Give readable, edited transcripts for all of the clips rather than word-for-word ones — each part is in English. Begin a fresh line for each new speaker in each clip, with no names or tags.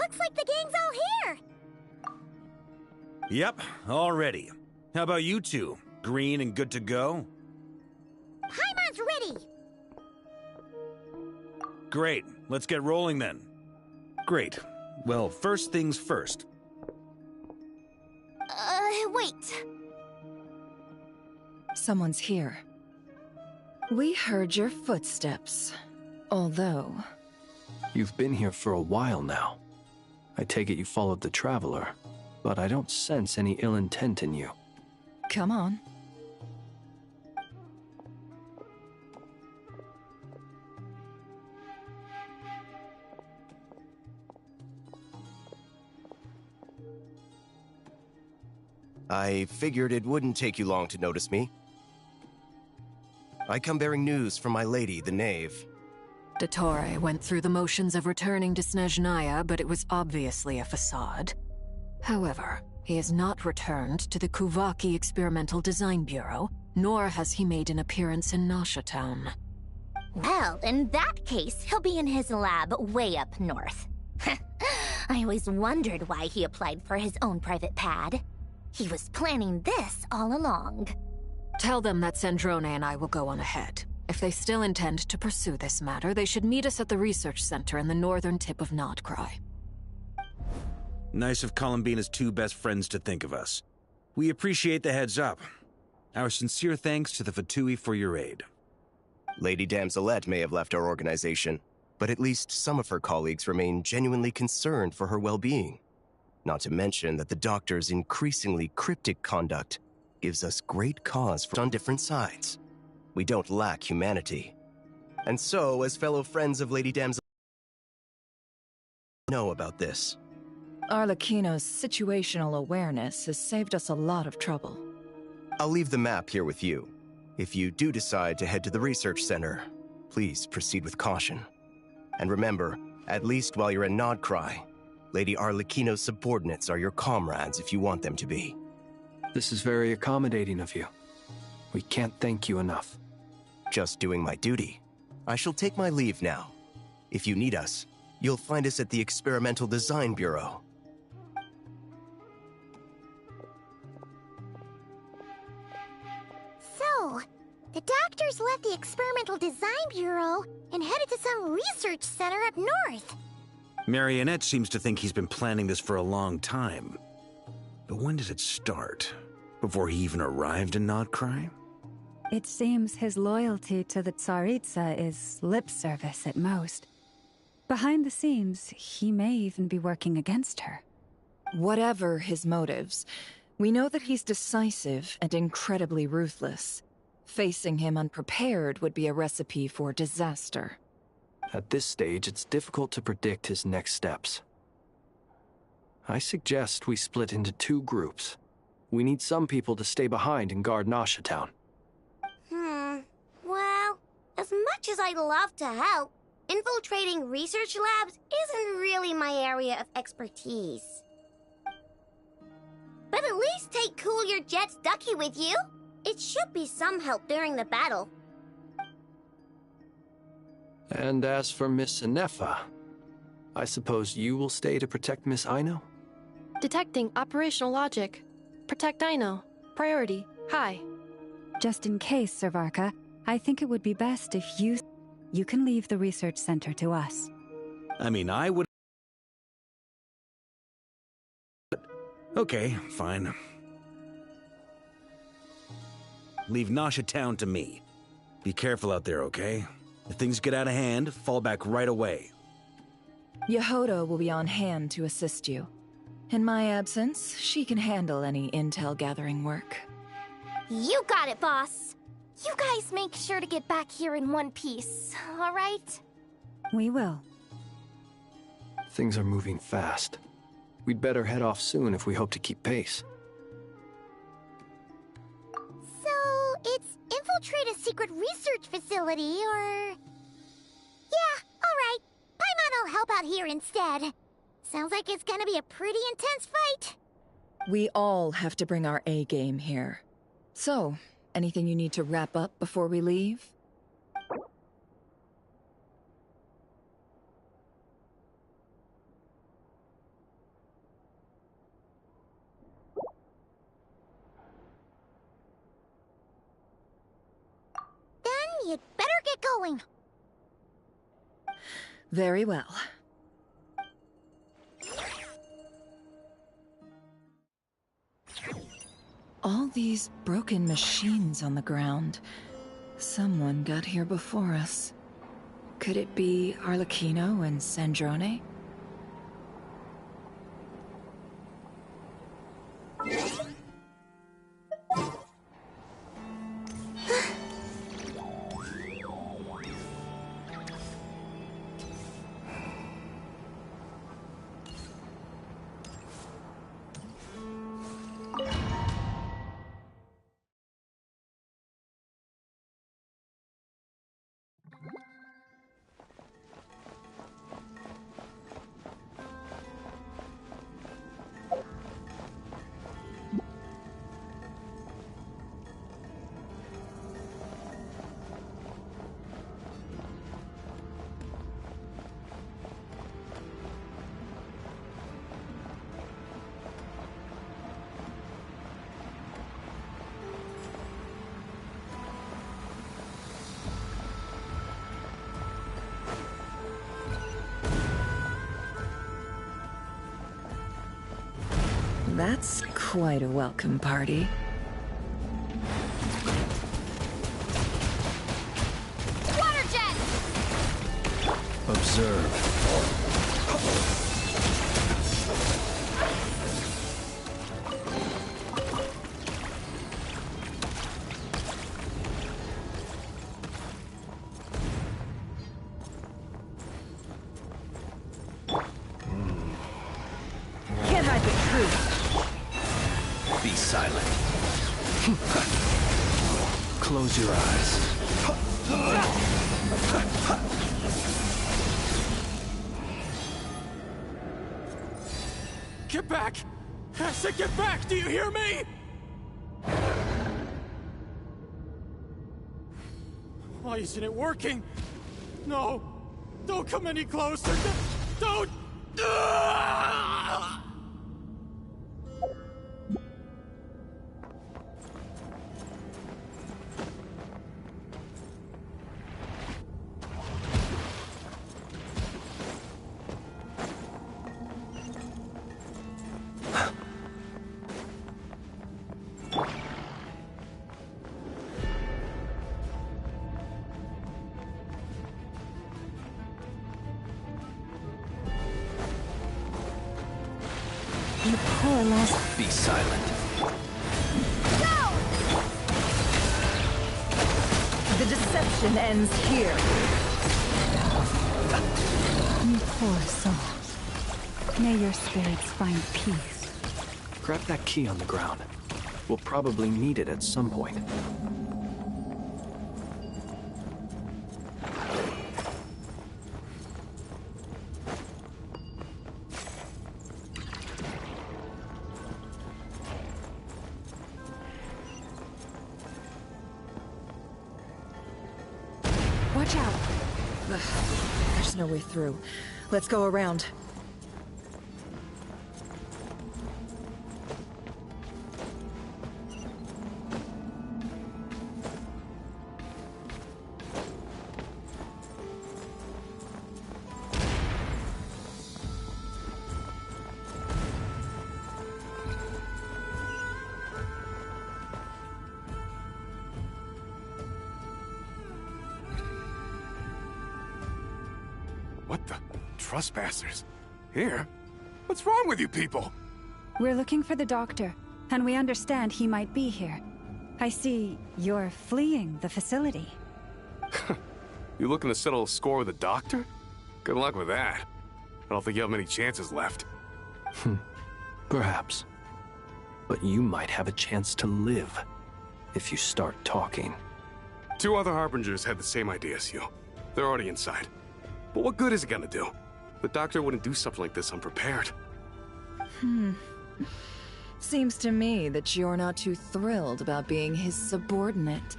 Looks like the gang's all here!
Yep, all ready. How about you two? Green and good to go?
Paimon's ready!
Great, let's get rolling then. Great. Well, first things first.
Wait.
Someone's here. We heard your footsteps. Although...
You've been here for a while now. I take it you followed the Traveler, but I don't sense any ill intent in you.
Come on.
I figured it wouldn't take you long to notice me. I come bearing news from my lady, the Knave.
Dottore went through the motions of returning to Snezhnaya, but it was obviously a facade. However, he has not returned to the Kuvaki Experimental Design Bureau, nor has he made an appearance in Nasha Town.
Well, in that case, he'll be in his lab way up north. I always wondered why he applied for his own private pad. He was planning this all along.
Tell them that Sandrone and I will go on ahead. If they still intend to pursue this matter, they should meet us at the research center in the northern tip of Nodcry.
Nice of Columbina's two best friends to think of us. We appreciate the heads up. Our sincere thanks to the Fatui for your aid.
Lady Damselette may have left our organization, but at least some of her colleagues remain genuinely concerned for her well-being. Not to mention that the Doctor's increasingly cryptic conduct gives us great cause for on different sides. We don't lack humanity. And so, as fellow friends of Lady Damselette, know about this.
Arlecchino's situational awareness has saved us a lot of trouble.
I'll leave the map here with you. If you do decide to head to the research center, please proceed with caution. And remember, at least while you're in Nodcry, Lady Arlecchino's subordinates are your comrades if you want them to be.
This is very accommodating of you. We can't thank you enough.
Just doing my duty. I shall take my leave now. If you need us, you'll find us at the Experimental Design Bureau.
So, the Doctors left the Experimental Design Bureau and headed to some research center up north.
Marionette seems to think he's been planning this for a long time. But when did it start? Before he even arrived in Nodcry?
It seems his loyalty to the Tsaritsa is lip service at most. Behind the scenes, he may even be working against her.
Whatever his motives, we know that he's decisive and incredibly ruthless. Facing him unprepared would be a recipe for disaster.
At this stage, it's difficult to predict his next steps. I suggest we split into two groups. We need some people to stay behind and guard Nasha Town.
Well, as much as I'd love to help, infiltrating research labs isn't really my area of expertise. But at least take Cool Your Jet's Ducky with you. It should be some help during the battle.
And as for Miss Inefa, I suppose you will stay to protect Miss Aino?
Detecting operational logic. Protect Aino. Priority. High.
Just in case, Servarka, I think it would be best if you can leave the research center to us.
I mean, I would... Okay, fine. Leave Nasha Town to me. Be careful out there, okay? If things get out of hand, fall back right away.
Yehoda will be on hand to assist you. In my absence, she can handle any intel-gathering work.
You got it, boss. You guys make sure to get back here in one piece, all right?
We will.
Things are moving fast. We'd better head off soon if we hope to keep pace.
So, it's infiltrate a secret research facility, or... Yeah, alright. Paimon will help out here instead. Sounds like it's gonna be a pretty intense fight.
We all have to bring our A-game here. So, anything you need to wrap up before we leave?
you'd better get going.
Very well. All these broken machines on the ground. Someone got here before us. Could it be Arlecchino and Sandrone? That's quite a welcome party.
Water jet!
Observe.
Can't hide the truth.
Be silent. Close your eyes.
Get back! I said get back! Do you hear me? Why isn't it working? No! Don't come any closer! Don't! Ah!
You poor lost.
Be silent.
The deception ends here.
You poor souls. May your spirits find peace.
Grab that key on the ground. We'll probably need it at some point.
Watch out. Ugh, there's no way through. Let's go around.
What the? Trespassers? Here? What's wrong with you people?
We're looking for the doctor, and we understand he might be here. I see you're fleeing the facility.
You looking to settle a score with the doctor? Good luck with that. I don't think you have many chances left.
Perhaps. But you might have a chance to live if you start talking.
2 other Harbingers had the same idea as you. They're already inside. But what good is it gonna do? The doctor wouldn't do something like this unprepared.
Seems to me that you're not too thrilled about being his subordinate.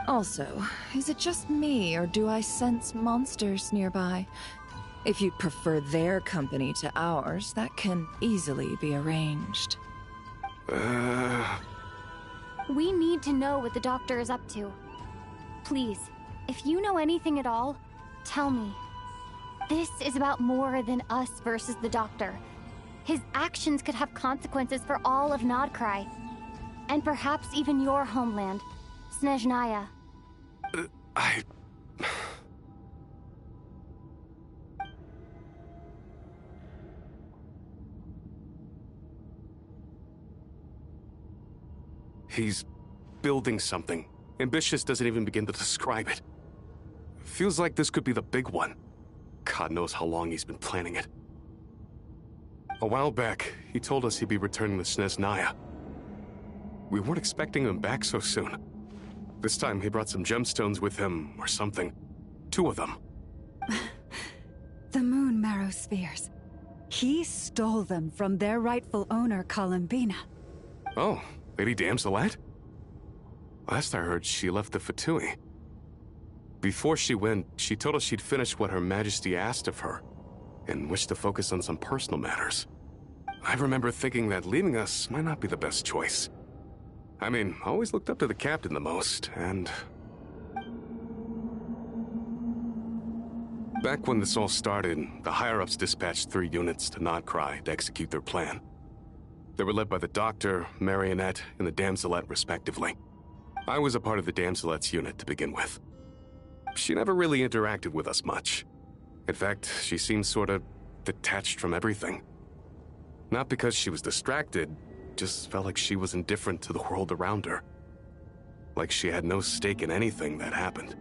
Also, is it just me, or do I sense monsters nearby? If you'd prefer their company to ours, that can easily be arranged.
We need to know what the doctor is up to. Please, If you know anything at all, tell me. This is about more than us versus the Doctor. His actions could have consequences for all of Nodcry. And perhaps even your homeland, Snezhnaya.
He's building something. Ambitious doesn't even begin to describe it. Feels like this could be the big one. God knows how long he's been planning it. A while back, he told us he'd be returning to Snezhnaya. We weren't expecting him back so soon. This time he brought some gemstones with him, or something. 2 of them.
The moon marrow spheres. He stole them from their rightful owner, Columbina.
Oh, Lady Damselette? Last I heard, she left the Fatui. Before she went, she told us she'd finished what Her Majesty asked of her, and wished to focus on some personal matters. I remember thinking that leaving us might not be the best choice. I mean, I always looked up to the captain the most, and... Back when this all started, the higher-ups dispatched 3 units to Nodcry to execute their plan. They were led by the Doctor, Marionette, and the Damselette, respectively. I was a part of the Damselette's unit to begin with. She never really interacted with us much. In fact, she seemed sort of detached from everything. Not because she was distracted, just felt like she was indifferent to the world around her. Like she had no stake in anything that happened.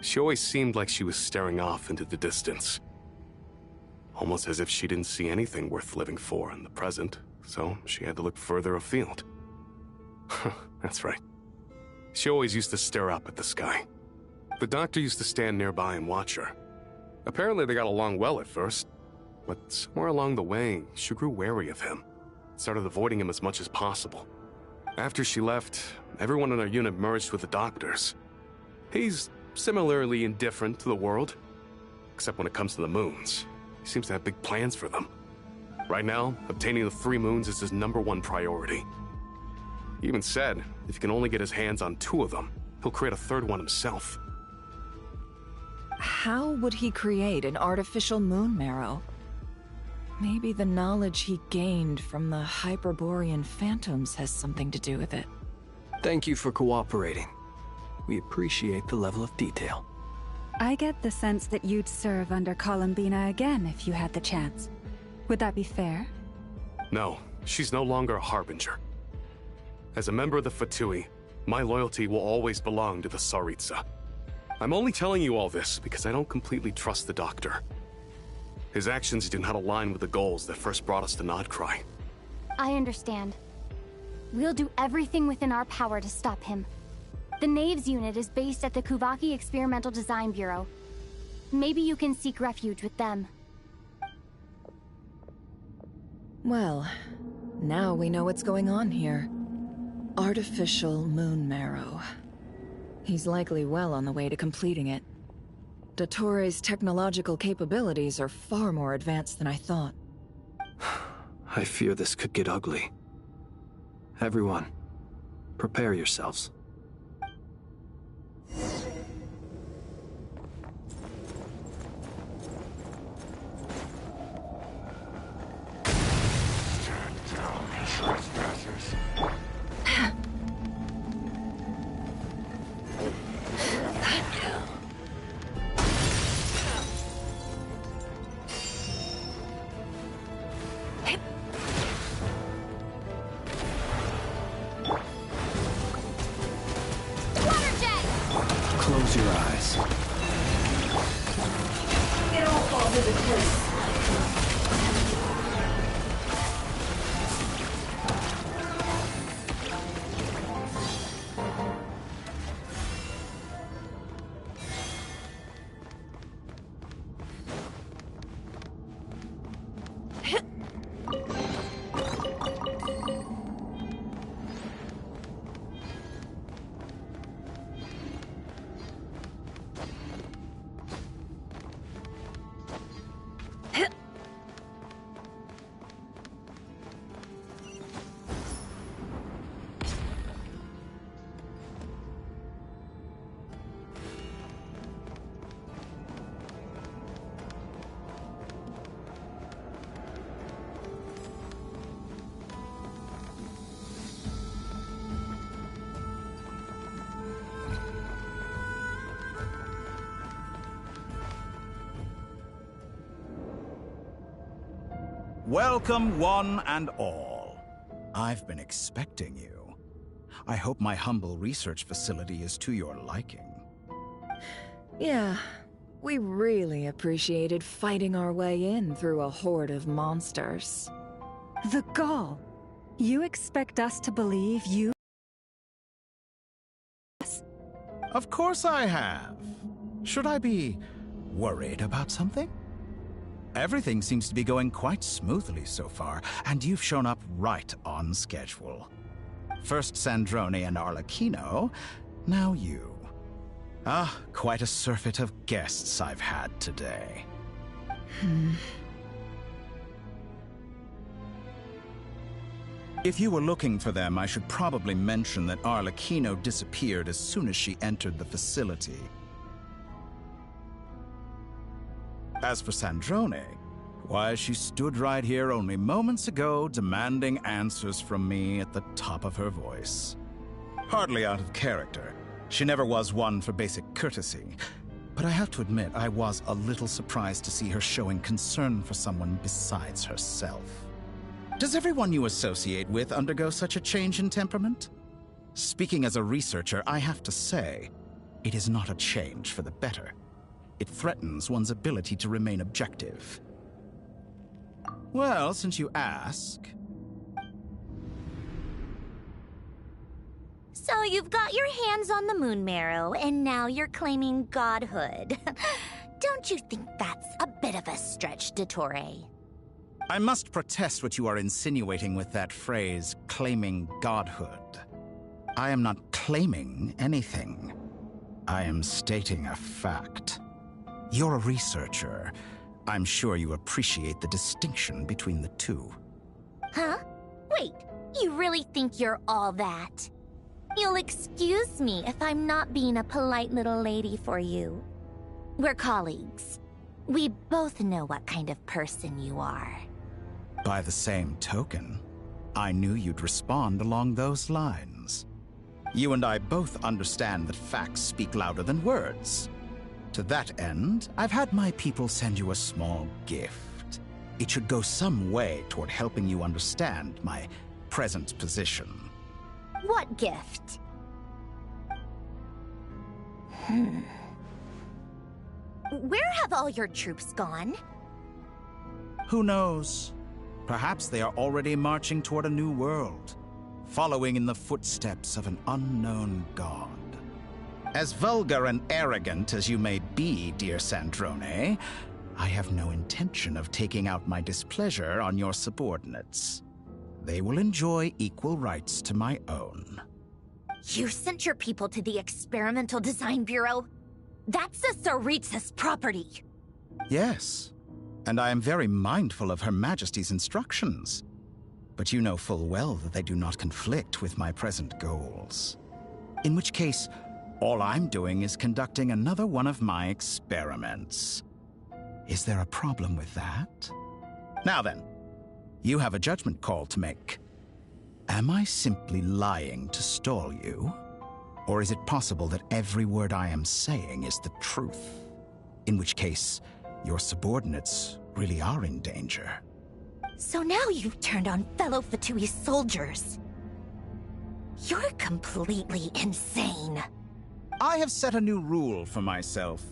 She always seemed like she was staring off into the distance. Almost as if she didn't see anything worth living for in the present, so she had to look further afield. That's right. She always used to stare up at the sky. The Doctor used to stand nearby and watch her. Apparently they got along well at first, but somewhere along the way, she grew wary of him. Started avoiding him as much as possible. After she left, everyone in our unit merged with the Doctor's. He's similarly indifferent to the world, except when it comes to the moons. He seems to have big plans for them. Right now, obtaining the 3 moons is his #1 priority. He even said, if he can only get his hands on 2 of them, he'll create a 3rd one himself.
How would he create an artificial moon marrow? Maybe the knowledge he gained from the Hyperborean phantoms has something to do with it.
Thank you for cooperating. We appreciate the level of detail.
I get the sense that you'd serve under Columbina again if you had the chance. Would that be fair?
No, she's no longer a Harbinger. As a member of the Fatui, my loyalty will always belong to the Tsaritsa. I'm only telling you all this because I don't completely trust the Doctor. His actions do not align with the goals that first brought us to Nodcry.
I understand. We'll do everything within our power to stop him. The Knaves unit is based at the Kuvaki Experimental Design Bureau. Maybe you can seek refuge with them.
Well, now we know what's going on here. Artificial moon marrow. He's likely well on the way to completing it. Dottore's technological capabilities are far more advanced than I thought.
I fear this could get ugly. Everyone, prepare yourselves. Close your eyes.
It all falls into place.
Welcome, one and all. I've been expecting you. I hope my humble research facility is to your liking.
Yeah, we really appreciated fighting our way in through a horde of monsters.
The gall! You expect us to believe you?
Of course I have. Should I be worried about something? Everything seems to be going quite smoothly so far, and you've shown up right on schedule. First Sandrone and Arlecchino, now you. Ah, quite a surfeit of guests I've had today. If you were looking for them, I should probably mention that Arlecchino disappeared as soon as she entered the facility. As for Sandrone, why, she stood right here only moments ago demanding answers from me at the top of her voice. Hardly out of character. She never was one for basic courtesy. But I have to admit, I was a little surprised to see her showing concern for someone besides herself. Does everyone you associate with undergo such a change in temperament? Speaking as a researcher, I have to say, it is not a change for the better. It threatens one's ability to remain objective. Well, since you ask...
So you've got your hands on the moon marrow, and now you're claiming godhood. Don't you think that's a bit of a stretch, Dottore?
I must protest what you are insinuating with that phrase, claiming godhood. I am not claiming anything. I am stating a fact. You're a researcher. I'm sure you appreciate the distinction between the two.
Huh? Wait, you really think you're all that? You'll excuse me if I'm not being a polite little lady for you. We're colleagues. We both know what kind of person you are.
By the same token, I knew you'd respond along those lines. You and I both understand that facts speak louder than words. To that end, I've had my people send you a small gift. It should go some way toward helping you understand my present position.
What gift? Where have all your troops gone?
Who knows? Perhaps they are already marching toward a new world, following in the footsteps of an unknown god. As vulgar and arrogant as you may be, dear Sandrone, I have no intention of taking out my displeasure on your subordinates. They will enjoy equal rights to my own.
You sent your people to the Experimental Design Bureau? That's the Tsaritsa's property.
Yes, and I am very mindful of Her Majesty's instructions. But you know full well that they do not conflict with my present goals. In which case, all I'm doing is conducting another one of my experiments. Is there a problem with that? Now then, you have a judgment call to make. Am I simply lying to stall you? Or is it possible that every word I am saying is the truth? In which case, your subordinates really are in danger.
So now you've turned on fellow Fatui soldiers. You're completely insane.
I have set a new rule for myself.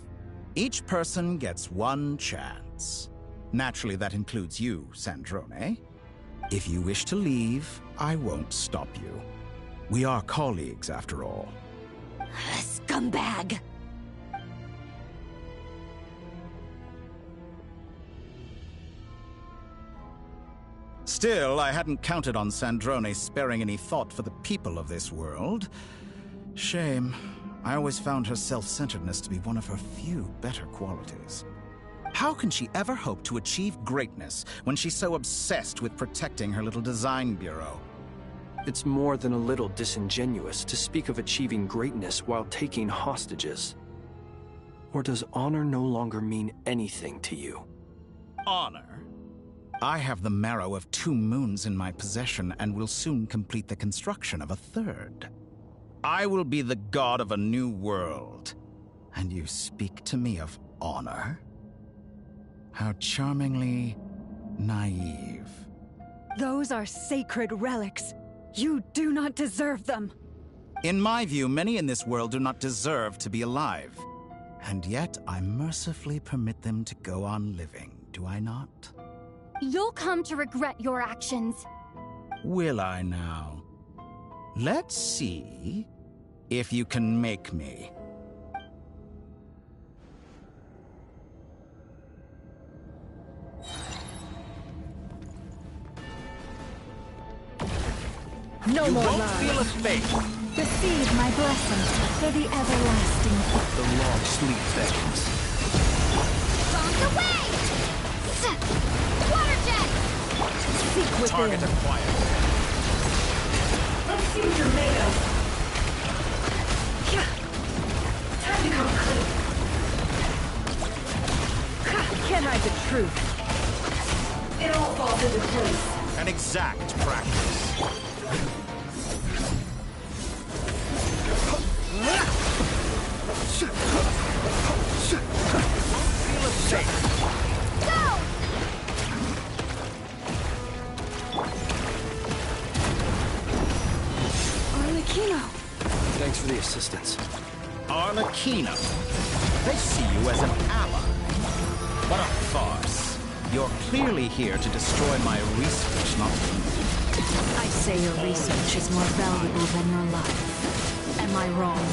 Each person gets one chance. Naturally, that includes you, Sandrone. If you wish to leave, I won't stop you. We are colleagues, after all.
Scumbag!
Still, I hadn't counted on Sandrone sparing any thought for the people of this world. Shame. I always found her self-centeredness to be one of her few better qualities. How can she ever hope to achieve greatness when she's so obsessed with protecting her little design bureau?
It's more than a little disingenuous to speak of achieving greatness while taking hostages. Or does honor no longer mean anything to you?
Honor? I have the marrow of 2 moons in my possession and will soon complete the construction of a 3rd. I will be the god of a new world. And you speak to me of honor? How charmingly naive.
Those are sacred relics. You do not deserve them.
In my view, many in this world do not deserve to be alive. And yet, I mercifully permit them to go on living, do I not?
You'll come to regret your actions.
Will I now? Let's see if you can make me.
No more
Won't
lies.
feel a thing.
Receive my blessing for the everlasting.
The long sleep beckons.
Bombs away! Water jet!
Seek within.
Target acquired.
Let's see what you're made of. Time to come clean. Can't hide the truth. It all falls into place.
An exact practice. Feel a shake.
Go!
Arlecchino!
Thanks for the assistance.
Arlecchino. They see you as an ally. What a farce. You're clearly here to destroy my research, not me.
I say your research is more valuable than your life. Am I wrong?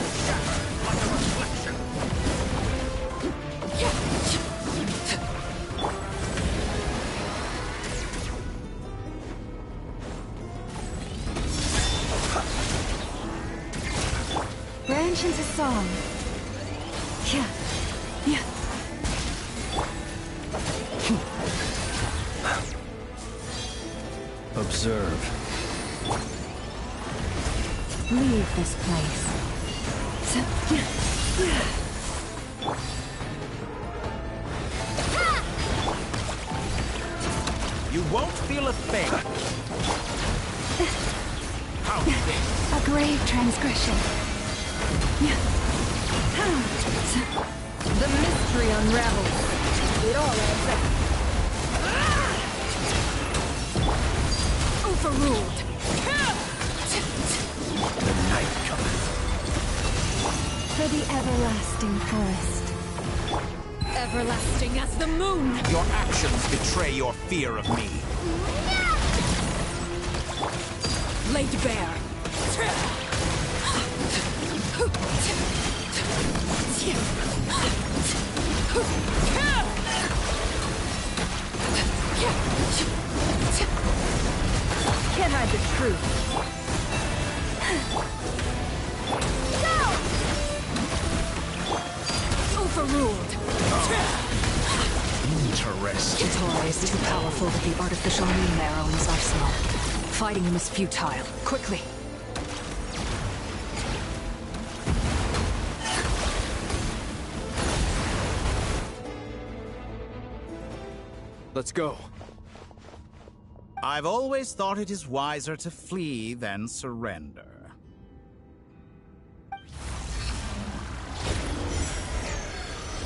Branch into song. Yeah. Yeah.
Observe.
Leave this place.
You won't feel a thing. How
A grave transgression.
The mystery unravels. It all adds up.
Overruled.
the night cometh.
For the everlasting forest.
Everlasting as the moon.
Your actions betray your fear of me.
Laid bare. Can't hide the truth. Overruled.
Interesting.
Kitori is too powerful with the artificial moon arrow in his arsenal. Fighting him is futile. Quickly.
Let's go.
I've always thought it is wiser to flee than surrender.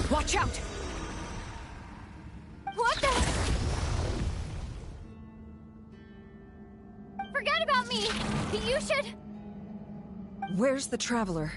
Watch out!
What the? Forget about me! You should...
Where's the Traveler?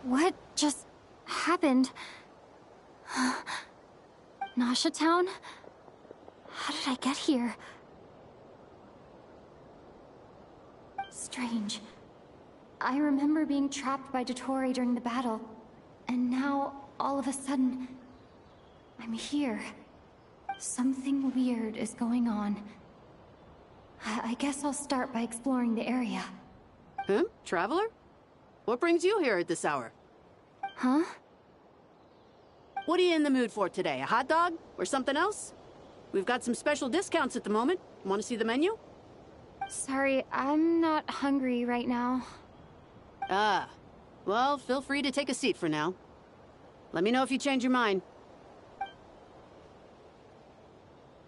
What just happened? Nasha Town? How did I get here? Strange. I remember being trapped by Dottore during the battle, and now, all of a sudden, I'm here. Something weird is going on. I guess I'll start by exploring the area.
Huh? Traveler? What brings you here at this hour?
Huh?
What are you in the mood for today? A hot dog? Or something else? We've got some special discounts at the moment. Want to see the menu?
Sorry, I'm not hungry right now.
Ah. Well, feel free to take a seat for now. Let me know if you change your mind.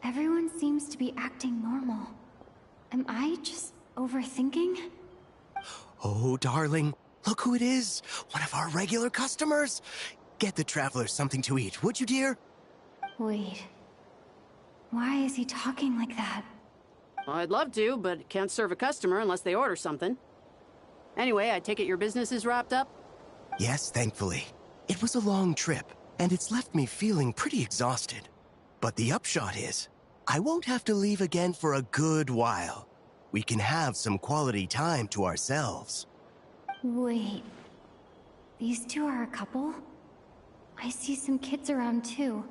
Everyone seems to be acting normal. Am I just overthinking?
Oh, darling, look who it is. One of our regular customers. Get the travelers something to eat, would you, dear?
Wait. Why is he talking like that?
Well, I'd love to, but can't serve a customer unless they order something. Anyway, I take it your business is wrapped up?
Yes, thankfully. It was a long trip, and it's left me feeling pretty exhausted. But the upshot is, I won't have to leave again for a good while. We can have some quality time to ourselves.
Wait. These two are a couple? I see some kids around too.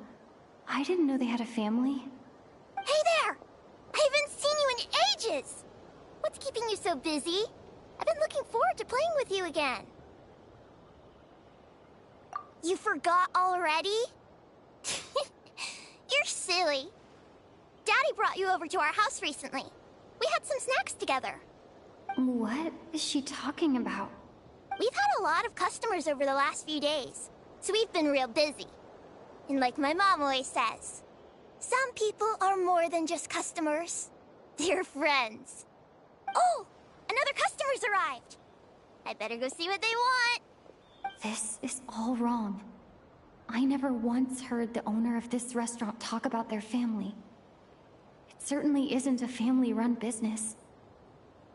I didn't know they had a family.
Hey there! I haven't seen you in ages! What's keeping you so busy? I've been looking forward to playing with you again. You forgot already? You're silly. Daddy brought you over to our house recently. We had some snacks together.
What is she talking about?
We've had a lot of customers over the last few days, so we've been real busy. And like my mom always says, some people are more than just customers. They're friends. Oh, another customer's arrived. I better go see what they want.
This is all wrong. I never once heard the owner of this restaurant talk about their family. It certainly isn't a family-run business.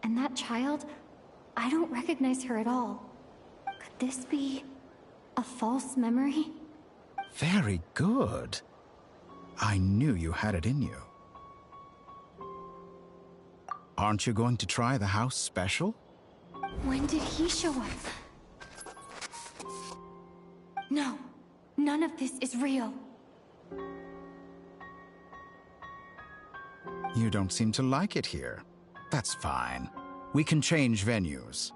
And that child, I don't recognize her at all. Could this be a false memory?
Very good. I knew you had it in you. Aren't you going to try the house special?
When did he show up? No, none of this is real.
You don't seem to like it here. That's fine. We can change venues.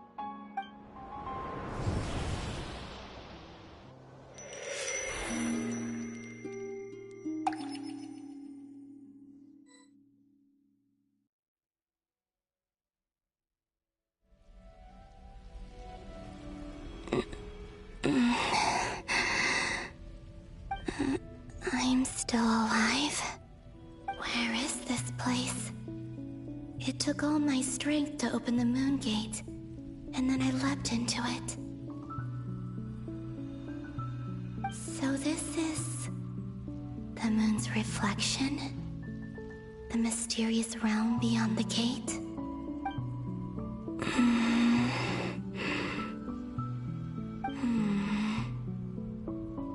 I'm still alive. Where is this place? It took all my strength to open the moon gate, and then I leapt into it. So this is the moon's reflection? The mysterious realm beyond the gate?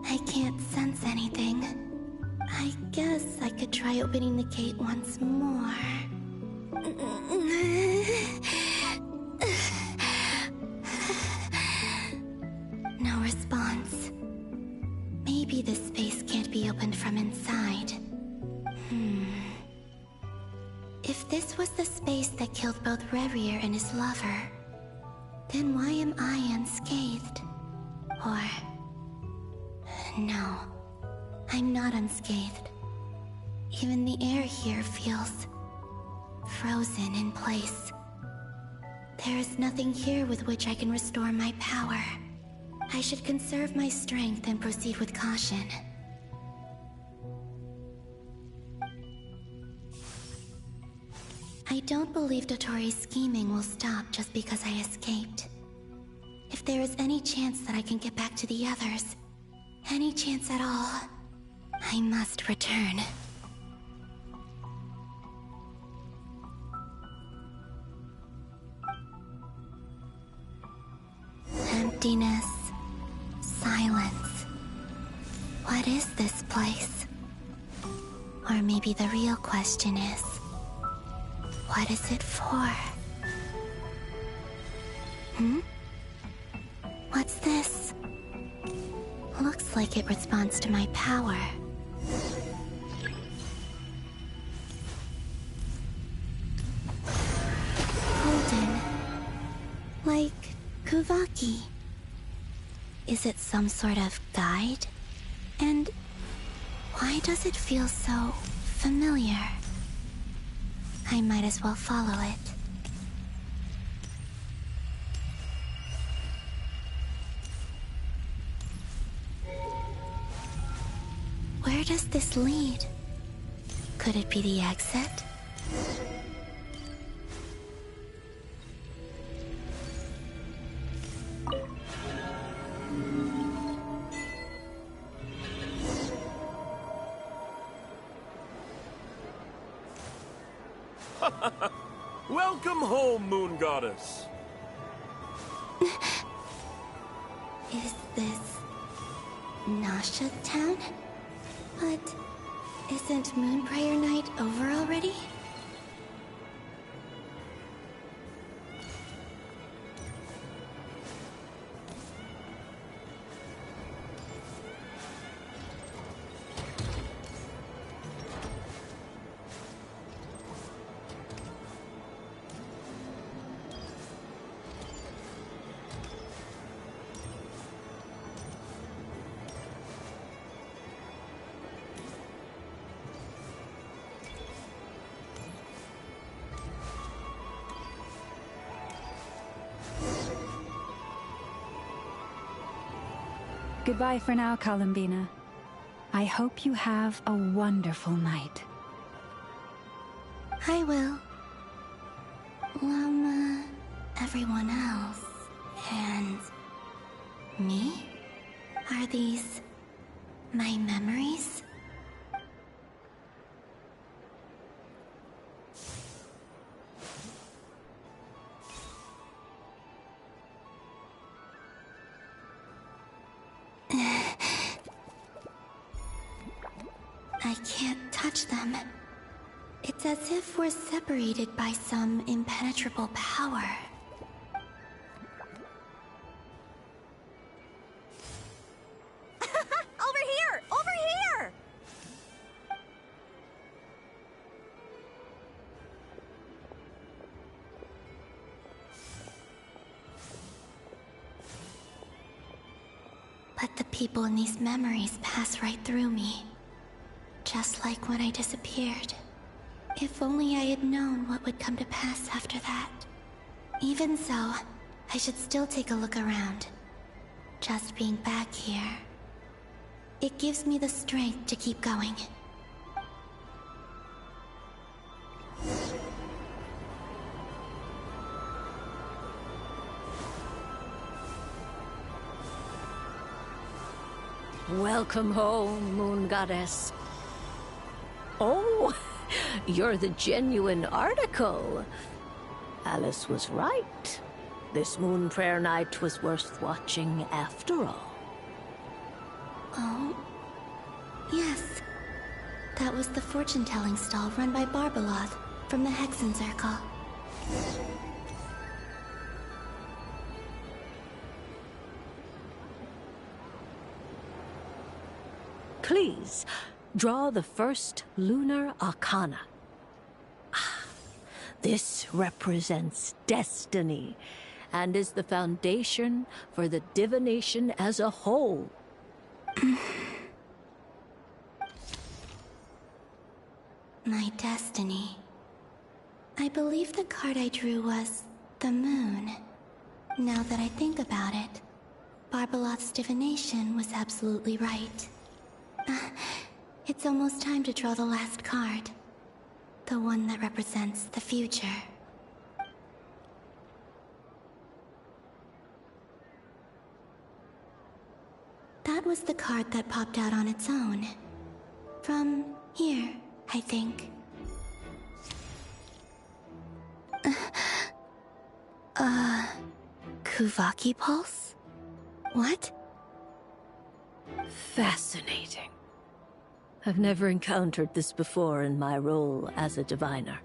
I can't sense anything. I guess I could try opening the gate once more. No response. Maybe this space can't be opened from inside. If this was the space that killed both Revier and his lover, then why am I unscathed? Or... no, I'm not unscathed. Even the air here feels frozen in place. There is nothing here with which I can restore my power. I should conserve my strength and proceed with caution. I don't believe Dotori's scheming will stop just because I escaped. If there is any chance that I can get back to the others, any chance at all, I must return. Emptiness, silence. What is this place? Or maybe the real question is, what is it for? What's this? Looks like it responds to my power. Golden. Like Kuvaki. Is it some sort of guide? And why does it feel so familiar? I might as well follow it. Where does this lead? Could it be the exit?
Welcome home, Moon Goddess.
Is this Nasha Town? But isn't Moon Prayer Night over already?
Goodbye for now, Columbina. I hope you have a wonderful night.
I will. Everyone else. And me? Are these my memories? I can't touch them. It's as if we're separated by some impenetrable power.
Over here! Over here!
But the people in these memories pass right through me. Just like when I disappeared. If only I had known what would come to pass after that. Even so, I should still take a look around. Just being back here, it gives me the strength to keep going.
Welcome home, Moon Goddess. Oh, you're the genuine article. Alice was right. This Moon Prayer Night was worth watching after all.
Oh, yes. That was the fortune-telling stall run by Barbeloth from the Hexen Circle.
Please, draw the first lunar arcana. This represents destiny and is the foundation for the divination as a whole.
My destiny. I believe the card I drew was the moon. Now that I think about it, Barbeloth's divination was absolutely right. It's almost time to draw the last card. The one that represents the future. That was the card that popped out on its own. From here, I think. Kuvaki Pulse? What?
Fascinating. I've never encountered this before in my role as a diviner.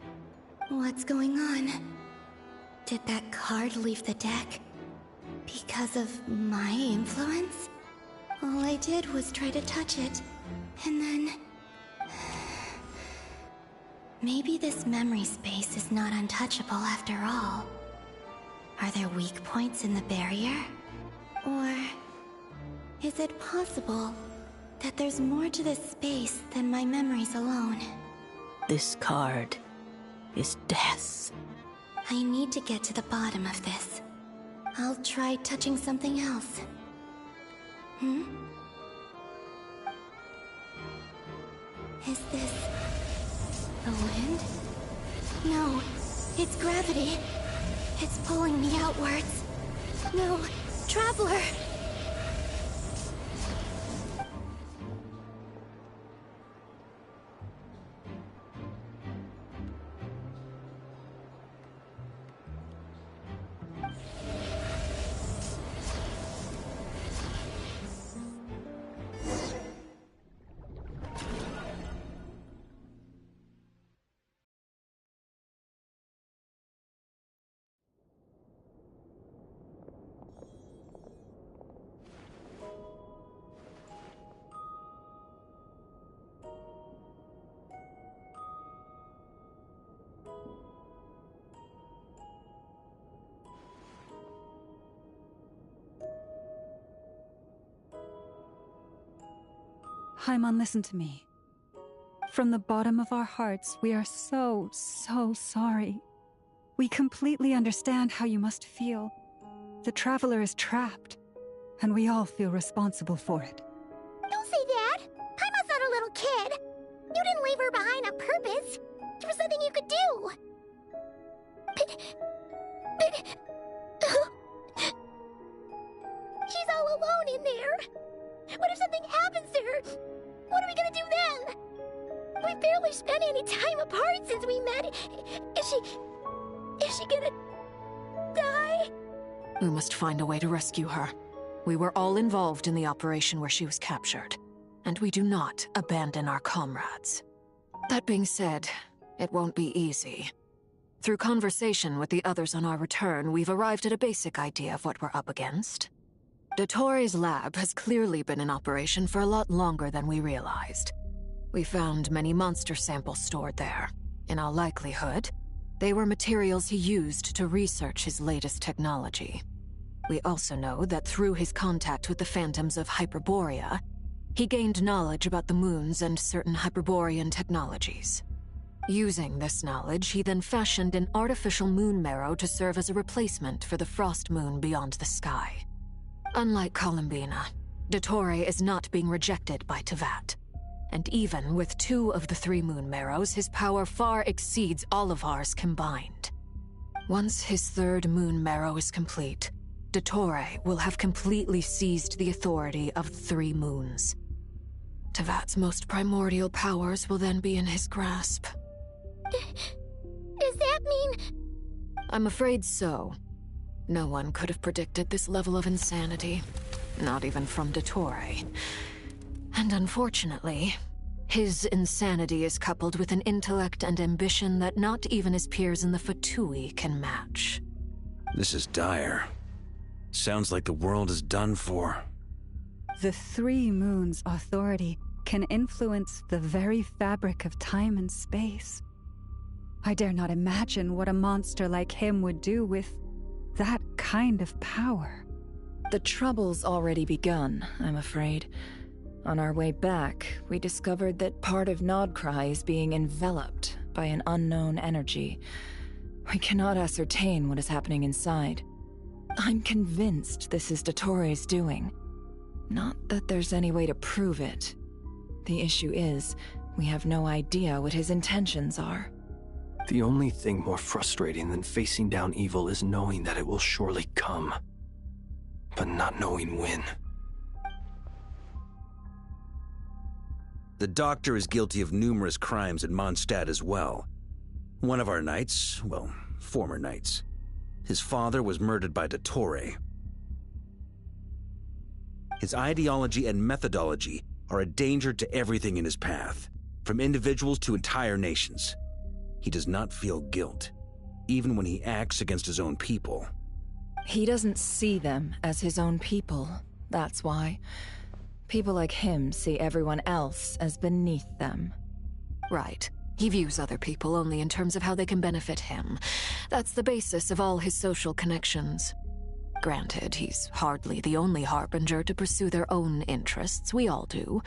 What's going on? Did that card leave the deck? Because of my influence? All I did was try to touch it, and then... Maybe this memory space is not untouchable after all. Are there weak points in the barrier? Or... is it possible
that there's more to this space than my memories alone.
This card is death.
I need to get to the bottom of this. I'll try touching something else. Is this the wind? No, it's gravity. It's pulling me outwards. No, Traveler!
Paimon, listen to me. From the bottom of our hearts, we are so sorry. We completely understand how you must feel. The Traveler is trapped, and we all feel responsible for it.
Don't say that! Paimon's not a little kid! You didn't leave her behind on purpose! There was nothing you could do! She's all alone in there! What if something happens to her? What are we gonna do then? We've barely spent any time apart since we met. Is she gonna die?
We must find a way to rescue her. We were all involved in the operation where she was captured, and we do not abandon our comrades. That being said, it won't be easy. Through conversation with the others on our return, we've arrived at a basic idea of what we're up against. Dottore's lab has clearly been in operation for a lot longer than we realized. We found many monster samples stored there. In all likelihood, they were materials he used to research his latest technology. We also know that through his contact with the phantoms of Hyperborea, he gained knowledge about the moons and certain Hyperborean technologies. Using this knowledge, he then fashioned an artificial moon marrow to serve as a replacement for the frost moon beyond the sky. Unlike Columbina, Dottore is not being rejected by Teyvat. And even with 2 of the 3 moon marrows, his power far exceeds all of ours combined. Once his 3rd moon marrow is complete, Dottore will have completely seized the authority of the 3 moons. Teyvat's most primordial powers will then be in his grasp.
Does that mean...
I'm afraid so. No one could have predicted this level of insanity. Not even from Dottore. And unfortunately, his insanity is coupled with an intellect and ambition that not even his peers in the Fatui can match.
This is dire. Sounds like the world is done for.
The 3 moons' authority can influence the very fabric of time and space. I dare not imagine what a monster like him would do with that kind of power.
The trouble's already begun, I'm afraid. On our way back, we discovered that part of Nodcry is being enveloped by an unknown energy. We cannot ascertain what is happening inside. I'm convinced this is Dottore's doing. Not that there's any way to prove it. The issue is, we have no idea what his intentions are.
The only thing more frustrating than facing down evil is knowing that it will surely come, but not knowing when.
The Doctor is guilty of numerous crimes in Mondstadt as well. One of our knights, well, former knights, his father was murdered by Dottore. His ideology and methodology are a danger to everything in his path, from individuals to entire nations. He does not feel guilt, even when he acts against his own people.
He doesn't see them as his own people, that's why. People like him see everyone else as beneath them.
Right. He views other people only in terms of how they can benefit him. That's the basis of all his social connections. Granted, he's hardly the only harbinger to pursue their own interests. We all do.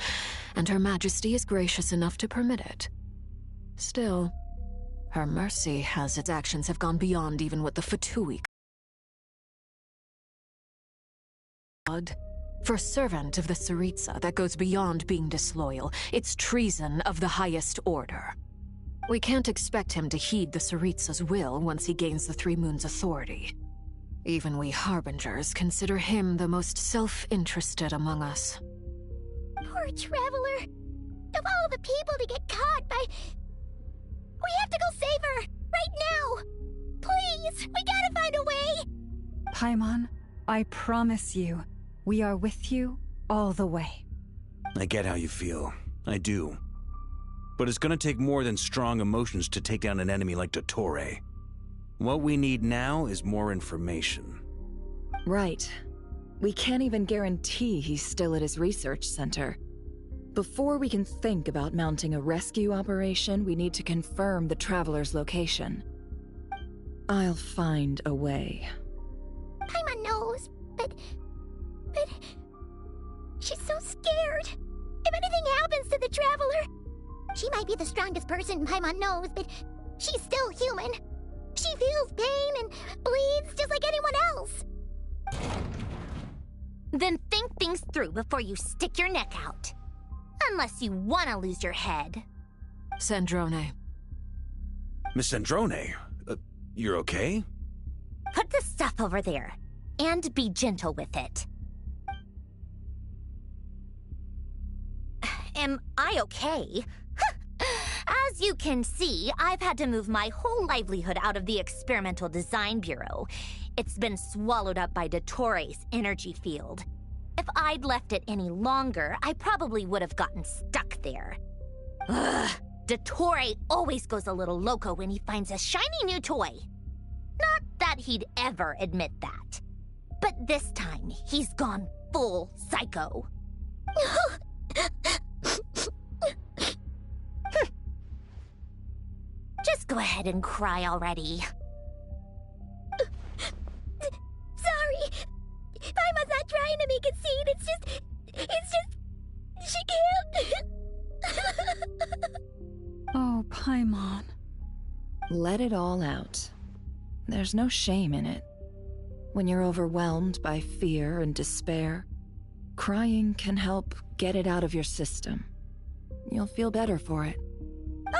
And Her Majesty is gracious enough to permit it. Still, her mercy has its actions have gone beyond even what the Fatui. For a servant of the Tsaritsa, that goes beyond being disloyal. It's treason of the highest order. We can't expect him to heed the Tsaritsa's will once he gains the Three Moons' authority. Even we Harbingers consider him the most self-interested among us.
Poor Traveler. Of all the people to get caught by... We have to go save her! Right now! Please! We gotta find a way!
Paimon, I promise you, we are with you all the way.
I get how you feel. I do. But it's gonna take more than strong emotions to take down an enemy like Dottore. What we need now is more information.
Right. We can't even guarantee he's still at his research center. Before we can think about mounting a rescue operation, we need to confirm the Traveler's location. I'll find a way.
Paimon knows, but... She's so scared. If anything happens to the Traveler... She might be the strongest person Paimon knows, but she's still human. She feels pain and bleeds just like anyone else.
Then think things through before you stick your neck out. Unless you want to lose your head.
Sandrone.
Miss Sandrone, you're okay?
Put the stuff over there, and be gentle with it. Am I okay? As you can see, I've had to move my whole livelihood out of the Experimental Design Bureau. It's been swallowed up by Dottore's energy field. If I'd left it any longer, I probably would have gotten stuck there. Ugh, Dottore always goes a little loco when he finds a shiny new toy. Not that he'd ever admit that. But this time, he's gone full psycho. Just go ahead and cry already.
Sorry. Paimon's not trying to make it seem. It's just... She can't.
Oh, Paimon.
Let it all out. There's no shame in it. When you're overwhelmed by fear and despair, crying can help get it out of your system. You'll feel better for it.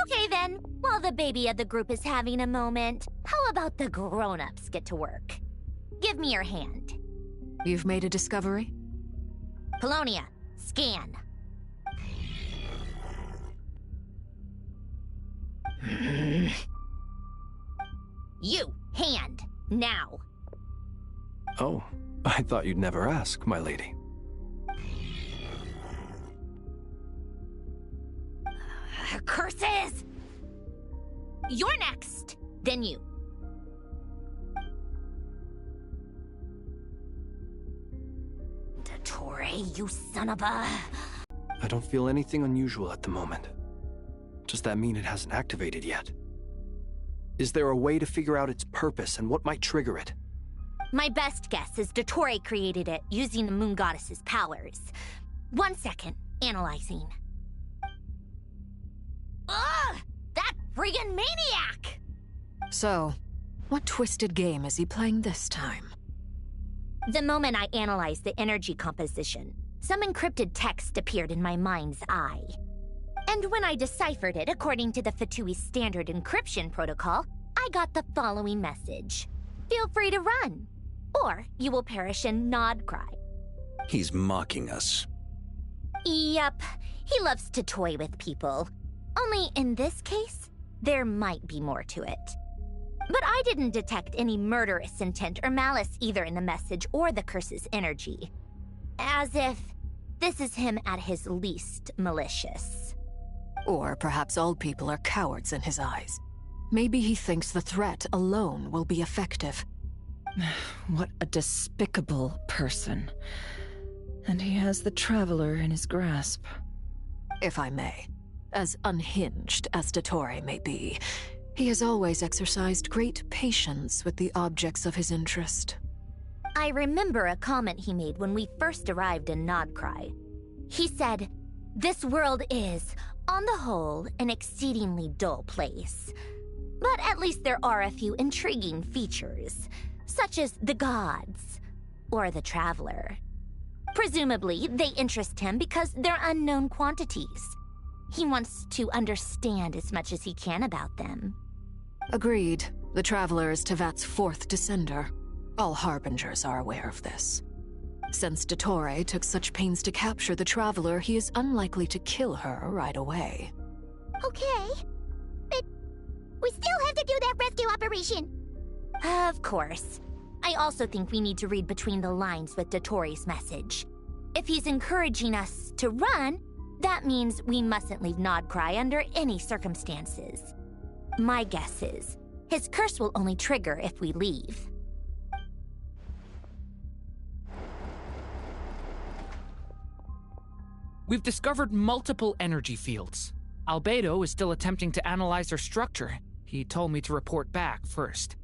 Okay then, while the baby of the group is having a moment, how about the grown-ups get to work? Give me your hand.
You've made a discovery?
Polonia, scan. You, hand, now.
Oh, I thought you'd never ask, my lady.
Curses! You're next, then you. Dottore, you son of a...
I don't feel anything unusual at the moment. Does that mean it hasn't activated yet? Is there a way to figure out its purpose and what might trigger it?
My best guess is Dottore created it using the Moon Goddess's powers. 1 second, analyzing. Ugh! That friggin' maniac!
So, what twisted game is he playing this time?
The moment I analyzed the energy composition, some encrypted text appeared in my mind's eye. And when I deciphered it according to the Fatui standard encryption protocol, I got the following message. Feel free to run, or you will perish in nod cry.
He's mocking us.
Yep, he loves to toy with people. Only in this case, there might be more to it. But I didn't detect any murderous intent or malice either in the message or the curse's energy. As if this is him at his least malicious.
Or perhaps all people are cowards in his eyes. Maybe he thinks the threat alone will be effective.
What a despicable person. And he has the Traveler in his grasp.
If I may, as unhinged as Dottore may be, he has always exercised great patience with the objects of his interest.
I remember a comment he made when we first arrived in Nodcry. He said, "This world is, on the whole, an exceedingly dull place. But at least there are a few intriguing features, such as the gods, or the Traveler. Presumably, they interest him because they're unknown quantities. He wants to understand as much as he can about them."
Agreed. The Traveler is Tevat's fourth descender. All Harbingers are aware of this. Since Dottore took such pains to capture the Traveler, he is unlikely to kill her right away.
Okay. But we still have to do that rescue operation.
Of course. I also think we need to read between the lines with Dottore's message. If he's encouraging us to run, that means we mustn't leave Nodcry under any circumstances. My guess is, his curse will only trigger if we leave.
We've discovered multiple energy fields. Albedo is still attempting to analyze their structure. He told me to report back first.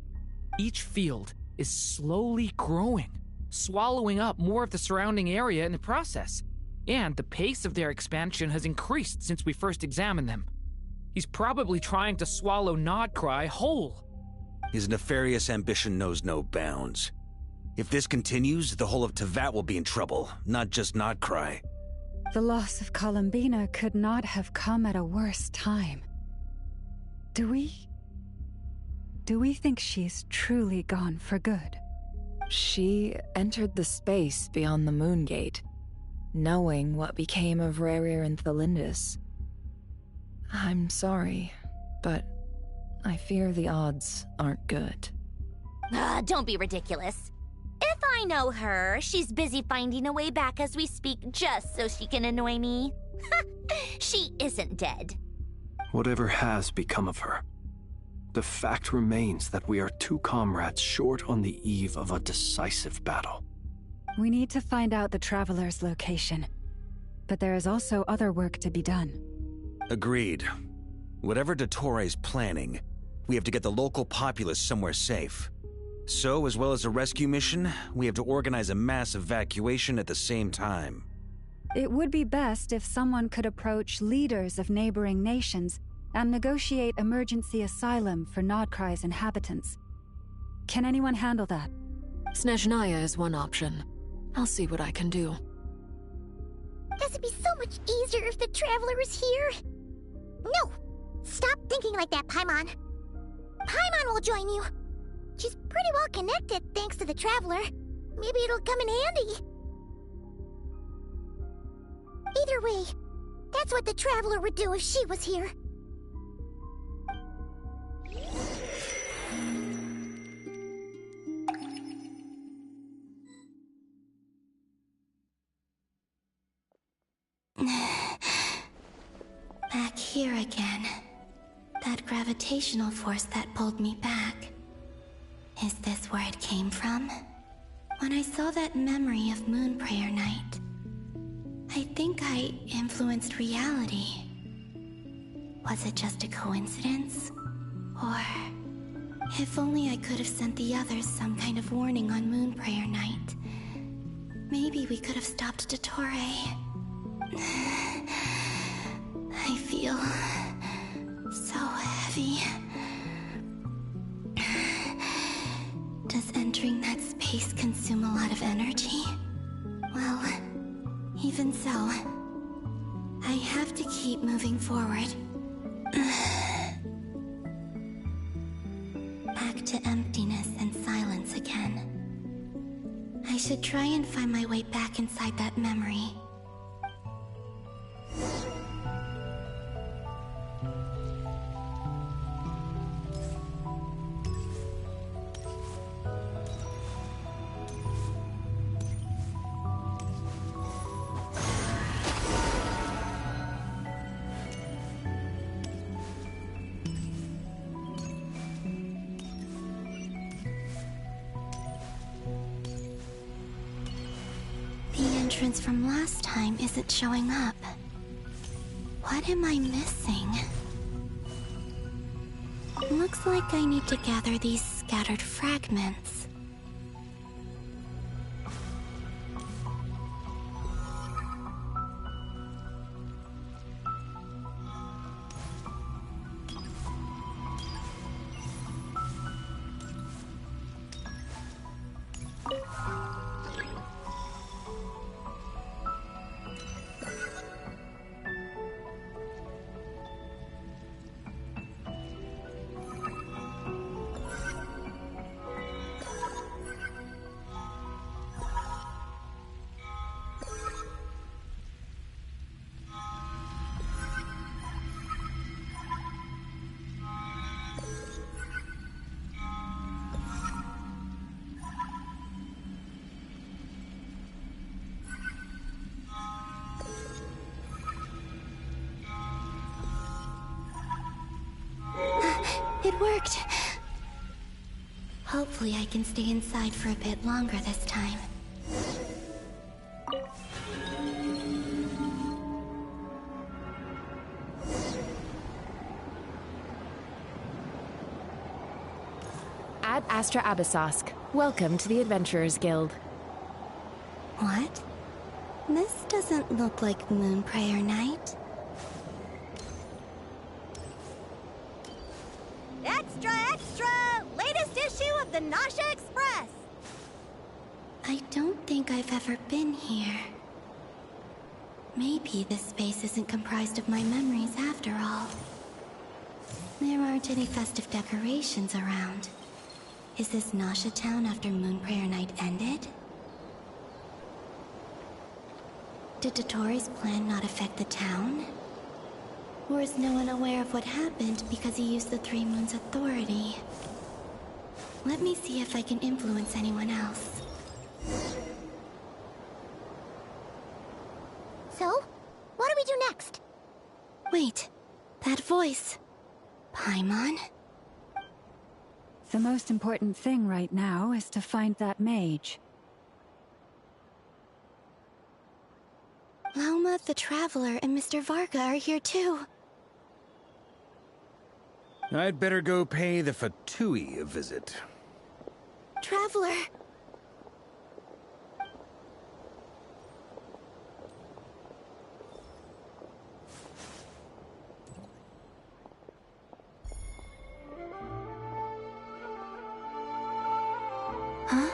Each field is slowly growing, swallowing up more of the surrounding area in the process. And the pace of their expansion has increased since we first examined them. He's probably trying to swallow Nodcry whole.
His nefarious ambition knows no bounds. If this continues, the whole of Tevat will be in trouble, not just Nodcry.
The loss of Columbina could not have come at a worse time. Do we think she's truly gone for good?
She entered the space beyond the Moon Gate, knowing what became of Rerir and Thalindus. I'm sorry, but I fear the odds aren't good.
Don't be ridiculous. If I know her, she's busy finding a way back as we speak just so she can annoy me. She isn't dead.
Whatever has become of her, the fact remains that we are two comrades short on the eve of a decisive battle.
We need to find out the Traveler's location, but there is also other work to be done.
Agreed. Whatever Dottore's planning, we have to get the local populace somewhere safe. So, as well as a rescue mission, we have to organize a mass evacuation at the same time.
It would be best if someone could approach leaders of neighboring nations and negotiate emergency asylum for Nodcry's inhabitants. Can anyone handle that?
Snezhnaya is one option. I'll see what I can do.
Does it be so much easier if the Traveler is here? No! Stop thinking like that, Paimon. Paimon will join you. She's pretty well connected thanks to the Traveler. Maybe it'll come in handy. Either way, that's what the Traveler would do if she was here.
Back here again. That gravitational force that pulled me back. Is this where it came from? When I saw that memory of Moonprayer Night, I think I influenced reality. Was it just a coincidence? Or... if only I could have sent the others some kind of warning on Moonprayer Night. Maybe we could have stopped Dottore. I feel... so heavy. Does entering that space consume a lot of energy? Well, even so, I have to keep moving forward. Back to emptiness and silence again. I should try and find my way back inside that memory. Entrance from last time isn't showing up. What am I missing? Looks like I need to gather these scattered fragments. It worked. Hopefully I can stay inside for a bit longer this time.
Ad Astra Abyssosk. Welcome to the Adventurers Guild.
What? This doesn't look like Moonprayer Night.
Extra, extra! Latest issue of the Nausea Express!
I don't think I've ever been here. Maybe this space isn't comprised of my memories after all. There aren't any festive decorations around. Is this Nausea Town after Moonprayer Night ended? Did Dottoro's plan not affect the town? Or is no one aware of what happened because he used the Three Moons' authority? Let me see if I can influence anyone else.
So, what do we do next?
Wait, that voice. Paimon?
The most important thing right now is to find that mage.
Lauma, the Traveler, and Mr. Varga are here too.
I'd better go pay the Fatui a visit.
Traveler! Huh?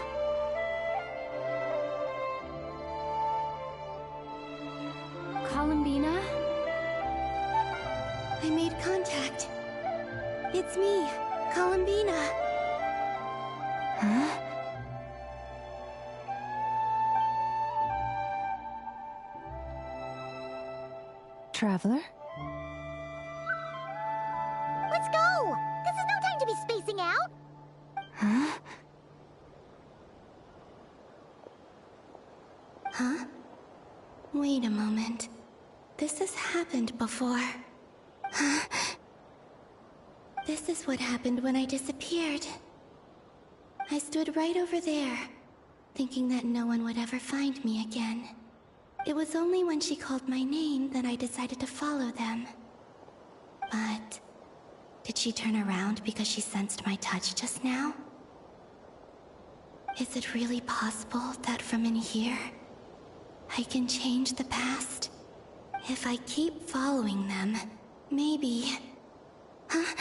Columbina?
I made contact. It's me, Columbina. Huh?
Traveler?
Let's go! This is no time to be spacing out!
Huh? Huh? Wait a moment. This has happened before. Huh? This is what happened when I disappeared. I stood right over there, thinking that no one would ever find me again. It was only when she called my name that I decided to follow them. But did she turn around because she sensed my touch just now? Is it really possible that from in here, I can change the past? If I keep following them, maybe... Huh?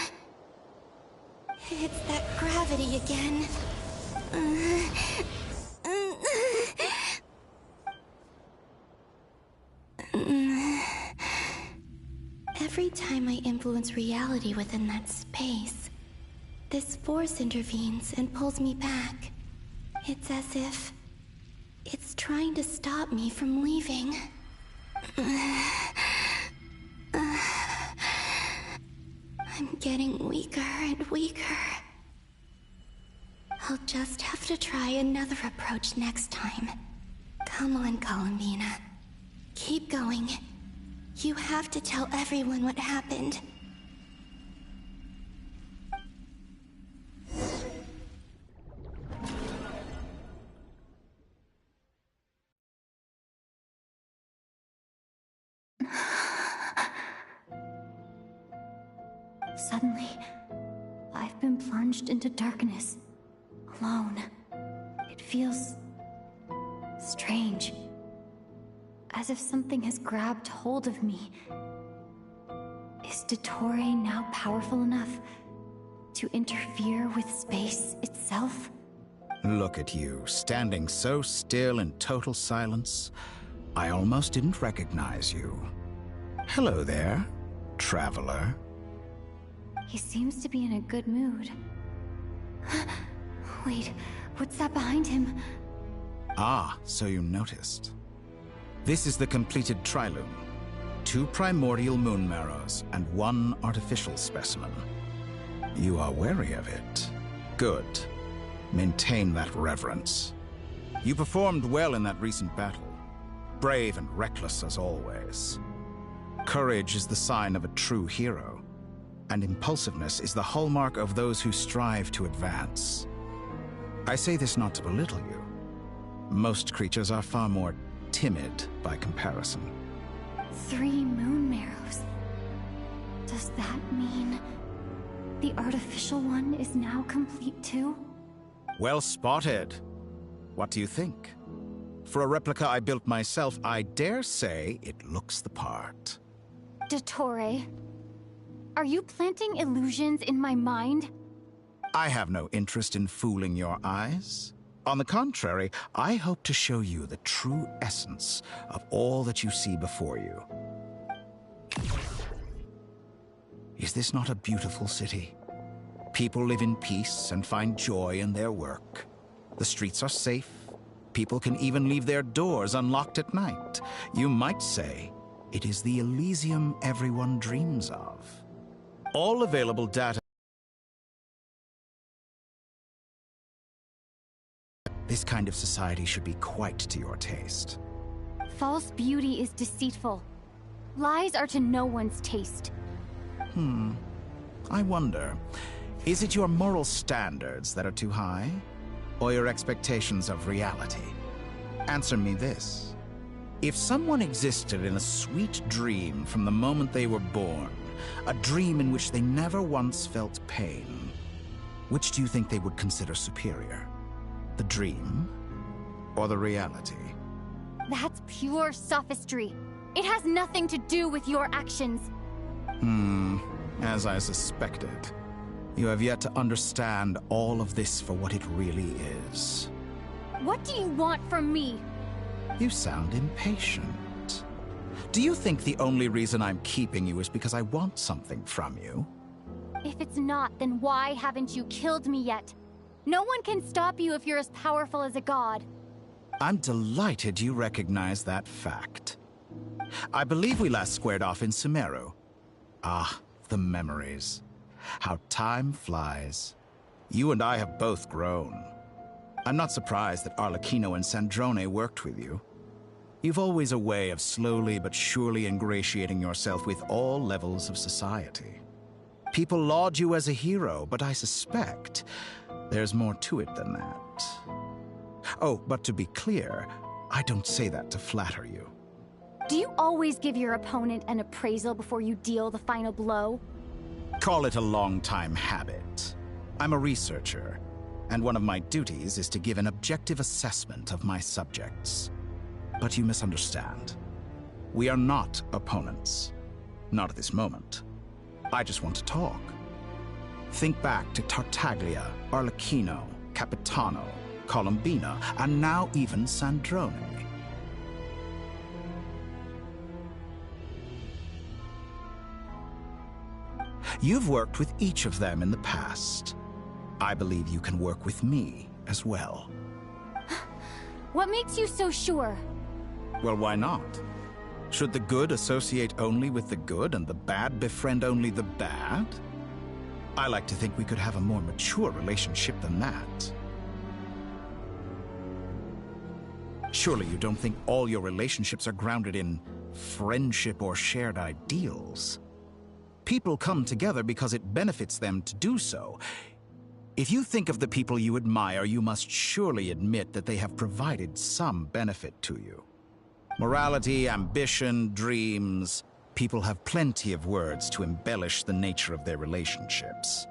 It's that gravity again. Every time I influence reality within that space, this force intervenes and pulls me back. It's as if it's trying to stop me from leaving. I'm getting weaker and weaker. I'll just have to try another approach next time. Come on, Columbina. Keep going. You have to tell everyone what happened.
Suddenly, I've been plunged into darkness, alone. It feels strange, as if something has grabbed hold of me. Is Dottore now powerful enough to interfere with space itself?
Look at you, standing so still in total silence. I almost didn't recognize you. Hello there, traveler.
He seems to be in a good mood. Wait, what's that behind him?
Ah, so you noticed. This is the completed Triloom. 2 primordial moon marrows and 1 artificial specimen. You are wary of it. Good. Maintain that reverence. You performed well in that recent battle. Brave and reckless as always. Courage is the sign of a true hero. and impulsiveness is the hallmark of those who strive to advance. I say this not to belittle you. Most creatures are far more timid by comparison.
3 moon marrows. Does that mean the artificial one is now complete too?
Well spotted. What do you think? For a replica I built myself, I dare say it looks the part.
Dottore, are you planting illusions in my mind?
I have no interest in fooling your eyes. On the contrary, I hope to show you the true essence of all that you see before you. Is this not a beautiful city? People live in peace and find joy in their work. The streets are safe. People can even leave their doors unlocked at night. You might say it is the Elysium everyone dreams of. All available data. This kind of society should be quite to your taste.
False beauty is deceitful. Lies are to no one's taste.
I wonder, is it your moral standards that are too high? Or your expectations of reality? Answer me this. If someone existed in a sweet dream from the moment they were born, a dream in which they never once felt pain, which do you think they would consider superior? The dream or the reality?
That's pure sophistry. It has nothing to do with your actions.
As I suspected. You have yet to understand all of this for what it really is.
What do you want from me?
You sound impatient. Do you think the only reason I'm keeping you is because I want something from you?
If it's not, then why haven't you killed me yet? No one can stop you if you're as powerful as a god.
I'm delighted you recognize that fact. I believe we last squared off in Sumeru. Ah, the memories. How time flies. You and I have both grown. I'm not surprised that Arlecchino and Sandrone worked with you. You've always a way of slowly but surely ingratiating yourself with all levels of society. People laud you as a hero, but I suspect there's more to it than that. Oh, but to be clear, I don't say that to flatter you.
Do you always give your opponent an appraisal before you deal the final blow?
Call it a long-time habit. I'm a researcher, and one of my duties is to give an objective assessment of my subjects. But you misunderstand. We are not opponents. Not at this moment. I just want to talk. Think back to Tartaglia, Arlecchino, Capitano, Colombina, and now even Sandrone. You've worked with each of them in the past. I believe you can work with me as well.
What makes you so sure?
Well, why not? Should the good associate only with the good and the bad befriend only the bad? I like to think we could have a more mature relationship than that. Surely you don't think all your relationships are grounded in friendship or shared ideals? People come together because it benefits them to do so. If you think of the people you admire, you must surely admit that they have provided some benefit to you. Morality, ambition, dreams. People have plenty of words to embellish the nature of their relationships.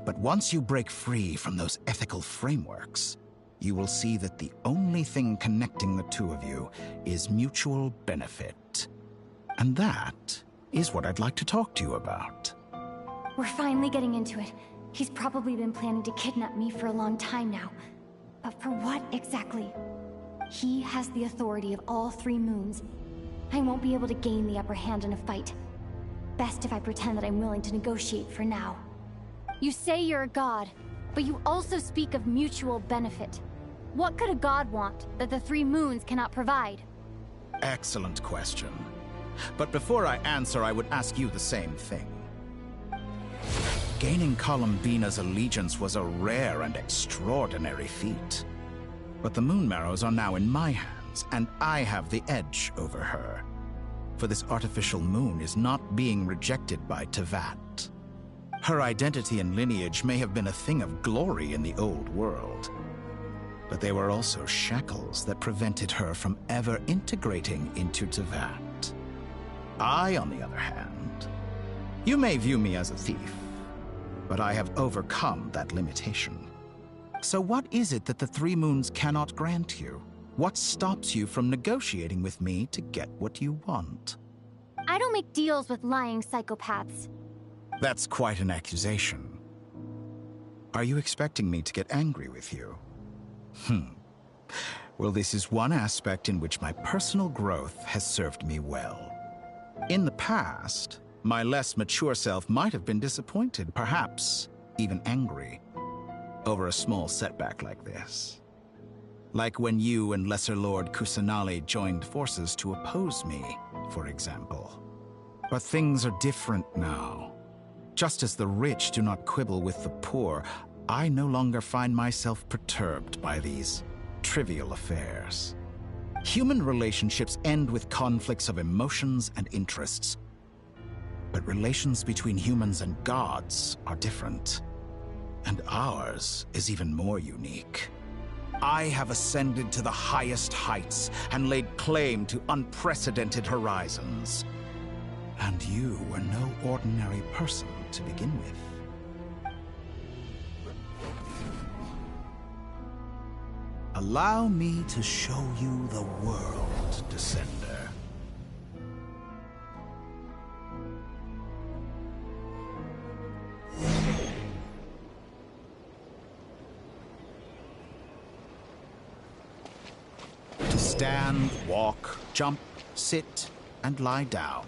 But once you break free from those ethical frameworks, you will see that the only thing connecting the two of you is mutual benefit. And that is what I'd like to talk to you about.
We're finally getting into it. He's probably been planning to kidnap me for a long time now. But for what exactly? He has the authority of all 3 moons. I won't be able to gain the upper hand in a fight. Best if I pretend that I'm willing to negotiate for now. You say you're a god, but you also speak of mutual benefit. What could a god want that the 3 moons cannot provide?
Excellent question. But before I answer, I would ask you the same thing. Gaining Colombina's allegiance was a rare and extraordinary feat. But the Moon Marrows are now in my hands, and I have the edge over her. For this artificial moon is not being rejected by Tevat. Her identity and lineage may have been a thing of glory in the old world, but they were also shackles that prevented her from ever integrating into Teyvat. I, on the other hand, you may view me as a thief, but I have overcome that limitation. So what is it that the Three Moons cannot grant you? What stops you from negotiating with me to get what you want?
I don't make deals with lying psychopaths.
That's quite an accusation. Are you expecting me to get angry with you? Well, this is one aspect in which my personal growth has served me well. In the past, my less mature self might have been disappointed, perhaps even angry, over a small setback like this. Like when you and Lesser Lord Kusanali joined forces to oppose me, for example. But things are different now. Just as the rich do not quibble with the poor, I no longer find myself perturbed by these trivial affairs. Human relationships end with conflicts of emotions and interests. But relations between humans and gods are different. And ours is even more unique. I have ascended to the highest heights and laid claim to unprecedented horizons. And you were no ordinary person to begin with. Allow me to show you the world, Descender. To stand, walk, jump, sit, and lie down.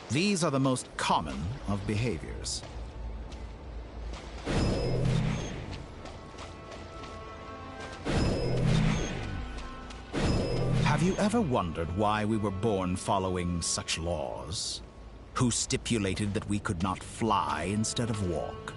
These are the most common of behaviors. Have you ever wondered why we were born following such laws? Who stipulated that we could not fly instead of walk?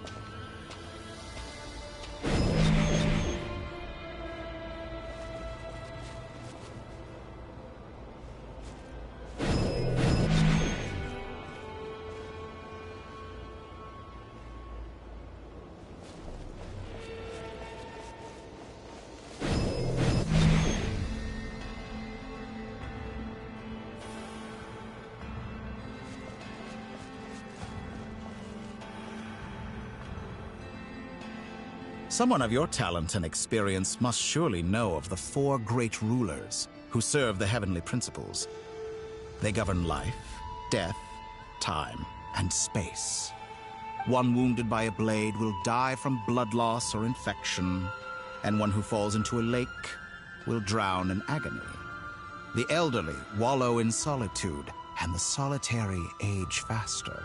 Someone of your talent and experience must surely know of the four great rulers who serve the heavenly principles. They govern life, death, time, and space. One wounded by a blade will die from blood loss or infection, and one who falls into a lake will drown in agony. The elderly wallow in solitude, and the solitary age faster.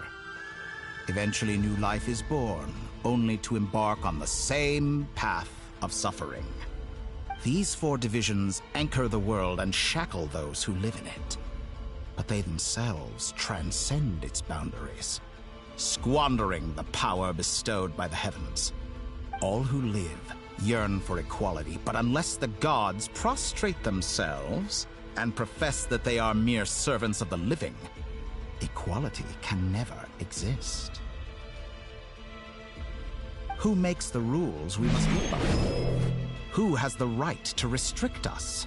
Eventually, new life is born, only to embark on the same path of suffering. These four divisions anchor the world and shackle those who live in it. But they themselves transcend its boundaries, squandering the power bestowed by the heavens. All who live yearn for equality, but unless the gods prostrate themselves and profess that they are mere servants of the living, equality can never exist. Who makes the rules we must live by? Who has the right to restrict us?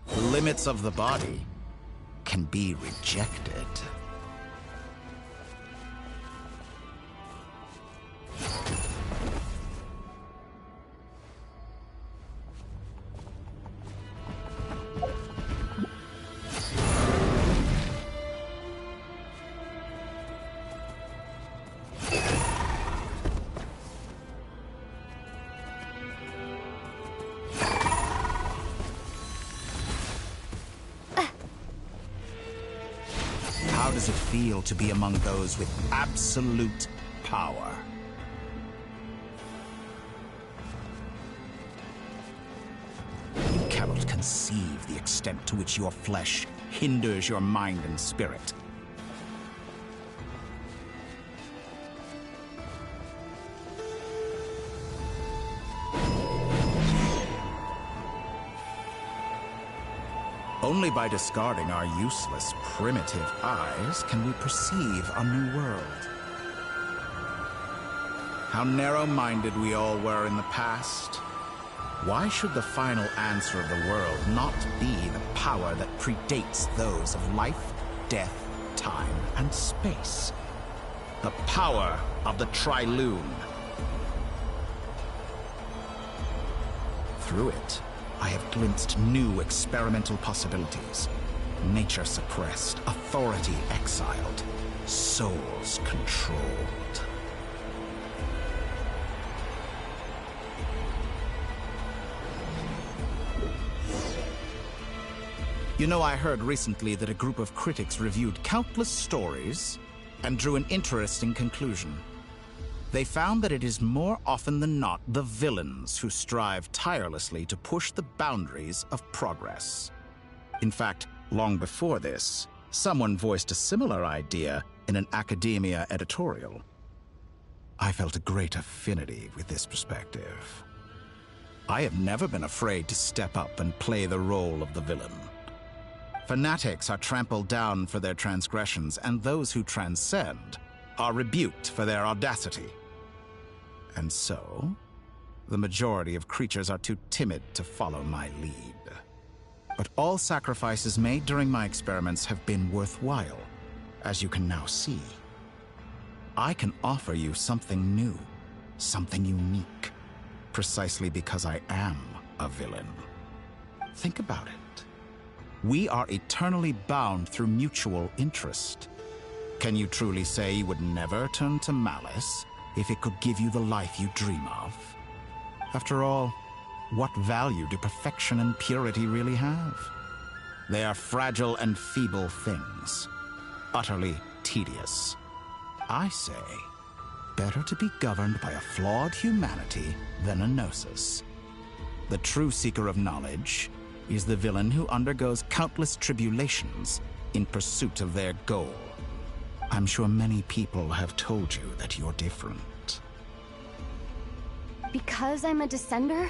The limits of the body can be rejected. How does it feel to be among those with absolute power? You cannot conceive the extent to which your flesh hinders your mind and spirit. Only by discarding our useless, primitive eyes can we perceive a new world. How narrow-minded we all were in the past. Why should the final answer of the world not be the power that predates those of life, death, time, and space? The power of the Trilune. Through it, I have glimpsed new experimental possibilities. Nature suppressed, authority exiled, souls controlled. You know, I heard recently that a group of critics reviewed countless stories and drew an interesting conclusion. They found that it is more often than not the villains who strive tirelessly to push the boundaries of progress. In fact, long before this, someone voiced a similar idea in an academia editorial. I felt a great affinity with this perspective. I have never been afraid to step up and play the role of the villain. Fanatics are trampled down for their transgressions, and those who transcend are rebuked for their audacity. And so, the majority of creatures are too timid to follow my lead. But all sacrifices made during my experiments have been worthwhile, as you can now see. I can offer you something new, something unique, precisely because I am a villain. Think about it. We are eternally bound through mutual interest. Can you truly say you would never turn to malice if it could give you the life you dream of? After all, what value do perfection and purity really have? They are fragile and feeble things, utterly tedious. I say, better to be governed by a flawed humanity than a gnosis. The true seeker of knowledge is the villain who undergoes countless tribulations in pursuit of their goal. I'm sure many people have told you that you're different.
Because I'm a descender?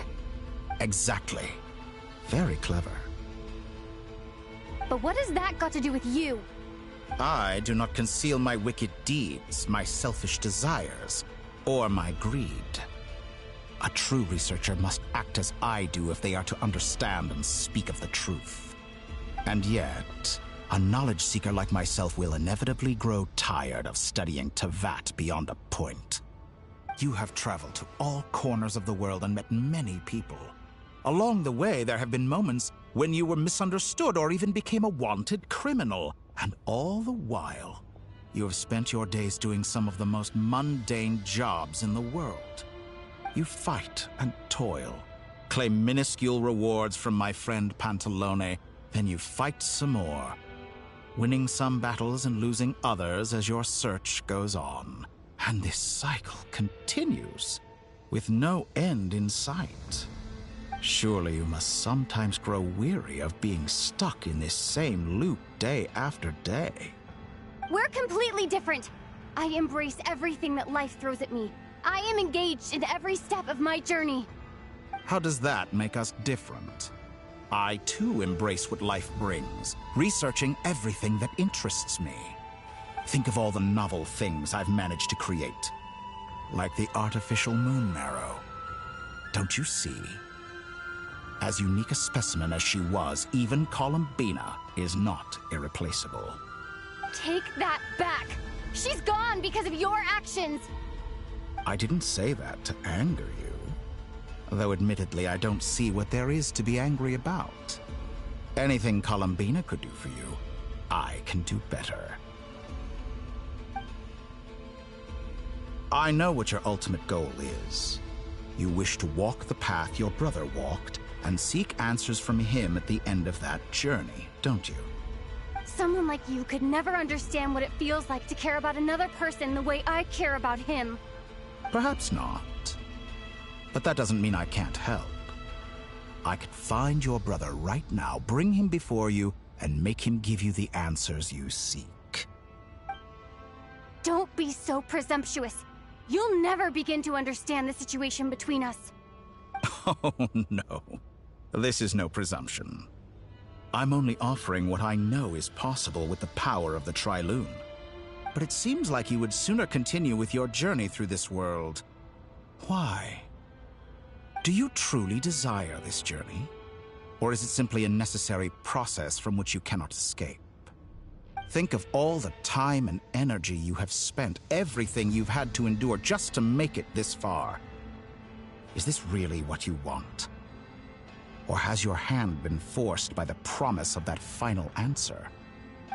Exactly. Very clever.
But what has that got to do with you?
I do not conceal my wicked deeds, my selfish desires, or my greed. A true researcher must act as I do if they are to understand and speak of the truth. And yet, a knowledge seeker like myself will inevitably grow tired of studying Tevat beyond a point. You have traveled to all corners of the world and met many people. Along the way, there have been moments when you were misunderstood or even became a wanted criminal. And all the while, you have spent your days doing some of the most mundane jobs in the world. You fight and toil, claim minuscule rewards from my friend Pantalone, then you fight some more, winning some battles and losing others as your search goes on. And this cycle continues, with no end in sight. Surely you must sometimes grow weary of being stuck in this same loop day after day.
We're completely different. I embrace everything that life throws at me. I am engaged in every step of my journey.
How does that make us different? I too embrace what life brings, researching everything that interests me. Think of all the novel things I've managed to create, like the artificial moon marrow. Don't you see? As unique a specimen as she was, even Columbina is not irreplaceable.
Take that back! She's gone because of your actions!
I didn't say that to anger you. Though admittedly, I don't see what there is to be angry about. Anything Columbina could do for you, I can do better. I know what your ultimate goal is. You wish to walk the path your brother walked and seek answers from him at the end of that journey, don't you?
Someone like you could never understand what it feels like to care about another person the way I care about him.
Perhaps not. But that doesn't mean I can't help. I could find your brother right now, bring him before you, and make him give you the answers you seek.
Don't be so presumptuous. You'll never begin to understand the situation between us.
Oh, no. This is no presumption. I'm only offering what I know is possible with the power of the Trilune. But it seems like you would sooner continue with your journey through this world. Why? Do you truly desire this journey? Or is it simply a necessary process from which you cannot escape? Think of all the time and energy you have spent, everything you've had to endure just to make it this far. Is this really what you want? Or has your hand been forced by the promise of that final answer?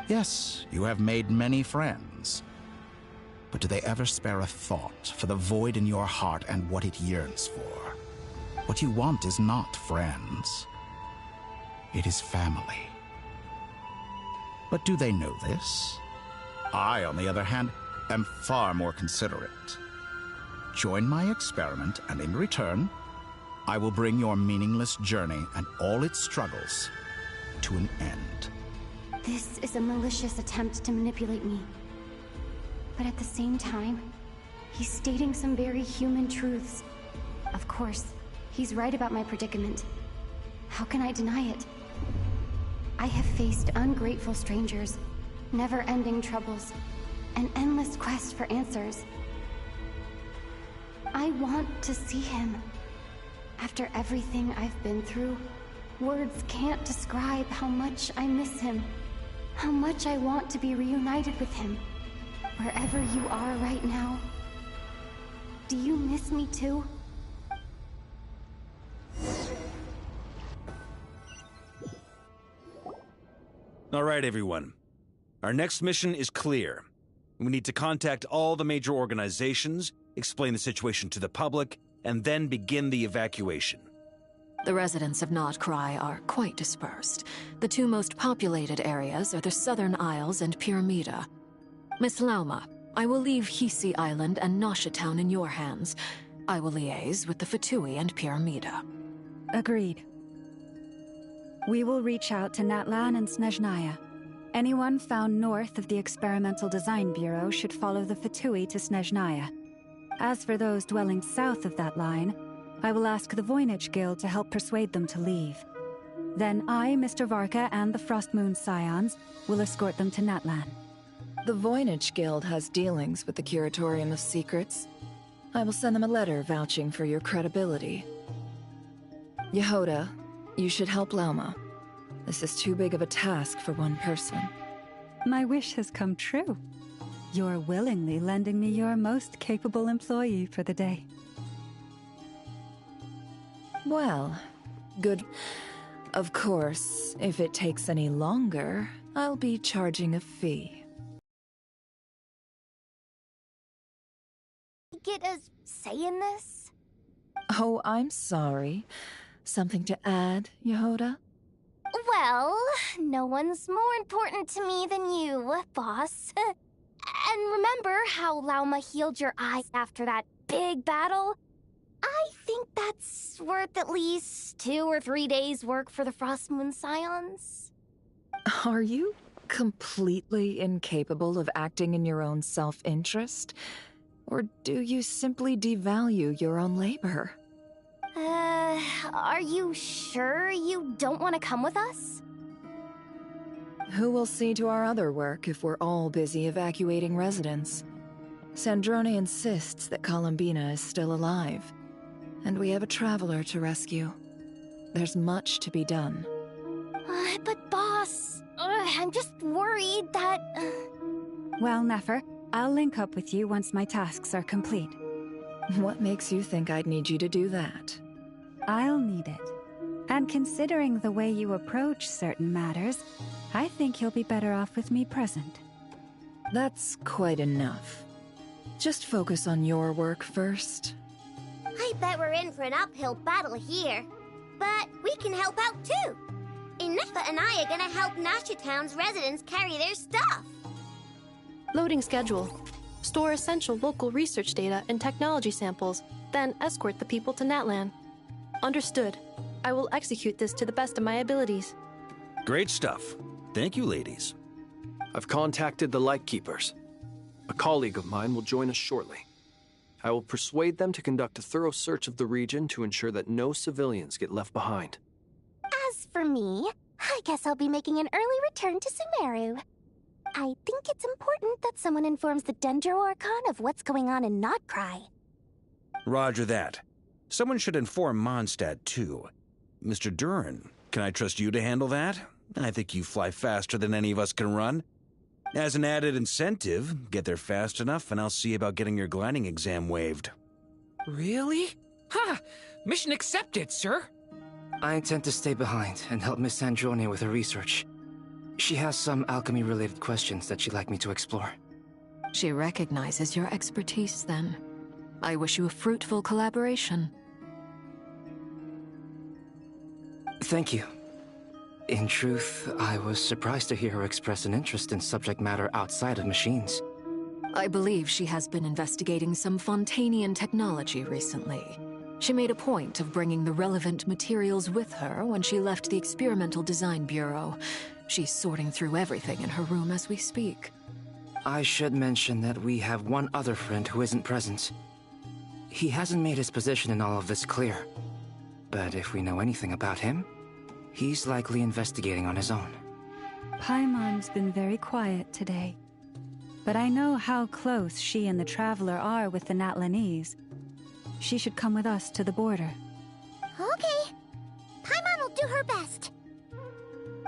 Yes, you have made many friends. But do they ever spare a thought for the void in your heart and what it yearns for? What you want is not friends. It is family. But do they know this? I, on the other hand, am far more considerate. Join my experiment, and in return, I will bring your meaningless journey and all its struggles to an end.
This is a malicious attempt to manipulate me. But at the same time, he's stating some very human truths. Of course, he's right about my predicament. How can I deny it? I have faced ungrateful strangers, never-ending troubles, an endless quest for answers. I want to see him. After everything I've been through, words can't describe how much I miss him, how much I want to be reunited with him. Wherever you are right now, do you miss me too?
All right, everyone. Our next mission is clear. We need to contact all the major organizations, explain the situation to the public, and then begin the evacuation.
The residents of Nodcry are quite dispersed. The two most populated areas are the Southern Isles and Pyramida. Miss Lauma, I will leave Hisi Island and Nasha Town in your hands. I will liaise with the Fatui and Pyramida.
Agreed. We will reach out to Natlan and Snezhnaya. Anyone found north of the Experimental Design Bureau should follow the Fatui to Snezhnaya. As for those dwelling south of that line, I will ask the Voynich Guild to help persuade them to leave. Then I, Mr. Varka, and the Frostmoon Scions will escort them to Natlan.
The Voynich Guild has dealings with the Curatorium of Secrets. I will send them a letter vouching for your credibility. Yehoda, you should help Lauma. This is too big of a task for one person.
My wish has come true. You're willingly lending me your most capable employee for the day.
Well, good. Of course, if it takes any longer, I'll be charging a fee.
Get us saying this?
Oh, I'm sorry. Something to add, Yehoda?
Well, no one's more important to me than you, boss. And remember how Lauma healed your eyes after that big battle? I think that's worth at least 2 or 3 days' work for the Frostmoon Scions.
Are you completely incapable of acting in your own self-interest? Or do you simply devalue your own labor?
Are you sure you don't want to come with us?
Who will see to our other work if we're all busy evacuating residents? Sandrone insists that Columbina is still alive, and we have a traveler to rescue. There's much to be done.
But boss, I'm just worried that...
Well, Nefer, I'll link up with you once my tasks are complete.
What makes you think I'd need you to do that?
I'll need it. And considering the way you approach certain matters, I think you'll be better off with me present.
That's quite enough. Just focus on your work first.
I bet we're in for an uphill battle here. But we can help out too. Inefa and I are gonna help Nasha Town's residents carry their stuff.
Loading schedule. Store essential local research data and technology samples, then escort the people to Natlan. Understood. I will execute this to the best of my abilities.
Great stuff. Thank you, ladies.
I've contacted the Lightkeepers. A colleague of mine will join us shortly. I will persuade them to conduct a thorough search of the region to ensure that no civilians get left behind.
As for me, I guess I'll be making an early return to Sumeru. I think it's important that someone informs the Dendro Archon of what's going on in Nodcry.
Roger that. Someone should inform Mondstadt, too. Mr. Duran, can I trust you to handle that? I think you fly faster than any of us can run. As an added incentive, get there fast enough and I'll see about getting your gliding exam waived.
Really? Ha! Mission accepted, sir.
I intend to stay behind and help Miss Sandrone with her research. She has some alchemy-related questions that she'd like me to explore.
She recognizes your expertise, then. I wish you a fruitful collaboration.
Thank you. In truth, I was surprised to hear her express an interest in subject matter outside of machines.
I believe she has been investigating some Fontanian technology recently. She made a point of bringing the relevant materials with her when she left the Experimental Design Bureau. She's sorting through everything in her room as we speak.
I should mention that we have one other friend who isn't present. He hasn't made his position in all of this clear. But if we know anything about him, he's likely investigating on his own.
Paimon's been very quiet today. But I know how close she and the Traveler are with the Natlanese. She should come with us to the border.
Okay. Paimon will do her best.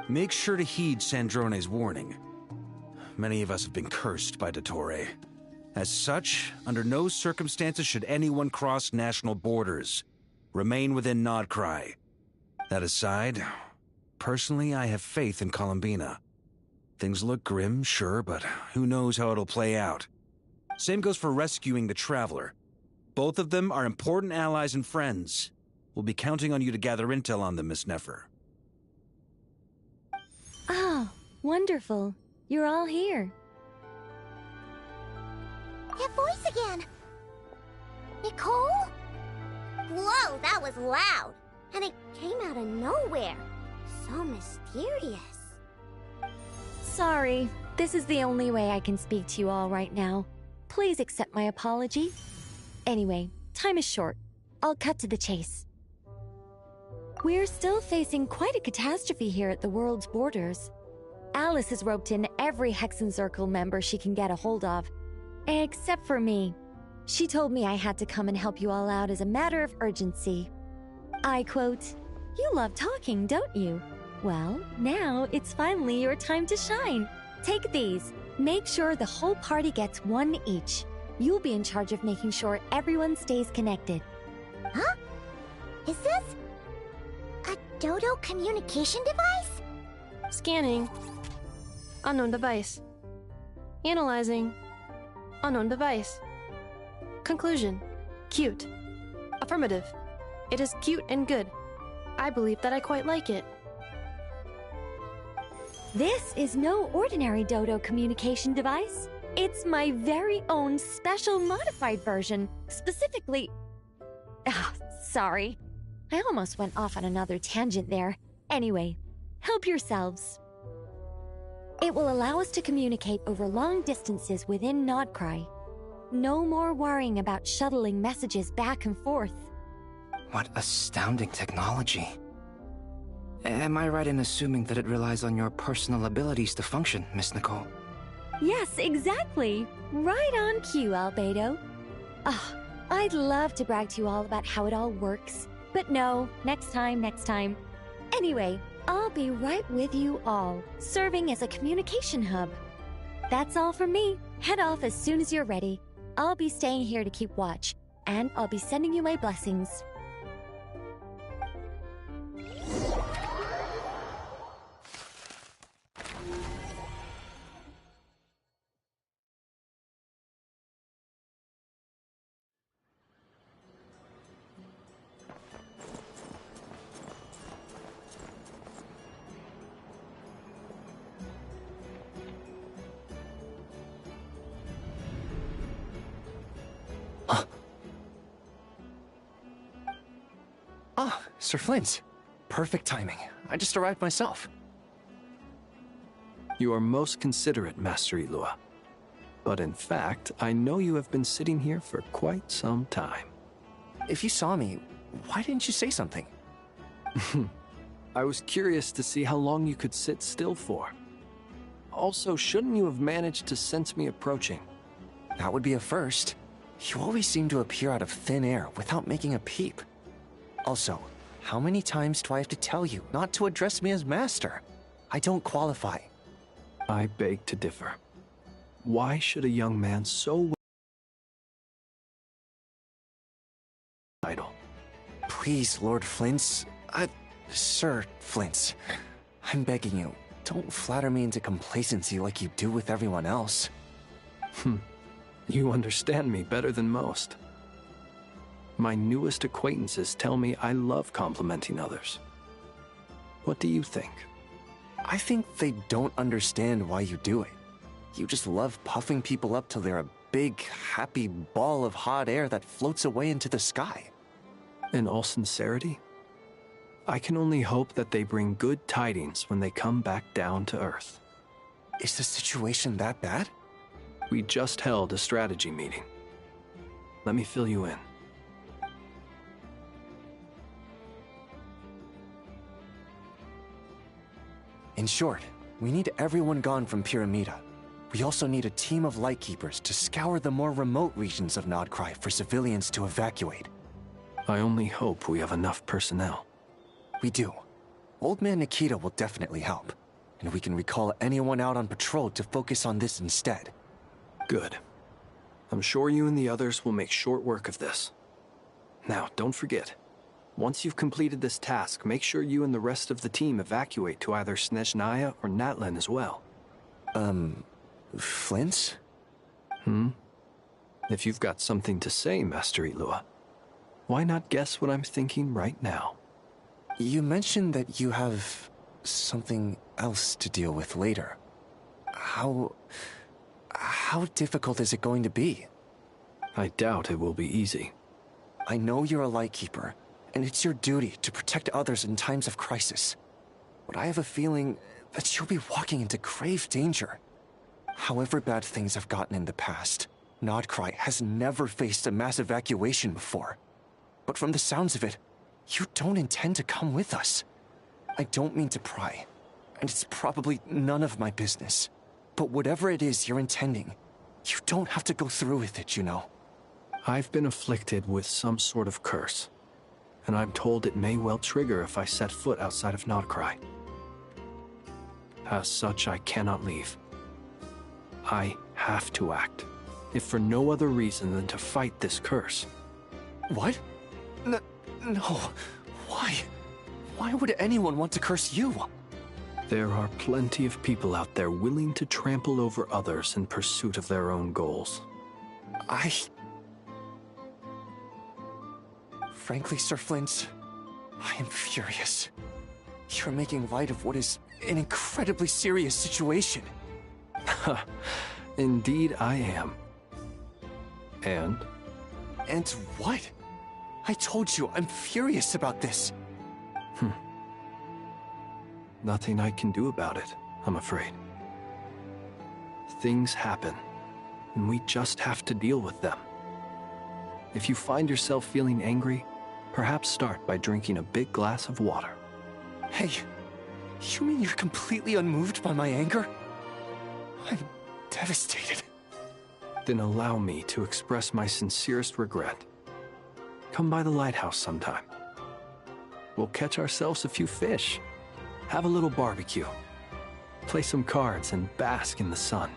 Make sure to heed Sandrone's warning. Many of us have been cursed by Dottore. As such, under no circumstances should anyone cross national borders. Remain within Nodcry. That aside, personally I have faith in Columbina. Things look grim, sure, but who knows how it'll play out. Same goes for rescuing the Traveler. Both of them are important allies and friends. We'll be counting on you to gather intel on them, Miss Nefer.
Oh, wonderful. You're all here.
That voice again! Nicole? Whoa, that was loud! And it came out of nowhere. So mysterious.
Sorry, this is the only way I can speak to you all right now. Please accept my apology. Anyway, time is short. I'll cut to the chase. We're still facing quite a catastrophe here at the world's borders. Alice has roped in every Hexencircle member she can get a hold of. Except for me. She told me I had to come and help you all out as a matter of urgency. I quote, "You love talking, don't you? Well, now it's finally your time to shine. Take these. Make sure the whole party gets one each. You'll be in charge of making sure everyone stays connected."
Huh? Is this a Dodo communication device?
Scanning. Unknown device. Analyzing. Unknown device. Conclusion. Cute. Affirmative. It is cute and good. I believe that I quite like it.
This is no ordinary Dodo communication device. It's my very own special modified version, specifically... sorry. I almost went off on another tangent there. Anyway, help yourselves. It will allow us to communicate over long distances within Nodcry. No more worrying about shuttling messages back and forth.
What astounding technology. Am I right in assuming that it relies on your personal abilities to function, Miss Nicole?
Yes, exactly. Right on cue, Albedo. I'd love to brag to you all about how it all works. But no, next time. Anyway, I'll be right with you all, serving as a communication hub. That's all from me. Head off as soon as you're ready. I'll be staying here to keep watch, and I'll be sending you my blessings.
Sir Flint. Perfect timing. I just arrived myself. You are most considerate, Master Ilua. But in fact, I know you have been sitting here for quite some time.
If you saw me, why didn't you say something?
I was curious to see how long you could sit still for. Also, shouldn't you have managed to sense me approaching?
That would be a first. You always seem to appear out of thin air without making a peep. Also, how many times do I have to tell you not to address me as master? I don't qualify.
I beg to differ. Why should a young man so title?
Please, Lord Flint's... Sir Flint's. I'm begging you, don't flatter me into complacency like you do with everyone else.
You understand me better than most. My newest acquaintances tell me I love complimenting others. What do you think?
I think they don't understand why you do it. You just love puffing people up till they're a big, happy ball of hot air that floats away into the sky.
In all sincerity, I can only hope that they bring good tidings when they come back down to Earth.
Is the situation that bad?
We just held a strategy meeting. Let me fill you in.
In short, we need everyone gone from Pyramida. We also need a team of Lightkeepers to scour the more remote regions of Nodcry for civilians to evacuate.
I only hope we have enough personnel.
We do. Old Man Nikita will definitely help, and we can recall anyone out on patrol to focus on this instead.
Good. I'm sure you and the others will make short work of this. Now, don't forget, once you've completed this task, make sure you and the rest of the team evacuate to either Snezhnaya or Natlan as well.
Flint's?
If you've got something to say, Master Ilua, why not guess what I'm thinking right now?
You mentioned that you have something else to deal with later. How difficult is it going to be?
I doubt it will be easy.
I know you're a Lightkeeper, and it's your duty to protect others in times of crisis. But I have a feeling that you'll be walking into grave danger. However bad things have gotten in the past, Nodcry has never faced a mass evacuation before. But from the sounds of it, you don't intend to come with us. I don't mean to pry, and it's probably none of my business. But whatever it is you're intending, you don't have to go through with it, you know.
I've been afflicted with some sort of curse, and I'm told it may well trigger if I set foot outside of Nodcry. As such, I cannot leave. I have to act, if for no other reason than to fight this curse.
What? No. Why? Why would anyone want to curse you?
There are plenty of people out there willing to trample over others in pursuit of their own goals.
Frankly, Sir Flint, I am furious. You're making light of what is an incredibly serious situation.
Indeed I am. And?
And what? I told you, I'm furious about this.
Nothing I can do about it, I'm afraid. Things happen, and we just have to deal with them. If you find yourself feeling angry, perhaps start by drinking a big glass of water.
Hey, you mean you're completely unmoved by my anger? I'm devastated.
Then allow me to express my sincerest regret. Come by the lighthouse sometime. We'll catch ourselves a few fish, have a little barbecue, play some cards, and bask in the sun.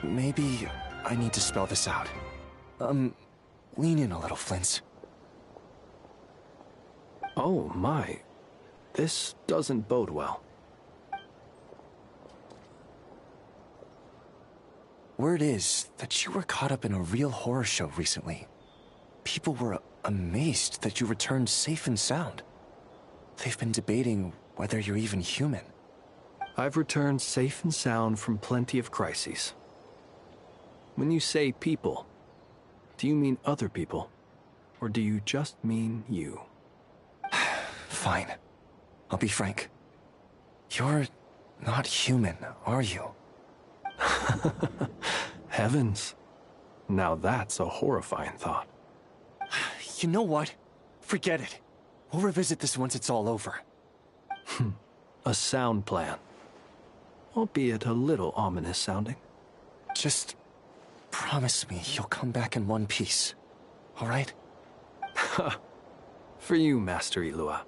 Maybe I need to spell this out. Lean in a little, Flint.
Oh my, this doesn't bode well.
Word is that you were caught up in a real horror show recently. People were amazed that you returned safe and sound. They've been debating whether you're even human.
I've returned safe and sound from plenty of crises. When you say people, do you mean other people? Or do you just mean you?
Fine. I'll be frank. You're not human, are you?
Heavens. Now that's a horrifying thought.
You know what? Forget it. We'll revisit this once it's all over.
A sound plan. Albeit a little ominous sounding.
Just promise me you'll come back in one piece, all right?
For you, Master Ilua.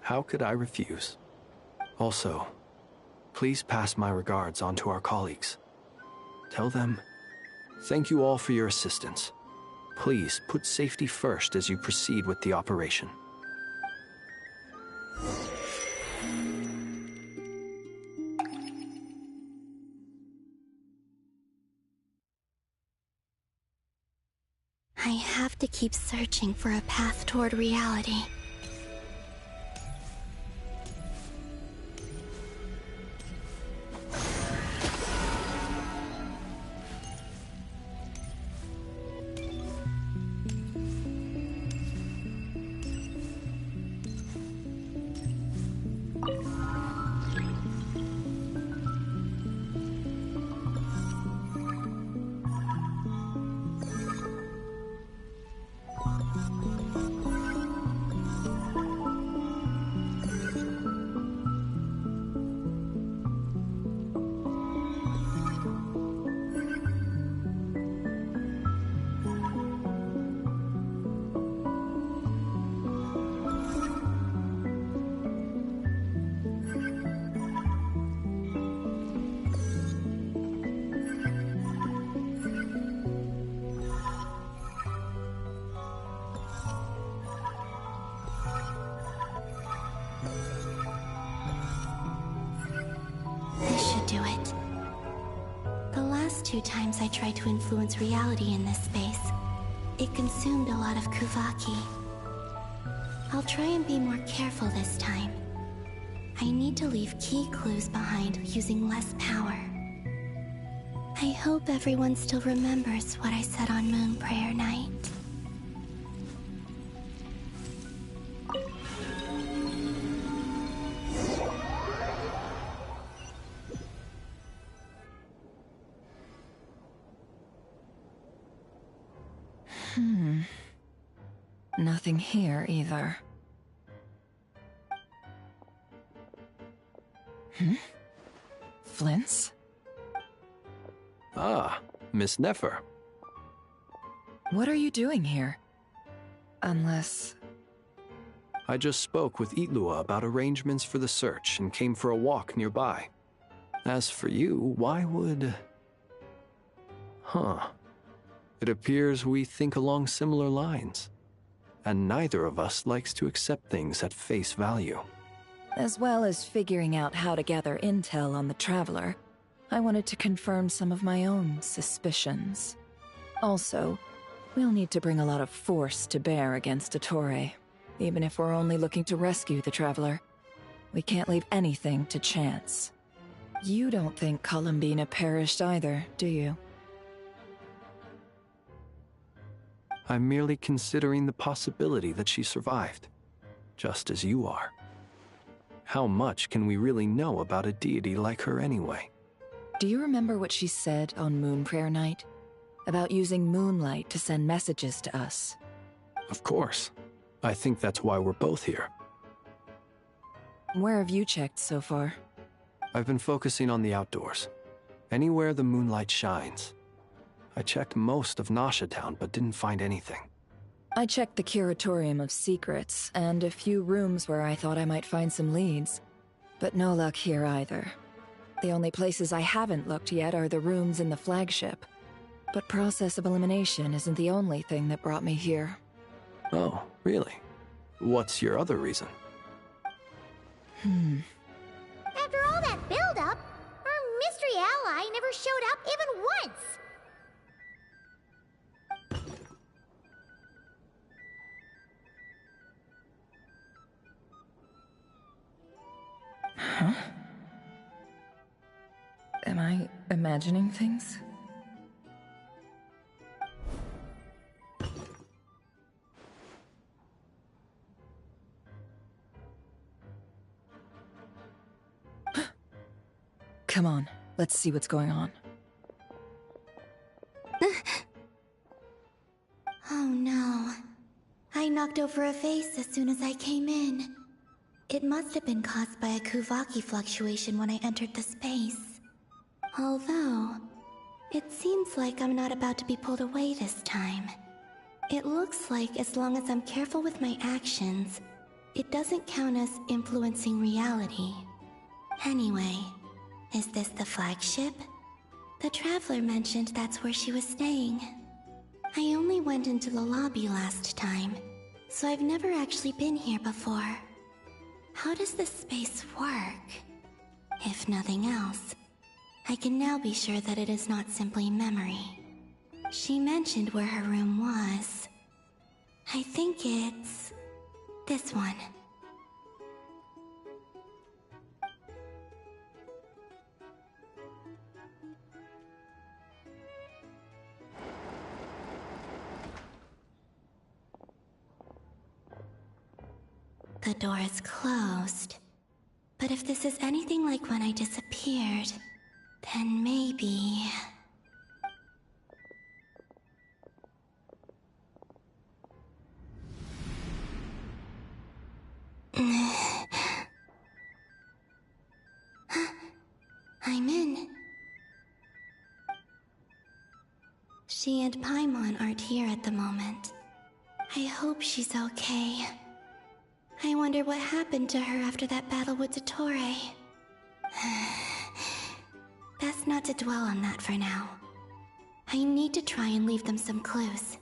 How could I refuse? Also, please pass my regards on to our colleagues. Tell them, thank you all for your assistance. Please put safety first as you proceed with the operation.
I have to keep searching for a path toward reality. Two times I tried to influence reality in this space, it consumed a lot of Kuvaki. I'll try and be more careful this time. I need to leave key clues behind using less power. I hope everyone still remembers what I said on Moon Prayer Night.
Nothing here either. Flints?
Ah, Miss Nefer.
What are you doing here? Unless...
I just spoke with Itlua about arrangements for the search and came for a walk nearby. As for you, why would... It appears we think along similar lines. And neither of us likes to accept things at face value.
As well as figuring out how to gather intel on the Traveler, I wanted to confirm some of my own suspicions. Also, we'll need to bring a lot of force to bear against Ettore, even if we're only looking to rescue the Traveler. We can't leave anything to chance. You don't think Columbina perished either, do you?
I'm merely considering the possibility that she survived, just as you are. How much can we really know about a deity like her anyway?
Do you remember what she said on Moon Prayer Night? About using moonlight to send messages to us?
Of course. I think that's why we're both here.
Where have you checked so far?
I've been focusing on the outdoors. Anywhere the moonlight shines. I checked most of Nasha Town, but didn't find anything.
I checked the Curatorium of Secrets, and a few rooms where I thought I might find some leads. But no luck here either. The only places I haven't looked yet are the rooms in the flagship. But process of elimination isn't the only thing that brought me here.
Oh, really? What's your other reason?
After all that build-up, our mystery ally never showed up even once!
Huh? Am I imagining things? Come on, let's see what's going on.
Oh no. I knocked knocked over a vase as soon as I came in. It must have been caused by a Kuvaki fluctuation when I entered the space. Although, it seems like I'm not about to be pulled away this time. It looks like as long as I'm careful with my actions, it doesn't count as influencing reality. Anyway, is this the flagship? The Traveler mentioned that's where she was staying. I only went into the lobby last time, so I've never actually been here before. How does this space work? If nothing else, I can now be sure that it is not simply memory. She mentioned where her room was. I think it's this one. The door is closed. But if this is anything like when I disappeared, then maybe... I'm in. She and Paimon aren't here at the moment. I hope she's okay. I wonder what happened to her after that battle with Dottore. Best not to dwell on that for now. I need to try and leave them some clues.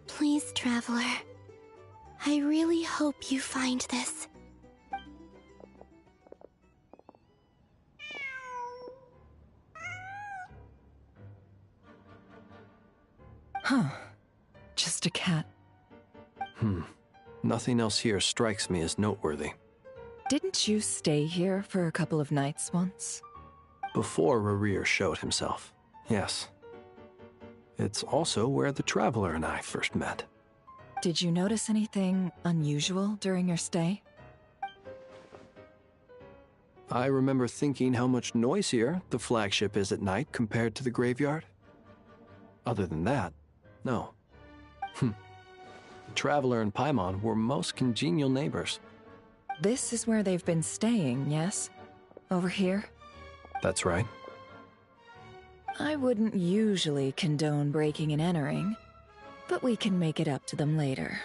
Please, Traveler. I really hope you find this.
Huh. Just a cat.
Nothing else here strikes me as noteworthy.
Didn't you stay here for a couple of nights once?
Before Rerir showed himself, yes. It's also where the Traveler and I first met.
Did you notice anything unusual during your stay?
I remember thinking how much noisier the flagship is at night compared to the graveyard. Other than that, no. The Traveler and Paimon were most congenial neighbors.
This is where they've been staying, yes? Over here?
That's right.
I wouldn't usually condone breaking and entering, but we can make it up to them later.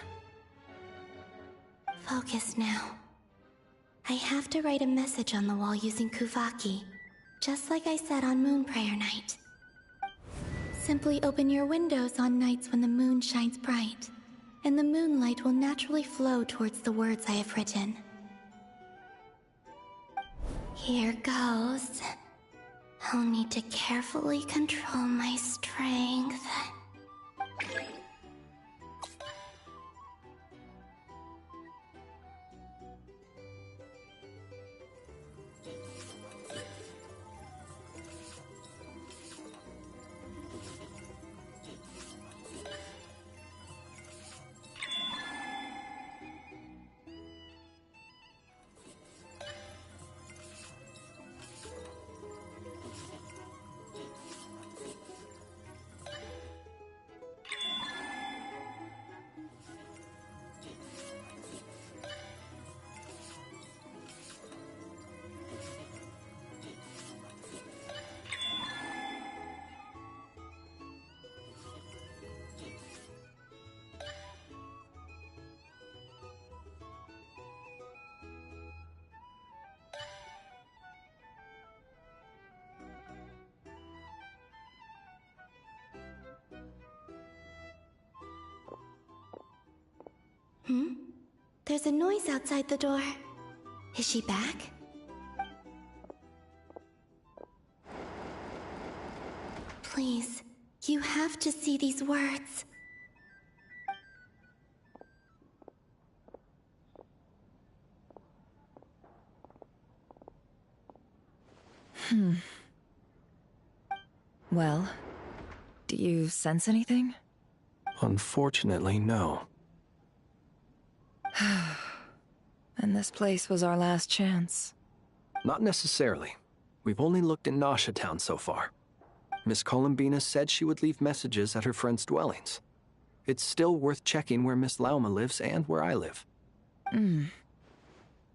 Focus now. I have to write a message on the wall using Kuvaki, just like I said on Moon Prayer Night. Simply open your windows on nights when the moon shines bright, and the moonlight will naturally flow towards the words I have written. Here goes. I'll need to carefully control my strength. There's a noise outside the door. Is she back? Please, you have to see these words.
Well, do you sense anything?
Unfortunately, no.
And this place was our last chance.
Not necessarily. We've only looked in Nasha Town so far. Miss Columbina said she would leave messages at her friends' dwellings. It's still worth checking where Miss Lauma lives and where I live.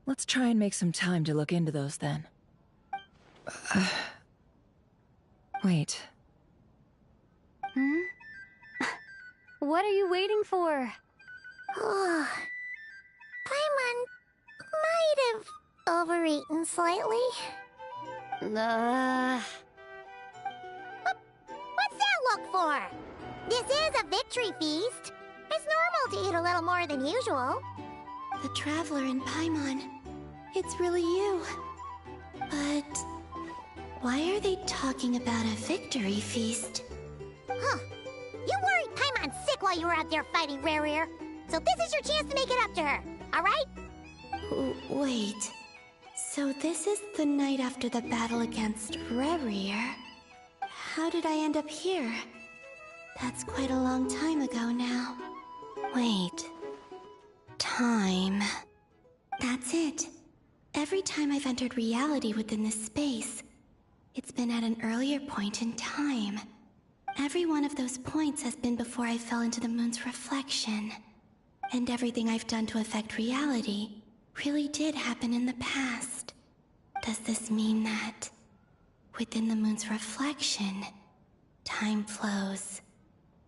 Let's try and make some time to look into those then. Wait.
What are you waiting for?
Paimon might have overeaten slightly. What's that look for? This is a victory feast. It's normal to eat a little more than usual.
The Traveler in Paimon. It's really you. But why are they talking about a victory feast?
Huh. You worried Paimon sick while you were out there fighting Rare. So this is your chance to make it up to her, alright?
Wait. So this is the night after the battle against Rare. How did I end up here? That's quite a long time ago now. Wait. Time. That's it. Every time I've entered reality within this space, it's been at an earlier point in time. Every one of those points has been before I fell into the moon's reflection. And everything I've done to affect reality really did happen in the past. Does this mean that within the moon's reflection, time flows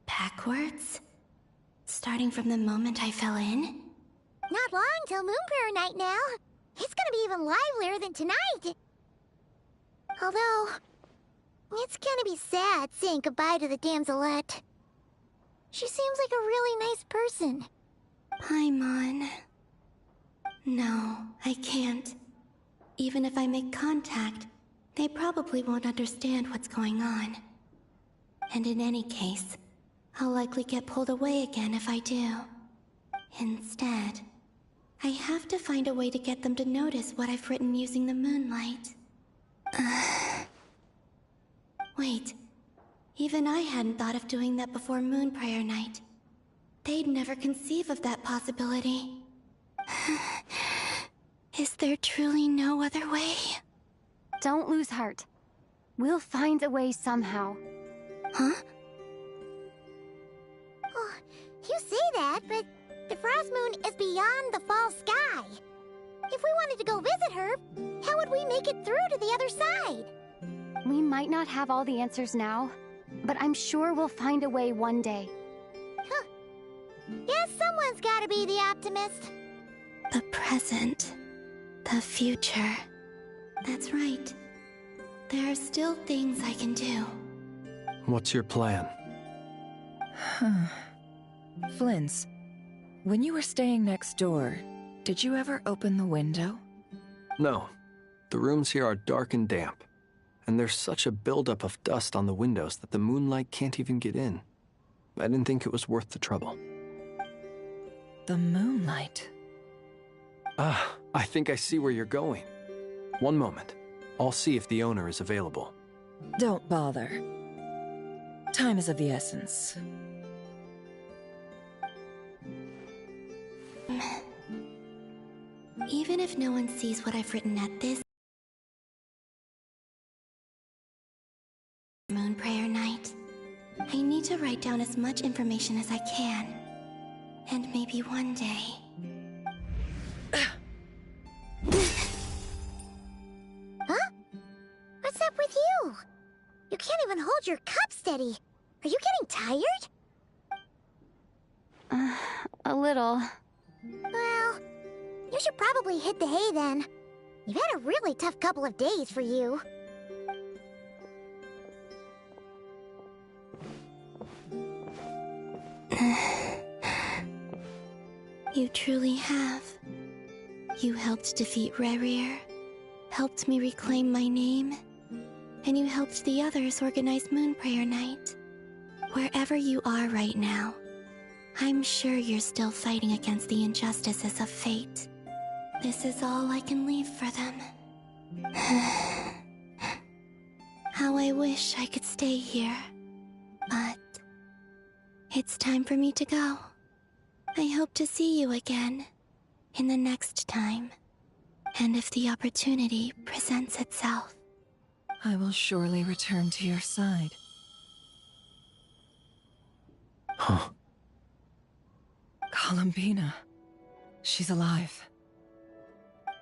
backwards? Starting from the moment I fell in?
Not long till Moon Prayer Night now. It's gonna be even livelier than tonight. Although, it's gonna be sad saying goodbye to the Damselette. She seems like a really nice person.
Paimon. No, I can't. Even if I make contact, they probably won't understand what's going on. And in any case, I'll likely get pulled away again if I do. Instead, I have to find a way to get them to notice what I've written using the moonlight. Wait, even I hadn't thought of doing that before Moon Prayer Night. They'd never conceive of that possibility. Is there truly no other way?
Don't lose heart. We'll find a way somehow.
Huh?
Oh, you say that, but the Frost Moon is beyond the fall sky. If we wanted to go visit her, how would we make it through to the other side?
We might not have all the answers now, but I'm sure we'll find a way one day.
Huh. Guess someone's gotta be the optimist.
The present. The future. That's right. There are still things I can do.
What's your plan?
Flint's, when you were staying next door, did you ever open the window?
No. The rooms here are dark and damp. And there's such a buildup of dust on the windows that the moonlight can't even get in. I didn't think it was worth the trouble.
The moonlight?
Ah, I think I see where you're going. One moment. I'll see if the owner is available.
Don't bother. Time is of the essence.
Even if no one sees what I've written at this Moon Prayer Night, I need to write down as much information as I can. And maybe one day...
Huh? What's up with you? You can't even hold your cup steady. Are you getting tired?
A little.
Well, you should probably hit the hay then. You've had a really tough couple of days for you.
You truly have. You helped defeat Rare, helped me reclaim my name, and you helped the others organize Moon Prayer Night. Wherever you are right now, I'm sure you're still fighting against the injustices of fate. This is all I can leave for them. How I wish I could stay here. But it's time for me to go. I hope to see you again in the next time. And if the opportunity presents itself.
I will surely return to your side.
Huh.
Columbina. She's alive.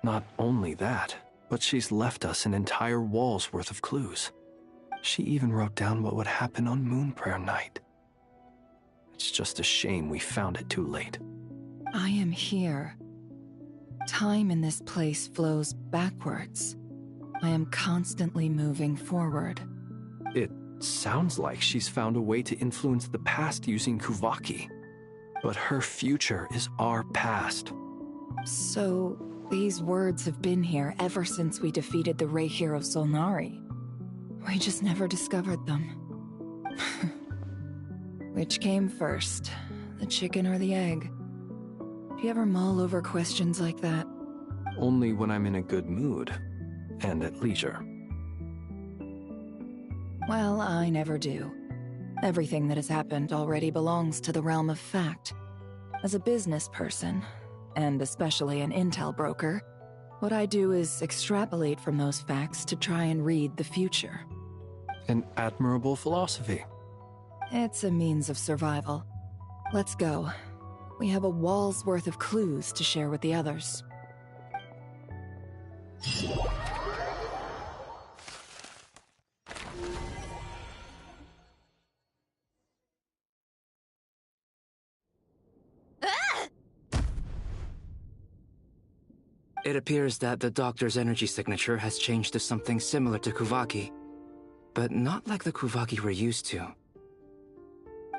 Not only that, but she's left us an entire wall's worth of clues. She even wrote down what would happen on Moon Prayer Night. It's just a shame we found it too late.
I am here. Time in this place flows backwards. I am constantly moving forward.
It sounds like she's found a way to influence the past using Kuvaki. But her future is our past.
So, these words have been here ever since we defeated the Ray hero Solnari. We just never discovered them. Which came first, the chicken or the egg? Do you ever mull over questions like that?
Only when I'm in a good mood, and at leisure.
Well, I never do. Everything that has happened already belongs to the realm of fact. As a business person, and especially an intel broker, what I do is extrapolate from those facts to try and read the future.
An admirable philosophy.
It's a means of survival. Let's go. We have a wall's worth of clues to share with the others.
It appears that the doctor's energy signature has changed to something similar to Kuvaki, but not like the Kuvaki we're used to.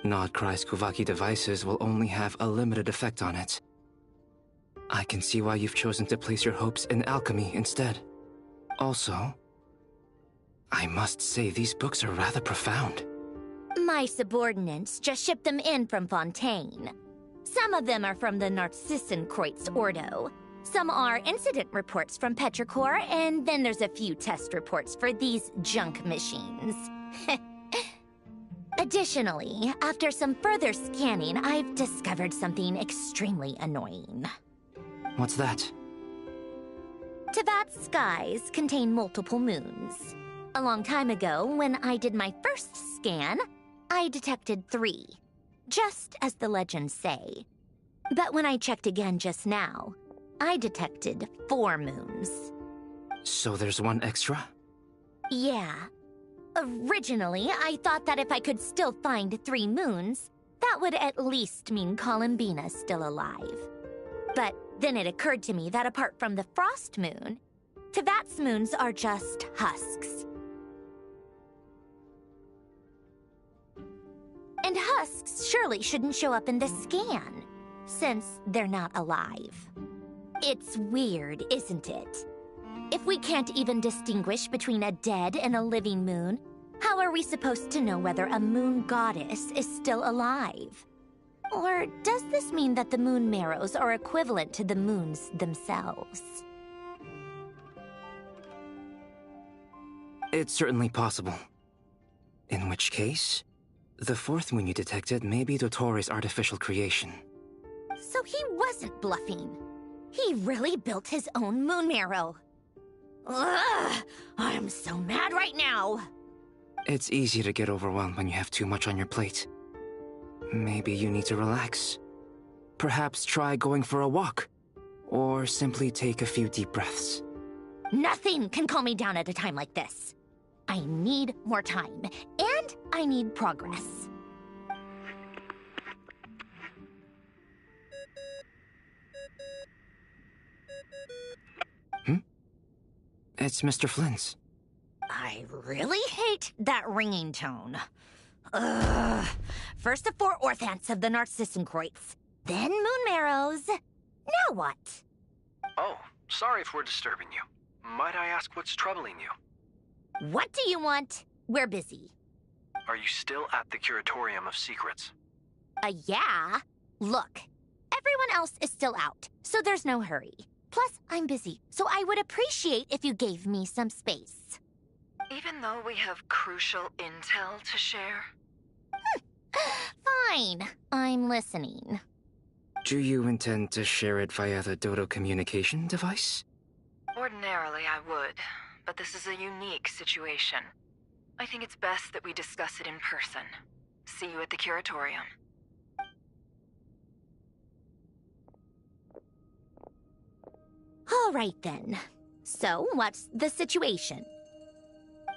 Nodcry's Kuvaki devices will only have a limited effect on it. I can see why you've chosen to place your hopes in alchemy instead. Also, I must say these books are rather profound.
My subordinates just shipped them in from Fontaine. Some of them are from the Narcissenkreuz Ordo. Some are incident reports from Petrichor, and then there's a few test reports for these junk machines. Additionally, after some further scanning, I've discovered something extremely annoying.
What's that?
Tevat's skies contain multiple moons. A long time ago, when I did my first scan, I detected 3, just as the legends say. But when I checked again just now, I detected 4 moons.
So there's one extra?
Yeah. Originally, I thought that if I could still find 3 moons, that would at least mean Columbina's still alive. But then it occurred to me that apart from the Frost Moon, Tevat's moons are just husks. And husks surely shouldn't show up in the scan, since they're not alive. It's weird, isn't it? If we can't even distinguish between a dead and a living moon, how are we supposed to know whether a moon goddess is still alive? Or does this mean that the moon marrows are equivalent to the moons themselves?
It's certainly possible. In which case, the 4th moon you detected may be Dottore artificial creation.
So he wasn't bluffing. He really built his own moon marrow. Ugh! I'm so mad right now!
It's easy to get overwhelmed when you have too much on your plate. Maybe you need to relax. Perhaps try going for a walk. Or simply take a few deep breaths.
Nothing can calm me down at a time like this. I need more time, and I need progress.
It's Mr. Flynn's.
I really hate that ringing tone. Ugh. First the 4 orthants of the Narcissenkreuz, then moon marrows. Now what?
Oh, sorry if we're disturbing you. Might I ask what's troubling you?
What do you want? We're busy.
Are you still at the Curatorium of Secrets?
Yeah. Look, everyone else is still out, so there's no hurry. Plus, I'm busy, so I would appreciate if you gave me some space.
Even though we have crucial intel to share?
Fine. I'm listening.
Do you intend to share it via the Dodo communication device?
Ordinarily, I would, but this is a unique situation. I think it's best that we discuss it in person. See you at the Curatorium.
All right then. So, what's the situation?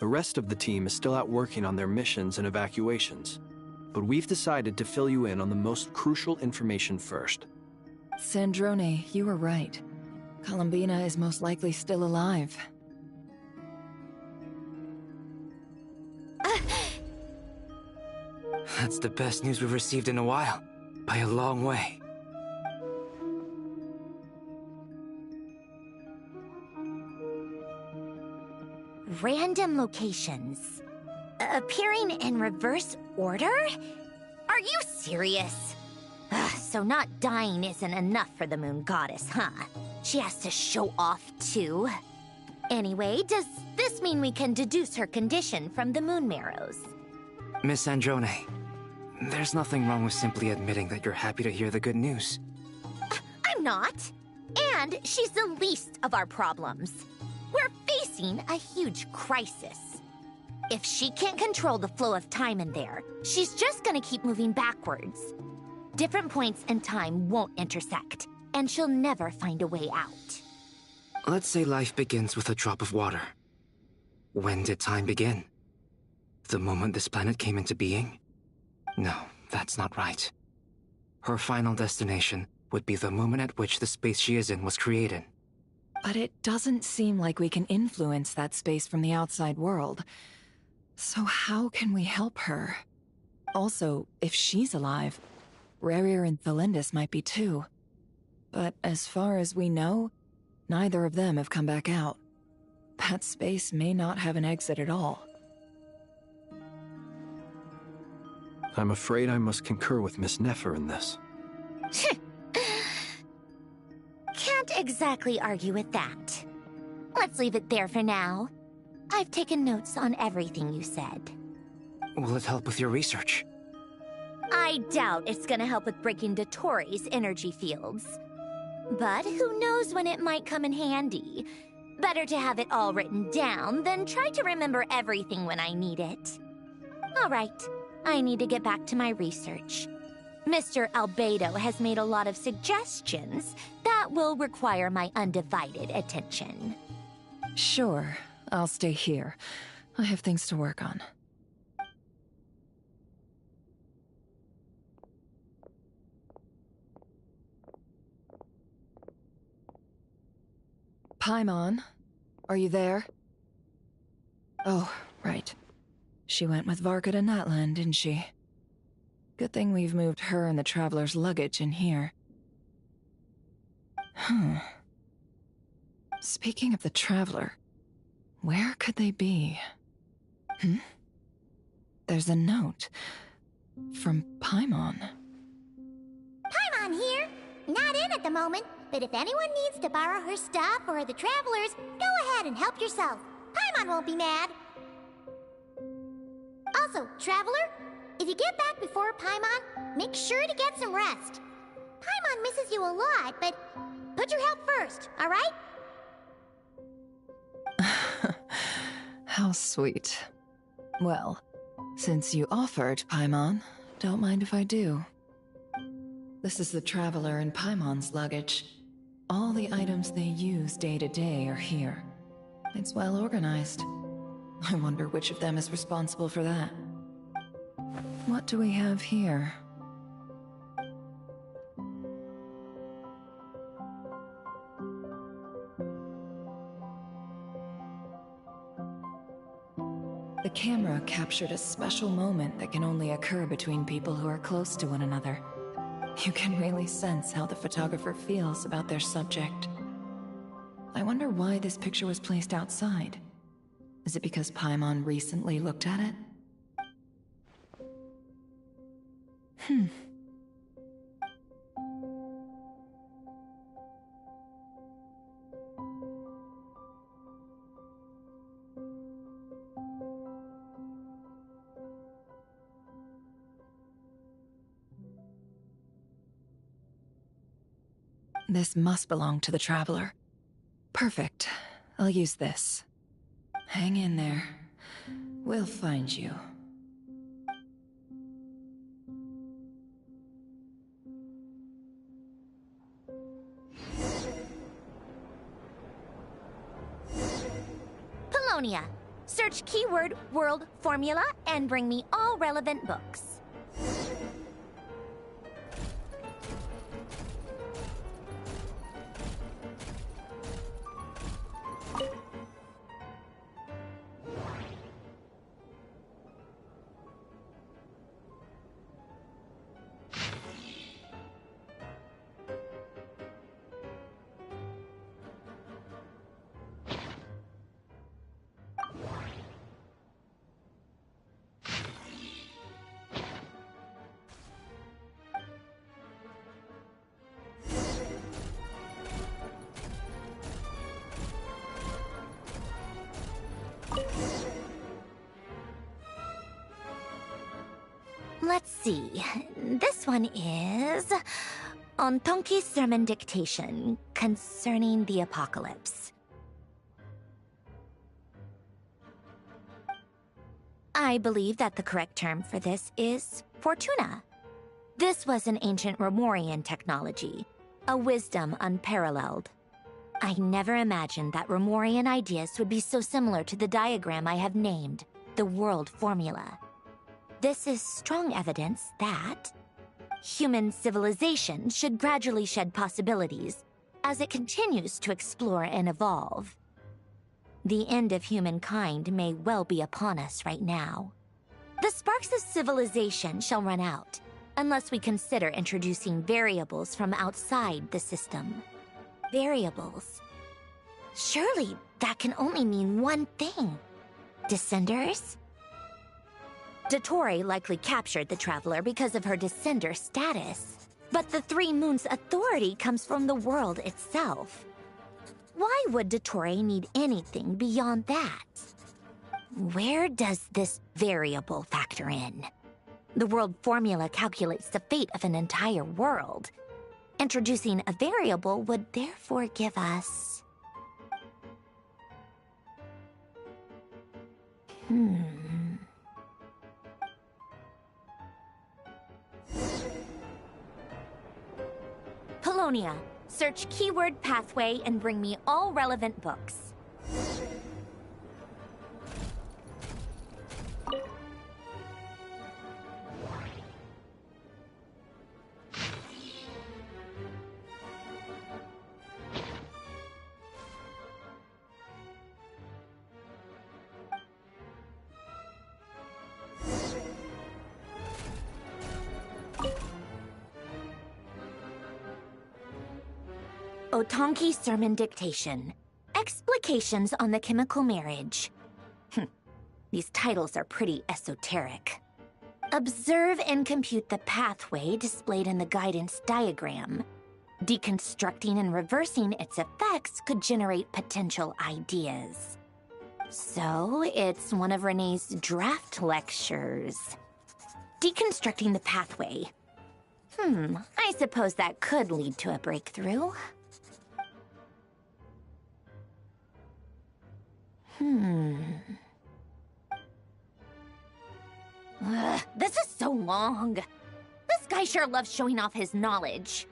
The rest of the team is still out working on their missions and evacuations, but we've decided to fill you in on the most crucial information first.
Sandrone, you were right. Columbina is most likely still alive.
That's the best news we've received in a while, by a long way.
Random locations. Appearing in reverse order? Are you serious? So not dying isn't enough for the moon goddess, huh? She has to show off too. Anyway, does this mean we can deduce her condition from the moon marrows?
Miss Androne, there's nothing wrong with simply admitting that you're happy to hear the good news.
I'm not. And she's the least of our problems. We're facing a huge crisis. If she can't control the flow of time in there, she's just gonna keep moving backwards. Different points in time won't intersect, and she'll never find a way out.
Let's say life begins with a drop of water. When did time begin? The moment this planet came into being? No, that's not right. Her final destination would be the moment at which the space she is in was created.
But it doesn't seem like we can influence that space from the outside world. So how can we help her? Also, if she's alive, Rarier and Thalindus might be too. But as far as we know, neither of them have come back out. That space may not have an exit at all.
I'm afraid I must concur with Miss Nefer in this.
Can't exactly argue with that. Let's leave it there for now. I've taken notes on everything you said.
Will it help with your research?
I doubt it's gonna help with breaking Dotori's energy fields. But who knows when it might come in handy. Better to have it all written down than try to remember everything when I need it. All right, I need to get back to my research. Mr. Albedo has made a lot of suggestions that will require my undivided attention.
Sure, I'll stay here. I have things to work on. Paimon, are you there? Oh, right. She went with Varka to Natlan, didn't she? Good thing we've moved her and the Traveler's luggage in here. Speaking of the Traveler, where could they be? There's a note from Paimon.
Paimon here. Not in at the moment, but if anyone needs to borrow her stuff or the Travelers, go ahead and help yourself. Paimon won't be mad. Also, Traveler, if you get back before Paimon, make sure to get some rest. Paimon misses you a lot, but put your health first, all right?
How sweet. Well, since you offered, Paimon, don't mind if I do. This is the Traveler and Paimon's luggage. All the items they use day to day are here. It's well organized. I wonder which of them is responsible for that. What do we have here? The camera captured a special moment that can only occur between people who are close to one another. You can really sense how the photographer feels about their subject. I wonder why this picture was placed outside. Is it because Paimon recently looked at it? This must belong to the Traveler. Perfect. I'll use this. Hang in there. We'll find you.
Polonia. Search keyword world formula and bring me all relevant books. Let's see. This one is on Tonki's sermon dictation concerning the apocalypse. I believe that the correct term for this is Fortuna. This was an ancient Romorian technology, a wisdom unparalleled. I never imagined that Romorian ideas would be so similar to the diagram I have named, the world formula. This is strong evidence that human civilization should gradually shed possibilities as it continues to explore and evolve. The end of humankind may well be upon us right now. The sparks of civilization shall run out, unless we consider introducing variables from outside the system. Variables. Surely that can only mean one thing. Descenders? Dottore likely captured the Traveler because of her descender status. But the Three Moons' authority comes from the world itself. Why would Dottore need anything beyond that? Where does this variable factor in? The world formula calculates the fate of an entire world. Introducing a variable would therefore give us... Polonia. Search keyword pathway and bring me all relevant books. Otonki sermon dictation. Explications on the chemical marriage. These titles are pretty esoteric. Observe and compute the pathway displayed in the guidance diagram. Deconstructing and reversing its effects could generate potential ideas. So, it's one of Renee's draft lectures. Deconstructing the pathway. I suppose that could lead to a breakthrough. This is so long. This guy sure loves showing off his knowledge.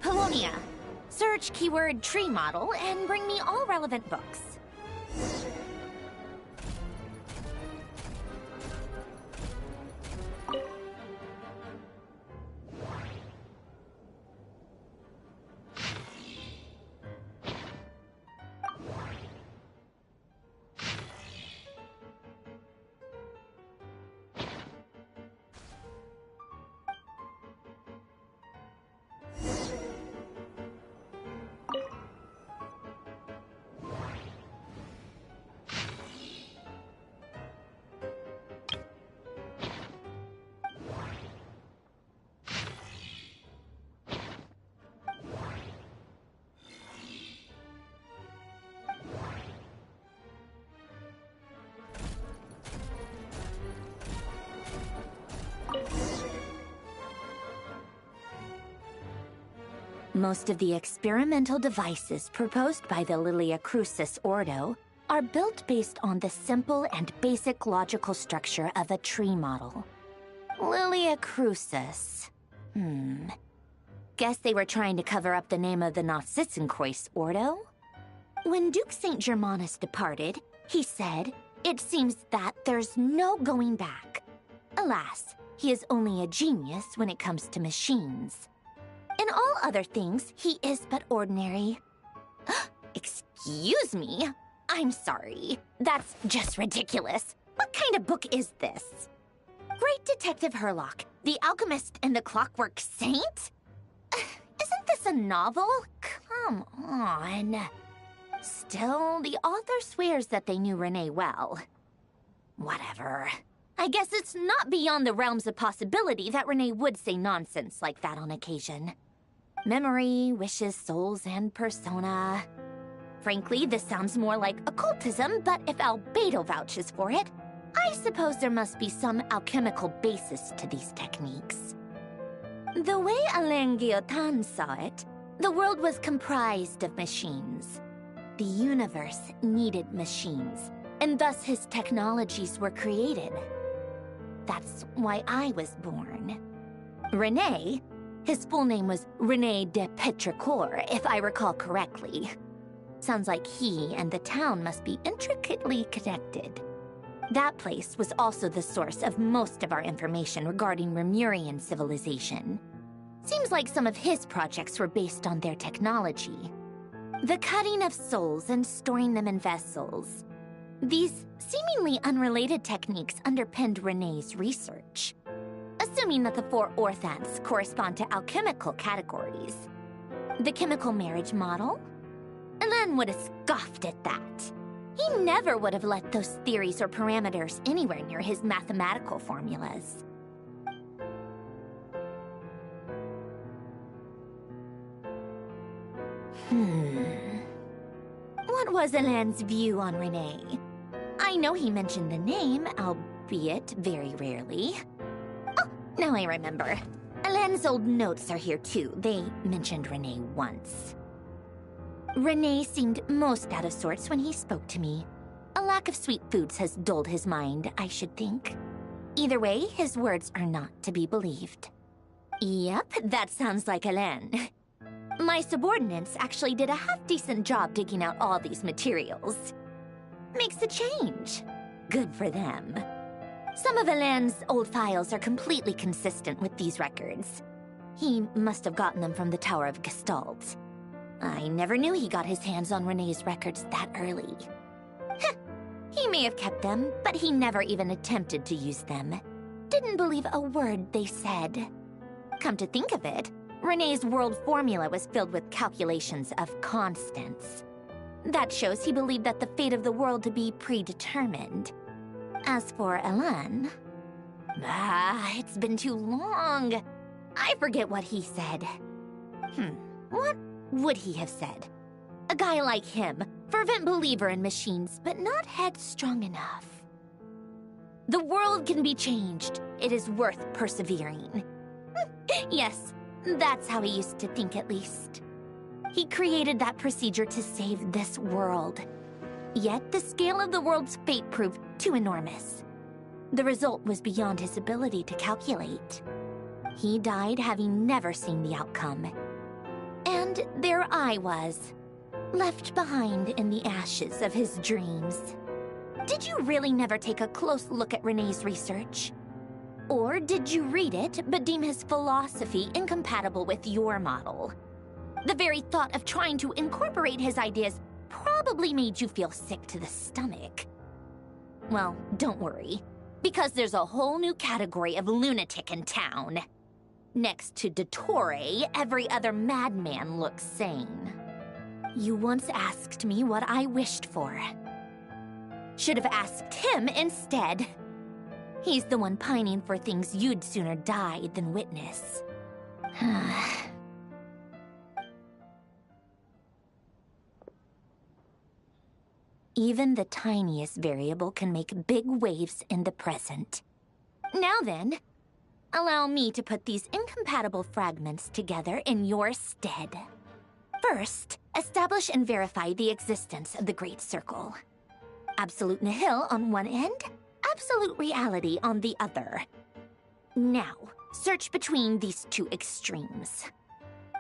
Polonia. Search keyword tree model and bring me all relevant books. Most of the experimental devices proposed by the Lilia Crucis Ordo are built based on the simple and basic logical structure of a tree model. Lilia Crucis. Guess they were trying to cover up the name of the Nautitzenkreuz Ordo. When Duke St. Germanus departed, he said, "It seems that there's no going back." Alas, he is only a genius when it comes to machines. In all other things, he is but ordinary. Excuse me? I'm sorry. That's just ridiculous. What kind of book is this? Great Detective Herlock, the Alchemist and the Clockwork Saint? Isn't this a novel? Come on. Still, the author swears that they knew Renee well. Whatever. I guess it's not beyond the realms of possibility that Renee would say nonsense like that on occasion. Memory, wishes, souls, and persona. Frankly, this sounds more like occultism, but if Albedo vouches for it, I suppose there must be some alchemical basis to these techniques. The way Alain Guillotin saw it, the world was comprised of machines. The universe needed machines, and thus his technologies were created. That's why I was born. René, his full name was René de Petrichor, if I recall correctly. Sounds like he and the town must be intricately connected. That place was also the source of most of our information regarding Remurian civilization. Seems like some of his projects were based on their technology. The cutting of souls and storing them in vessels. These seemingly unrelated techniques underpinned René's research. Assuming that the 4 orthants correspond to alchemical categories. The chemical marriage model? Alain would have scoffed at that. He never would have let those theories or parameters anywhere near his mathematical formulas. What was Alain's view on René? I know he mentioned the name, albeit very rarely. Oh, now I remember. Alain's old notes are here too. They mentioned René once. René seemed most out of sorts when he spoke to me. A lack of sweet foods has dulled his mind, I should think. Either way, his words are not to be believed. Yep, that sounds like Alain. My subordinates actually did a half-decent job digging out all these materials. Makes a change. Good for them. Some of Alain's old files are completely consistent with these records. He must have gotten them from the Tower of Gestalt. I never knew he got his hands on René's records that early. He may have kept them, but he never even attempted to use them. Didn't believe a word they said. Come to think of it, René's world formula was filled with calculations of constants. That shows he believed that the fate of the world to be predetermined. As for Alain... it's been too long. I forget what he said. What would he have said? A guy like him, fervent believer in machines, but not headstrong enough. The world can be changed. It is worth persevering. Yes, that's how he used to think at least. He created that procedure to save this world. Yet the scale of the world's fate proved too enormous. The result was beyond his ability to calculate. He died having never seen the outcome. And there I was, left behind in the ashes of his dreams. Did you really never take a close look at René's research? Or did you read it, but deem his philosophy incompatible with your model? The very thought of trying to incorporate his ideas probably made you feel sick to the stomach. Well, don't worry, because there's a whole new category of lunatic in town. Next to Dottore, every other madman looks sane. You once asked me what I wished for. Should have asked him instead. He's the one pining for things you'd sooner die than witness. Even the tiniest variable can make big waves in the present. Now then, allow me to put these incompatible fragments together in your stead. First, establish and verify the existence of the Great Circle. Absolute nihil on one end, absolute reality on the other. Now, search between these two extremes.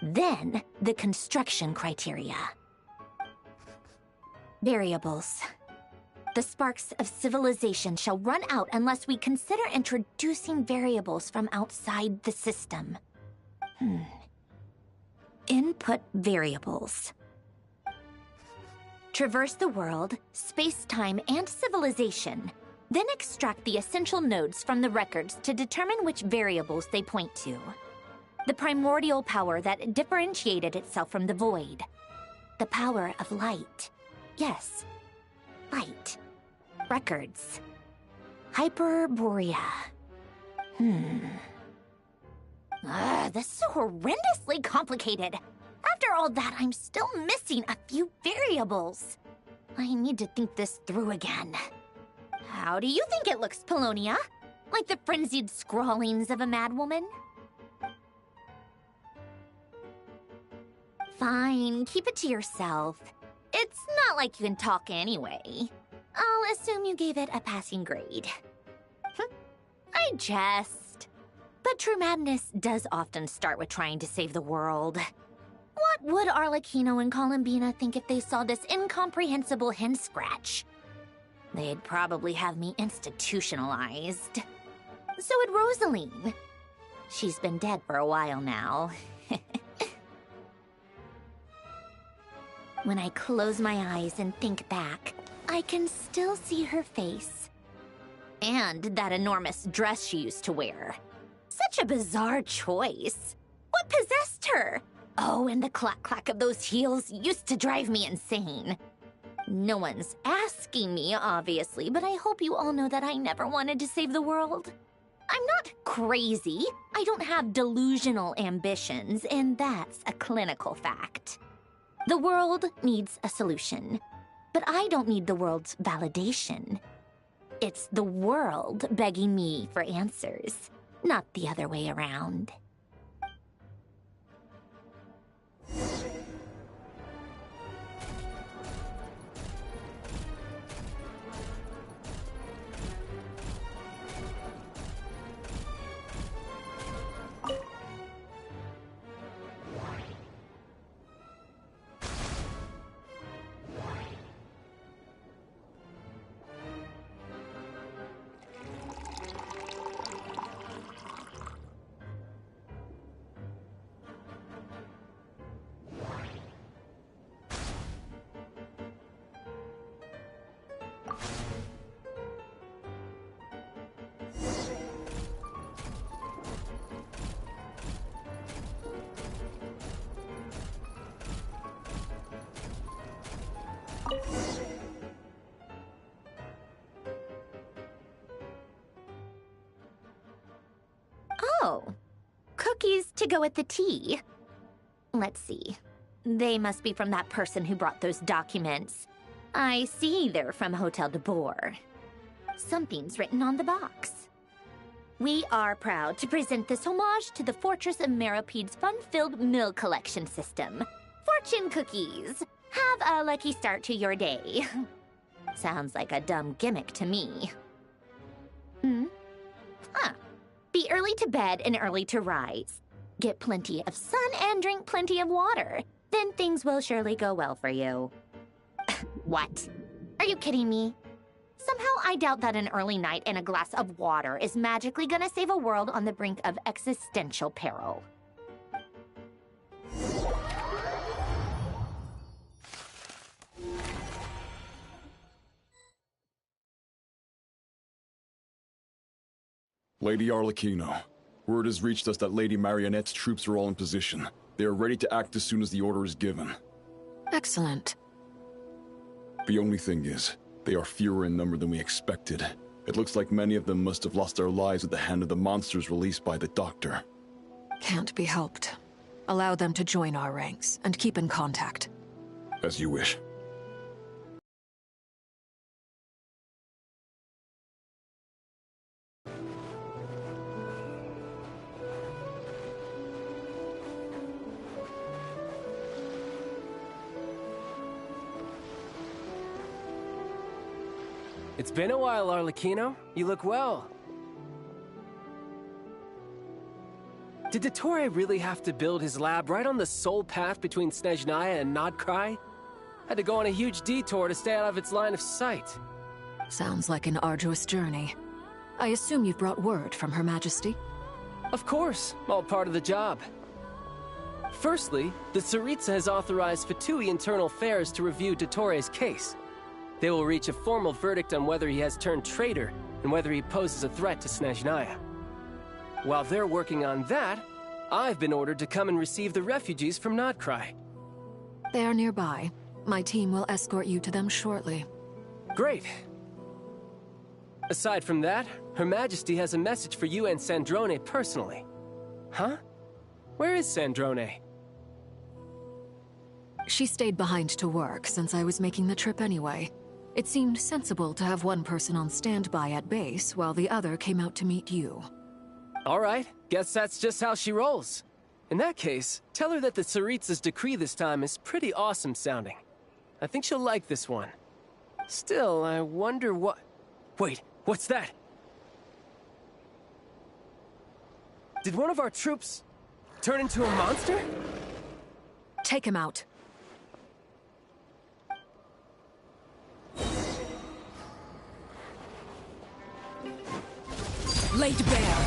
Then, the construction criteria. Variables. The sparks of civilization shall run out unless we consider introducing variables from outside the system. Input variables. Traverse the world, space-time, and civilization. Then extract the essential nodes from the records to determine which variables they point to. The primordial power that differentiated itself from the void. The power of light. Yes, light. Records. Hyperborea. This is horrendously complicated. After all that, I'm still missing a few variables. I need to think this through again. How do you think it looks, Polonia? Like the frenzied scrawlings of a madwoman? Fine, keep it to yourself. It's not like you can talk anyway. I'll assume you gave it a passing grade. I jest. But true madness does often start with trying to save the world. What would Arlecchino and Columbina think if they saw this incomprehensible hen scratch? They'd probably have me institutionalized. So would Rosaline. She's been dead for a while now. When I close my eyes and think back, I can still see her face. And that enormous dress she used to wear. Such a bizarre choice. What possessed her? Oh, and the clack-clack of those heels used to drive me insane. No one's asking me, obviously, but I hope you all know that I never wanted to save the world. I'm not crazy. I don't have delusional ambitions, and that's a clinical fact. The world needs a solution, but I don't need the world's validation. It's the world begging me for answers, not the other way around. Oh, cookies to go with the tea. Let's see. They must be from that person who brought those documents. I see they're from Hotel de Boer. Something's written on the box. We are proud to present this homage to the Fortress of Meropede's fun-filled mill collection system. Fortune cookies. Have a lucky start to your day. Sounds like a dumb gimmick to me. Be early to bed and early to rise. Get plenty of sun and drink plenty of water. Then things will surely go well for you. What? Are you kidding me? Somehow I doubt that an early night and a glass of water is magically gonna save a world on the brink of existential peril.
Lady Arlecchino, word has reached us that Lady Marionette's troops are all in position. They are ready to act as soon as the order is given.
Excellent.
The only thing is, they are fewer in number than we expected. It looks like many of them must have lost their lives at the hand of the monsters released by the Doctor.
Can't be helped. Allow them to join our ranks, and keep in contact.
As you wish.
It's been a while, Arlecchino. You look well.
Did Dottore really have to build his lab right on the sole path between Snezhnaya and Nodcry? Had to go on a huge detour to stay out of its line of sight.
Sounds like an arduous journey. I assume you've brought word from Her Majesty?
Of course, all part of the job. Firstly, the Tsaritsa has authorized Fatui Internal Affairs to review Dottore's case. They will reach a formal verdict on whether he has turned traitor and whether he poses a threat to Snezhnaya. While they're working on that, I've been ordered to come and receive the refugees from Nodcry.
They are nearby. My team will escort you to them shortly.
Great. Aside from that, Her Majesty has a message for you and Sandrone personally. Huh? Where is Sandrone?
She stayed behind to work since I was making the trip anyway. It seemed sensible to have one person on standby at base while the other came out to meet you.
All right, guess that's just how she rolls. In that case, tell her that the Tsaritsa's decree this time is pretty awesome sounding. I think she'll like this one. Still, I wonder what... Wait, what's that? Did one of our troops turn into a monster?
Take him out. Laid bare.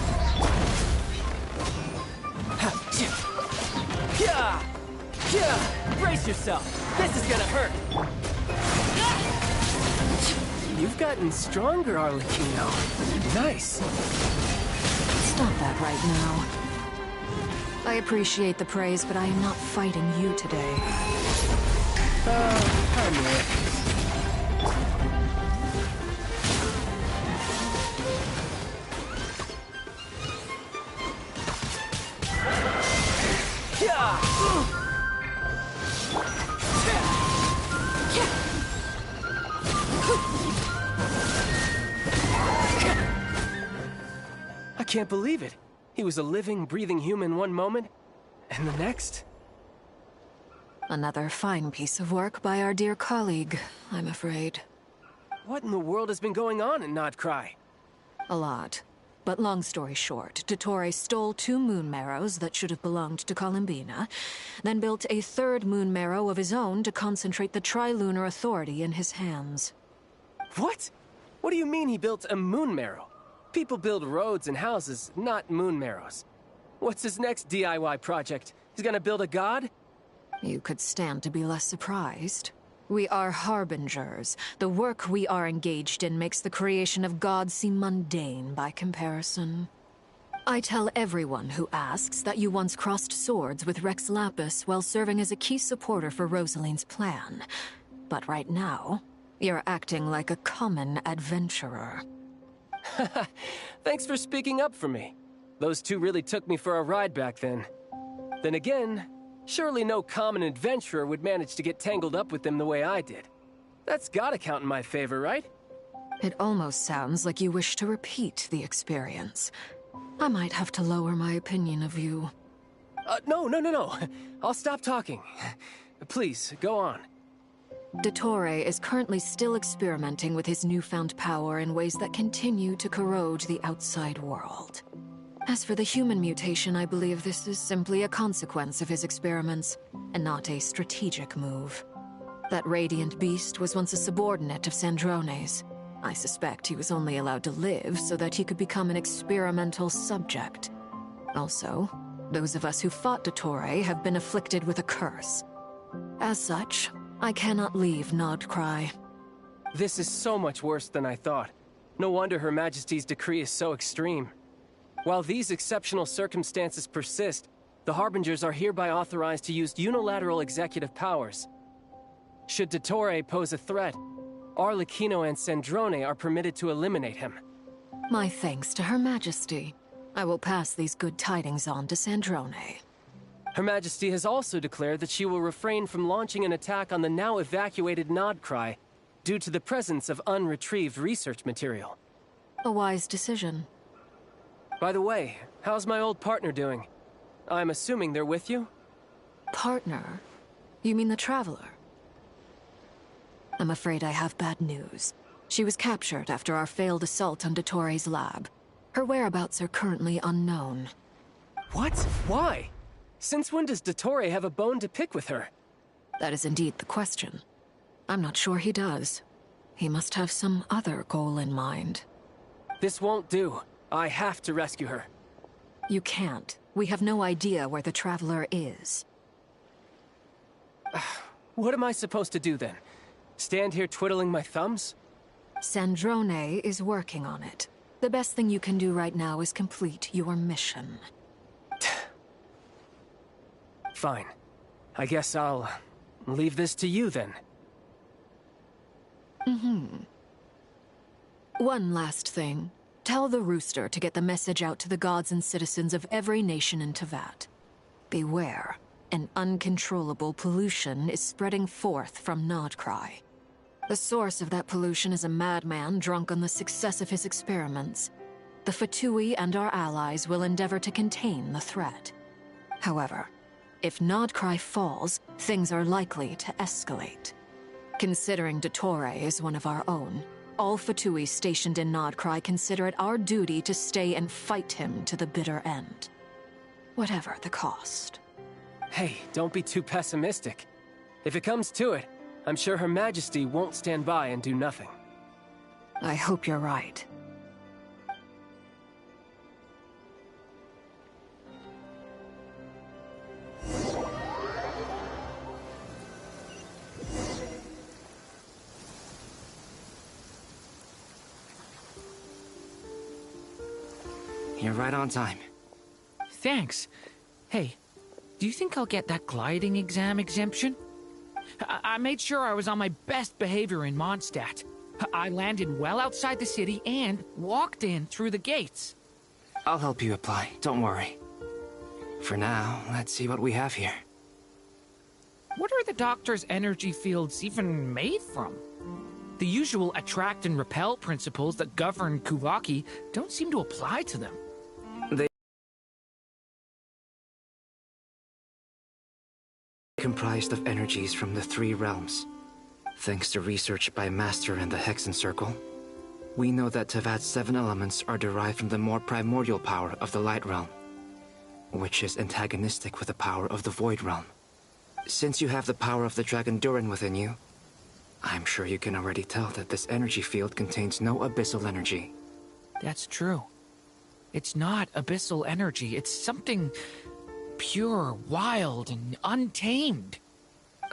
Yeah! Yeah! Brace yourself! This is gonna hurt! You've gotten stronger, Arlecchino. Nice!
Stop that right now. I appreciate the praise, but I am not fighting you today.
I'm late. I can't believe it. He was a living, breathing human one moment, and the next...
Another fine piece of work by our dear colleague, I'm afraid.
What in the world has been going on in Nodcry?
A lot. But long story short, Dottore stole 2 moon marrows that should have belonged to Columbina, then built a 3rd moon marrow of his own to concentrate the Trilunar Authority in his hands.
What? What do you mean he built a moon marrow? People build roads and houses, not moon marrows. What's his next DIY project? He's gonna build a god?
You could stand to be less surprised. We are harbingers. The work we are engaged in makes the creation of gods seem mundane by comparison. I tell everyone who asks that you once crossed swords with Rex Lapis while serving as a key supporter for Rosaline's plan. But right now, you're acting like a common adventurer.
Thanks for speaking up for me. Those 2 really took me for a ride back then. Then again, surely no common adventurer would manage to get tangled up with them the way I did. That's gotta count in my favor, right?
It almost sounds like you wish to repeat the experience. I might have to lower my opinion of you.
No. I'll stop talking. Please, go on.
Dottore is currently still experimenting with his newfound power in ways that continue to corrode the outside world. As for the human mutation, I believe this is simply a consequence of his experiments, and not a strategic move. That radiant beast was once a subordinate of Sandrone's. I suspect he was only allowed to live so that he could become an experimental subject. Also, those of us who fought Dottore have been afflicted with a curse. As such, I cannot leave Nodcry.
This is so much worse than I thought. No wonder Her Majesty's decree is so extreme. While these exceptional circumstances persist, the Harbingers are hereby authorized to use unilateral executive powers. Should Dottore pose a threat, Arlecchino and Sandrone are permitted to eliminate him.
My thanks to Her Majesty. I will pass these good tidings on to Sandrone.
Her Majesty has also declared that she will refrain from launching an attack on the now evacuated Nodcry due to the presence of unretrieved research material.
A wise decision.
By the way, how's my old partner doing? I'm assuming they're with you?
Partner? You mean the Traveler? I'm afraid I have bad news. She was captured after our failed assault on Dottore's lab. Her whereabouts are currently unknown.
What? Why? Since when does Dottore have a bone to pick with her?
That is indeed the question. I'm not sure he does. He must have some other goal in mind.
This won't do. I have to rescue her.
You can't. We have no idea where the Traveler is.
What am I supposed to do then? Stand here twiddling my thumbs?
Sandrone is working on it. The best thing you can do right now is complete your mission.
Fine. I guess I'll leave this to you then.
One last thing. Tell the Rooster to get the message out to the gods and citizens of every nation in Teyvat. Beware. An uncontrollable pollution is spreading forth from Nodcry. The source of that pollution is a madman drunk on the success of his experiments. The Fatui and our allies will endeavor to contain the threat. However, if Nodcry falls, things are likely to escalate. Considering Dottore is one of our own, all Fatui stationed in Nodcry consider it our duty to stay and fight him to the bitter end. Whatever the cost.
Hey, don't be too pessimistic. If it comes to it, I'm sure Her Majesty won't stand by and do nothing.
I hope you're right.
You're right on time.
Thanks. Hey, do you think I'll get that gliding exam exemption? I made sure I was on my best behavior in Mondstadt. I landed well outside the city and walked in through the gates.
I'll help you apply, don't worry. For now, let's see what we have here.
What are the doctor's energy fields even made from? The usual attract and repel principles that govern Kuvaki don't seem to apply to them.
They comprised of energies from the 3 realms. Thanks to research by Master in the Hexen Circle, we know that Teyvat's 7 elements are derived from the more primordial power of the Light Realm, which is antagonistic with the power of the Void Realm. Since you have the power of the Dragon Durin within you, I'm sure you can already tell that this energy field contains no abyssal energy.
That's true. It's not abyssal energy, it's something pure, wild, and untamed.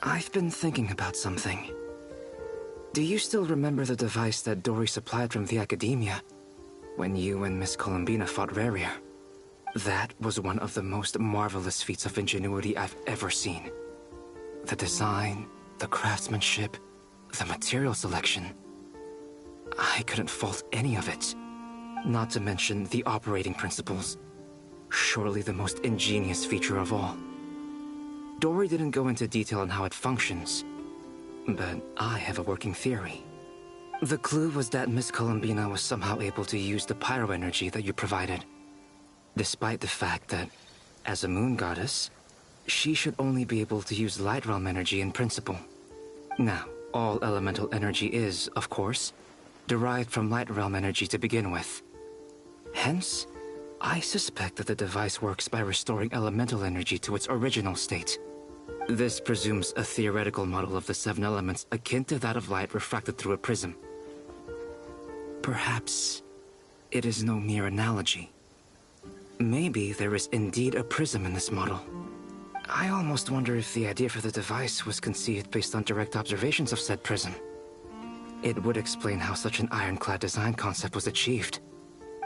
I've been thinking about something. Do you still remember the device that Dory supplied from the Academia when you and Miss Columbina fought Raria? That was one of the most marvelous feats of ingenuity I've ever seen. The design, the craftsmanship, the material selection. I couldn't fault any of it. Not to mention the operating principles. Surely the most ingenious feature of all. Dory didn't go into detail on how it functions, but I have a working theory. The clue was that Miss Columbina was somehow able to use the pyro energy that you provided, despite the fact that, as a moon goddess, she should only be able to use light realm energy in principle. Now, all elemental energy is, of course, derived from light realm energy to begin with. Hence, I suspect that the device works by restoring elemental energy to its original state. This presumes a theoretical model of the 7 elements akin to that of light refracted through a prism. Perhaps it is no mere analogy. Maybe there is indeed a prism in this model. I almost wonder if the idea for the device was conceived based on direct observations of said prism. It would explain how such an ironclad design concept was achieved.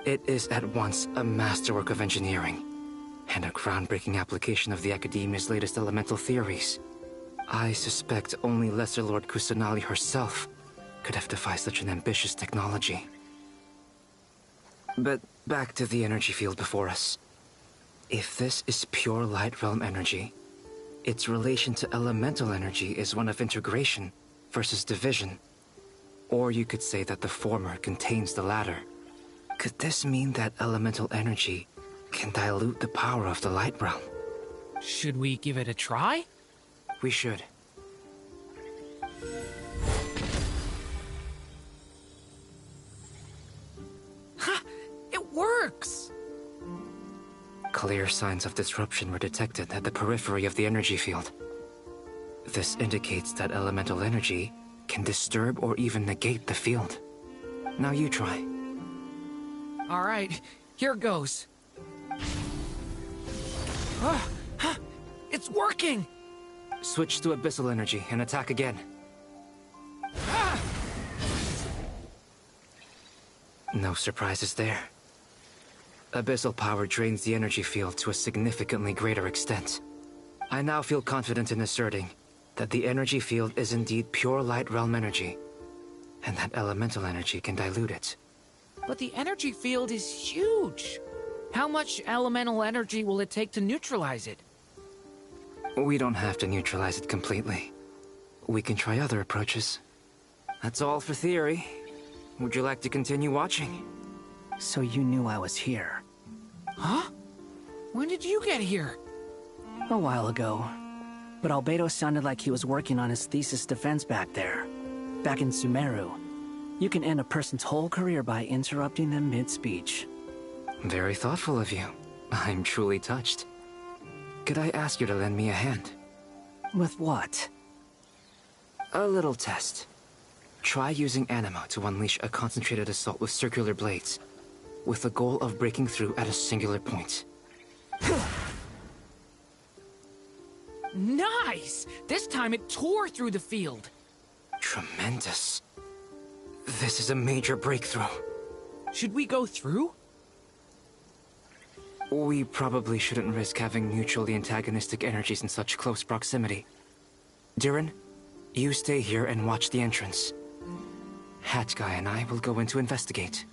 It is at once a masterwork of engineering and a groundbreaking application of the Academia's latest elemental theories. I suspect only Lesser Lord Kusanali herself could have devised such an ambitious technology. But back to the energy field before us. If this is pure light realm energy, its relation to elemental energy is one of integration versus division. Or you could say that the former contains the latter. Could this mean that elemental energy can dilute the power of the light realm?
Should we give it a try?
We should.
Ha! It works!
Clear signs of disruption were detected at the periphery of the energy field. This indicates that elemental energy can disturb or even negate the field. Now you try.
All right, here goes. It's working!
Switch to abyssal energy and attack again. No surprises there. Abyssal power drains the energy field to a significantly greater extent. I now feel confident in asserting that the energy field is indeed pure light realm energy, and that elemental energy can dilute it.
But the energy field is huge. How much elemental energy will it take to neutralize it?
We don't have to neutralize it completely. We can try other approaches. That's all for theory. Would you like to continue watching?
So you knew I was here?
Huh? When did you get here?
A while ago. But Albedo sounded like he was working on his thesis defense back there. Back in Sumeru. You can end a person's whole career by interrupting them mid-speech.
Very thoughtful of you. I'm truly touched. Could I ask you to lend me a hand?
With what?
A little test. Try using Anima to unleash a concentrated assault with circular blades, with the goal of breaking through at a singular point.
Nice! This time it tore through the field.
Tremendous. This is a major breakthrough.
Should we go through?
We probably shouldn't risk having mutually antagonistic energies in such close proximity. Durin, you stay here and watch the entrance. Hat Guy and I will go in to investigate.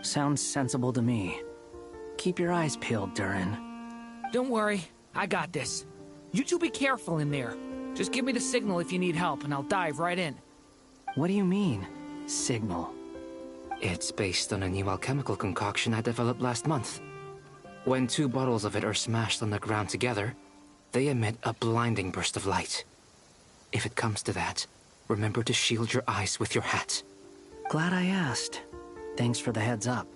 Sounds sensible to me. Keep your eyes peeled, Durin.
Don't worry, I got this. You two be careful in there. Just give me the signal if you need help, and I'll dive right in.
What do you mean, signal?
It's based on a new alchemical concoction I developed last month. When 2 bottles of it are smashed on the ground together, they emit a blinding burst of light. If it comes to that, remember to shield your eyes with your hat.
Glad I asked. Thanks for the heads up.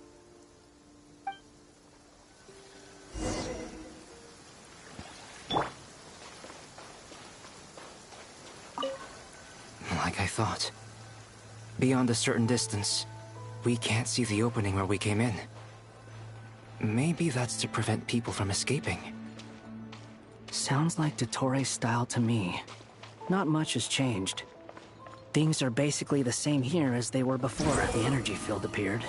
Like I thought. Beyond a certain distance, we can't see the opening where we came in. Maybe that's to prevent people from escaping.
Sounds like Dottore style to me. Not much has changed. Things are basically the same here as they were before the energy field appeared.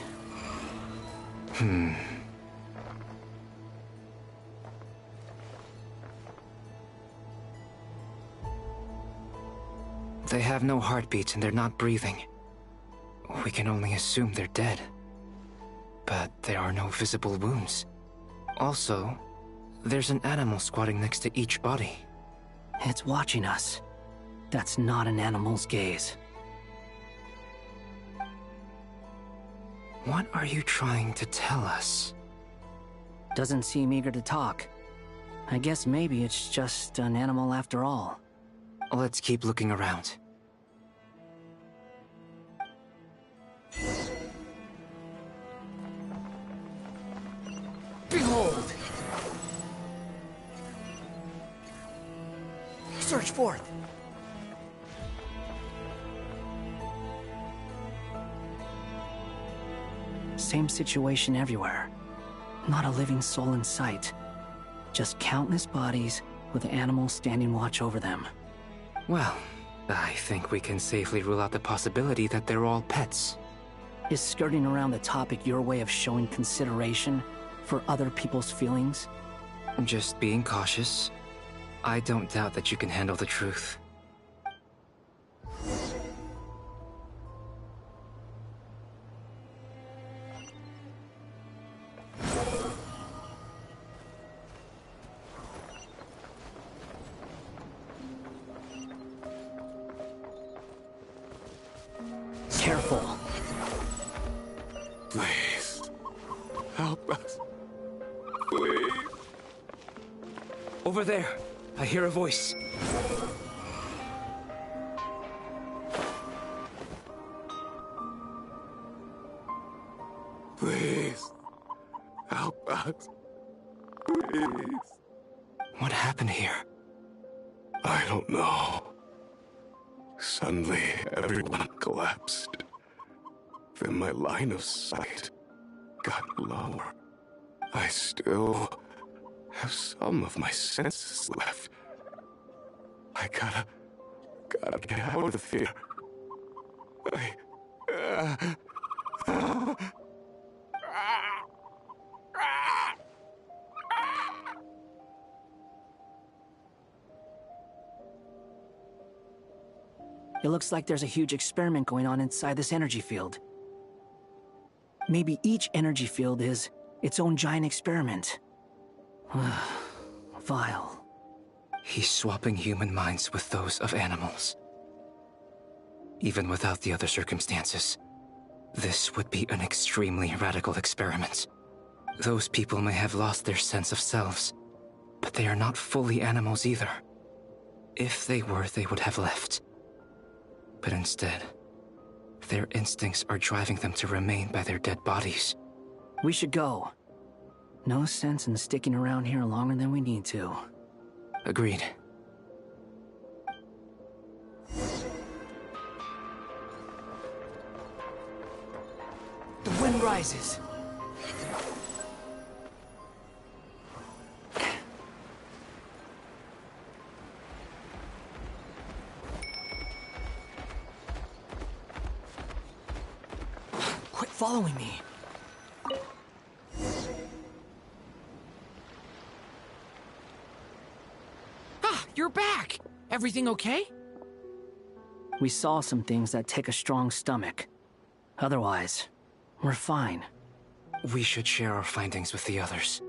They have no heartbeat and they're not breathing. We can only assume they're dead. But there are no visible wounds. Also, there's an animal squatting next to each body.
It's watching us. That's not an animal's gaze.
What are you trying to tell us?
Doesn't seem eager to talk. I guess maybe it's just an animal after all.
Let's keep looking around.
Behold!
Search forth! Same situation everywhere. Not a living soul in sight. Just countless bodies with animals standing watch over them.
Well, I think we can safely rule out the possibility that they're all pets.
Is skirting around the topic your way of showing consideration for other people's feelings?
Just being cautious. I don't doubt that you can handle the truth.
Careful.
Please. Help us. Please.
Over there. I hear a voice.
Please. Help us. Please.
happened here?
I don't know. Suddenly, everyone collapsed. Then my line of sight got lower. I still have some of my senses left. I gotta get out of here.
It looks like there's a huge experiment going on inside this energy field. Maybe each energy field is its own giant experiment. Vile.
He's swapping human minds with those of animals. Even without the other circumstances, this would be an extremely radical experiment. Those people may have lost their sense of selves, but they are not fully animals either. If they were, they would have left. But instead, their instincts are driving them to remain by their dead bodies.
We should go. No sense in sticking around here longer than we need to.
Agreed.
The wind rises. Quit following me.
Ah, you're back! Everything okay?
We saw some things that take a strong stomach. Otherwise, we're fine.
We should share our findings with the others.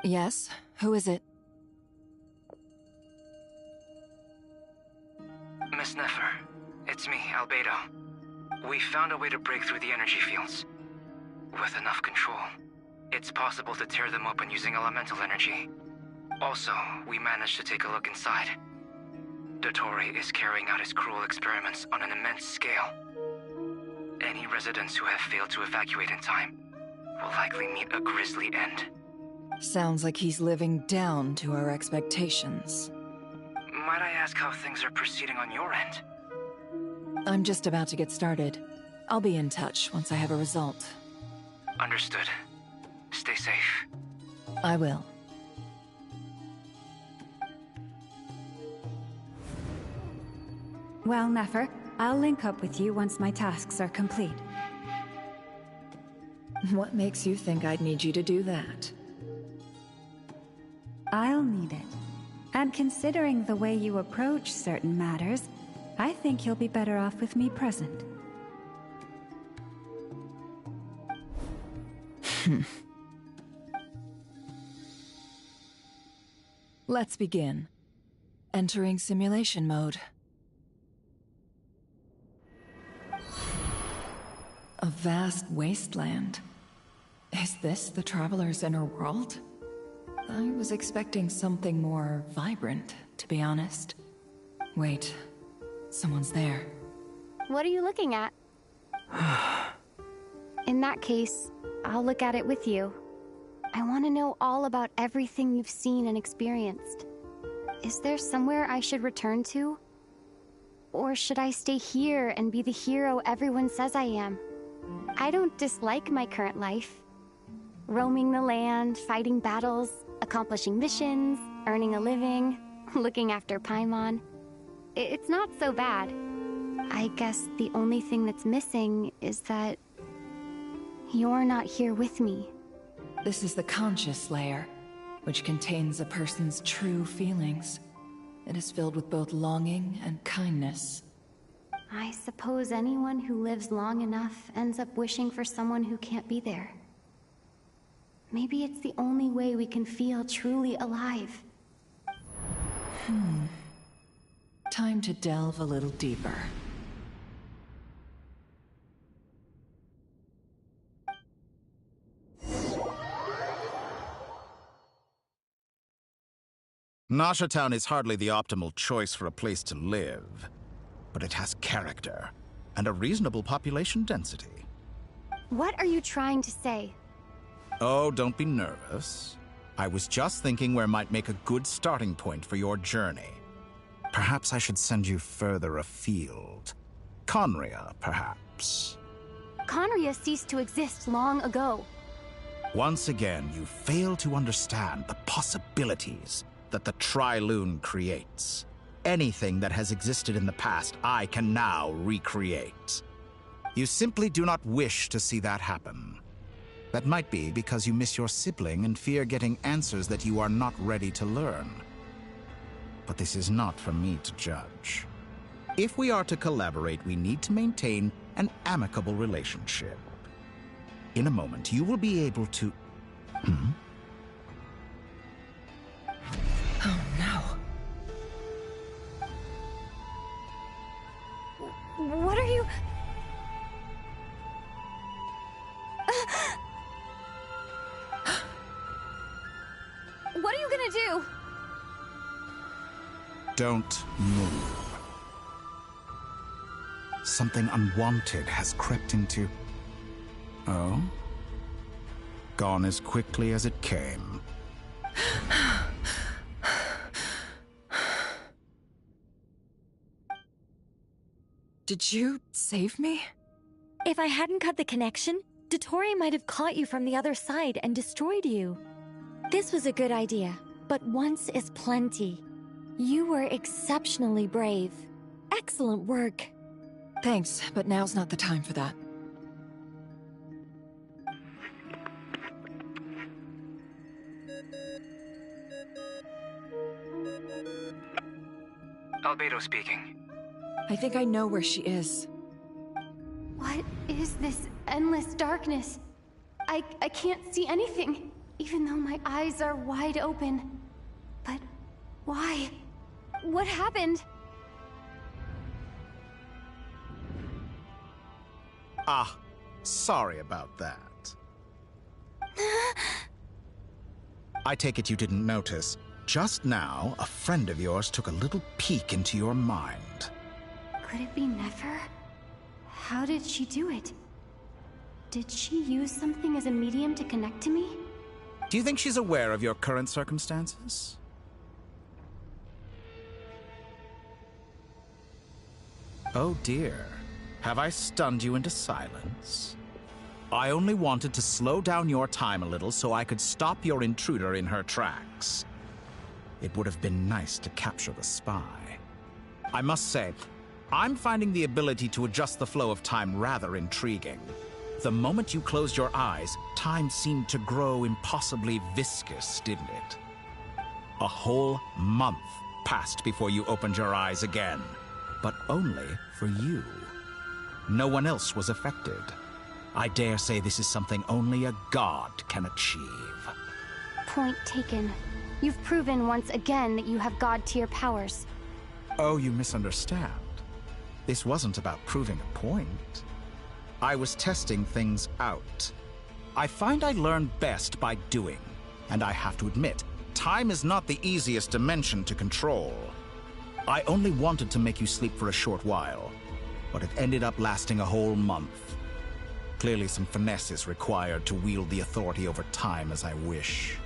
Yes? Who is it?
Miss Nefer, it's me, Albedo. We found a way to break through the energy fields. With enough control, it's possible to tear them open using elemental energy. Also, we managed to take a look inside. Dottore is carrying out his cruel experiments on an immense scale. Any residents who have failed to evacuate in time will likely meet a grisly end.
Sounds like he's living down to our expectations.
Might I ask how things are proceeding on your end?
I'm just about to get started. I'll be in touch once I have a result.
Understood. Stay safe.
I will.
Well, Nefer, I'll link up with you once my tasks are complete.
What makes you think I'd need you to do that?
I'll need it. And considering the way you approach certain matters, I think you'll be better off with me present.
Let's begin. Entering simulation mode. A vast wasteland. Is this the Traveler's inner world? I was expecting something more vibrant, to be honest. Wait, someone's there.
What are you looking at? In that case, I'll look at it with you. I want to know all about everything you've seen and experienced. Is there somewhere I should return to? Or should I stay here and be the hero everyone says I am? I don't dislike my current life. Roaming the land, fighting battles, accomplishing missions, earning a living, looking after Paimon. It's not so bad. I guess the only thing that's missing is that you're not here with me.
This is the conscious layer, which contains a person's true feelings. It is filled with both longing and kindness.
I suppose anyone who lives long enough ends up wishing for someone who can't be there. Maybe it's the only way we can feel truly alive.
Time to delve a little deeper.
Nasha Town is hardly the optimal choice for a place to live, but it has character. and a reasonable population density.
What are you trying to say?
Oh, don't be nervous. I was just thinking where might make a good starting point for your journey. Perhaps I should send you further afield. Conria, perhaps.
Conria ceased to exist long ago.
Once again, you fail to understand the possibilities that the Trilune creates. Anything that has existed in the past, I can now recreate. You simply do not wish to see that happen. That might be because you miss your sibling and fear getting answers that you are not ready to learn. But this is not for me to judge. If we are to collaborate, we need to maintain an amicable relationship. In a moment, you will be able to...
Oh, no.
What are you... What are you gonna do?
Don't move. Something unwanted has crept into... Oh? Gone as quickly as it came.
Did you save me?
If I hadn't cut the connection, Dottore might have caught you from the other side and destroyed you. This was a good idea, but once is plenty. You were exceptionally brave. Excellent work.
Thanks, but now's not the time for that.
Albedo speaking.
I think I know where she is.
What is this endless darkness? I can't see anything, even though my eyes are wide open. But why? What happened?
Ah, sorry about that. I take it you didn't notice. Just now, a friend of yours took a little peek into your mind.
Could it be Nefer? How did she do it? Did she use something as a medium to connect to me?
Do you think she's aware of your current circumstances? Oh dear. Have I stunned you into silence? I only wanted to slow down your time a little so I could stop your intruder in her tracks. It would have been nice to capture the spy. I must say, I'm finding the ability to adjust the flow of time rather intriguing. The moment you closed your eyes, time seemed to grow impossibly viscous, didn't it? A whole month passed before you opened your eyes again, but only for you. No one else was affected. I dare say this is something only a god can achieve.
Point taken. You've proven once again that you have god-tier powers.
Oh, you misunderstand. This wasn't about proving a point. I was testing things out. I find I learn best by doing, and I have to admit, time is not the easiest dimension to control. I only wanted to make you sleep for a short while, but it ended up lasting a whole month. Clearly some finesse is required to wield the authority over time as I wish.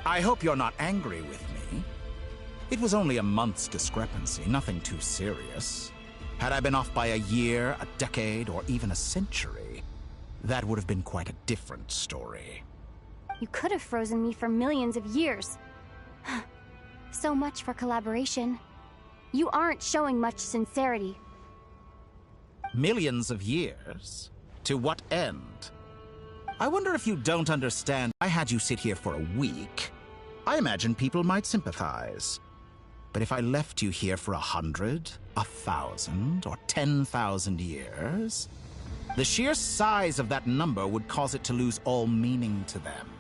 I hope you're not angry with me. It was only a month's discrepancy, nothing too serious. Had I been off by a year, a decade, or even a century, that would have been quite a different story.
You could have frozen me for millions of years. So much for collaboration. You aren't showing much sincerity.
Millions of years? To what end? I wonder if you don't understand. I had you sit here for a week. I imagine people might sympathize. But if I left you here for 100, 1,000, or 10,000 years, the sheer size of that number would cause it to lose all meaning to them.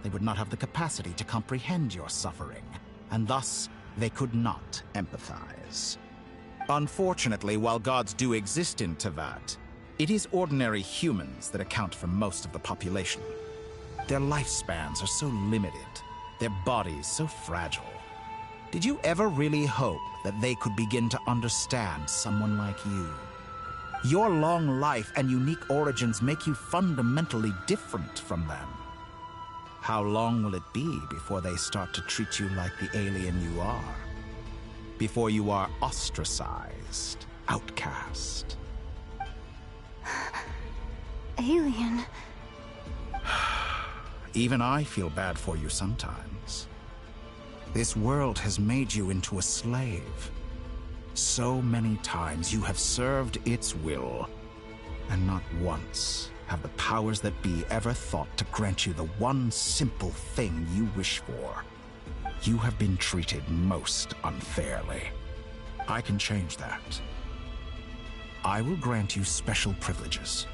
They would not have the capacity to comprehend your suffering, and thus they could not empathize. Unfortunately, while gods do exist in Tevat, it is ordinary humans that account for most of the population. Their lifespans are so limited, their bodies so fragile. Did you ever really hope that they could begin to understand someone like you? Your long life and unique origins make you fundamentally different from them. How long will it be before they start to treat you like the alien you are? Before you are ostracized, outcast?
Alien.
Even I feel bad for you sometimes. This world has made you into a slave. So many times you have served its will, and not once have the powers that be ever thought to grant you the one simple thing you wish for. You have been treated most unfairly. I can change that. I will grant you special privileges,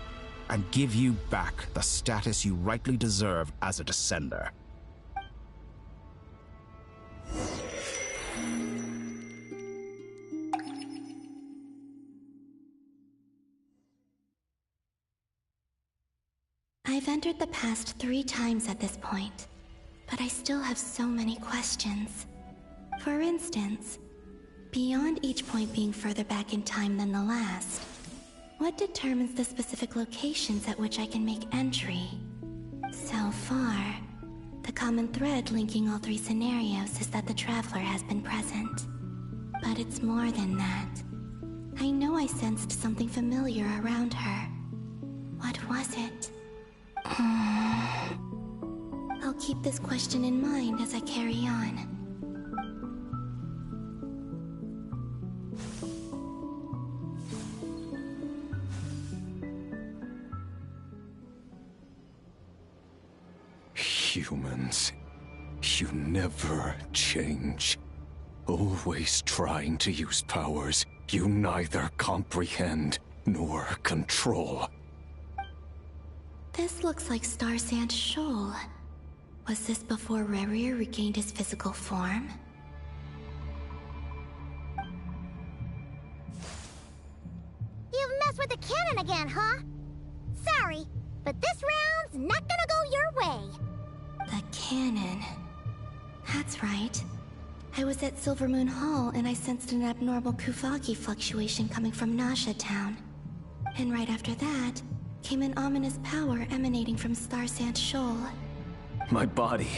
and give you back the status you rightly deserve as a descender.
I've entered the past 3 times at this point, but I still have so many questions. For instance, beyond each point being further back in time than the last, what determines the specific locations at which I can make entry? So far, the common thread linking all 3 scenarios is that the Traveler has been present. But it's more than that. I know I sensed something familiar around her. What was it? I'll keep this question in mind as I carry on.
Humans, you never change. Always trying to use powers you neither comprehend nor control.
This looks like Star Sand Shoal. Was this before Rerir regained his physical form?
You've messed with the cannon again, huh? Sorry, but this round's not gonna go your way.
The cannon. That's right. I was at Silver Moon Hall and I sensed an abnormal Kuvaki fluctuation coming from Nasha Town. And right after that, came an ominous power emanating from Star Sand Shoal.
My body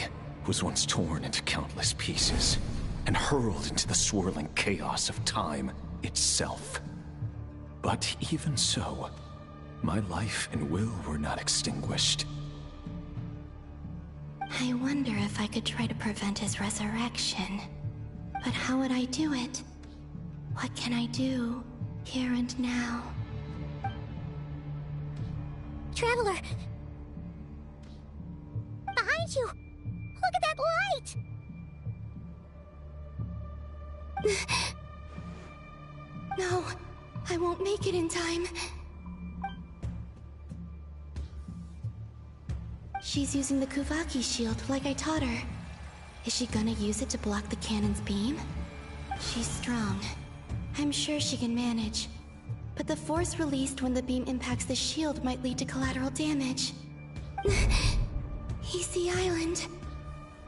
was once torn into countless pieces and hurled into the swirling chaos of time itself. But even so, my life and will were not extinguished.
I wonder if I could try to prevent his resurrection. But how would I do it? What can I do, here and now?
Traveler! Behind you! Look at that light!
No, I won't make it in time. She's using the Kuvaki shield like I taught her. Is she gonna use it to block the cannon's beam? She's strong. I'm sure she can manage. But the force released when the beam impacts the shield might lead to collateral damage. Easy Island.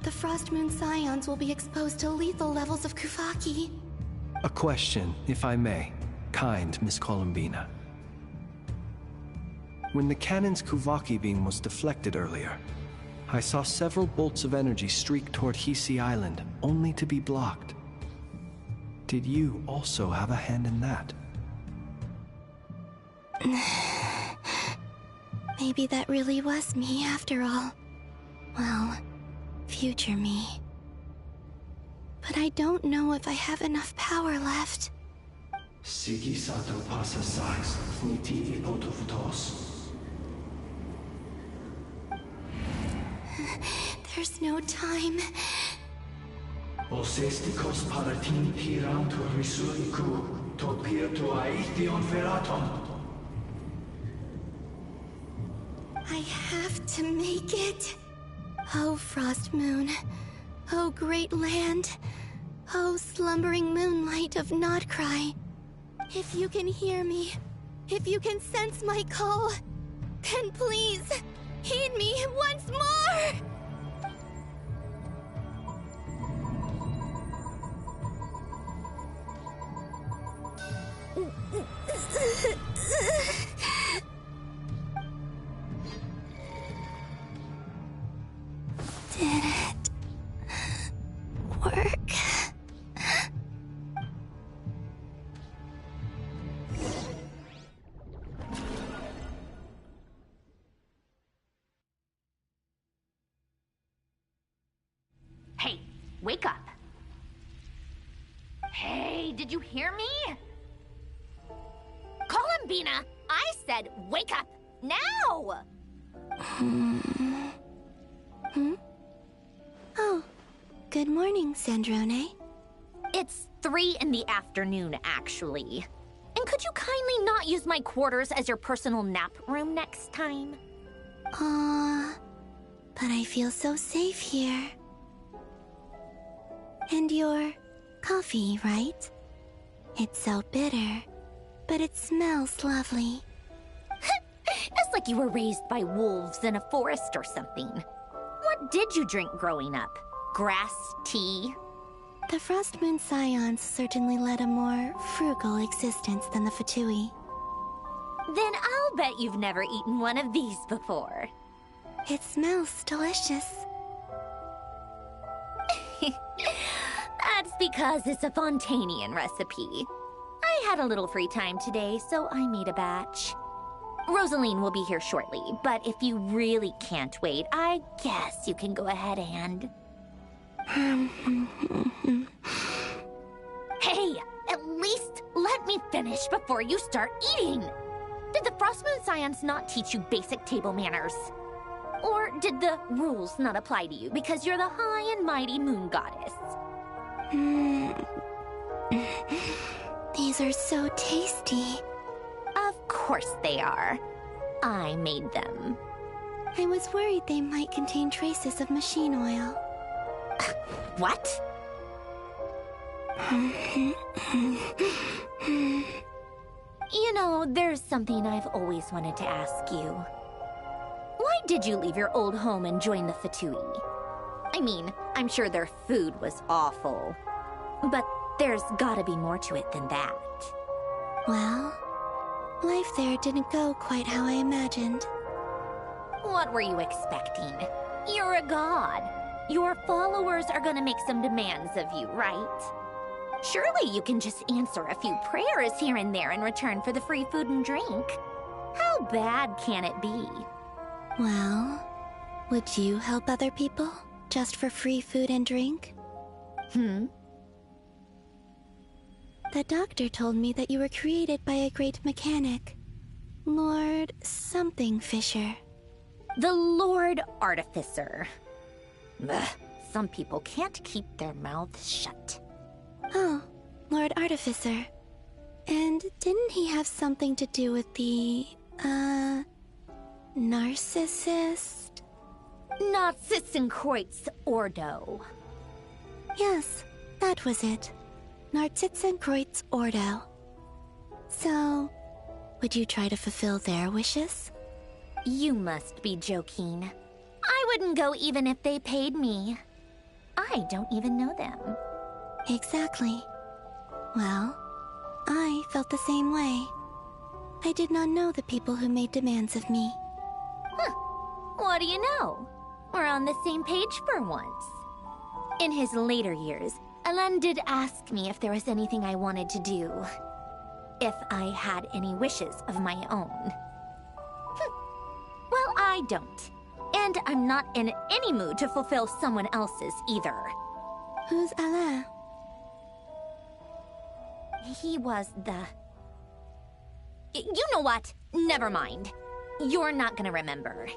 The Frost Moon Scions will be exposed to lethal levels of Kuvaki.
A question, if I may. Kind Miss Columbina. When the cannon's Kuvaki beam was deflected earlier, I saw several bolts of energy streak toward Hisi Island, only to be blocked. Did you also have a hand in that?
Maybe that really was me after all. Well, future me. But I don't know if I have enough power left.
Sigi sato pasa sais, niti ipotofutos.
There's no time.
Osestikos paratin tiram to risuriku, to pirto aithion feraton.
I have to make it. Oh, Frost Moon. Oh, great land. Oh, slumbering moonlight of Nodcry. If you can hear me, if you can sense my call, then please, heed me once more!
wake up. Hey, did you hear me? Columbina, I said wake up, now!
Oh, good morning, Sandrone.
It's 3 in the afternoon, actually. And could you kindly not use my quarters as your personal nap room next time?
But I feel so safe here. And your coffee, right? It's so bitter, but it smells lovely.
It's like you were raised by wolves in a forest or something. What did you drink growing up? Grass tea?
The Frost Moon Scions certainly led a more frugal existence than the Fatui.
Then I'll bet you've never eaten one of these before.
It smells delicious.
That's because it's a Fontanian recipe. I had a little free time today, so I made a batch. Rosaline will be here shortly, but if you really can't wait, I guess you can go ahead and... Hey, at least let me finish before you start eating! Did the Frostmoon Scions not teach you basic table manners? Or did the rules not apply to you because you're the high and mighty moon goddess?
These are so tasty.
Of course they are. I made them.
I was worried they might contain traces of machine oil.
What? You know, there's something I've always wanted to ask you. Why did you leave your old home and join the Fatui? I mean, I'm sure their food was awful. But there's gotta be more to it than that.
Well, life there didn't go quite how I imagined.
What were you expecting? You're a god. Your followers are gonna make some demands of you, right? Surely you can just answer a few prayers here and there in return for the free food and drink. How bad can it be?
Well, would you help other people just for free food and drink? The doctor told me that you were created by a great mechanic, Lord something Fisher.
The Lord Artificer. Ugh, some people can't keep their mouths shut.
Oh, Lord Artificer. And didn't he have something to do with the, narcissist?
Narcissenkreuz Ordo.
Yes, that was it. Narcissenkreuz Ordo. So, would you try to fulfill their wishes?
You must be joking. I wouldn't go even if they paid me. I don't even know them.
Exactly. Well, I felt the same way. I did not know the people who made demands of me.
What do you know? We're on the same page for once. In his later years, Alan did ask me if there was anything I wanted to do. If I had any wishes of my own. Well, I don't. And I'm not in any mood to fulfill someone else's either.
Who's Alain?
He was the... You know what? Never mind. You're not gonna remember.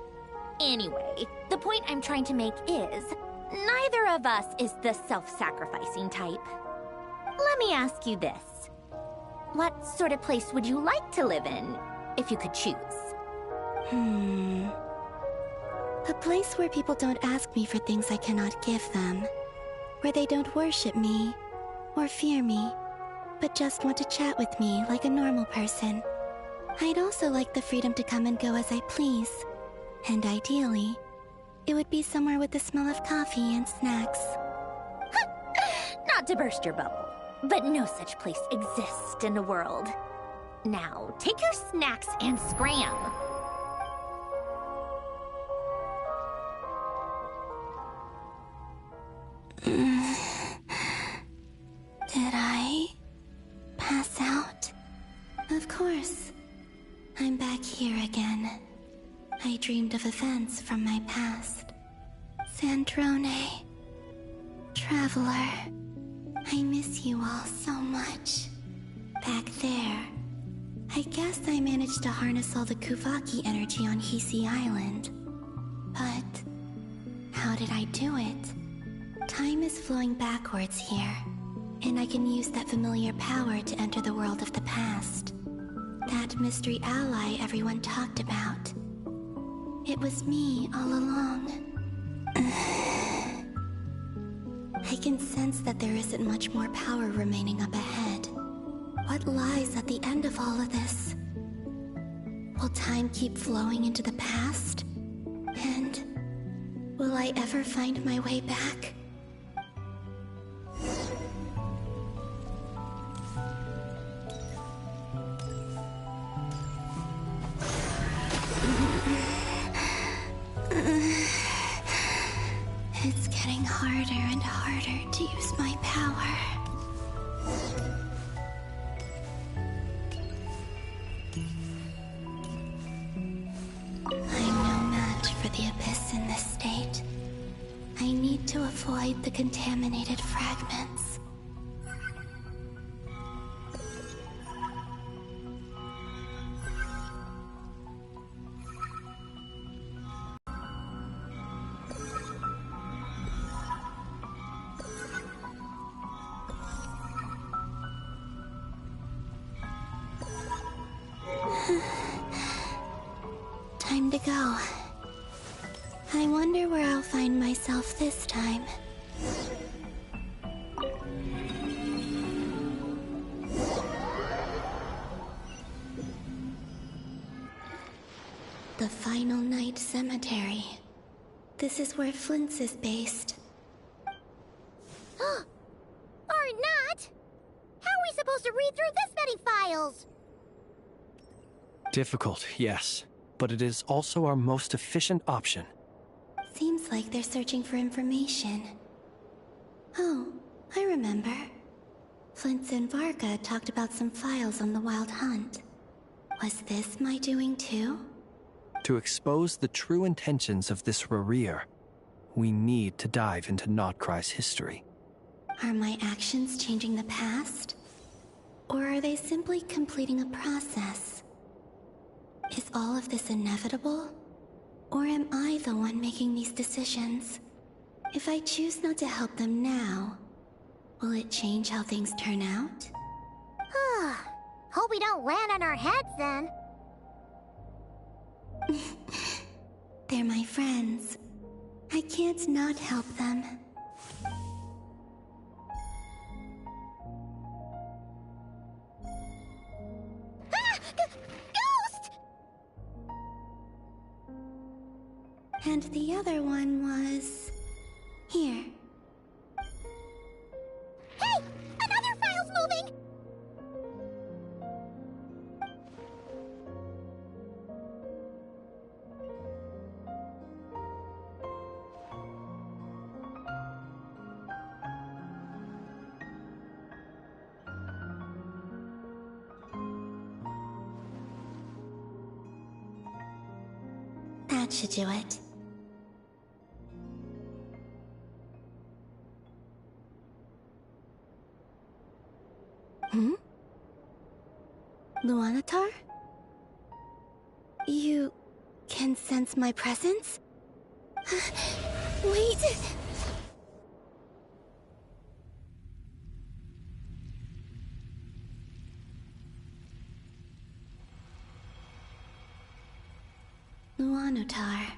Anyway, the point I'm trying to make is, neither of us is the self-sacrificing type. Let me ask you this. What sort of place would you like to live in, if you could choose?
A place where people don't ask me for things I cannot give them. Where they don't worship me, or fear me, but just want to chat with me like a normal person. I'd also like the freedom to come and go as I please. And ideally, it would be somewhere with the smell of coffee and snacks.
Not to burst your bubble, but no such place exists in the world. Now, take your snacks and scram.
Did I pass out? Of course. I'm back here again. I dreamed of events from my past. Sandrone. Traveler, I miss you all so much. Back there, I guess I managed to harness all the Kuvaki energy on Hisi Island. But how did I do it? Time is flowing backwards here, and I can use that familiar power to enter the world of the past. That mystery ally everyone talked about. It was me all along. I can sense that there isn't much more power remaining up ahead. What lies at the end of all of this? Will time keep flowing into the past? And will I ever find my way back? It's getting harder and harder to use my power. I'm no match for the Abyss in this state. I need to avoid the contaminated fragments. Time to go. I wonder where I'll find myself this time. The Final Night Cemetery. This is where Flint's is based.
Or not! How are we supposed to read through this many files?
Difficult, yes, but it is also our most efficient option.
Seems like they're searching for information. Oh, I remember. Flint's and Varga talked about some files on the Wild Hunt. Was this my doing too?
To expose the true intentions of this Rerir, we need to dive into Notcry's history.
Are my actions changing the past? Or are they simply completing a process? Is all of this inevitable? Or am I the one making these decisions? If I choose not to help them now, will it change how things turn out?
Hope we don't land on our heads then.
They're my friends. I can't not help them.
Ghost!
And the other one was... here.
Hey! Another file's moving!
That should do it. Luanatar? You can sense my presence? Wait! Luanatar.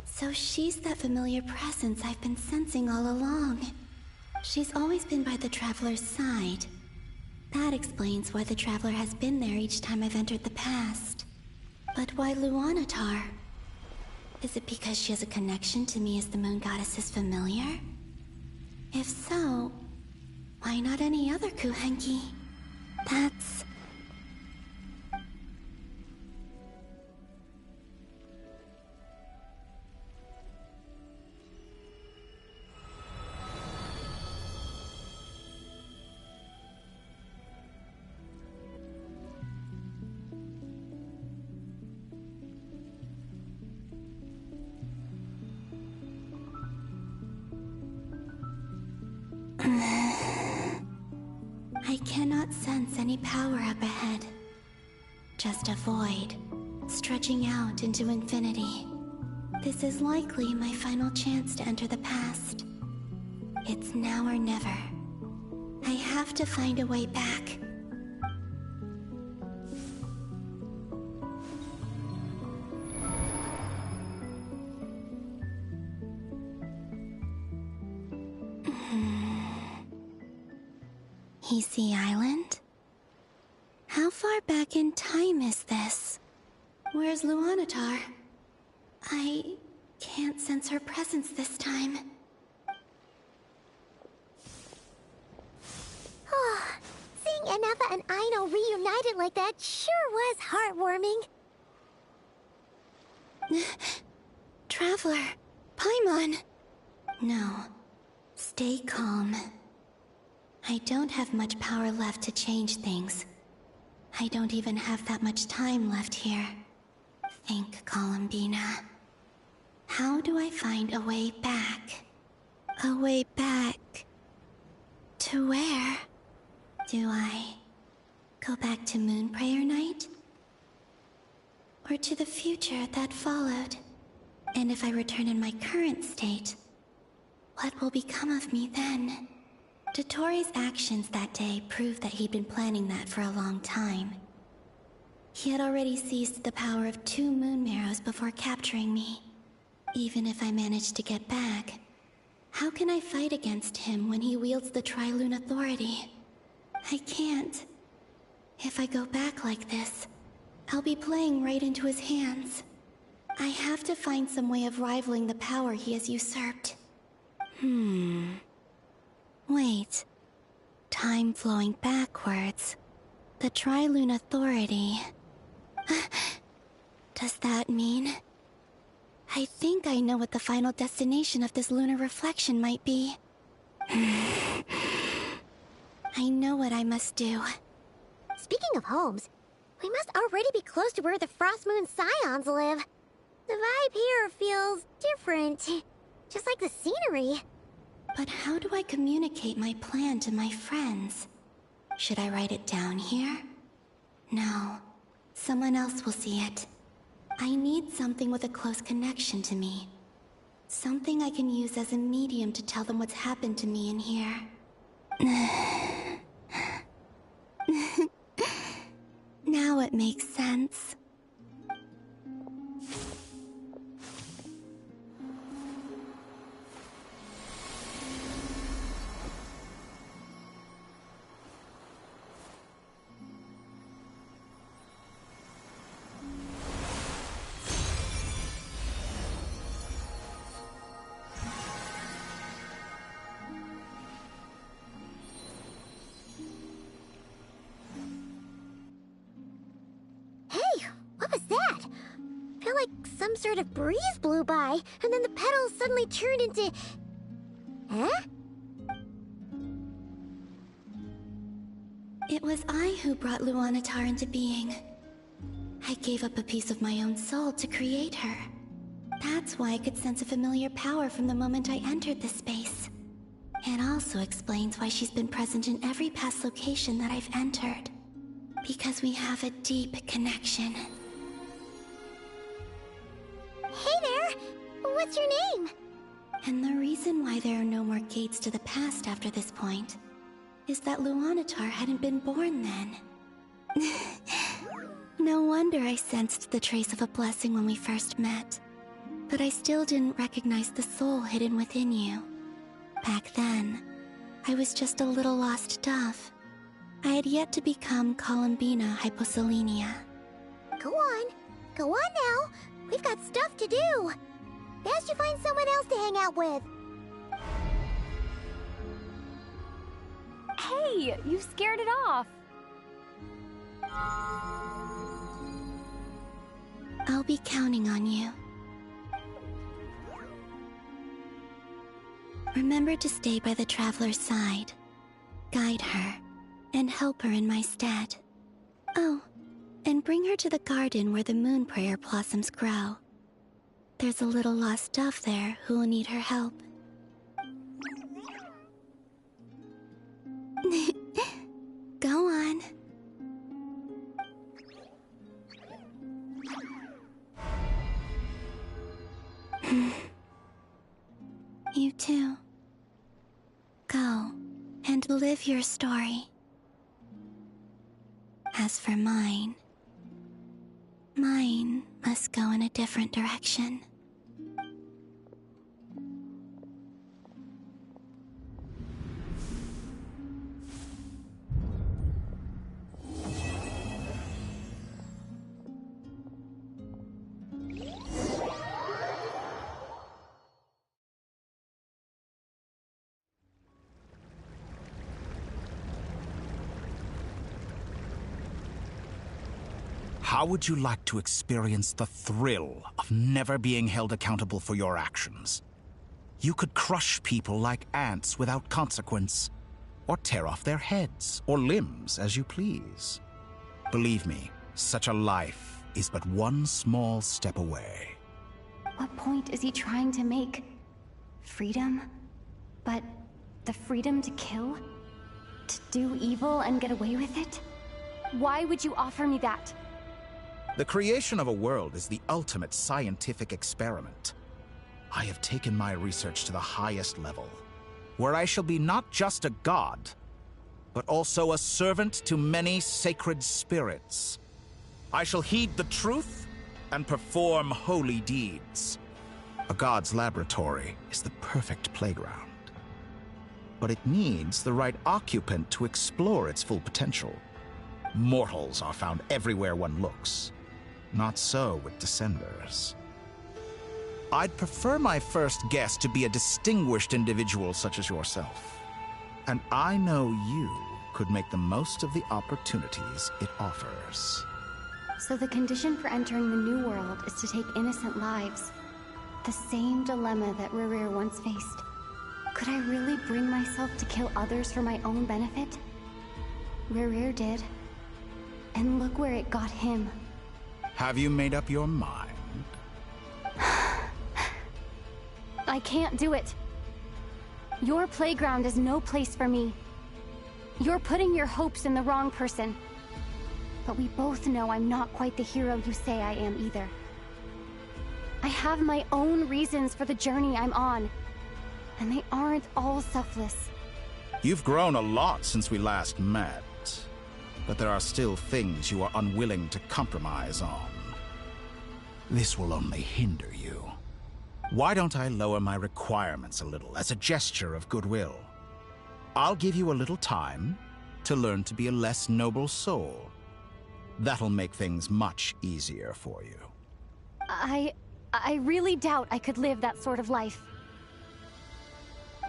So she's that familiar presence I've been sensing all along. She's always been by the Traveler's side. That explains why the Traveler has been there each time I've entered the past. But why Luanatar? Is it because she has a connection to me as the Moon Goddess's familiar? If so, why not any other Kuhenki? That's... sense any power up ahead. Just a void, stretching out into infinity. This is likely my final chance to enter the past. It's now or never. I have to find a way back. Easy Island? How far back in time is this? Where's Luanatar? I can't sense her presence this time.
Oh, seeing Anafa and Aino reunited like that sure was heartwarming.
Traveler, Paimon. No, stay calm. I don't have much power left to change things. I don't even have that much time left here. Think, Columbina. How do I find a way back? A way back... to where? Do I go back to Moonprayer Night? Or to the future that followed? And if I return in my current state, what will become of me then? Dottoro's actions that day proved that he'd been planning that for a long time. He had already seized the power of 2 moon marrows before capturing me. Even if I managed to get back, how can I fight against him when he wields the Tri-Lune Authority? I can't. If I go back like this, I'll be playing right into his hands. I have to find some way of rivaling the power he has usurped. Wait. Time flowing backwards. The Tri-Lune Authority. Does that mean... I think I know what the final destination of this lunar reflection might be. I know what I must do.
Speaking of homes, we must already be close to where the Frost Moon Scions live. The vibe here feels different, just like the scenery.
But how do I communicate my plan to my friends? Should I write it down here? No. Someone else will see it. I need something with a close connection to me. Something I can use as a medium to tell them what's happened to me in here. Now it makes sense.
Some sort of breeze blew by, and then the petals suddenly turned into... Huh?
It was I who brought Luanatar into being. I gave up a piece of my own soul to create her. That's why I could sense a familiar power from the moment I entered this space. It also explains why she's been present in every past location that I've entered. Because we have a deep connection.
Hey there! What's your name?
And the reason why there are no more gates to the past after this point is that Luanatar hadn't been born then. No wonder I sensed the trace of a blessing when we first met. But I still didn't recognize the soul hidden within you. Back then, I was just a little lost dove. I had yet to become Columbina Hyposelenia.
Go on now. We've got stuff to do. Best you find someone else to hang out with.
Hey, you scared it off.
I'll be counting on you. Remember to stay by the traveler's side, guide her, and help her in my stead. Oh, and bring her to the garden where the Moonprayer blossoms grow. There's a little lost dove there who will need her help. Go on. You too. Go and live your story. As for mine must go in a different direction.
How would you like to experience the thrill of never being held accountable for your actions? You could crush people like ants without consequence, or tear off their heads or limbs as you please. Believe me, such a life is but one small step away.
What point is he trying to make? Freedom? But the freedom to kill? To do evil and get away with it? Why would you offer me that?
The creation of a world is the ultimate scientific experiment. I have taken my research to the highest level, where I shall be not just a god, but also a servant to many sacred spirits. I shall heed the truth and perform holy deeds. A god's laboratory is the perfect playground, but it needs the right occupant to explore its full potential. Mortals are found everywhere one looks. Not so with Descenders. I'd prefer my first guest to be a distinguished individual such as yourself. And I know you could make the most of the opportunities it offers.
So the condition for entering the new world is to take innocent lives. The same dilemma that Rerir once faced. Could I really bring myself to kill others for my own benefit? Rerir did. And look where it got him.
Have you made up your mind?
I can't do it. Your playground is no place for me. You're putting your hopes in the wrong person. But we both know I'm not quite the hero you say I am either. I have my own reasons for the journey I'm on. And they aren't all selfless.
You've grown a lot since we last met. But there are still things you are unwilling to compromise on. This will only hinder you. Why don't I lower my requirements a little as a gesture of goodwill? I'll give you a little time to learn to be a less noble soul. That'll make things much easier for you.
I really doubt I could live that sort of life.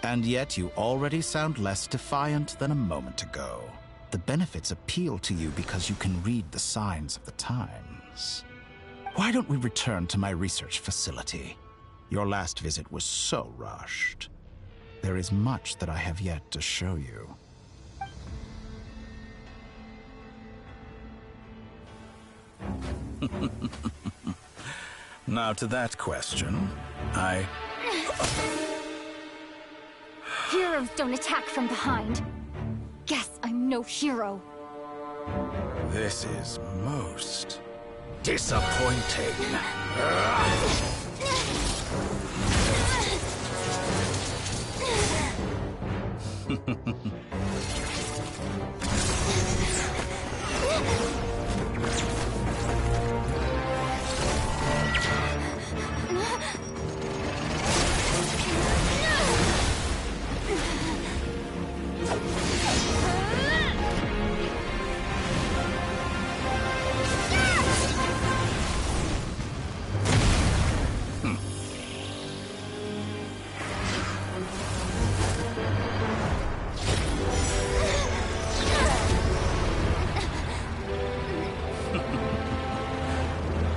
And yet you already sound less defiant than a moment ago. The benefits appeal to you because you can read the signs of the times. Why don't we return to my research facility? Your last visit was so rushed. There is much that I have yet to show you. Now to that question,
Heroes don't attack from behind. Guess I'm no hero.
This is most disappointing.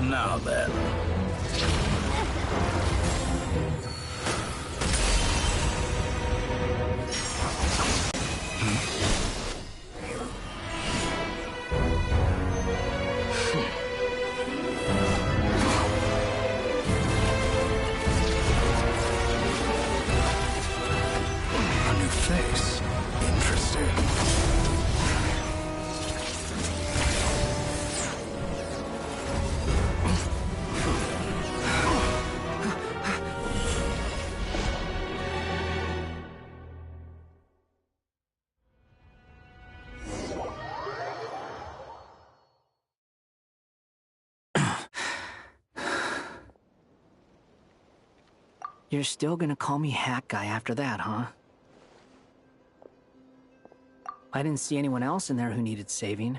Now then. A new face. Interesting.
You're still gonna call me Hat Guy after that, huh? I didn't see anyone else in there who needed saving.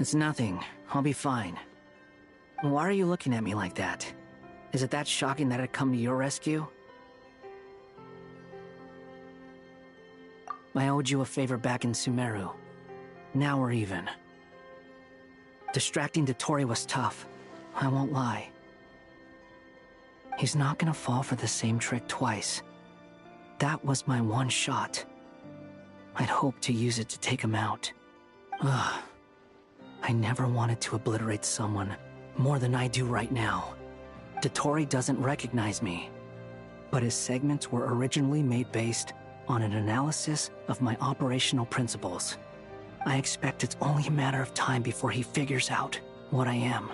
It's nothing. I'll be fine. Why are you looking at me like that? Is it that shocking that I'd come to your rescue? I owed you a favor back in Sumeru. Now we're even. Distracting Dottore was tough. I won't lie. He's not gonna fall for the same trick twice. That was my one shot. I'd hoped to use it to take him out. Ugh. I never wanted to obliterate someone more than I do right now. Dottore doesn't recognize me, but his segments were originally made based on an analysis of my operational principles. I expect it's only a matter of time before he figures out what I am.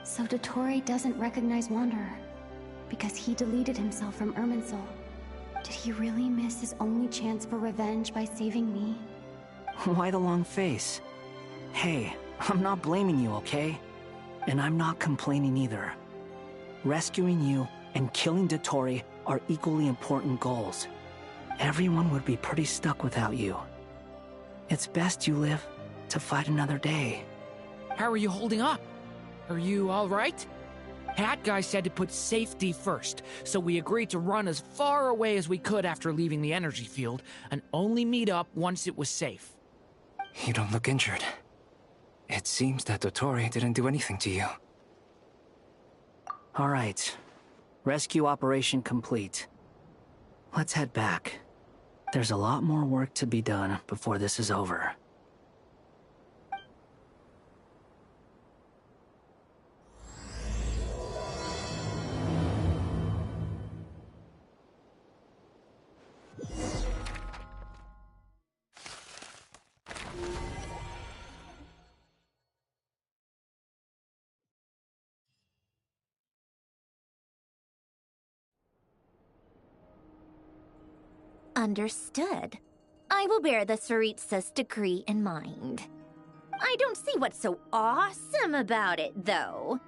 So Dottore doesn't recognize Wanderer because he deleted himself from Irminsul. Did he really miss his only chance for revenge by saving me?
Why the long face? Hey, I'm not blaming you, okay? And I'm not complaining either. Rescuing you and killing Dottore are equally important goals. Everyone would be pretty stuck without you. It's best you live to fight another day.
How are you holding up? Are you all right? Hat Guy said to put safety first, so we agreed to run as far away as we could after leaving the energy field, and only meet up once it was safe.
You don't look injured. It seems that Dottore didn't do anything to you.
All right. Rescue operation complete. Let's head back. There's a lot more work to be done before this is over.
Understood. I will bear the Tsaritsa's decree in mind. I don't see what's so awesome about it, though.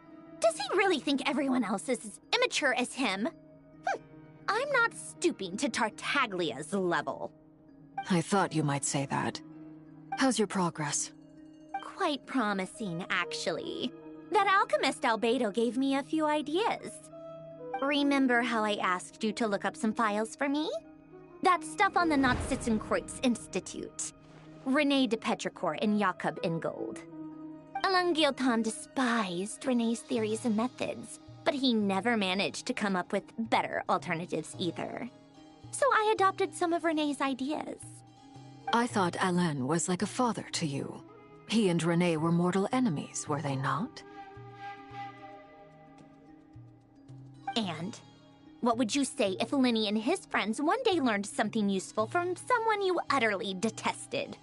Does he really think everyone else is as immature as him? I'm not stooping to Tartaglia's level.
I thought you might say that. How's your progress?
Quite promising, actually. That alchemist Albedo gave me a few ideas. Remember how I asked you to look up some files for me? That stuff on the Nazi-Kreuz Institute. René de Petrichor and Jakob Ingold. Alain Guillotin despised René's theories and methods, but he never managed to come up with better alternatives either. So I adopted some of René's ideas.
I thought Alain was like a father to you. He and René were mortal enemies, were they not?
And what would you say if Lenny and his friends one day learned something useful from someone you utterly detested?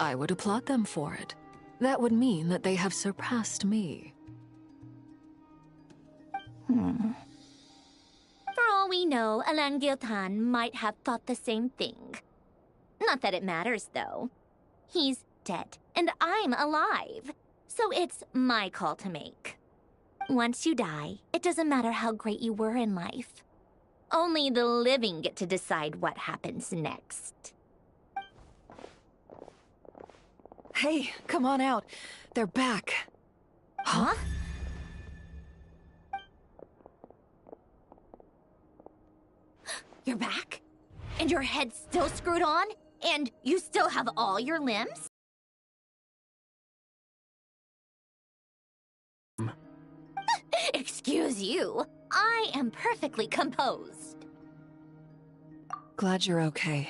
I would applaud them for it. That would mean that they have surpassed me.
For all we know, Alain Guillotin might have thought the same thing. Not that it matters, though. He's dead, and I'm alive. So it's my call to make. Once you die, it doesn't matter how great you were in life. Only the living get to decide what happens next.
Hey, come on out. They're back.
Huh? You're back? And your head's still screwed on? And you still have all your limbs? Excuse you. I am perfectly composed.
Glad you're okay.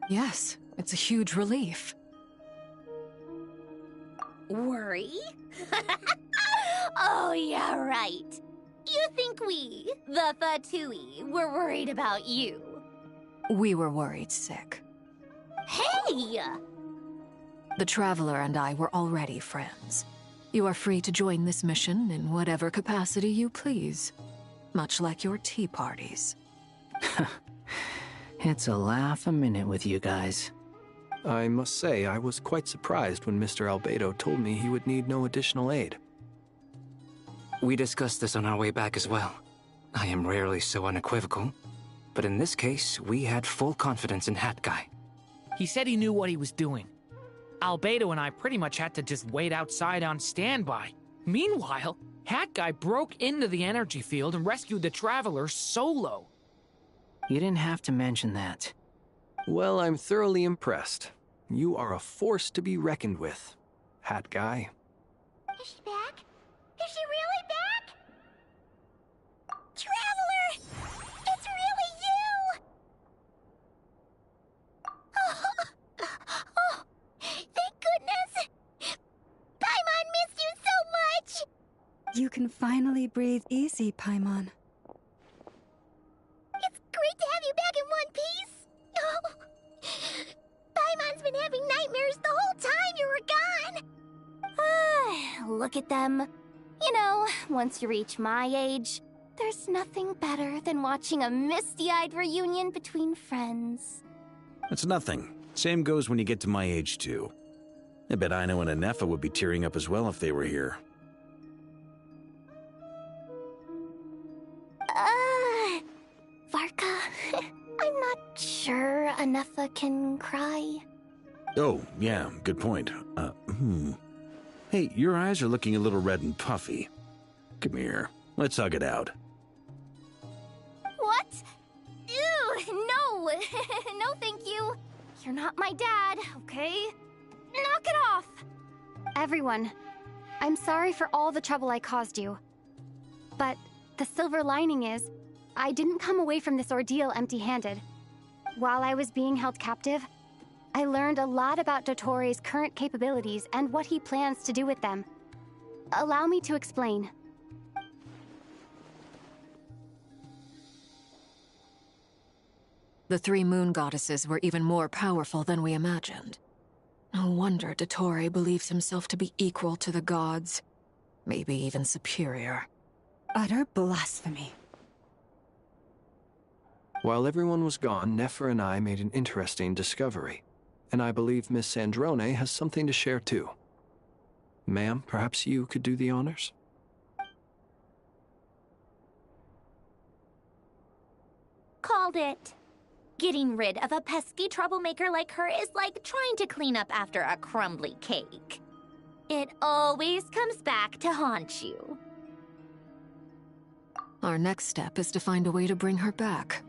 Yes, it's a huge relief.
Worry? Oh, yeah, right. You think we, the Fatui, were worried about you?
We were worried sick.
Hey!
The Traveler and I were already friends. You are free to join this mission in whatever capacity you please. Much like your tea parties.
It's a laugh a minute with you guys.
I must say, I was quite surprised when Mr. Albedo told me he would need no additional aid.
We discussed this on our way back as well. I am rarely so unequivocal, but in this case, we had full confidence in Hat Guy.
He said he knew what he was doing. Albedo and I pretty much had to just wait outside on standby. Meanwhile, Hat Guy broke into the energy field and rescued the Traveler solo.
You didn't have to mention that.
Well, I'm thoroughly impressed. You are a force to be reckoned with, Hat Guy.
Is she back? Is she really back? Traveler! It's really you! Oh, thank goodness! Paimon missed you so much!
You can finally breathe easy, Paimon.
It's great to have you back in one piece! Oh, Paimon's been having nightmares the whole time you were gone!
Look at them. You know, once you reach my age, there's nothing better than watching a misty-eyed reunion between friends.
That's nothing. Same goes when you get to my age, too. I bet Aino and Anefa would be tearing up as well if they were here.
Varka, I'm not sure Anefa can cry.
Oh, yeah, good point. Hey, your eyes are looking a little red and puffy. Come here. Let's hug it out.
What? Ew, no! No, thank you. You're not my dad, okay? Knock it off! Everyone, I'm sorry for all the trouble I caused you. But the silver lining is, I didn't come away from this ordeal empty-handed. While I was being held captive, I learned a lot about Dottoro's current capabilities and what he plans to do with them. Allow me to explain.
The three moon goddesses were even more powerful than we imagined. No wonder Dottore believes himself to be equal to the gods. Maybe even superior.
Utter blasphemy.
While everyone was gone, Nefer and I made an interesting discovery. And I believe Miss Sandrone has something to share too. Ma'am, perhaps you could do the honors?
Called it. Getting rid of a pesky troublemaker like her is like trying to clean up after a crumbly cake. It always comes back to haunt you.
Our next step is to find a way to bring her back.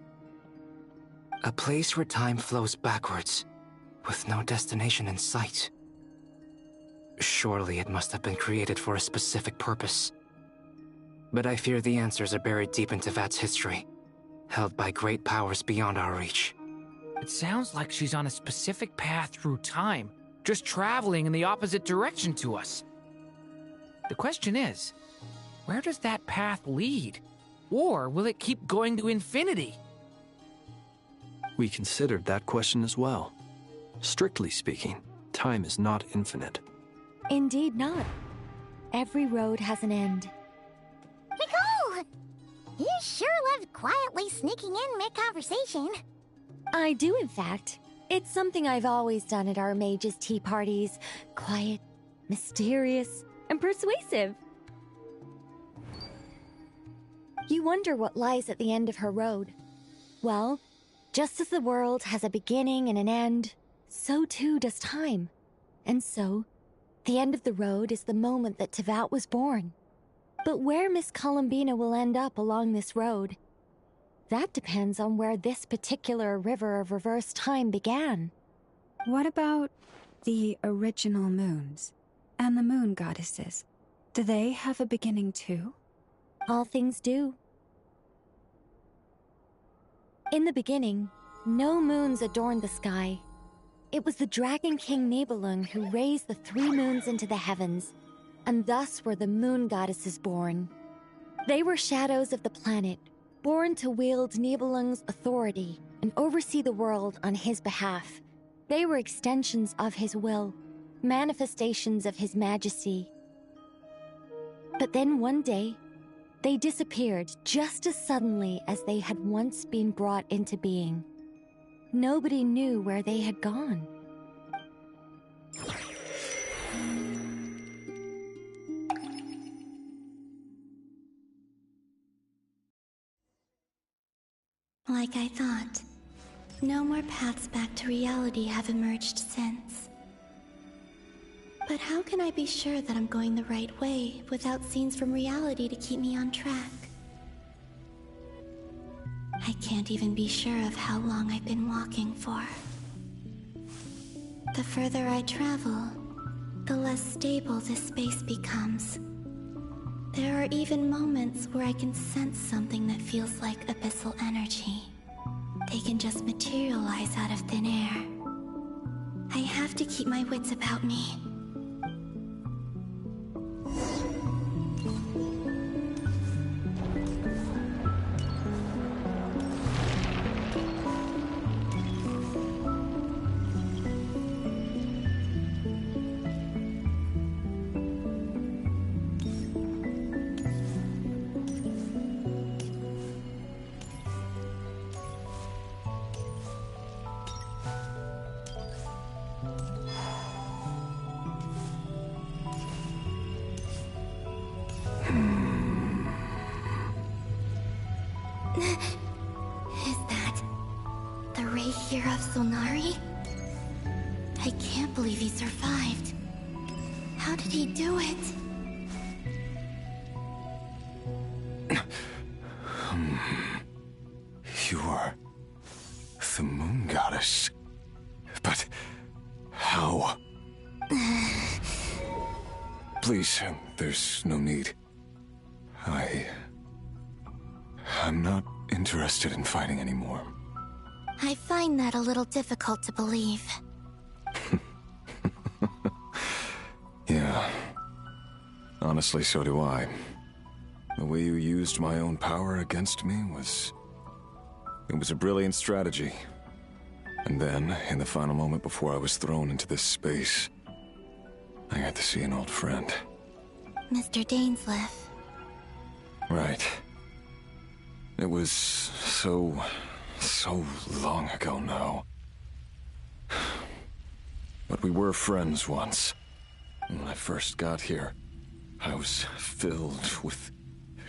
A place where time flows backwards, with no destination in sight. Surely it must have been created for a specific purpose. But I fear the answers are buried deep in Tevat's history, held by great powers beyond our reach.
It sounds like she's on a specific path through time, just traveling in the opposite direction to us. The question is, where does that path lead? Or will it keep going to infinity?
We considered that question as well. Strictly speaking, time is not infinite.
Indeed not. Every road has an end.
Nicole! You sure love quietly sneaking in mid-conversation.
I do, in fact. It's something I've always done at our mages' tea parties. Quiet, mysterious, and persuasive. You wonder what lies at the end of her road. Well, just as the world has a beginning and an end, so too does time. And so, the end of the road is the moment that Tevat was born. But where Miss Columbina will end up along this road, that depends on where this particular river of reverse time began.
What about the original moons and the moon goddesses? Do they have a beginning too?
All things do. In the beginning, no moons adorned the sky. It was the Dragon King Nibelung who raised the 3 moons into the heavens, and thus were the moon goddesses born. They were shadows of the planet, born to wield Nibelung's authority and oversee the world on his behalf. They were extensions of his will, manifestations of his majesty. But then one day, they disappeared just as suddenly as they had once been brought into being. Nobody knew where they had gone.
Like I thought. No more paths back to reality have emerged since. But how can I be sure that I'm going the right way without scenes from reality to keep me on track? I can't even be sure of how long I've been walking for. The further I travel, the less stable this space becomes. There are even moments where I can sense something that feels like abyssal energy. They can just materialize out of thin air. I have to keep my wits about me. Is that the Ray here of Solnari? I can't believe he survived. How did he do it?
You are the moon goddess. But how? Please, there's no need. I'm not interested in fighting anymore.
I find that a little difficult to believe.
Yeah. Honestly, so do I. The way you used my own power against me was... It was a brilliant strategy. And then, in the final moment before I was thrown into this space, I got to see an old friend.
Mr. Dainsleif.
Right. It was so long ago now. But we were friends once. When I first got here, I was filled with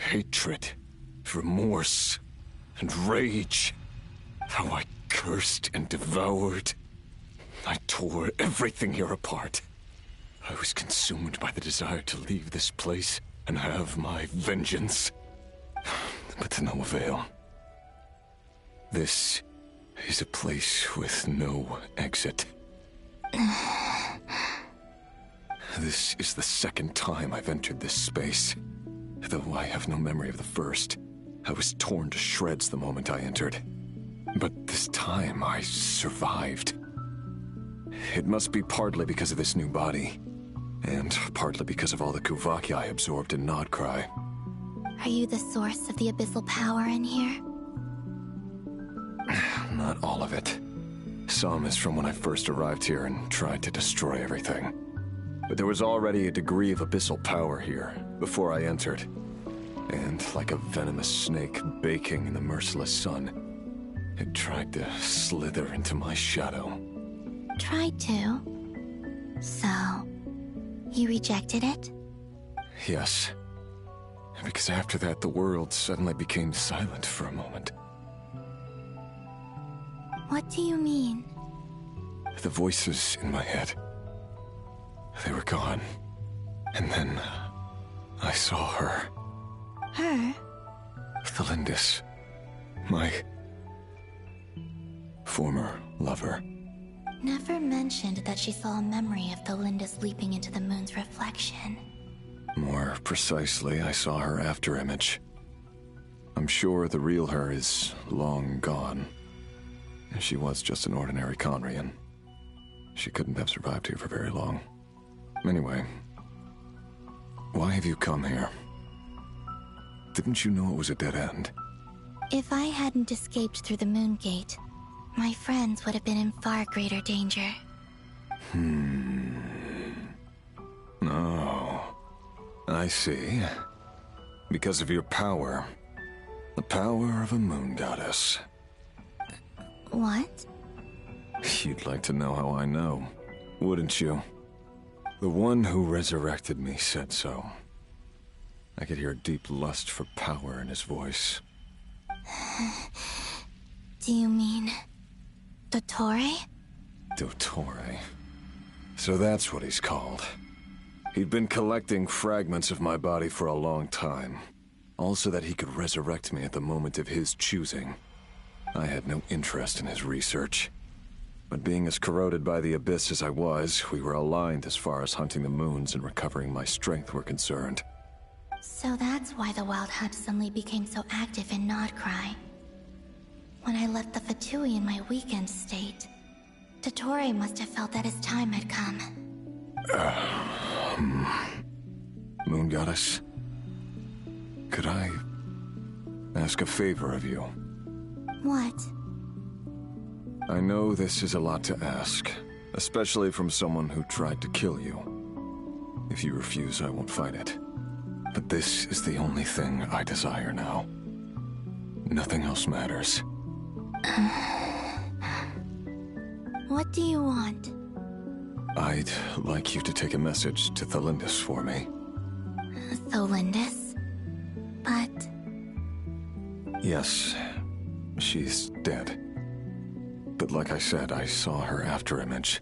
hatred, remorse, and rage. How I cursed and devoured. I tore everything here apart. I was consumed by the desire to leave this place and have my vengeance. But to no avail. This is a place with no exit. This is the second time I've entered this space. Though I have no memory of the first. I was torn to shreds the moment I entered. But this time I survived. It must be partly because of this new body. And partly because of all the Kuvaki I absorbed in Nodcry.
Are you the source of the abyssal power in here?
Not all of it. Some is from when I first arrived here and tried to destroy everything. But there was already a degree of abyssal power here before I entered. And like a venomous snake baking in the merciless sun, it tried to slither into my shadow.
Tried to? So, you rejected it?
Yes. Because after that, the world suddenly became silent for a moment.
What do you mean?
The voices in my head. They were gone. And then I saw her.
Her?
Thelindis. My former lover.
Never mentioned that she saw a memory of Thelindis leaping into the moon's reflection.
More precisely, I saw her afterimage. I'm sure the real her is long gone. She was just an ordinary Conrian. She couldn't have survived here for very long. Anyway, why have you come here? Didn't you know it was a dead end?
If I hadn't escaped through the moon gate, my friends would have been in far greater danger.
Oh, I see. Because of your power. The power of a moon goddess.
What?
You'd like to know how I know, wouldn't you? The one who resurrected me said so. I could hear deep lust for power in his voice.
Do you mean... Dottore?
Dottore. So that's what he's called. He'd been collecting fragments of my body for a long time. All so that he could resurrect me at the moment of his choosing. I had no interest in his research. But being as corroded by the Abyss as I was, we were aligned as far as hunting the moons and recovering my strength were concerned.
So that's why the Wild Hunt suddenly became so active in Nodcry. When I left the Fatui in my weakened state, Dottore must have felt that his time had come.
Moon Goddess, could I ask a favor of you?
What?
I know this is a lot to ask, especially from someone who tried to kill you. If you refuse, I won't fight it. But this is the only thing I desire now. Nothing else matters.
What do you want?
I'd like you to take a message to Thalindis for me.
Thalindis? But...
Yes, she's dead. But like I said, I saw her afterimage.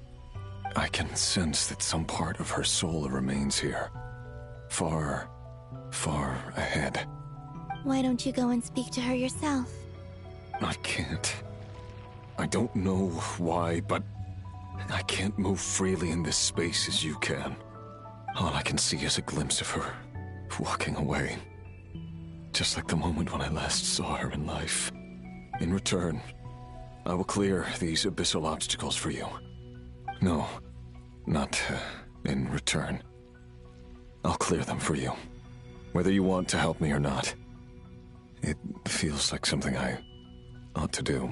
I can sense that some part of her soul remains here. Far, far ahead.
Why don't you go and speak to her yourself?
I can't. I don't know why, but I can't move freely in this space as you can. All I can see is a glimpse of her, walking away. Just like the moment when I last saw her in life. In return, I will clear these abyssal obstacles for you. No, not in return. I'll clear them for you, whether you want to help me or not. It feels like something I ought to do.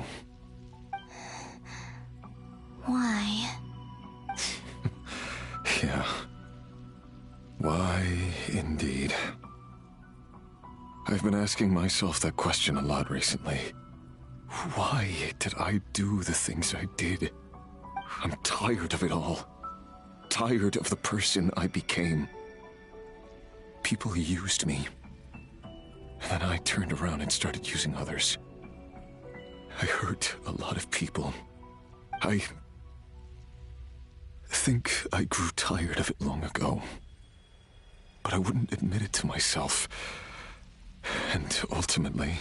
Why?
Yeah. Why, indeed. I've been asking myself that question a lot recently. Why did I do the things I did? I'm tired of it all. Tired of the person I became. People used me. And then I turned around and started using others. I hurt a lot of people. I think I grew tired of it long ago. But I wouldn't admit it to myself. And ultimately,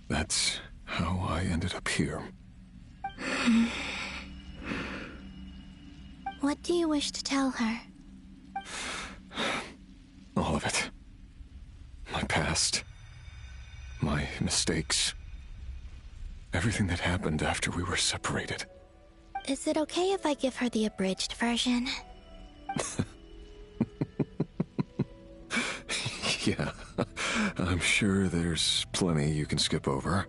that's how I ended up here.
What do you wish to tell her?
All of it. My past. My mistakes. Everything that happened after we were separated.
Is it okay if I give her the abridged version?
Yeah, I'm sure there's plenty you can skip over.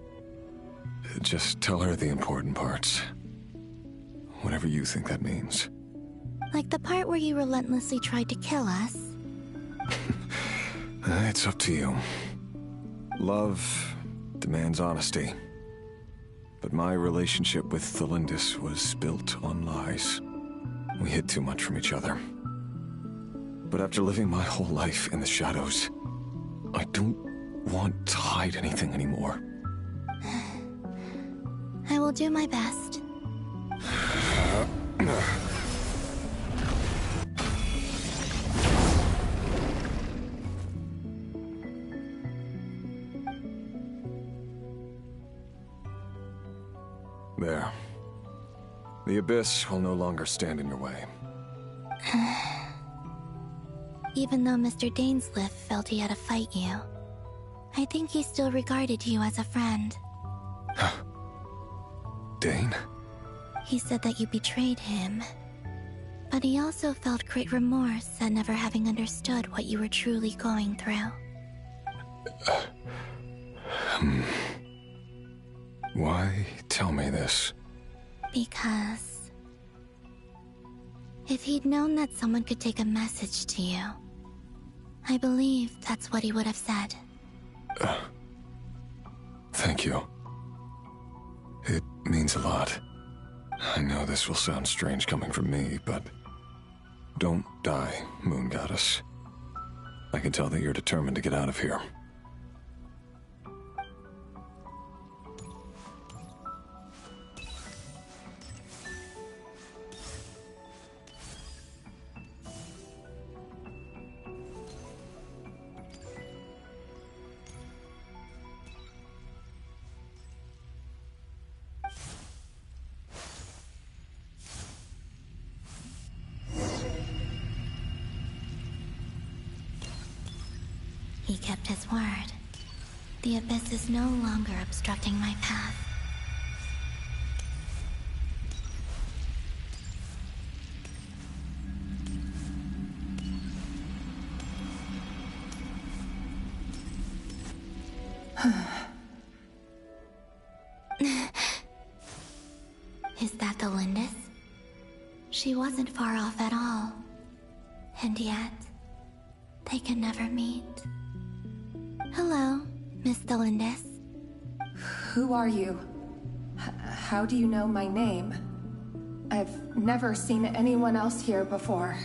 Just tell her the important parts. Whatever you think that means.
Like the part where you relentlessly tried to kill us?
It's up to you. Love demands honesty. But my relationship with Thalindis was built on lies. We hid too much from each other. But after living my whole life in the shadows, I don't want to hide anything anymore.
I will do my best.
There. The Abyss will no longer stand in your way.
Even though Mr. Dainsliff felt he had to fight you, I think he still regarded you as a friend.
Dane?
He said that you betrayed him, but he also felt great remorse at never having understood what you were truly going through.
Why tell me this?
Because if he'd known that someone could take a message to you, I believe that's what he would have said.
Thank you. It means a lot. I know this will sound strange coming from me, but don't die, Moon Goddess. I can tell that you're determined to get out of here.
He kept his word. The abyss is no longer obstructing my path. Is that the Lindis? She wasn't far off at all. And yet, they can never meet. Hello, Miss Lindis.
Who are you? How do you know my name? I've never seen anyone else here before.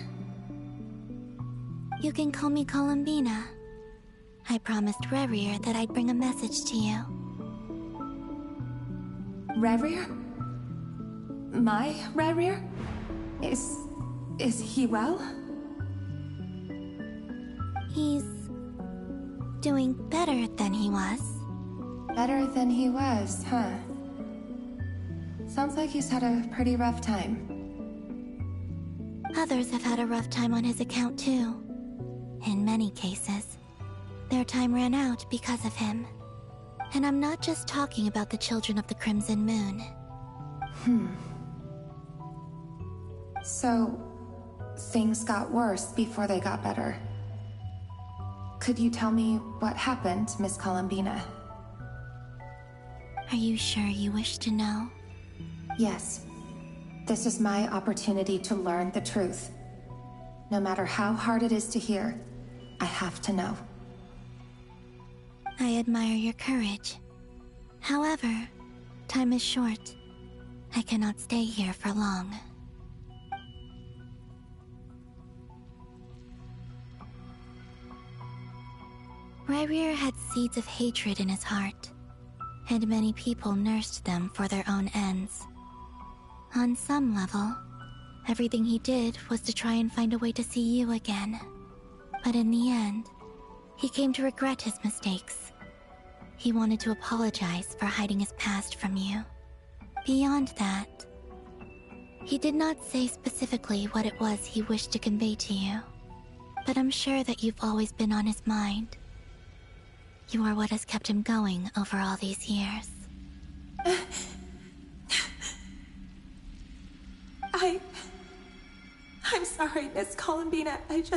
You can call me Columbina. I promised Rerir that I'd bring a message to you.
Rerir? My Rerir? Is he well?
He's doing better than he was.
Better than he was, huh? Sounds like he's had a pretty rough time.
Others have had a rough time on his account too. In many cases, their time ran out because of him. And I'm not just talking about the children of the Crimson Moon.
So, things got worse before they got better. Could you tell me what happened, Miss Columbina?
Are you sure you wish to know?
Yes. This is my opportunity to learn the truth. No matter how hard it is to hear, I have to know.
I admire your courage. However, time is short. I cannot stay here for long. Rerir had seeds of hatred in his heart, and many people nursed them for their own ends. On some level, everything he did was to try and find a way to see you again. But in the end, he came to regret his mistakes. He wanted to apologize for hiding his past from you. Beyond that, he did not say specifically what it was he wished to convey to you, but I'm sure that you've always been on his mind. You are what has kept him going over all these years.
I'm sorry, Miss Columbina. This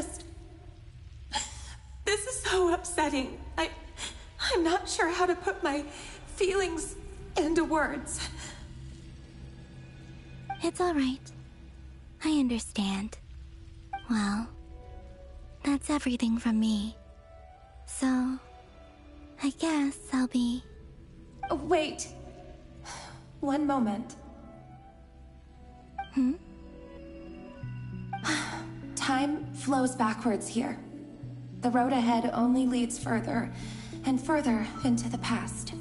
is so upsetting. I'm not sure how to put my feelings into words.
It's all right. I understand. Well, that's everything from me. So, I guess I'll be...
Wait. One moment. Time flows backwards here. The road ahead only leads further and further into the past.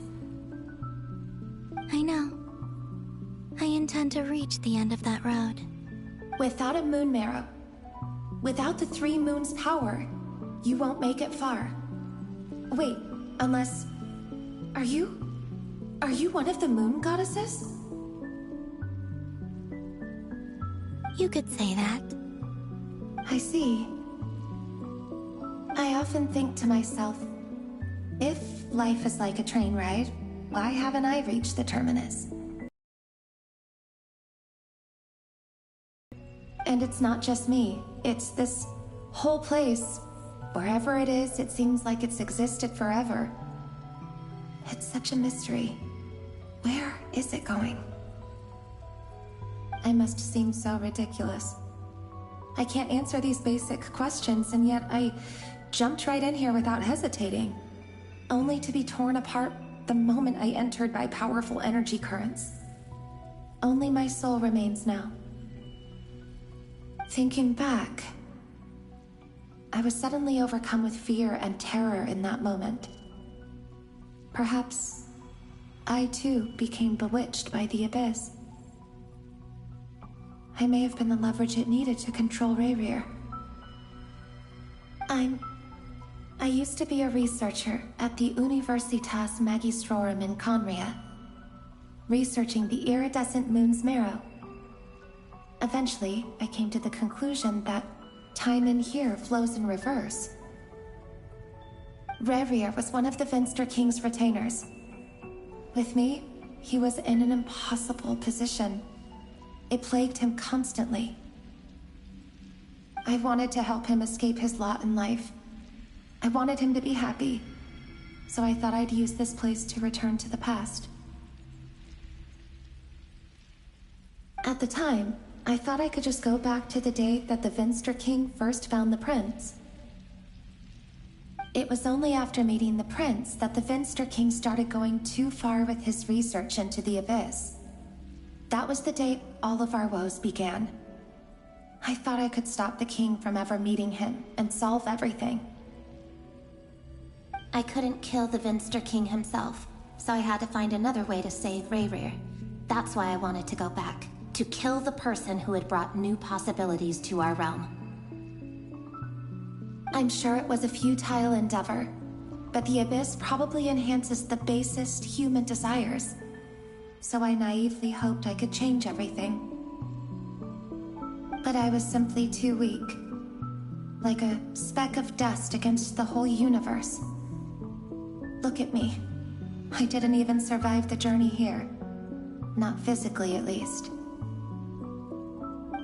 I know. I intend to reach the end of that road.
Without a moon marrow, without the 3 moons' power, you won't make it far. Wait, unless... Are you one of the moon goddesses?
You could say that.
I see. I often think to myself, if life is like a train ride, why haven't I reached the terminus? And it's not just me, it's this whole place. Wherever it is, it seems like it's existed forever. It's such a mystery. Where is it going? I must seem so ridiculous. I can't answer these basic questions, and yet I jumped right in here without hesitating, only to be torn apart the moment I entered by powerful energy currents. Only my soul remains now. Thinking back, I was suddenly overcome with fear and terror in that moment. Perhaps I too became bewitched by the abyss. I may have been the leverage it needed to control Rerir. I used to be a researcher at the Universitas Magistrorum in Conria, researching the iridescent moon's marrow. Eventually, I came to the conclusion that time in here flows in reverse. Rerir was one of the Vinster King's retainers. With me, he was in an impossible position. It plagued him constantly. I wanted to help him escape his lot in life. I wanted him to be happy, so I thought I'd use this place to return to the past. At the time, I thought I could just go back to the day that the Vinster King first found the prince. It was only after meeting the prince that the Vinster King started going too far with his research into the Abyss. That was the day all of our woes began. I thought I could stop the king from ever meeting him and solve everything.
I couldn't kill the Vinster King himself, so I had to find another way to save Rerir. That's why I wanted to go back, to kill the person who had brought new possibilities to our realm.
I'm sure it was a futile endeavor, but the Abyss probably enhances the basest human desires. So I naively hoped I could change everything. But I was simply too weak. Like a speck of dust against the whole universe. Look at me. I didn't even survive the journey here. Not physically, at least.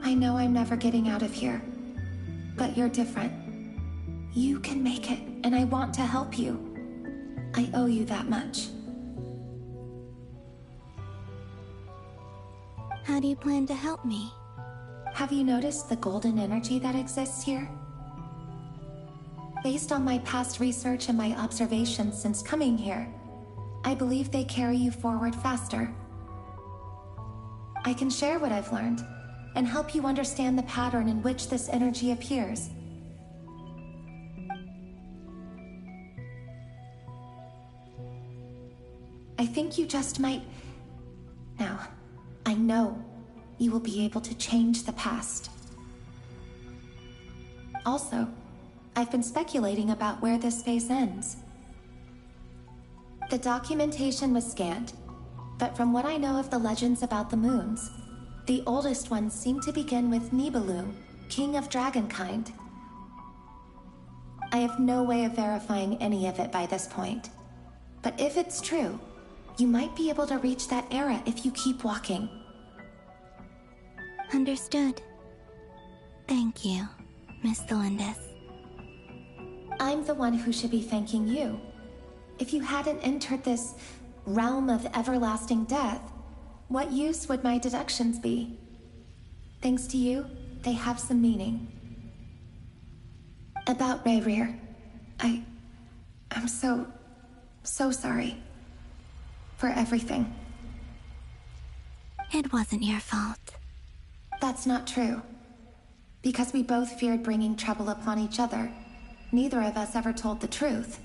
I know I'm never getting out of here. But you're different. You can make it, and I want to help you. I owe you that much.
How do you plan to help me?
Have you noticed the golden energy that exists here? Based on my past research and my observations since coming here, I believe they carry you forward faster. I can share what I've learned, and help you understand the pattern in which this energy appears. I think you just might... Now, I know you will be able to change the past. Also, I've been speculating about where this space ends. The documentation was scanned, but from what I know of the legends about the moons, the oldest ones seem to begin with Nibelung, king of dragonkind. I have no way of verifying any of it by this point, but if it's true, you might be able to reach that era if you keep walking.
Understood. Thank you, Miss Delindis.
I'm the one who should be thanking you. If you hadn't entered this realm of everlasting death, what use would my deductions be? Thanks to you, they have some meaning. About Rerir, I'm so sorry. For everything.
It wasn't your fault.
That's not true. Because we both feared bringing trouble upon each other, neither of us ever told the truth.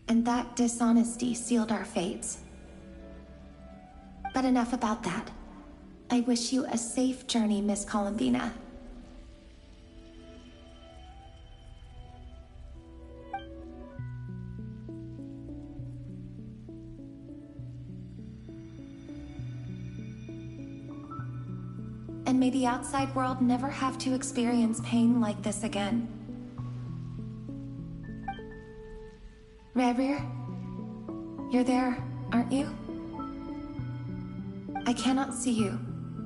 And that dishonesty sealed our fates. But enough about that. I wish you a safe journey, Miss Columbina. And may the outside world never have to experience pain like this again. Rerir, you're there, aren't you? I cannot see you,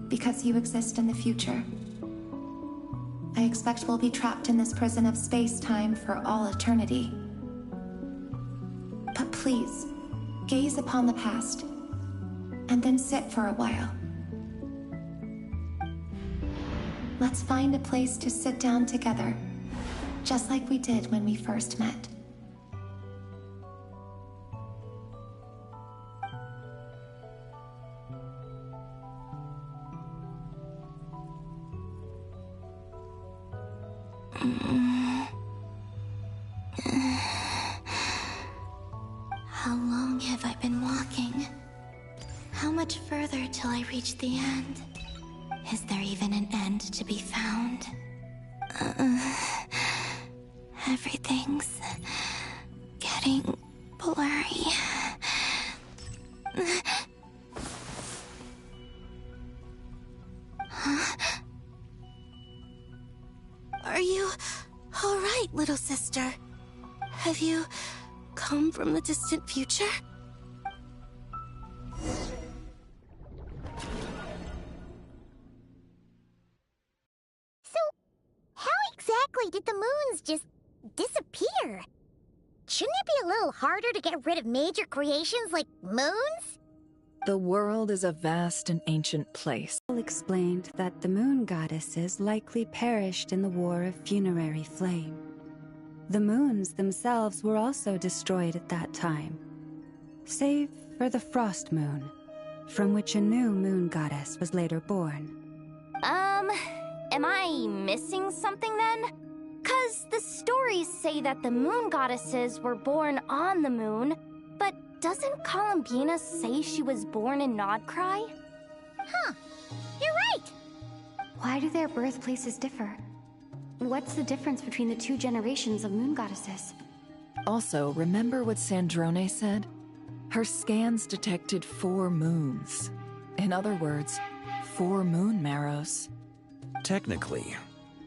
because you exist in the future. I expect we'll be trapped in this prison of space-time for all eternity. But please, gaze upon the past, and then sit for a while. Let's find a place to sit down together, just like we did when we first met.
How long have I been walking? How much further till I reach the end? Is there even an end to be found? Everything's getting blurry. Huh? Are you all right, little sister? Have you come from the distant future?
So, how exactly did the moons just disappear? Shouldn't it be a little harder to get rid of major creations like moons?
The world is a vast and ancient place.
Explained that the moon goddesses likely perished in the War of Funerary Flame. The moons themselves were also destroyed at that time, save for the Frost Moon, from which a new moon goddess was later born.
Am I missing something then? 'Cause the stories say that the moon goddesses were born on the moon, but doesn't Columbina say she was born in Nodcry?
Huh, you're right!
Why do their birthplaces differ? What's the difference between the two generations of moon goddesses?
Also, remember what Sandrone said? Her scans detected 4 moons. In other words, 4 moon marrows.
Technically,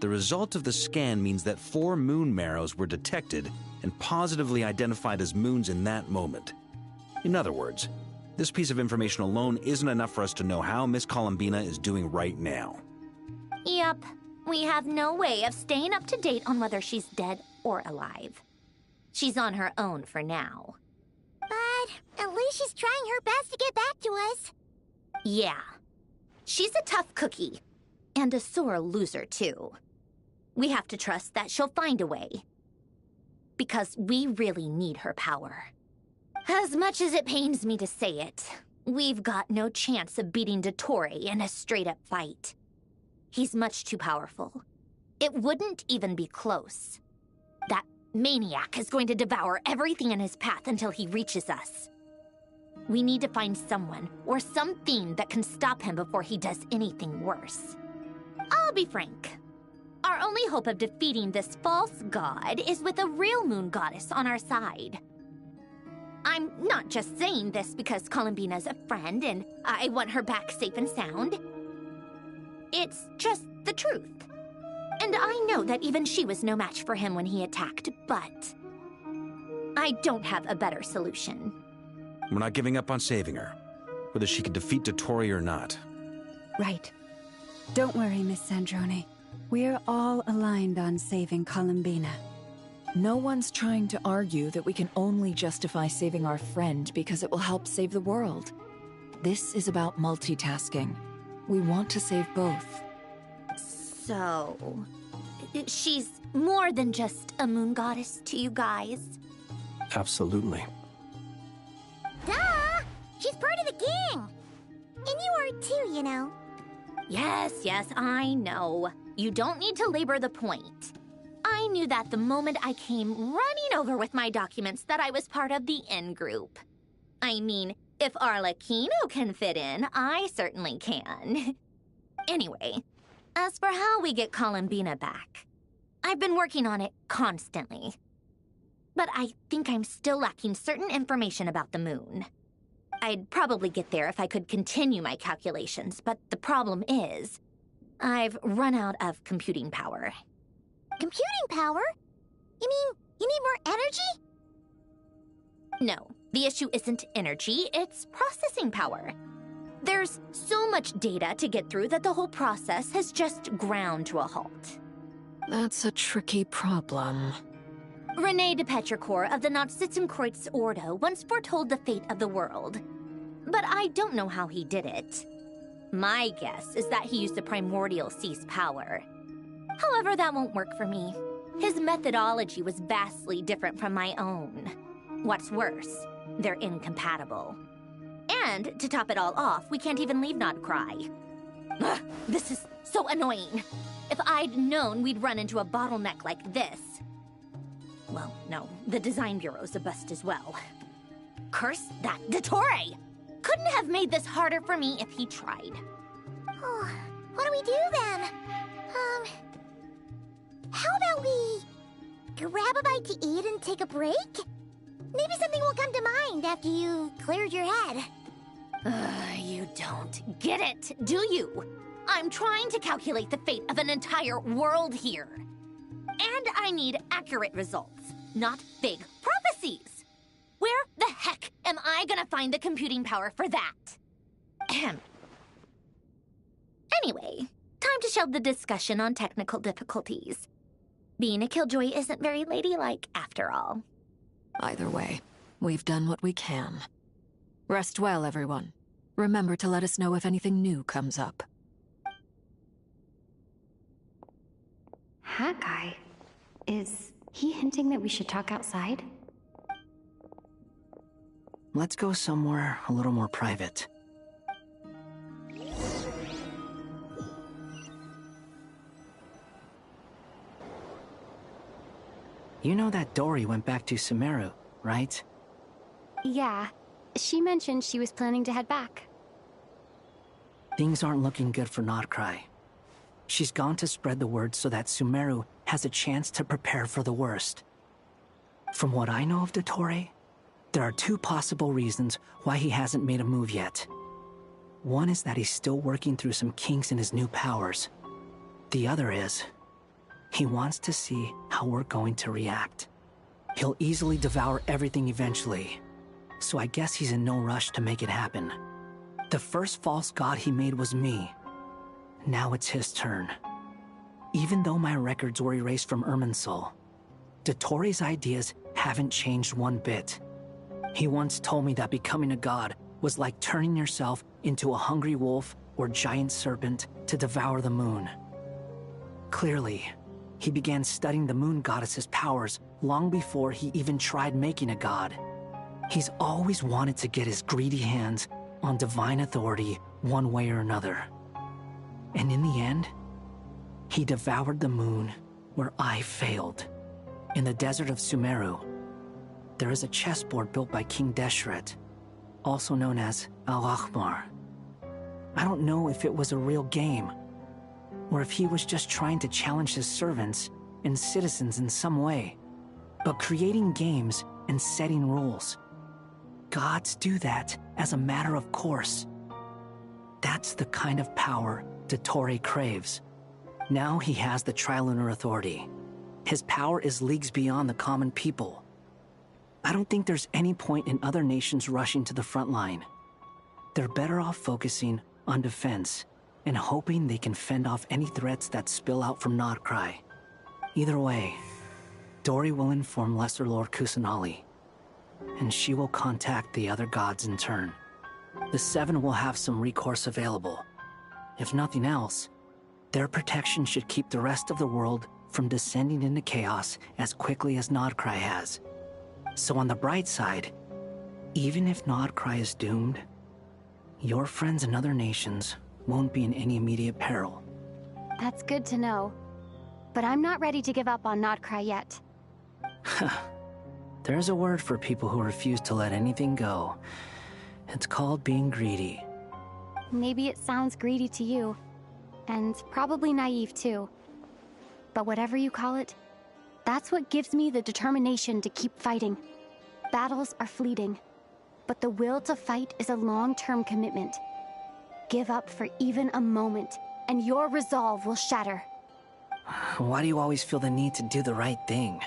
the result of the scan means that 4 moon marrows were detected and positively identified as moons in that moment. In other words, this piece of information alone isn't enough for us to know how Miss Columbina is doing right now.
Yep, we have no way of staying up to date on whether she's dead or alive. She's on her own for now.
But at least she's trying her best to get back to us.
Yeah, she's a tough cookie. And a sore loser, too. We have to trust that she'll find a way. Because we really need her power. As much as it pains me to say it, we've got no chance of beating Dottore in a straight-up fight. He's much too powerful. It wouldn't even be close. That maniac is going to devour everything in his path until he reaches us. We need to find someone or something that can stop him before he does anything worse. I'll be frank. Our only hope of defeating this false god is with a real moon goddess on our side. I'm not just saying this because Columbina's a friend and I want her back safe and sound. It's just the truth. And I know that even she was no match for him when he attacked, but I don't have a better solution.
We're not giving up on saving her, whether she can defeat Dottore or not.
Right. Don't worry, Miss Sandrone. We're all aligned on saving Columbina.
No one's trying to argue that we can only justify saving our friend because it will help save the world. This is about multitasking. We want to save both.
So, she's more than just a moon goddess to you guys?
Absolutely.
Duh! She's part of the gang! And you are too, you know.
Yes, I know. You don't need to labor the point. I knew that the moment I came running over with my documents that I was part of the in-group. I mean, if Arlecchino can fit in, I certainly can. Anyway, as for how we get Columbina back, I've been working on it constantly. But I think I'm still lacking certain information about the moon. I'd probably get there if I could continue my calculations, but the problem is, I've run out of computing power.
Computing power? You mean you need more energy?
No, the issue isn't energy, it's processing power. There's so much data to get through that the whole process has just ground to a halt.
That's a tricky problem.
René de Petrichor of the Nazissenkreuz Ordo once foretold the fate of the world. But I don't know how he did it. My guess is that he used the primordial sea's power. However, that won't work for me. His methodology was vastly different from my own. What's worse, they're incompatible. And, to top it all off, we can't even leave Nodcry. Ugh, this is so annoying. If I'd known we'd run into a bottleneck like this... Well, no, the design bureau's a bust as well. Curse that Dottore! Couldn't have made this harder for me if he tried.
Oh, what do we do then? How about we grab a bite to eat and take a break? Maybe something will come to mind after you've cleared your head.
You don't get it, do you? I'm trying to calculate the fate of an entire world here. And I need accurate results, not big prophecies. heck am I gonna find the computing power for that? Ahem. Anyway, time to shelve the discussion on technical difficulties. Being a killjoy isn't very ladylike, after all.
Either way, we've done what we can. Rest well, everyone. Remember to let us know if anything new comes up.
Hawkeye? Is he hinting that we should talk outside?
Let's go somewhere a little more private. You know that Dory went back to Sumeru, right?
Yeah. She mentioned she was planning to head back.
Things aren't looking good for Notcry. She's gone to spread the word so that Sumeru has a chance to prepare for the worst. From what I know of Dottore, there are two possible reasons why he hasn't made a move yet. One is that he's still working through some kinks in his new powers. The other is, he wants to see how we're going to react. He'll easily devour everything eventually, so I guess he's in no rush to make it happen. The first false god he made was me. Now it's his turn. Even though my records were erased from Irminsul, Dottore's ideas haven't changed one bit. He once told me that becoming a god was like turning yourself into a hungry wolf or giant serpent to devour the moon. Clearly, he began studying the moon goddess's powers long before he even tried making a god. He's always wanted to get his greedy hands on divine authority one way or another. And in the end, he devoured the moon where I failed. In the desert of Sumeru, there is a chessboard built by King Deshret, also known as Al-Ahmar. I don't know if it was a real game, or if he was just trying to challenge his servants and citizens in some way. But creating games and setting rules, gods do that as a matter of course. That's the kind of power Dottore craves. Now he has the Trilunar Authority. His power is leagues beyond the common people. I don't think there's any point in other nations rushing to the front line. They're better off focusing on defense and hoping they can fend off any threats that spill out from Notcry. Either way, Dory will inform Lesser Lord Kusanali, and she will contact the other gods in turn. The Seven will have some recourse available. If nothing else, their protection should keep the rest of the world from descending into chaos as quickly as Notcry has. So on the bright side, even if Notcry is doomed, your friends in other nations won't be in any immediate peril.
That's good to know. But I'm not ready to give up on Notcry yet.
There's a word for people who refuse to let anything go. It's called being greedy.
Maybe it sounds greedy to you, and probably naive too. But whatever you call it, that's what gives me the determination to keep fighting. Battles are fleeting, but the will to fight is a long-term commitment. Give up for even a moment, and your resolve will shatter.
Why do you always feel the need to do the right thing?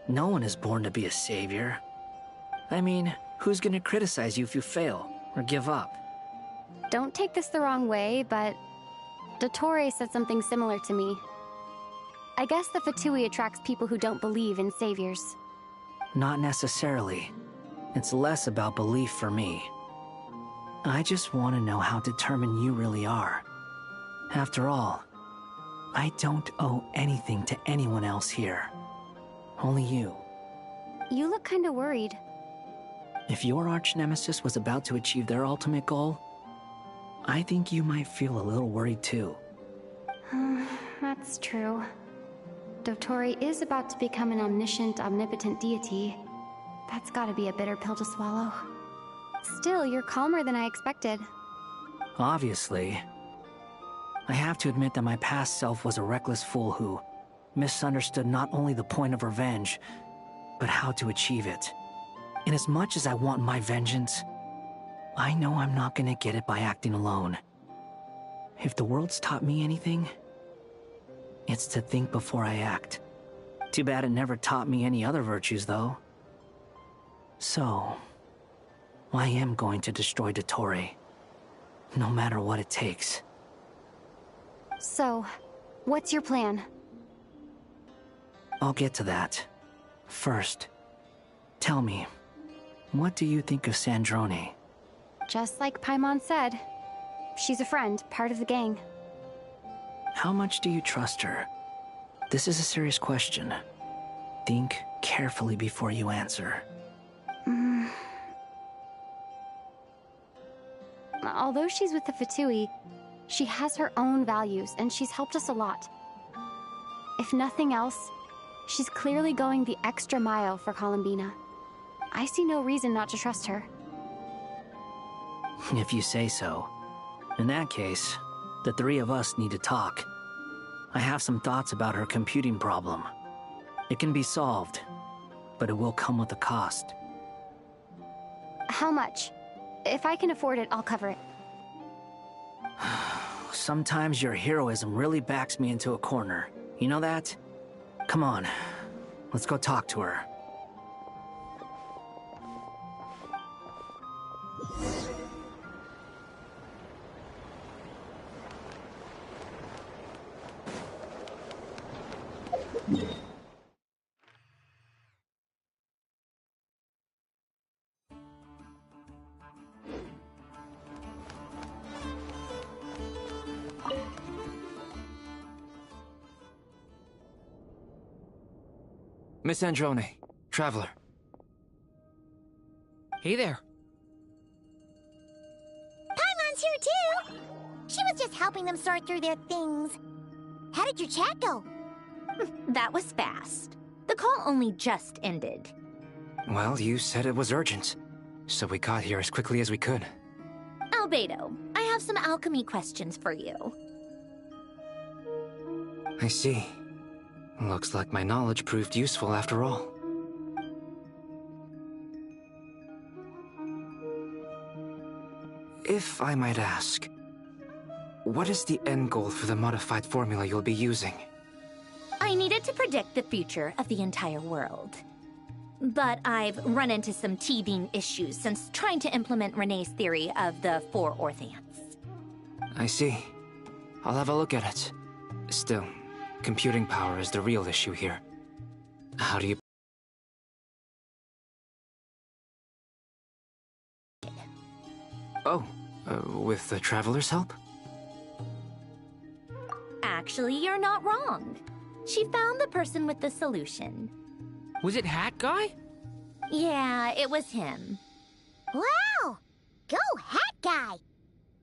No one is born to be a savior. I mean, who's gonna criticize you if you fail, or give up?
Don't take this the wrong way, but Dottore said something similar to me. I guess the Fatui attracts people who don't believe in saviors.
Not necessarily. It's less about belief for me. I just want to know how determined you really are. After all, I don't owe anything to anyone else here. Only you.
You look kinda worried.
If your arch-nemesis was about to achieve their ultimate goal, I think you might feel a little worried too.
That's true. Dottore is about to become an omniscient, omnipotent deity. That's gotta be a bitter pill to swallow. Still, you're calmer than I expected.
Obviously. I have to admit that my past self was a reckless fool who misunderstood not only the point of revenge, but how to achieve it. And as much as I want my vengeance, I know I'm not gonna get it by acting alone. If the world's taught me anything, it's to think before I act. Too bad it never taught me any other virtues, though. So, I am going to destroy Dottore. No matter what it takes.
So, what's your plan?
I'll get to that. First, tell me, what do you think of Sandrone?
Just like Paimon said, she's a friend, part of the gang.
How much do you trust her? This is a serious question. Think carefully before you answer.
Although she's with the Fatui, she has her own values, and she's helped us a lot. If nothing else, she's clearly going the extra mile for Columbina. I see no reason not to trust her.
If you say so. In that case, the three of us need to talk. I have some thoughts about her computing problem. It can be solved, but it will come with a cost.
How much? If I can afford it, I'll cover it.
Sometimes your heroism really backs me into a corner. You know that? Come on, let's go talk to her.
Miss Androne, Traveler.
Hey there.
Paimon's here too! She was just helping them sort through their things. How did your chat go?
That was fast. The call only just ended.
Well, you said it was urgent, so we got here as quickly as we could.
Albedo, I have some alchemy questions for you.
I see. Looks like my knowledge proved useful after all. If I might ask, what is the end goal for the modified formula you'll be using?
I needed to predict the future of the entire world. But I've run into some teething issues since trying to implement Renee's theory of the 4 Orthants.
I see. I'll have a look at it. Still, computing power is the real issue here. How do you... Oh, with the Traveler's help?
Actually, you're not wrong. She found the person with the solution.
Was it Hat Guy?
Yeah, it was him.
Wow! Go Hat Guy!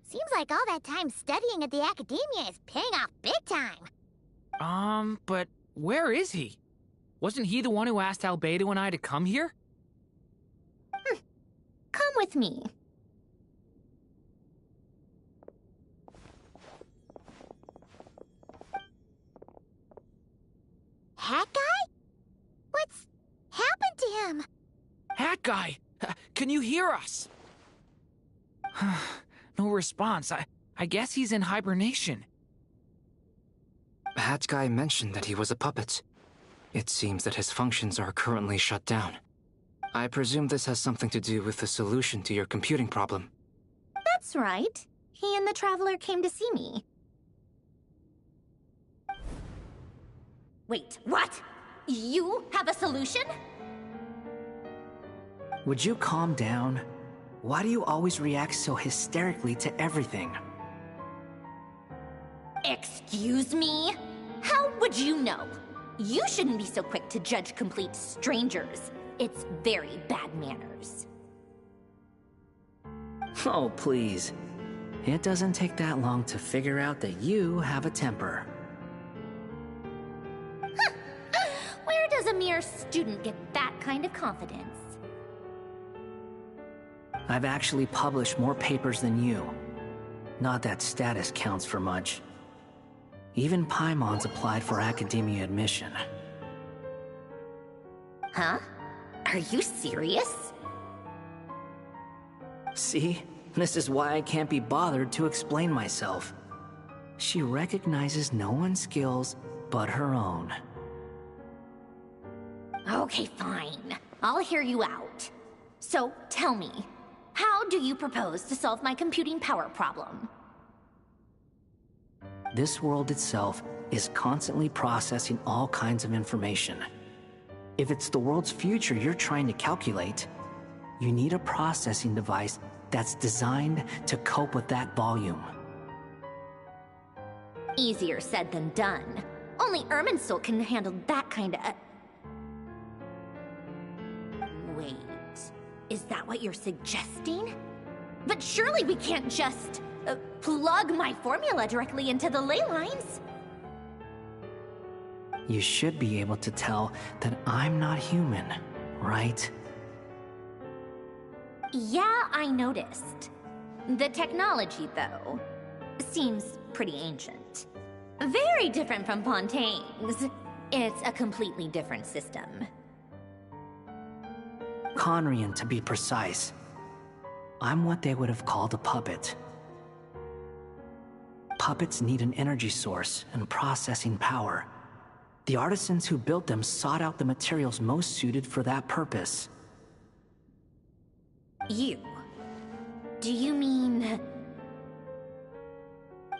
Seems like all that time studying at the Academia is paying off big time.
But where is he? Wasn't he the one who asked Albedo and I to come here?
Come with me.
Hat Guy? What's happened to him?
Hat Guy! Can you hear us? No response. I guess he's in hibernation.
Hat Guy mentioned that he was a puppet. It seems that his functions are currently shut down. I presume this has something to do with the solution to your computing problem.
That's right. He and the Traveler came to see me. Wait, what? You have a solution?
Would you calm down? Why do you always react so hysterically to everything?
Excuse me? How would you know? You shouldn't be so quick to judge complete strangers. It's very bad manners.
Oh, please. It doesn't take that long to figure out that you have a temper.
Where does a mere student get that kind of confidence?
I've actually published more papers than you. Not that status counts for much. Even Paimon's applied for Academia admission.
Huh? Are you serious?
See? This is why I can't be bothered to explain myself. She recognizes no one's skills but her own.
Okay, fine. I'll hear you out. So, tell me, how do you propose to solve my computing power problem?
This world itself is constantly processing all kinds of information. If it's the world's future you're trying to calculate, you need a processing device that's designed to cope with that volume.
Easier said than done. Only Irminsul can handle that kind of... Wait, is that what you're suggesting? But surely we can't just plug my formula directly into the ley lines.
You should be able to tell that I'm not human, right?
Yeah, I noticed. The technology, though, seems pretty ancient. Very different from Fontaine's. It's a completely different system.
Conrian, to be precise. I'm what they would have called a puppet. Puppets need an energy source and processing power. The artisans who built them sought out the materials most suited for that purpose.
You? Do you mean...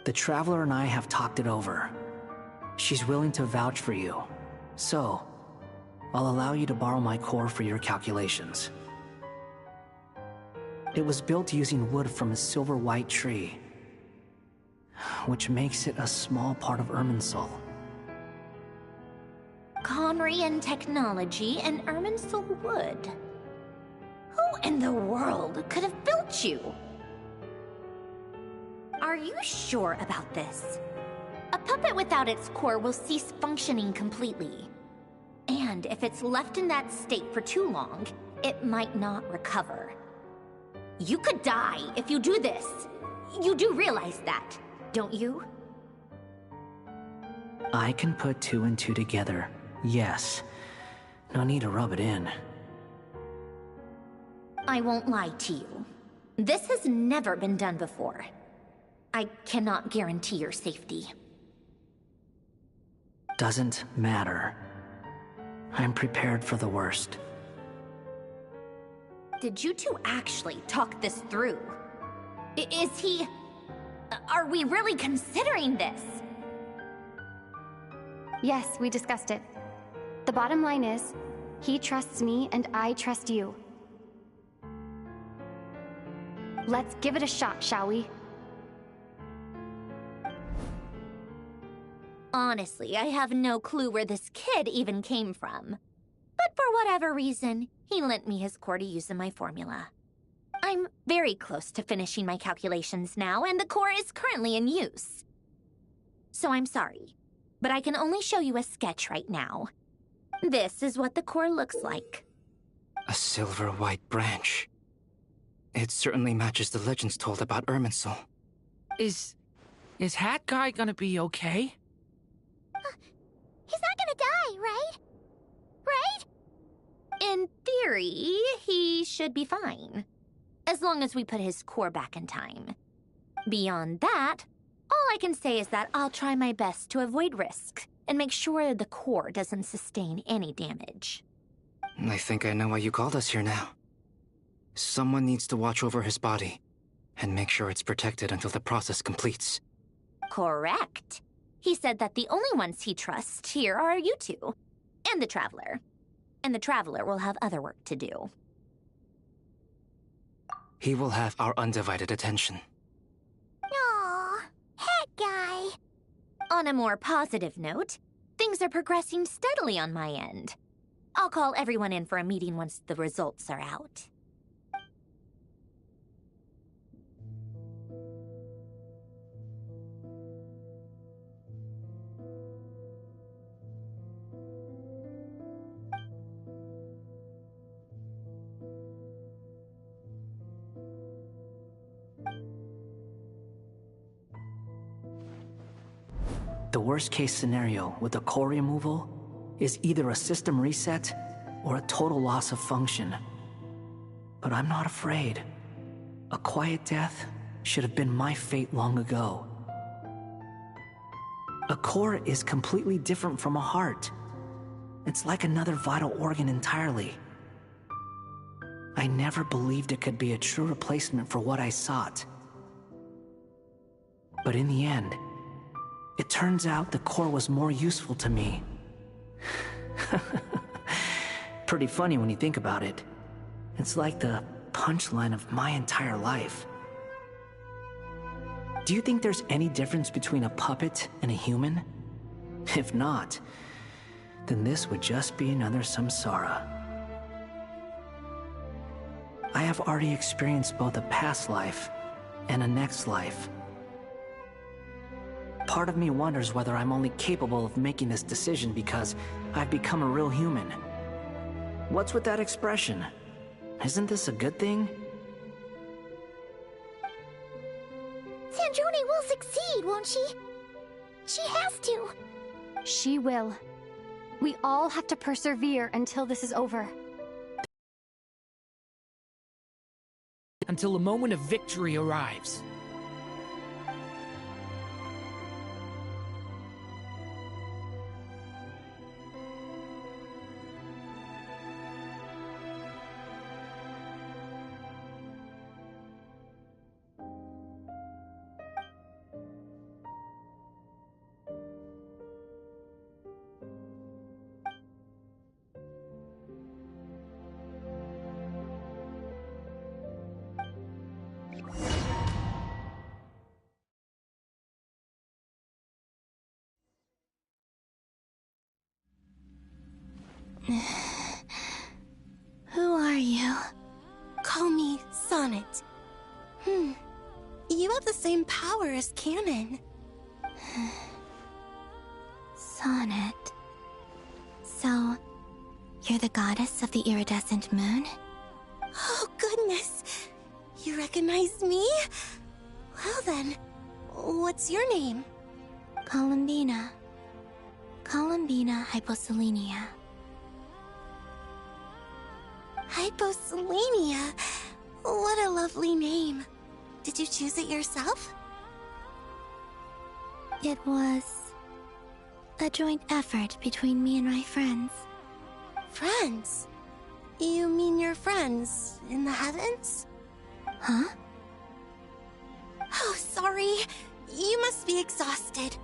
The Traveler and I have talked it over. She's willing to vouch for you. So, I'll allow you to borrow my core for your calculations. It was built using wood from a silver-white tree, which makes it a small part of Irminsul.
Conrian technology and Irminsul wood. Who in the world could have built you? Are you sure about this? A puppet without its core will cease functioning completely. And if it's left in that state for too long, it might not recover. You could die if you do this. You do realize that, don't you?
I can put two and two together, yes. No need to rub it in.
I won't lie to you. This has never been done before. I cannot guarantee your safety.
Doesn't matter. I'm prepared for the worst.
Did you two actually talk this through? Is he... Are we really considering this?
Yes, we discussed it. The bottom line is, he trusts me and I trust you. Let's give it a shot, shall we?
Honestly, I have no clue where this kid even came from. But for whatever reason, he lent me his core to use in my formula. I'm very close to finishing my calculations now, and the core is currently in use. So I'm sorry, but I can only show you a sketch right now. This is what the core looks like.
A silver-white branch. It certainly matches the legends told about Irminsul.
Is Hat Guy gonna be okay?
He's not gonna die, right? Right?
In theory, he should be fine. As long as we put his core back in time. Beyond that, all I can say is that I'll try my best to avoid risk and make sure the core doesn't sustain any damage.
I think I know why you called us here now. Someone needs to watch over his body and make sure it's protected until the process completes.
Correct. He said that the only ones he trusts here are you two, and the Traveler. And the Traveler will have other work to do.
He will have our undivided attention.
Aw, Hat Guy.
On a more positive note, things are progressing steadily on my end. I'll call everyone in for a meeting once the results are out.
The worst-case scenario with the core removal is either a system reset or a total loss of function. But I'm not afraid. A quiet death should have been my fate long ago. A core is completely different from a heart. It's like another vital organ entirely. I never believed it could be a true replacement for what I sought. But in the end, it turns out the core was more useful to me. Pretty funny when you think about it. It's like the punchline of my entire life. Do you think there's any difference between a puppet and a human? If not, then this would just be another samsara. I have already experienced both a past life and a next life. Part of me wonders whether I'm only capable of making this decision because I've become a real human. What's with that expression? Isn't this a good thing?
Sanjoni will succeed, won't she? She has to.
She will. We all have to persevere until this is over.
Until a moment of victory arrives.
Who are you? Call me Sonnet. You have the same power as Canon. Sonnet. So, you're the goddess of the iridescent moon? Oh, goodness! You recognize me? Well then, what's your name? Columbina. Columbina Hyposelenia. Hyposelenia? What a lovely name. Did you choose it yourself? It was a joint effort between me and my friends. Friends? You mean your friends in the heavens? Huh? Oh, sorry. You must be exhausted.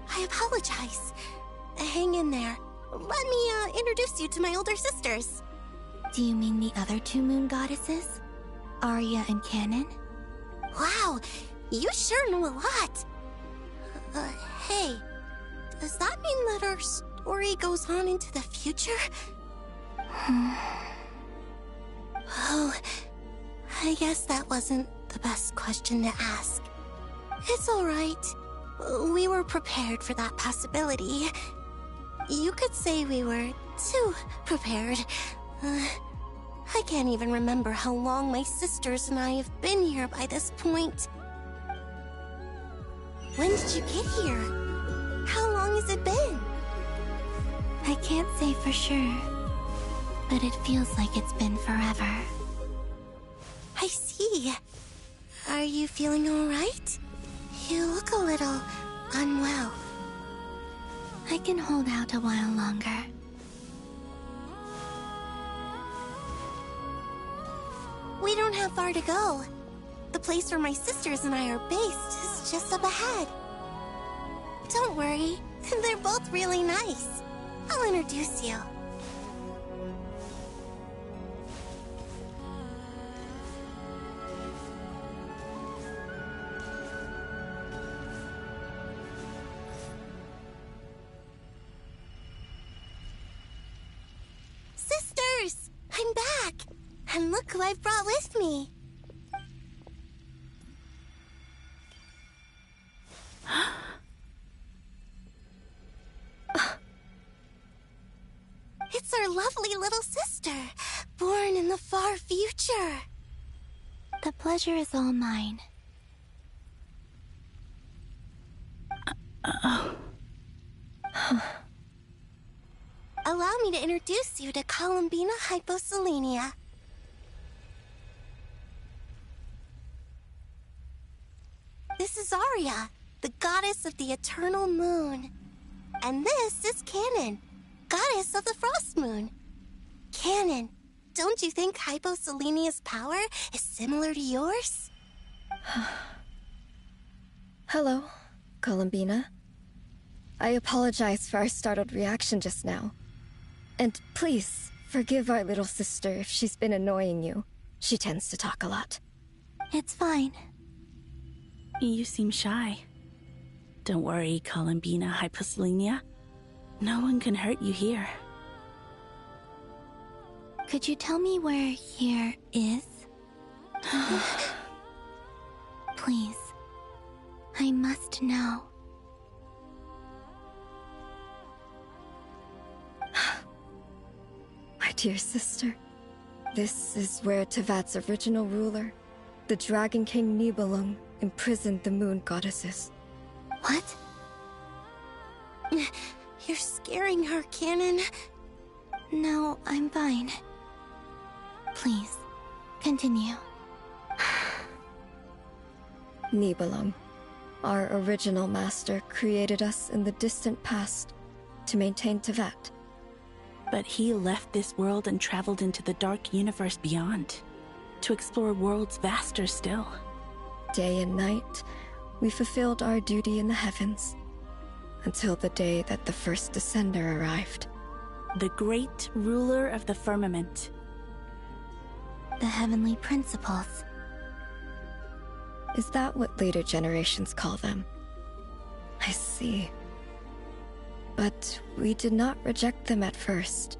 I apologize. Hang in there. Let me introduce you to my older sisters. Do you mean the other two moon goddesses? Arya and Canon? Wow, you sure know a lot. Hey, does that mean that our story goes on into the future? Oh, I guess that wasn't the best question to ask. It's alright. We were prepared for that possibility. You could say we were too prepared. I can't even remember how long my sisters and I have been here by this point. When did you get here? How long has it been? I can't say for sure, but it feels like it's been forever. I see. Are you feeling alright? You look a little unwell. I can hold out a while longer. We don't have far to go. The place where my sisters and I are based is just up ahead. Don't worry, they're both really nice. I'll introduce you. Sisters! I'm back! And look who I've brought with me! It's our lovely little sister, born in the far future. The pleasure is all mine. Allow me to introduce you to Columbina Hyposelenia. This is Arya, the goddess of the eternal moon. And this is Canon, goddess of the frost moon. Canon,
Don't you think Hyposelenia's power is similar to yours?
Hello, Columbina. I apologize for our startled reaction just now. And please, forgive our little sister if she's been annoying you. She tends to talk a lot.
It's fine.
You seem shy. Don't worry, Columbina Hyposelenia. No one can hurt you here.
Could you tell me where here is? Please. I must know.
My dear sister, this is where Tevat's original ruler, the Dragon King Nibelung, imprisoned the moon goddesses.
What? You're scaring her, Canon.
No, I'm fine. Please, continue.
Nibelung, our original master, created us in the distant past to maintain Tevat.
But he left this world and traveled into the dark universe beyond, to explore worlds vaster still.
Day and night, we fulfilled our duty in the heavens, until the day that the first Descender arrived.
The great ruler of the firmament.
The heavenly principles.
Is that what later generations call them? I see. But we did not reject them at first,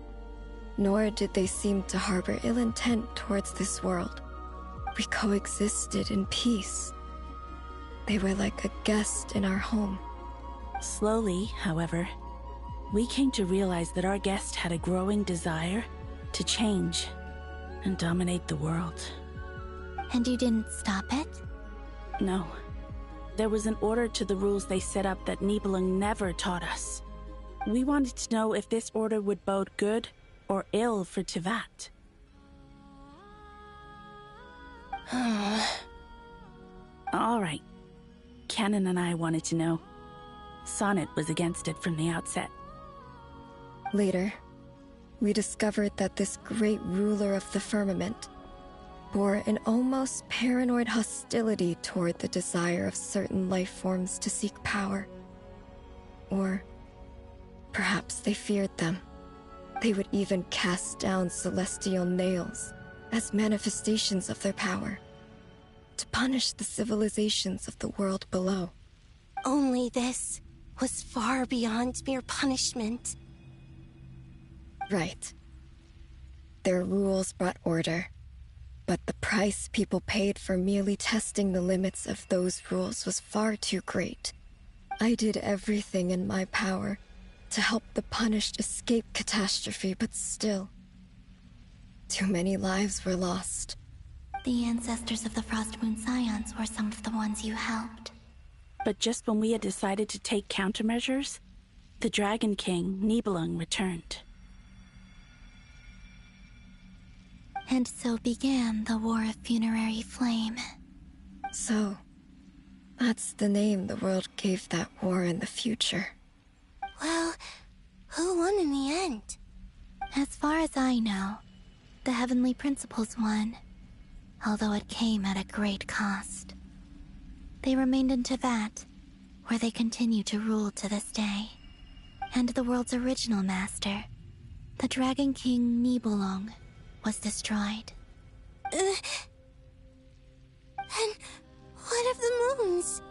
nor did they seem to harbor ill intent towards this world. We coexisted in peace. They were like a guest in our home.
Slowly, however, we came to realize that our guest had a growing desire to change and dominate the world.
And you didn't stop it?
No. There was an order to the rules they set up that Nibelung never taught us. We wanted to know if this order would bode good or ill for Tevat. All right. Canon and I wanted to know. Sonnet was against it from the outset.
Later, we discovered that this great ruler of the firmament bore an almost paranoid hostility toward the desire of certain life forms to seek power. Or perhaps they feared them. They would even cast down celestial nails as manifestations of their power, to punish the civilizations of the world below.
Only this was far beyond mere punishment.
Right. Their rules brought order, but the price people paid for merely testing the limits of those rules was far too great. I did everything in my power to help the punished escape catastrophe, but still, too many lives were lost.
The ancestors of the Frostmoon Scions were some of the ones you helped.
But just when we had decided to take countermeasures, the Dragon King, Nibelung, returned.
And so began the War of Funerary Flame.
So, that's the name the world gave that war in the future.
Well, who won in the end?
As far as I know, the Heavenly Principles won, although it came at a great cost. They remained in Tevat, where they continue to rule to this day. And the world's original master, the Dragon King Nibelung, was destroyed.
And what of the moons?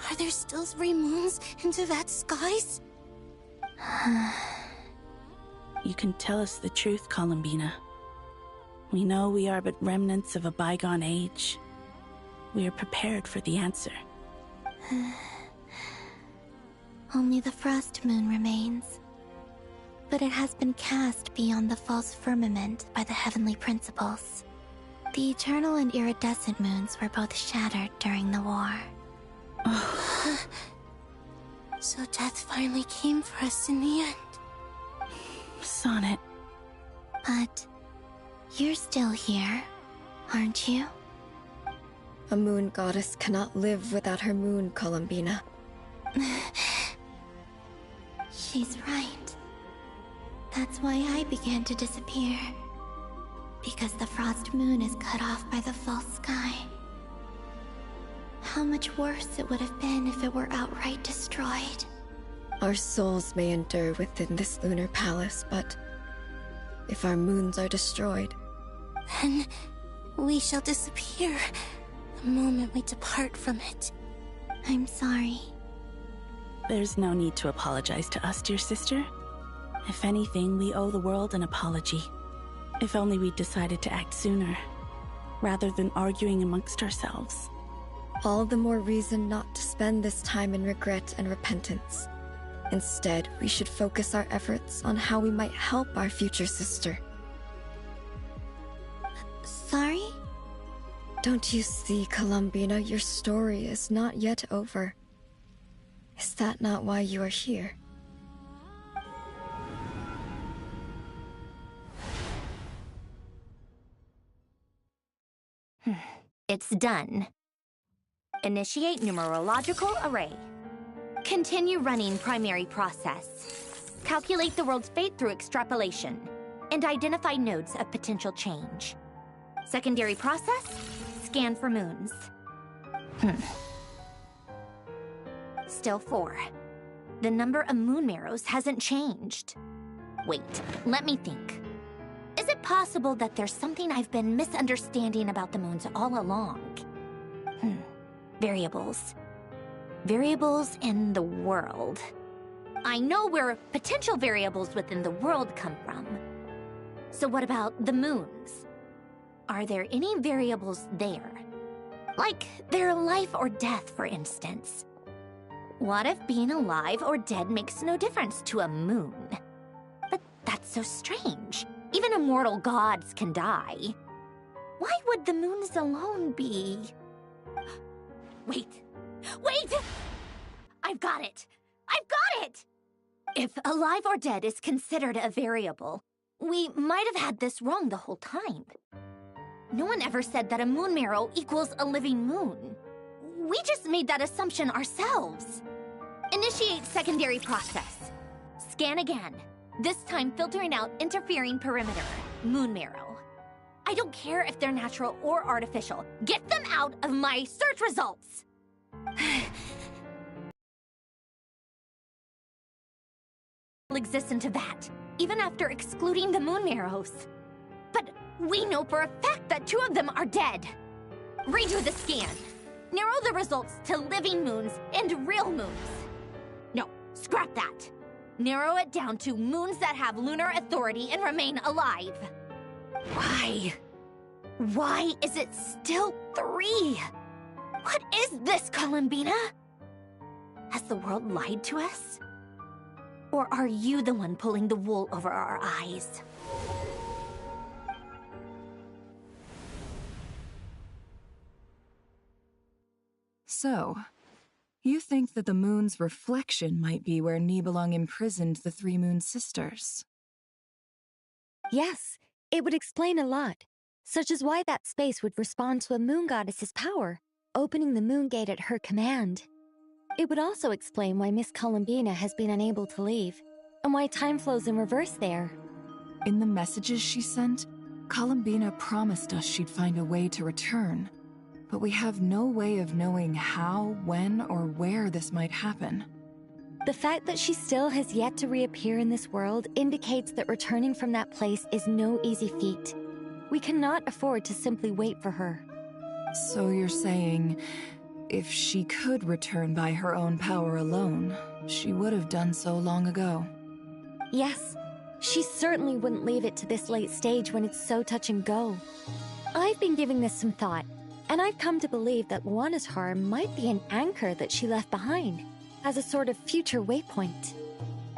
Are there still 3 moons in Tevat's skies?
You can tell us the truth, Columbina. We know we are but remnants of a bygone age. We are prepared for the answer.
Only the Frost Moon remains. But it has been cast beyond the false firmament by the Heavenly Principles. The eternal and iridescent moons were both shattered during the war.
So death finally came for us in the end.
Sonnet.
But you're still here, aren't you?
A moon goddess cannot live without her moon, Columbina.
She's right. That's why I began to disappear. Because the frost moon is cut off by the false sky. How much worse it would have been if it were outright destroyed.
Our souls may endure within this lunar palace, but if our moons are destroyed,
Then we shall disappear the moment we depart from it.
I'm sorry.
There's no need to apologize to us, dear sister. If anything, we owe the world an apology. If only we'd decided to act sooner, rather than arguing amongst ourselves.
all the more reason not to spend this time in regret and repentance. Instead, we should focus our efforts on how we might help our future sister.
Sorry?
Don't you see, Columbina, your story is not yet over. Is that not why you are here?
It's done. Initiate numerological array. Continue running primary process. Calculate the world's fate through extrapolation. And identify nodes of potential change. Secondary process, scan for moons. Still 4. The number of moon marrows hasn't changed. Wait, let me think. Is it possible that there's something I've been misunderstanding about the moons all along? Variables. Variables in the world. I know where potential variables within the world come from. So what about the moons? Are there any variables there? Like their life or death, for instance. What if being alive or dead makes no difference to a moon? But that's so strange. Even immortal gods can die. Why would the moons alone be? Wait! Wait! I've got it! I've got it! If alive or dead is considered a variable, we might have had this wrong the whole time. No one ever said that a moon marrow equals a living moon. We just made that assumption ourselves. Initiate secondary process. Scan again. This time filtering out interfering perimeter, moon marrow. I don't care if they're natural or artificial. Get them out of my search results! Exists into that, even after excluding the moon marrows. But we know for a fact that 2 of them are dead. Redo the scan. Narrow the results to living moons and real moons. No, scrap that. Narrow it down to moons that have lunar authority and remain alive. Why? Why is it still 3? What is this, Columbina? Has the world lied to us? Or are you the one pulling the wool over our eyes?
So, you think that the moon's reflection might be where Nibelung imprisoned the 3 moon sisters?
Yes, it would explain a lot, such as why that space would respond to a moon goddess's power, opening the moon gate at her command. It would also explain why Miss Columbina has been unable to leave, and why time flows in reverse there.
In the messages she sent, Columbina promised us she'd find a way to return, but we have no way of knowing how, when, or where this might happen.
The fact that she still has yet to reappear in this world indicates that returning from that place is no easy feat. We cannot afford to simply wait for her.
So you're saying, if she could return by her own power alone, she would have done so long ago.
Yes, she certainly wouldn't leave it to this late stage when it's so touch and go. I've been giving this some thought, and I've come to believe that Luana's heart might be an anchor that she left behind, as a sort of future waypoint.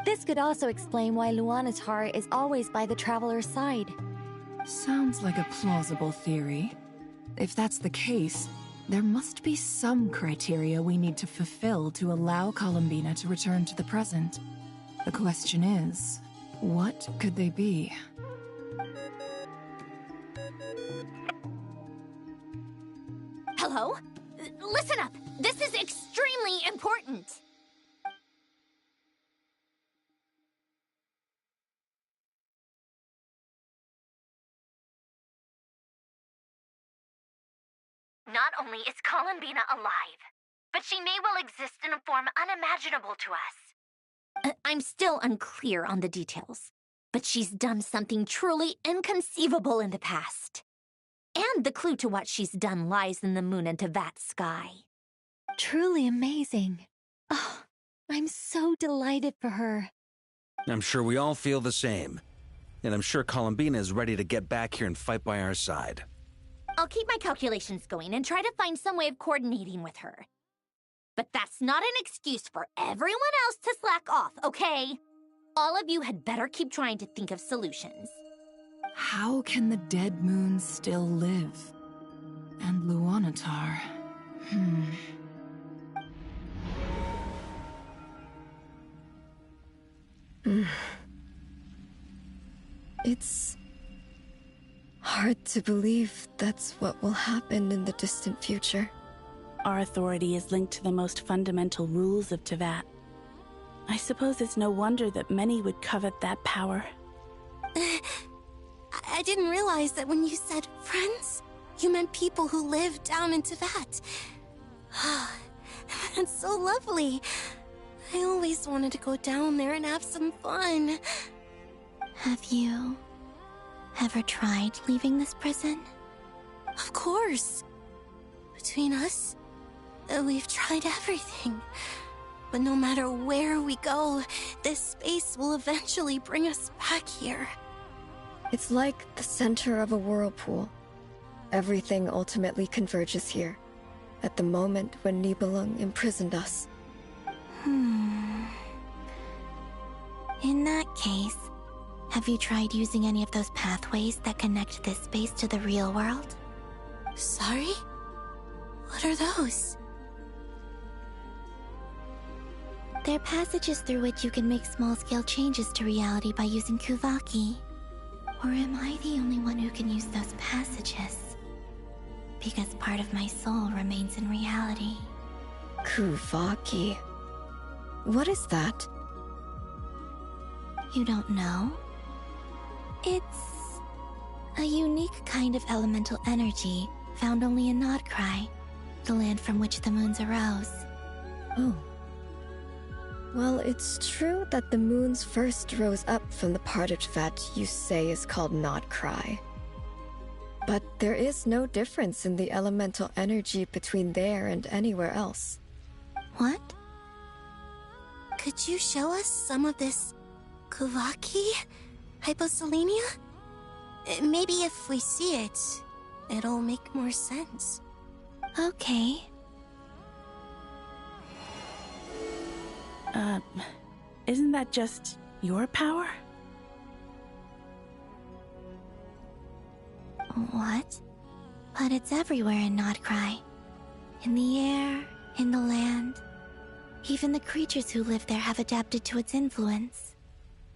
This could also explain why Luana's heart is always by the Traveler's side.
Sounds like a plausible theory. If that's the case, there must be some criteria we need to fulfill to allow Columbina to return to the present. The question is, what could they be?
Hello? Listen up! This is extremely important! Not only is Columbina alive, but she may well exist in a form unimaginable to us. I'm still unclear on the details, but she's done something truly inconceivable in the past. And the clue to what she's done lies in the moon and Tevat's sky.
Truly amazing. Oh, I'm so delighted for her.
I'm sure we all feel the same. And I'm sure Columbina is ready to get back here and fight by our side.
I'll keep my calculations going and try to find some way of coordinating with her. But that's not an excuse for everyone else to slack off, okay? All of you had better keep trying to think of solutions.
How can the dead moons still live? And Luanatar...
It's hard to believe that's what will happen in the distant future.
Our authority is linked to the most fundamental rules of Tevat. I suppose it's no wonder that many would covet that power.
I didn't realize that when you said friends, you meant people who live down in Tevat. That's so lovely. I always wanted to go down there and have some fun.
Have you ever tried leaving this prison?
Of course. Between us, we've tried everything. But no matter where we go, this space will eventually bring us back here.
It's like the center of a whirlpool. Everything ultimately converges here, at the moment when Nibelung imprisoned us.
In that case, have you tried using any of those pathways that connect this space to the real world?
Sorry? What are those?
They're passages through which you can make small-scale changes to reality by using Kuvaki. Or am I the only one who can use those passages? Because part of my soul remains in reality.
Kuvaki. What is that?
You don't know? It's a unique kind of elemental energy found only in Nodcry, the land from which the moons arose.
Oh. Well, it's true that the moons first rose up from the part of Tevat you say is called Nodcry. But there is no difference in the elemental energy between there and anywhere else.
What?
Could you show us some of this Kuvaki? Hyposelenia? Maybe if we see it, it'll make more sense.
Okay.
Isn't that just your power?
What? But it's everywhere in Nodcry. In the air, in the land. Even the creatures who live there have adapted to its influence.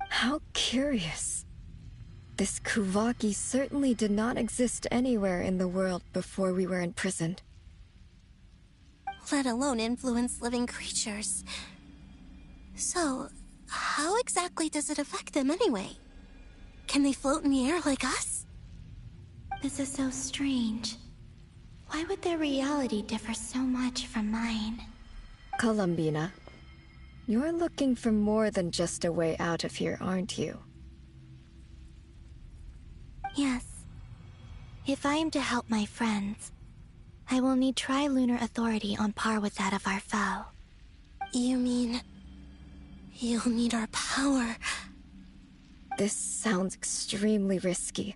How curious. This Kuvaki certainly did not exist anywhere in the world before we were imprisoned.
Let alone influence living creatures. So, how exactly does it affect them anyway? Can they float in the air like us?
This is so strange. Why would their reality differ so much from mine?
Columbina, you're looking for more than just a way out of here, aren't you?
Yes. If I am to help my friends, I will need trilunar authority on par with that of our foe.
You mean... you'll need our power?
This sounds extremely risky.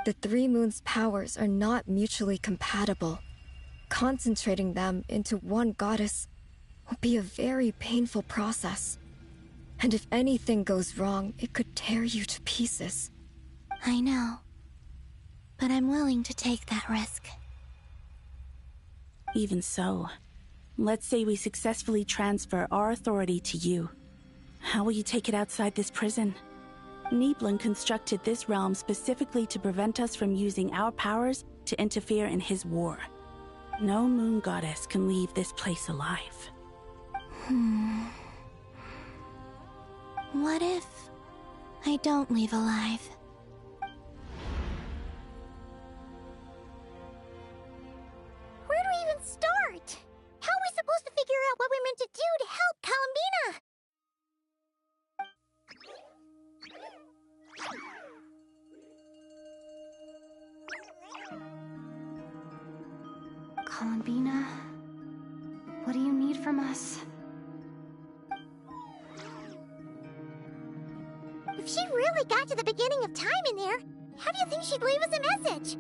The Three Moons' powers are not mutually compatible. Concentrating them into one goddess will be a very painful process. And if anything goes wrong, it could tear you to pieces.
I know. But I'm willing to take that risk.
Even so, let's say we successfully transfer our authority to you. How will you take it outside this prison? Nibelung constructed this realm specifically to prevent us from using our powers to interfere in his war. No moon goddess can leave this place alive.
What if I don't leave alive?
We're
Columbina, what do you need from us?
If she really got to the beginning of time in there, how do you think she'd leave us a message?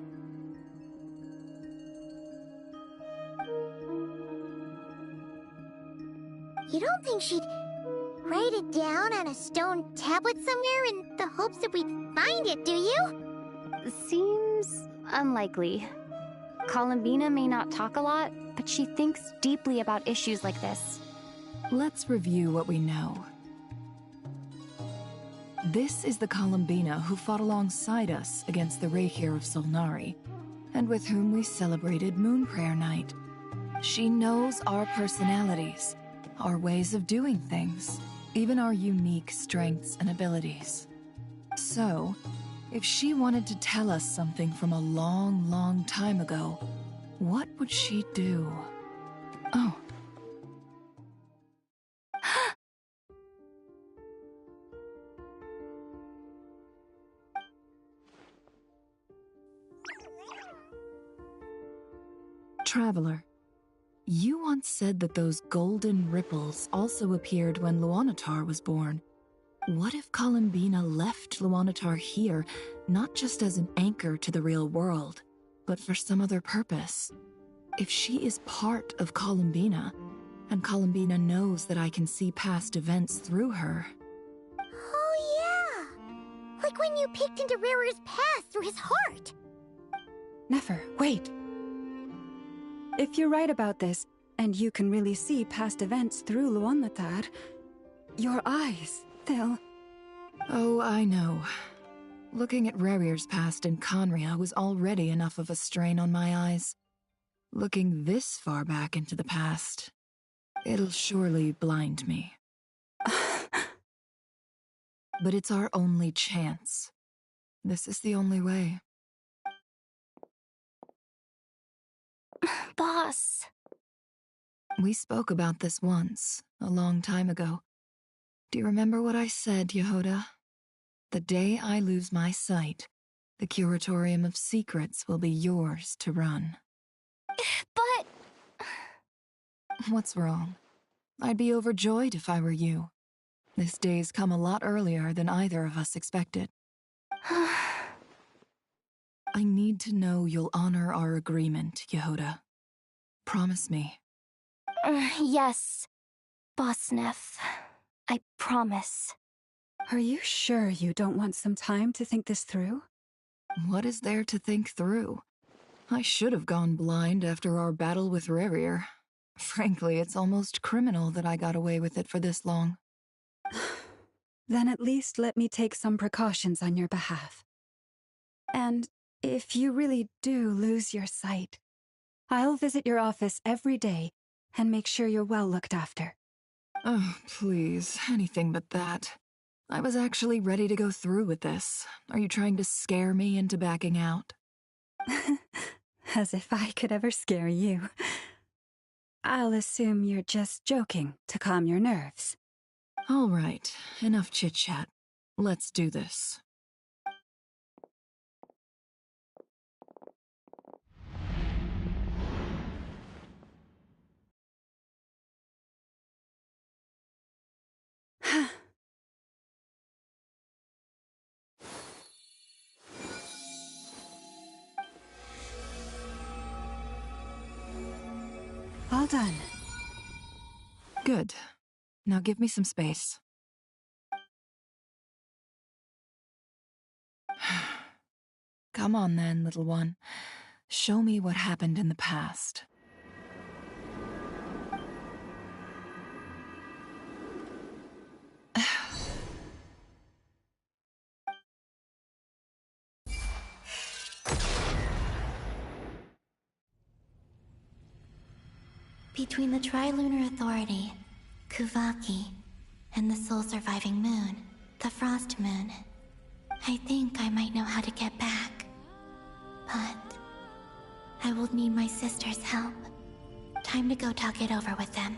You don't think she'd write it down on a stone tablet somewhere in the hopes that we'd find it, do you?
Seems unlikely. Columbina may not talk a lot, but she thinks deeply about issues like this.
Let's review what we know. This is the Columbina who fought alongside us against the Reikir of Solnari, and with whom we celebrated Moon Prayer Night. She knows our personalities, our ways of doing things, even our unique strengths and abilities. So, if she wanted to tell us something from a long, long time ago, what would she do? Oh. Traveler, you once said that those golden ripples also appeared when Luanatar was born. What if Columbina left Luanatar here, not just as an anchor to the real world, but for some other purpose? If she is part of Columbina, and Columbina knows that I can see past events through her...
Oh yeah! Like when you peeked into Rarer's past through his heart!
Nefer, wait! If you're right about this, and you can really see past events through Luanatar, your eyes, they'll...
Oh, I know. Looking at Rerir's past in Conria was already enough of a strain on my eyes. Looking this far back into the past, it'll surely blind me. But it's our only chance. This is the only way.
Boss!
We spoke about this once, a long time ago. Do you remember what I said, Yehoda? The day I lose my sight, the Curatorium of Secrets will be yours to run.
But...
What's wrong? I'd be overjoyed if I were you. This day's come a lot earlier than either of us expected. I need to know you'll honor our agreement, Yehoda. Promise me.
Yes, Boss Neff. I promise.
Are you sure you don't want some time to think this through?
What is there to think through? I should have gone blind after our battle with Rerir. Frankly, it's almost criminal that I got away with it for this long.
Then at least let me take some precautions on your behalf. And if you really do lose your sight, I'll visit your office every day and make sure you're well looked after.
Oh, please, anything but that. I was actually ready to go through with this. Are you trying to scare me into backing out?
As if I could ever scare you. I'll assume you're just joking to calm your nerves.
All right, enough chit-chat. Let's do this.
All done.
Good. Now give me some space. Come on then, little one. Show me what happened in the past.
Between the Trilunar Authority, Kuvaki, and the soul-surviving moon, the Frost Moon, I think I might know how to get back. But I will need my sister's help. Time to go talk it over with them.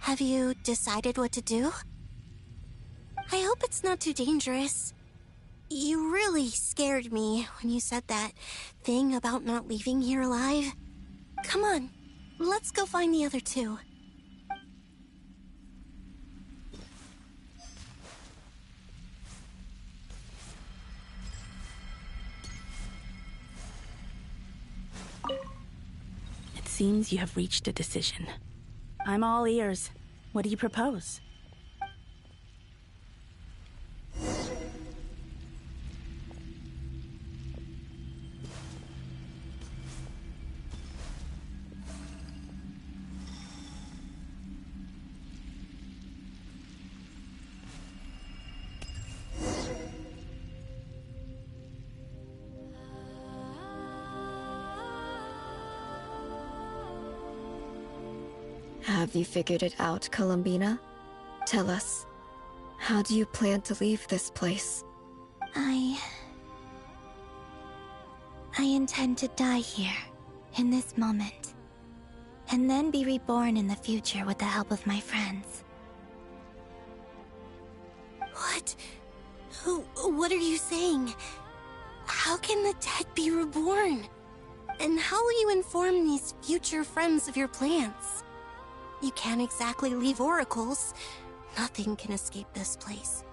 Have you decided what to do? I hope it's not too dangerous. You really scared me when you said that thing about not leaving here alive. Come on, let's go find the other two.
It seems you have reached a decision. I'm all ears. What do you propose?
Have you figured it out, Columbina? Tell us, how do you plan to leave this place?
I intend to die here, in this moment, and then be reborn in the future with the help of my friends.
What? What are you saying? How can the dead be reborn? And how will you inform these future friends of your plans? You can't exactly leave oracles. Nothing can escape this place.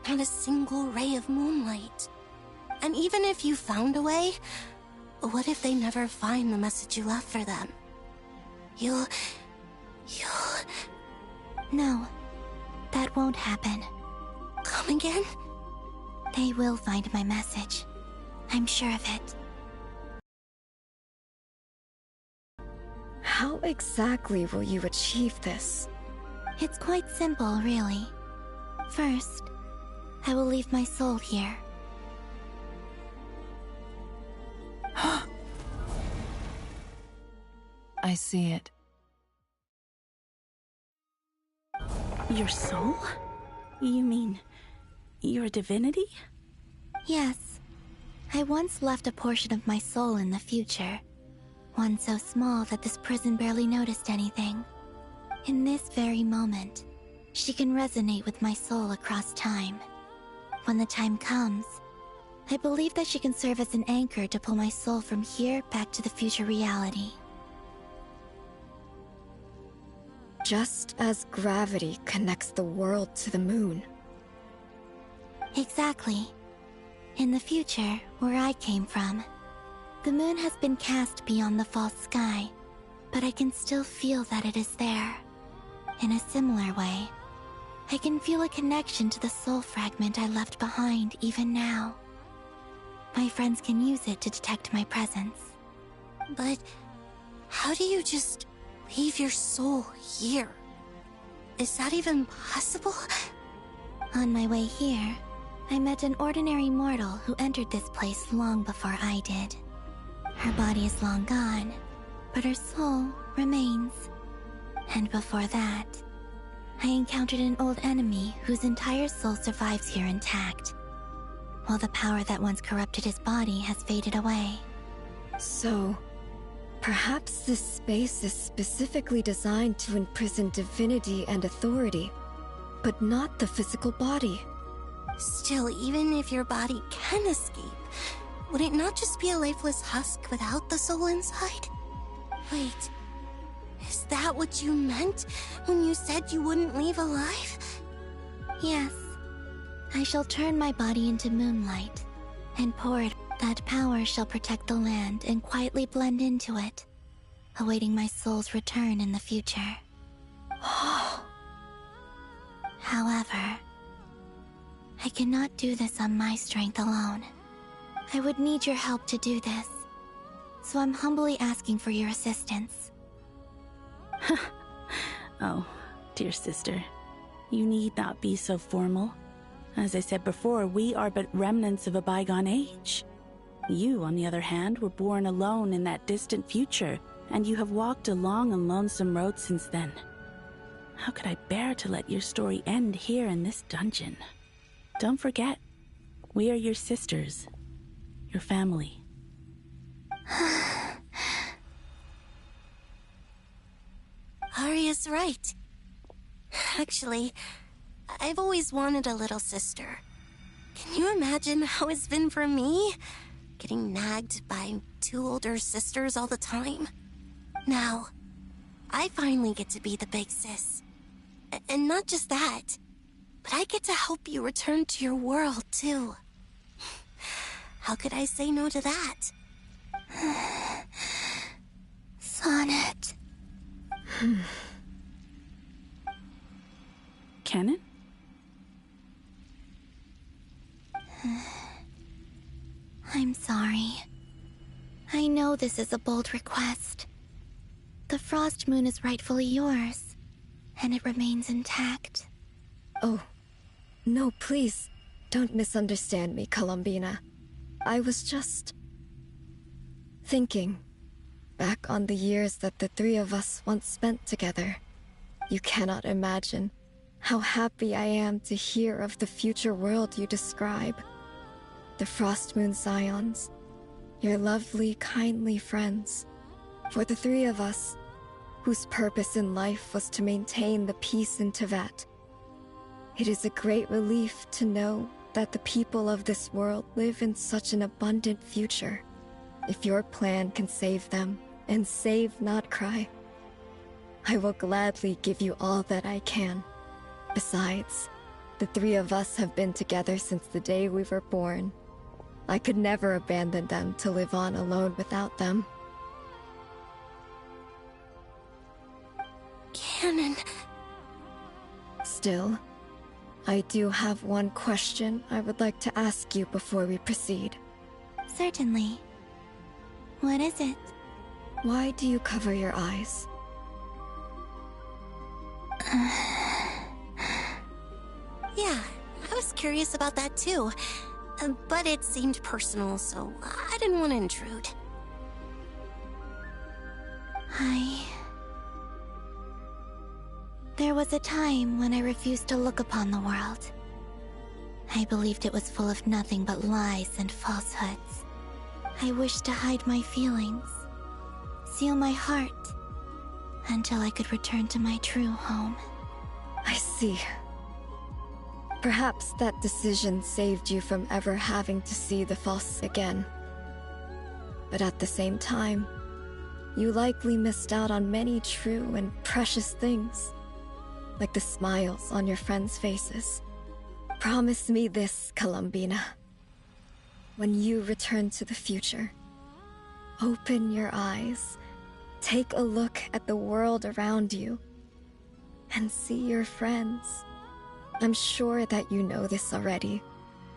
Not a single ray of moonlight. And even if you found a way, what if they never find the message you left for them? You'll...
No, that won't happen.
Come again?
They will find my message. I'm sure of it.
How exactly will you achieve this?
It's quite simple, really. First, I will leave my soul here.
I see it.
Your soul? You mean your divinity?
Yes. I once left a portion of my soul in the future. One so small that this prison barely noticed anything. In this very moment, she can resonate with my soul across time. When the time comes, I believe that she can serve as an anchor to pull my soul from here back to the future reality.
Just as gravity connects the world to the moon.
Exactly. In the future, where I came from, the moon has been cast beyond the false sky, but I can still feel that it is there. In a similar way, I can feel a connection to the soul fragment I left behind even now. My friends can use it to detect my presence.
But how do you just leave your soul here? Is that even possible?
On my way here, I met an ordinary mortal who entered this place long before I did. Her body is long gone, but her soul remains. And before that, I encountered an old enemy whose entire soul survives here intact, while the power that once corrupted his body has faded away.
So, perhaps this space is specifically designed to imprison divinity and authority, but not the physical body.
Still, even if your body can escape, would it not just be a lifeless husk without the soul inside? Wait, is that what you meant when you said you wouldn't leave alive?
Yes. I shall turn my body into moonlight, and pour it. That power shall protect the land and quietly blend into it, awaiting my soul's return in the future. However, I cannot do this on my strength alone. I would need your help to do this, so I'm humbly asking for your assistance.
Oh, dear sister, you need not be so formal. As I said before, we are but remnants of a bygone age. You, on the other hand, were born alone in that distant future, and you have walked a long and lonesome road since then. How could I bear to let your story end here in this dungeon? Don't forget, we are your sisters, your family.
Arya is right. Actually, I've always wanted a little sister. Can you imagine how it's been for me? Getting nagged by 2 older sisters all the time. Now, I finally get to be the big sis. And not just that, but I get to help you return to your world, too. How could I say no to that? Sonnet.
Canon?
I'm sorry. I know this is a bold request. The Frost Moon is rightfully yours, and it remains intact.
Oh, no, please, don't misunderstand me, Columbina. I was just thinking back on the years that the 3 of us once spent together. You cannot imagine how happy I am to hear of the future world you describe. The Frost Moon Scions, your lovely, kindly friends. For the 3 of us, whose purpose in life was to maintain the peace in Teyvat, it is a great relief to know that the people of this world live in such an abundant future. If your plan can save them, and save Nodcry, I will gladly give you all that I can. Besides, the 3 of us have been together since the day we were born. I could never abandon them to live on alone without them.
Canon.
Still, I do have one question I would like to ask you before we proceed.
Certainly. What is it?
Why do you cover your eyes?
Yeah, I was curious about that too. But it seemed personal, so I didn't want to intrude.
There was a time when I refused to look upon the world. I believed it was full of nothing but lies and falsehoods. I wished to hide my feelings, seal my heart, until I could return to my true home.
I see. Perhaps that decision saved you from ever having to see the false again. But at the same time, you likely missed out on many true and precious things, like the smiles on your friends' faces. Promise me this, Columbina. When you return to the future, open your eyes, take a look at the world around you, and see your friends. I'm sure that you know this already,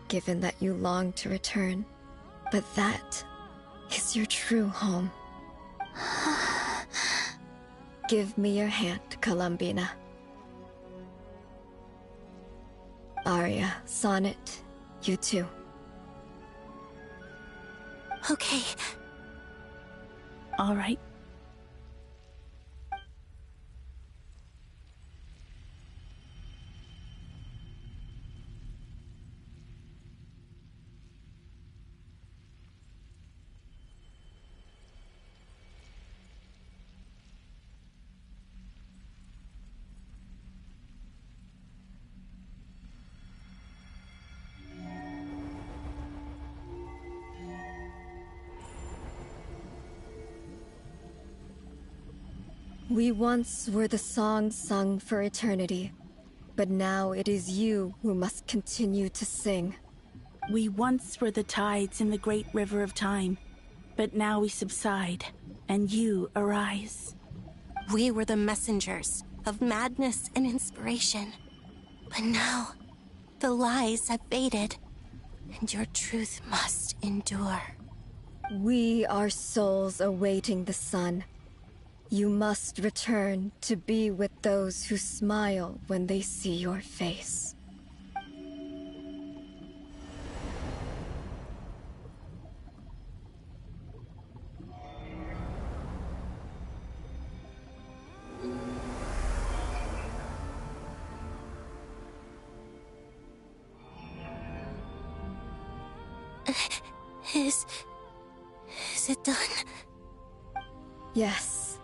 given that you long to return, but that is your true home. Give me your hand, Columbina. Arya, Sonnet, you too.
Okay.
All right.
We once were the songs sung for eternity, but now it is you who must continue to sing.
We once were the tides in the great river of time, but now we subside, and you arise.
We were the messengers of madness and inspiration. But now, the lies have faded, and your truth must endure.
We are souls awaiting the sun. You must return to be with those who smile when they see your face.
Is it done?
Yes.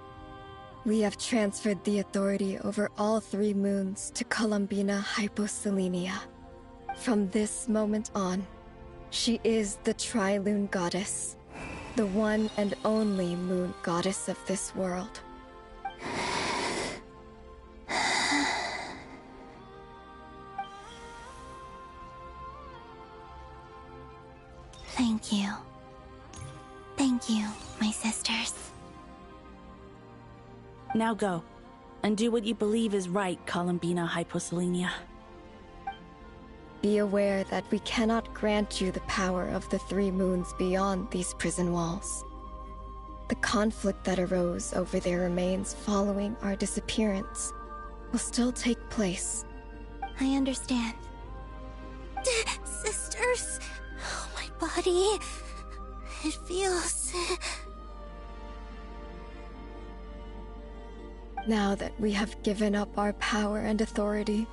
We have transferred the authority over all 3 moons to Columbina Hyposelenia. From this moment on, she is the Tri-Lune Goddess, the one and only moon goddess of this world.
Thank you. Thank you, my sisters.
Now go, and do what you believe is right, Columbina Hyposelenia.
Be aware that we cannot grant you the power of the 3 moons beyond these prison walls. The conflict that arose over their remains following our disappearance will still take place.
I understand. Sisters, oh, my body, it feels...
Now that we have given up our power and authority,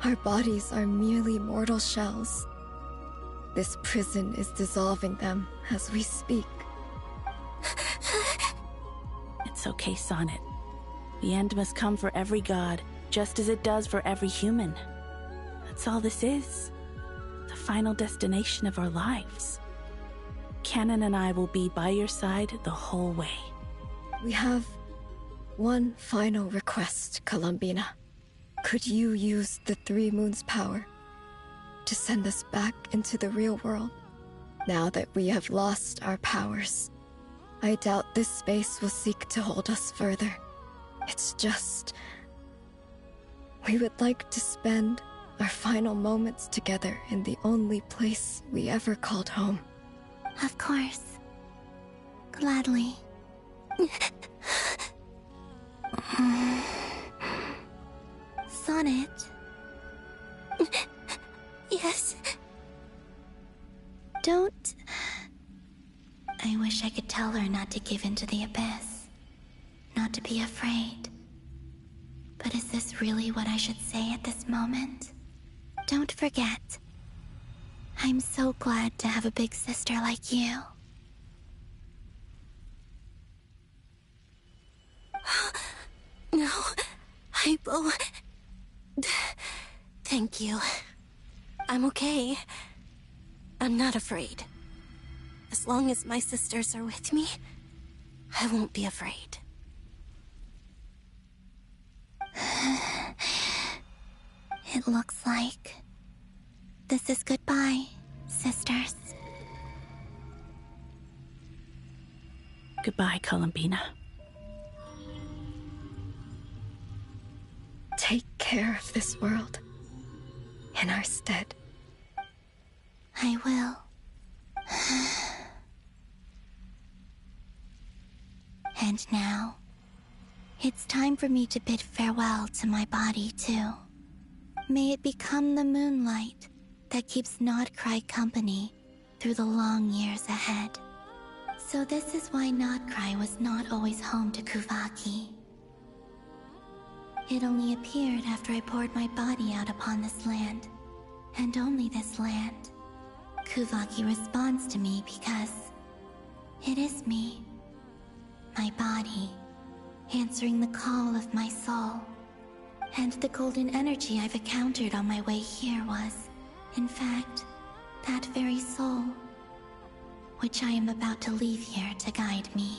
our bodies are merely mortal shells. This prison is dissolving them as we speak.
It's okay, Sonnet. The end must come for every god, just as it does for every human. That's all this is. The final destination of our lives. Canon and I will be by your side the whole way.
We have one final request, Columbina. Could you use the 3 moons' power to send us back into the real world? Now that we have lost our powers, I doubt this space will seek to hold us further. It's just... we would like to spend our final moments together in the only place we ever called home.
Of course. Gladly. Sonnet? Yes? Don't... I wish I could tell her not to give in to the abyss. Not to be afraid. But is this really what I should say at this moment? Don't forget. I'm so glad to have a big sister like you. No, Hypo. Thank you. I'm okay. I'm not afraid. As long as my sisters are with me, I won't be afraid. It looks like this is goodbye, sisters.
Goodbye, Columbina.
Take care of this world in our stead.
I will. And now, it's time for me to bid farewell to my body, too. May it become the moonlight that keeps Nodcry company through the long years ahead. So this is why Nodcry was not always home to Kuvaki. It only appeared after I poured my body out upon this land, and only this land. Kuvaki responds to me because it is me, my body, answering the call of my soul. And the golden energy I've encountered on my way here was, in fact, that very soul, which I am about to leave here to guide me.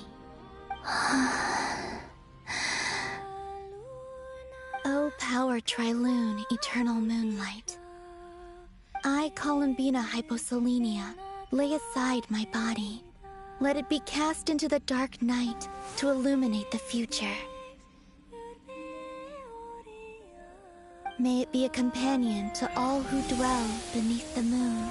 O power Tri-Lune, eternal moonlight. I, Columbina Hyposelenia, lay aside my body. Let it be cast into the dark night to illuminate the future. May it be a companion to all who dwell beneath the moon.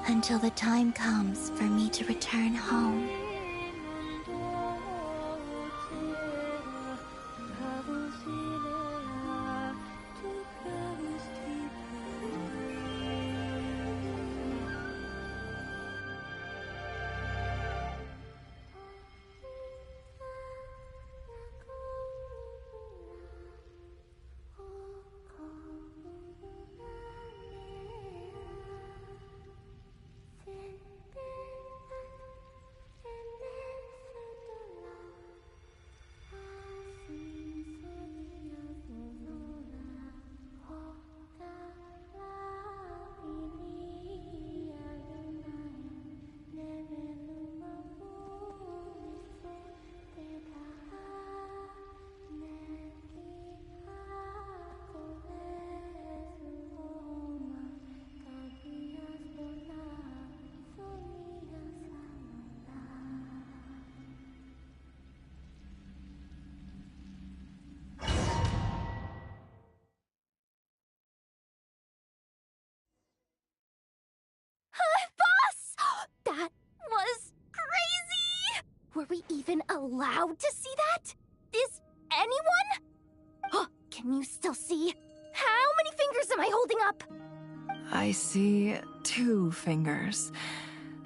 Until the time comes for me to return home.
allowed to see that? Is anyone? Oh, can you still see? How many fingers am I holding up?
I see 2 fingers,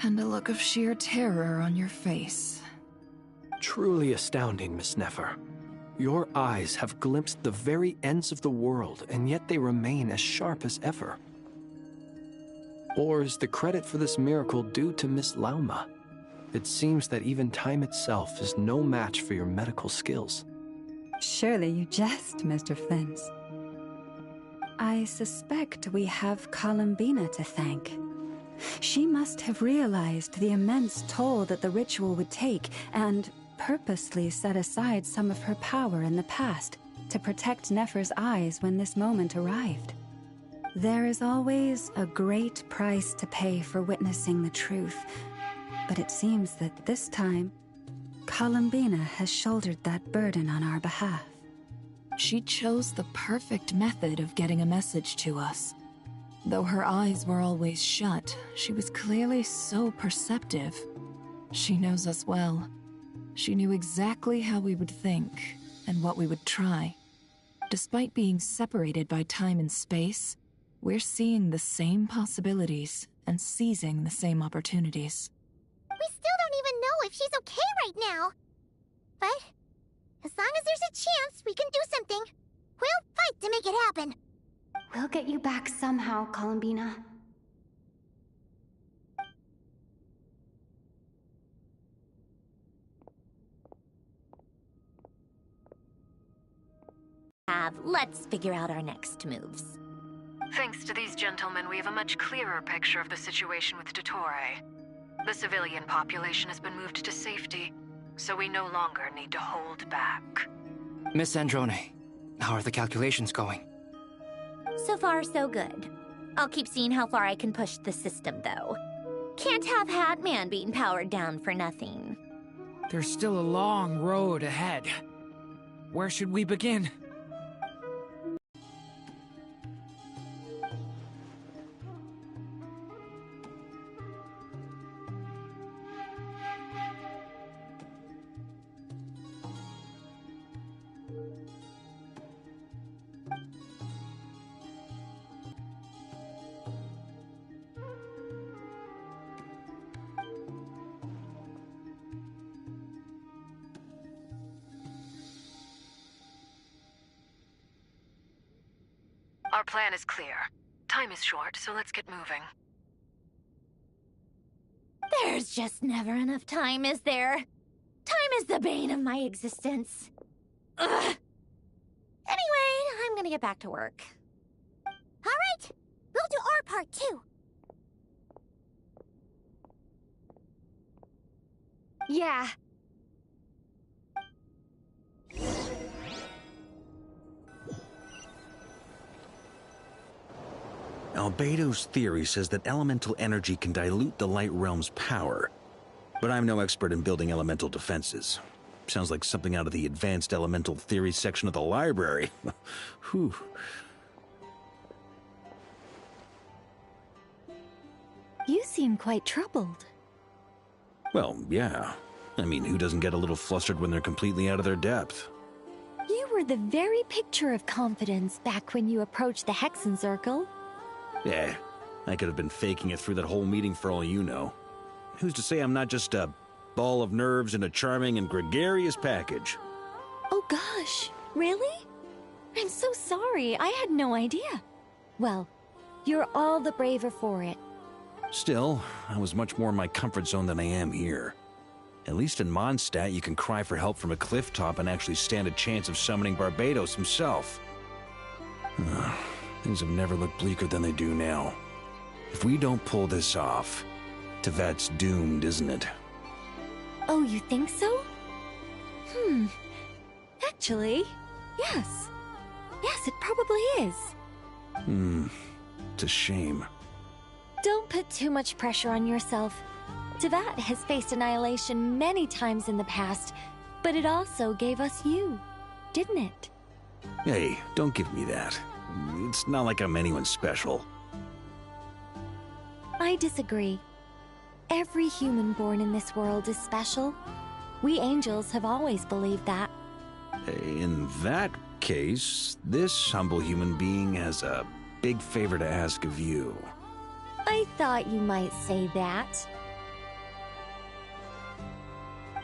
and a look of sheer terror on your face.
Truly astounding, Miss Nefer. Your eyes have glimpsed the very ends of the world, and yet they remain as sharp as ever. Or is the credit for this miracle due to Miss Lauma? It seems that even time itself is no match for your medical skills.
Surely you jest, Mr. Flins. I suspect we have Columbina to thank. She must have realized the immense toll that the ritual would take and purposely set aside some of her power in the past to protect Nefer's eyes when this moment arrived. There is always a great price to pay for witnessing the truth, but it seems that this time, Columbina has shouldered that burden on our behalf.
She chose the perfect method of getting a message to us. Though her eyes were always shut, she was clearly so perceptive. She knows us well. She knew exactly how we would think and what we would try. Despite being separated by time and space, we're seeing the same possibilities and seizing the same opportunities.
We still don't even know if she's okay right now. But as long as there's a chance we can do something, we'll fight to make it happen.
We'll get you back somehow, Columbina.
Let's figure out our next moves.
Thanks to these gentlemen, we have a much clearer picture of the situation with Dottore. The civilian population has been moved to safety, so we no longer need to hold back.
Miss Androne, how are the calculations going?
So far, so good. I'll keep seeing how far I can push the system, though. Can't have Hatman being powered down for nothing.
There's still a long road ahead. Where should we begin?
Our plan is clear. Time is short, so let's get moving.
There's just never enough time, is there? Time is the bane of my existence. Ugh. Anyway, I'm gonna get back to work.
All right, we'll do our part too.
Yeah.
Albedo's theory says that elemental energy can dilute the Light Realm's power, but I'm no expert in building elemental defenses. Sounds like something out of the Advanced Elemental Theory section of the library. Whew.
You seem quite troubled.
Well, yeah. I mean, who doesn't get a little flustered when they're completely out of their depth?
You were the very picture of confidence back when you approached the Hexen Circle.
Yeah, I could have been faking it through that whole meeting for all you know. Who's to say I'm not just a ball of nerves in a charming and gregarious package?
Oh gosh, really? I'm so sorry, I had no idea. Well, you're all the braver for it.
Still, I was much more in my comfort zone than I am here. At least in Mondstadt, you can cry for help from a cliff top and actually stand a chance of summoning Barbados himself. Things have never looked bleaker than they do now. If we don't pull this off, Tevat's doomed, isn't it?
Oh, you think so? Actually, yes. Yes, it probably is.
It's a shame.
Don't put too much pressure on yourself. Tevat has faced annihilation many times in the past, but it also gave us you, didn't it?
Hey, don't give me that. It's not like I'm anyone special.
I disagree. Every human born in this world is special. We angels have always believed that.
In that case, this humble human being has a big favor to ask of you.
I thought you might say that.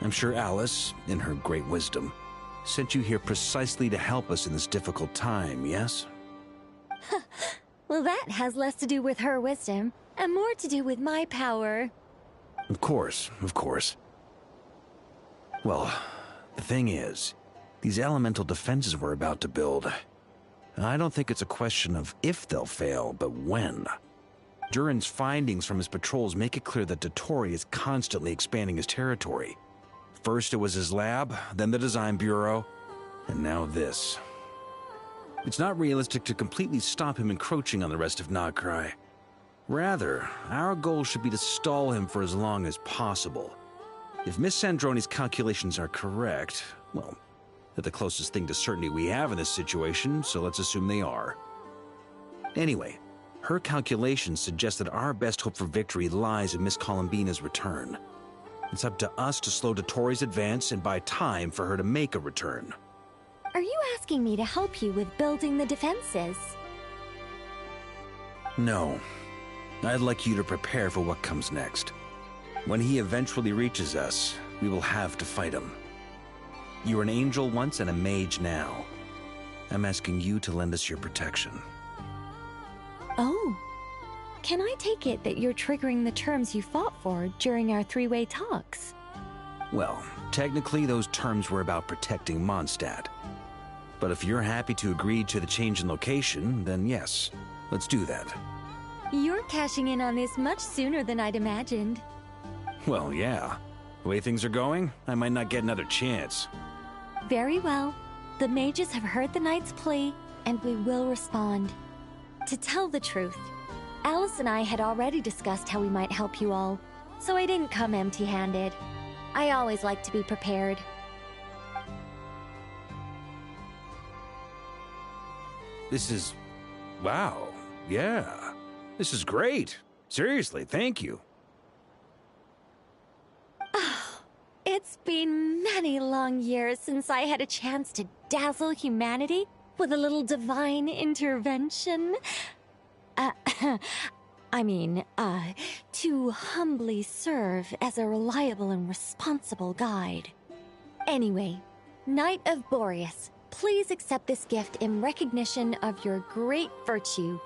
I'm sure Alice, in her great wisdom, sent you here precisely to help us in this difficult time, yes?
Well, that has less to do with her wisdom, and more to do with my power.
Of course, of course. Well, the thing is, these elemental defenses we're about to build, I don't think it's a question of if they'll fail, but when. Durin's findings from his patrols make it clear that Dottore is constantly expanding his territory. First it was his lab, then the design bureau, and now this. It's not realistic to completely stop him encroaching on the rest of Nagcry. Rather, our goal should be to stall him for as long as possible. If Miss Sandroni's calculations are correct, well, they're the closest thing to certainty we have in this situation, so let's assume they are. Anyway, her calculations suggest that our best hope for victory lies in Miss Columbina's return. It's up to us to slow Dottore's advance and buy time for her to make a return.
Are you asking me to help you with building the defenses?
No. I'd like you to prepare for what comes next. When he eventually reaches us, we will have to fight him. You were an angel once and a mage now. I'm asking you to lend us your protection.
Oh. Can I take it that you're triggering the terms you fought for during our three-way talks?
Well, technically those terms were about protecting Mondstadt. But if you're happy to agree to the change in location, then yes, let's do that.
You're cashing in on this much sooner than I'd imagined.
Well, yeah. The way things are going, I might not get another chance.
Very well. The mages have heard the knight's plea, and we will respond. To tell the truth, Alice and I had already discussed how we might help you all, so I didn't come empty-handed. I always like to be prepared.
This is... wow. Yeah. This is great. Seriously, thank you.
It's been many long years since I had a chance to dazzle humanity with a little divine intervention. To humbly serve as a reliable and responsible guide. Anyway, Knight of Boreas, please accept this gift in recognition of your great virtue.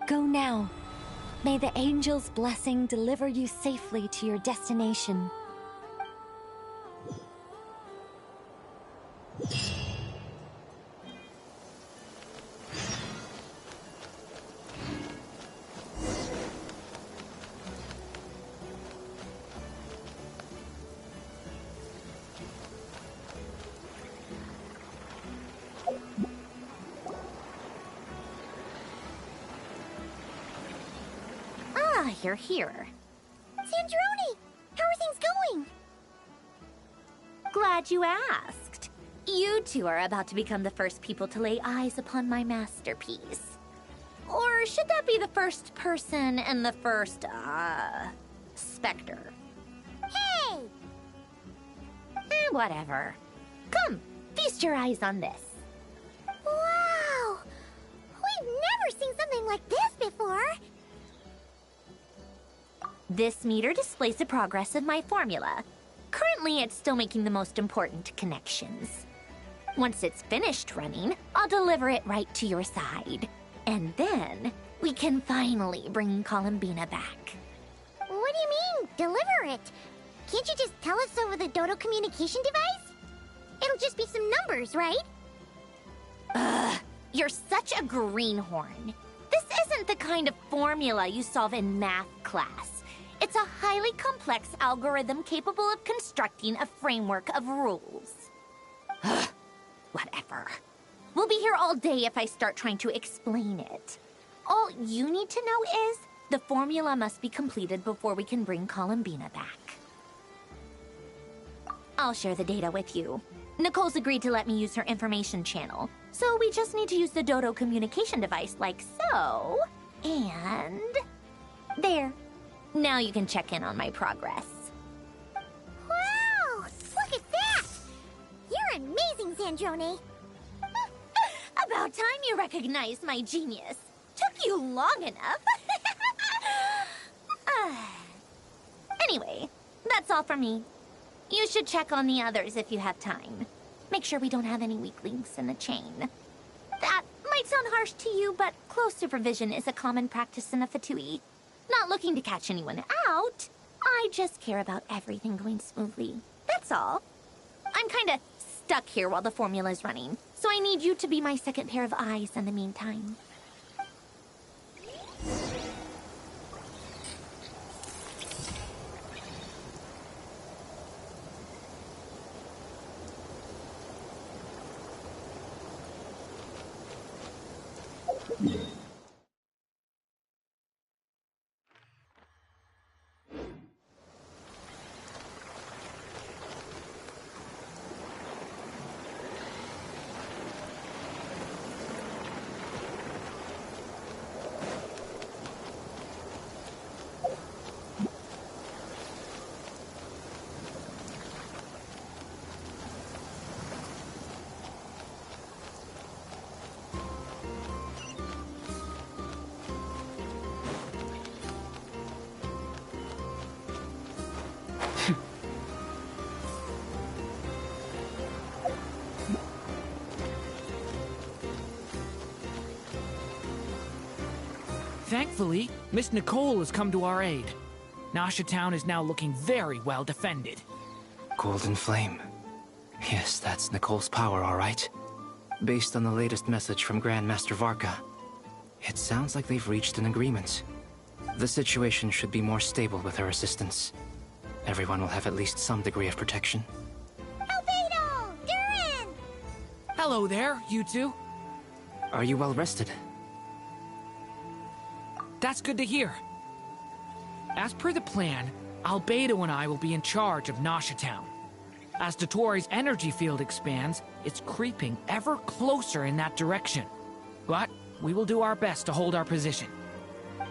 Go now. May the angel's blessing deliver you safely to your destination.
You're here.
Sandroni! How are things going?
Glad you asked. You two are about to become the first people to lay eyes upon my masterpiece. Or should that be the first person and the first, specter?
Hey!
Whatever. Come, feast your eyes on this.
Wow! We've never seen something like this before!
This meter displays the progress of my formula. Currently, it's still making the most important connections. Once it's finished running, I'll deliver it right to your side. And then, we can finally bring Columbina back.
What do you mean, deliver it? Can't you just tell us over the Dodo communication device? It'll just be some numbers, right?
Ugh, you're such a greenhorn. This isn't the kind of formula you solve in math class. It's a highly complex algorithm capable of constructing a framework of rules. Ugh, whatever. We'll be here all day if I start trying to explain it. All you need to know is the formula must be completed before we can bring Columbina back. I'll share the data with you. Nicole's agreed to let me use her information channel, so we just need to use the Dodo communication device like so. And... there. Now you can check in on my progress.
Wow! Androne.
About time you recognized my genius. Took you long enough. Anyway, that's all for me. You should check on the others if you have time. Make sure we don't have any weak links in the chain. That might sound harsh to you, but close supervision is a common practice in the Fatui. Not looking to catch anyone out. I just care about everything going smoothly. That's all. I'm kinda stuck here while the formula's running, so I need you to be my second pair of eyes in the meantime.
Thankfully, Miss Nicole has come to our aid. Nasha Town is now looking very well defended.
Golden Flame. Yes, that's Nicole's power, all right. Based on the latest message from Grandmaster Varka, it sounds like they've reached an agreement. The situation should be more stable with her assistance. Everyone will have at least some degree of protection.
Albedo! Durin!
Hello there, you two.
Are you well rested?
That's good to hear. As per the plan, Albedo and I will be in charge of Nasha Town. As Dottoro's energy field expands, it's creeping ever closer in that direction. But we will do our best to hold our position.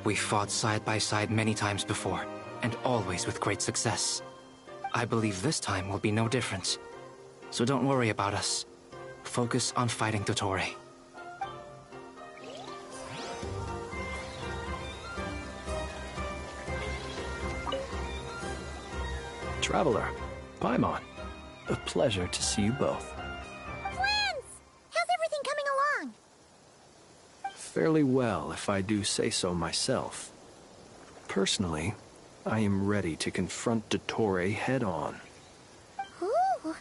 We fought side by side many times before, and always with great success. I believe this time will be no different. So don't worry about us. Focus on fighting Dottore.
Traveler, Paimon, a pleasure to see you both.
Friends! How's everything coming along?
Fairly well, if I do say so myself. Personally, I am ready to confront Dottore head-on.
Ooh,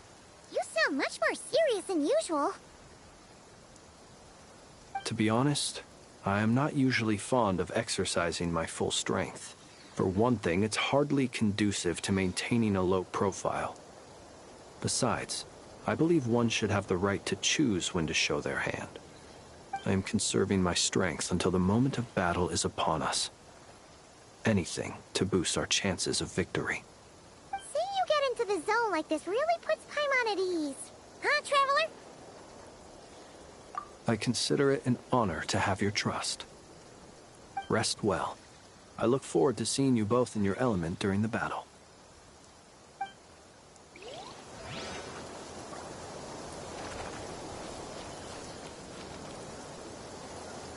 you sound much more serious than usual.
To be honest, I am not usually fond of exercising my full strength. For one thing, it's hardly conducive to maintaining a low profile. Besides, I believe one should have the right to choose when to show their hand. I am conserving my strength until the moment of battle is upon us. Anything to boost our chances of victory.
Seeing you get into the zone like this really puts Paimon at ease. Huh, Traveler?
I consider it an honor to have your trust. Rest well. I look forward to seeing you both in your element during the battle.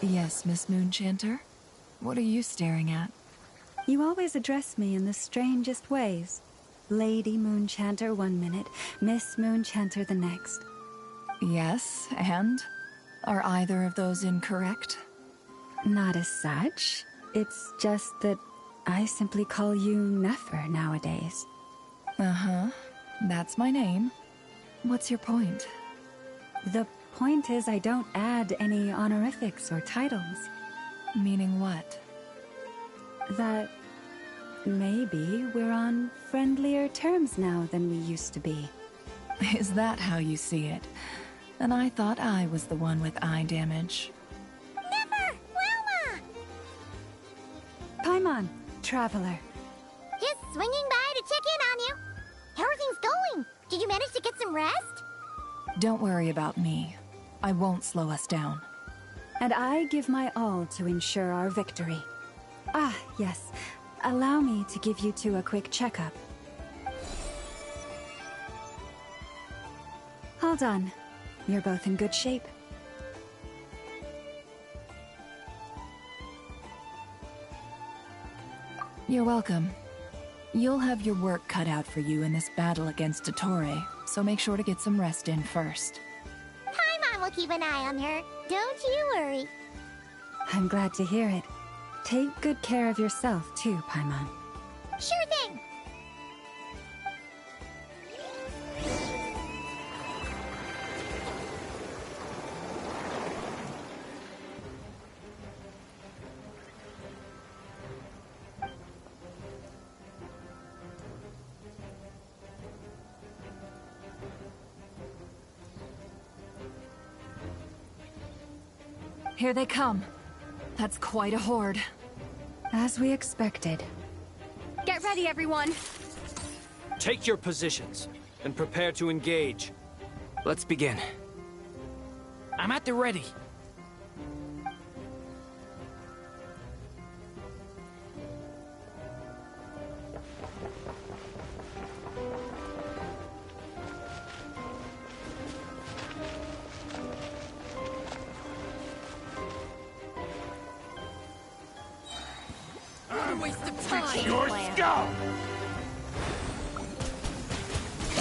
Yes, Miss Moonchanter? What are you staring at?
You always address me in the strangest ways. Lady Moonchanter 1 minute, Miss Moonchanter the next.
Yes, and? Are either of those incorrect?
Not as such. It's just that I simply call you Nefer nowadays.
Uh-huh. That's my name. What's your point?
The point is I don't add any honorifics or titles.
Meaning what?
That maybe we're on friendlier terms now than we used to be.
Is that how you see it? And I thought I was the one with eye damage.
Never! Wilma!
Paimon, Traveler.
Just swinging by to check in on you. How are things going? Did you manage to get some rest?
Don't worry about me. I won't slow us down.
And I give my all to ensure our victory. Ah, yes. Allow me to give you two a quick checkup. Hold on. You're both in good shape.
You're welcome. You'll have your work cut out for you in this battle against Dottore, so make sure to get some rest in first.
Paimon will keep an eye on her. Don't you worry.
I'm glad to hear it. Take good care of yourself, too, Paimon.
Sure thing.
Here they come. That's quite a horde.
As we expected.
Get ready, everyone!
Take your positions, and prepare to engage.
Let's begin.
I'm at the ready.
Waste of time!
Your scalp!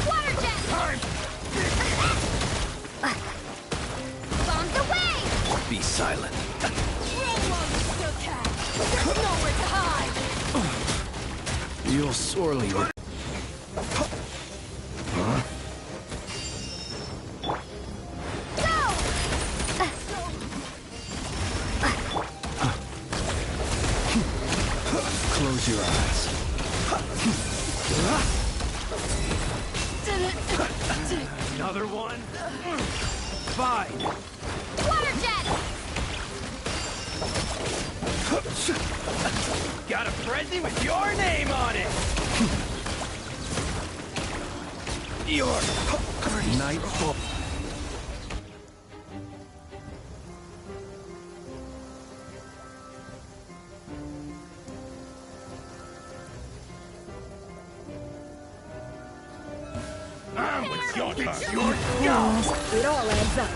Water jet! Bombs away!
Be silent.
There's nowhere to hide!
You'll sorely regret. Huh? Close your eyes.
Another one? Fine.
Water jet!
Got a present with your name on it! Your
Nightfall.
It all adds up.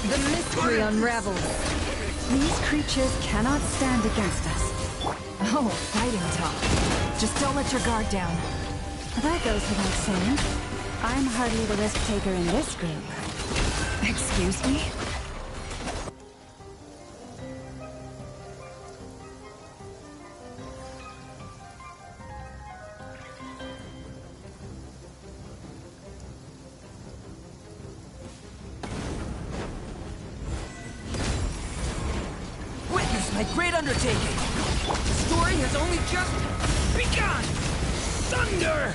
The mystery unravels.
These creatures cannot stand against us.
Oh, fighting talk. Just don't let your guard down.
That goes without saying. I'm hardly the risk taker in this group.
Excuse me?
Witness my great undertaking! The story has only just begun! Thunder!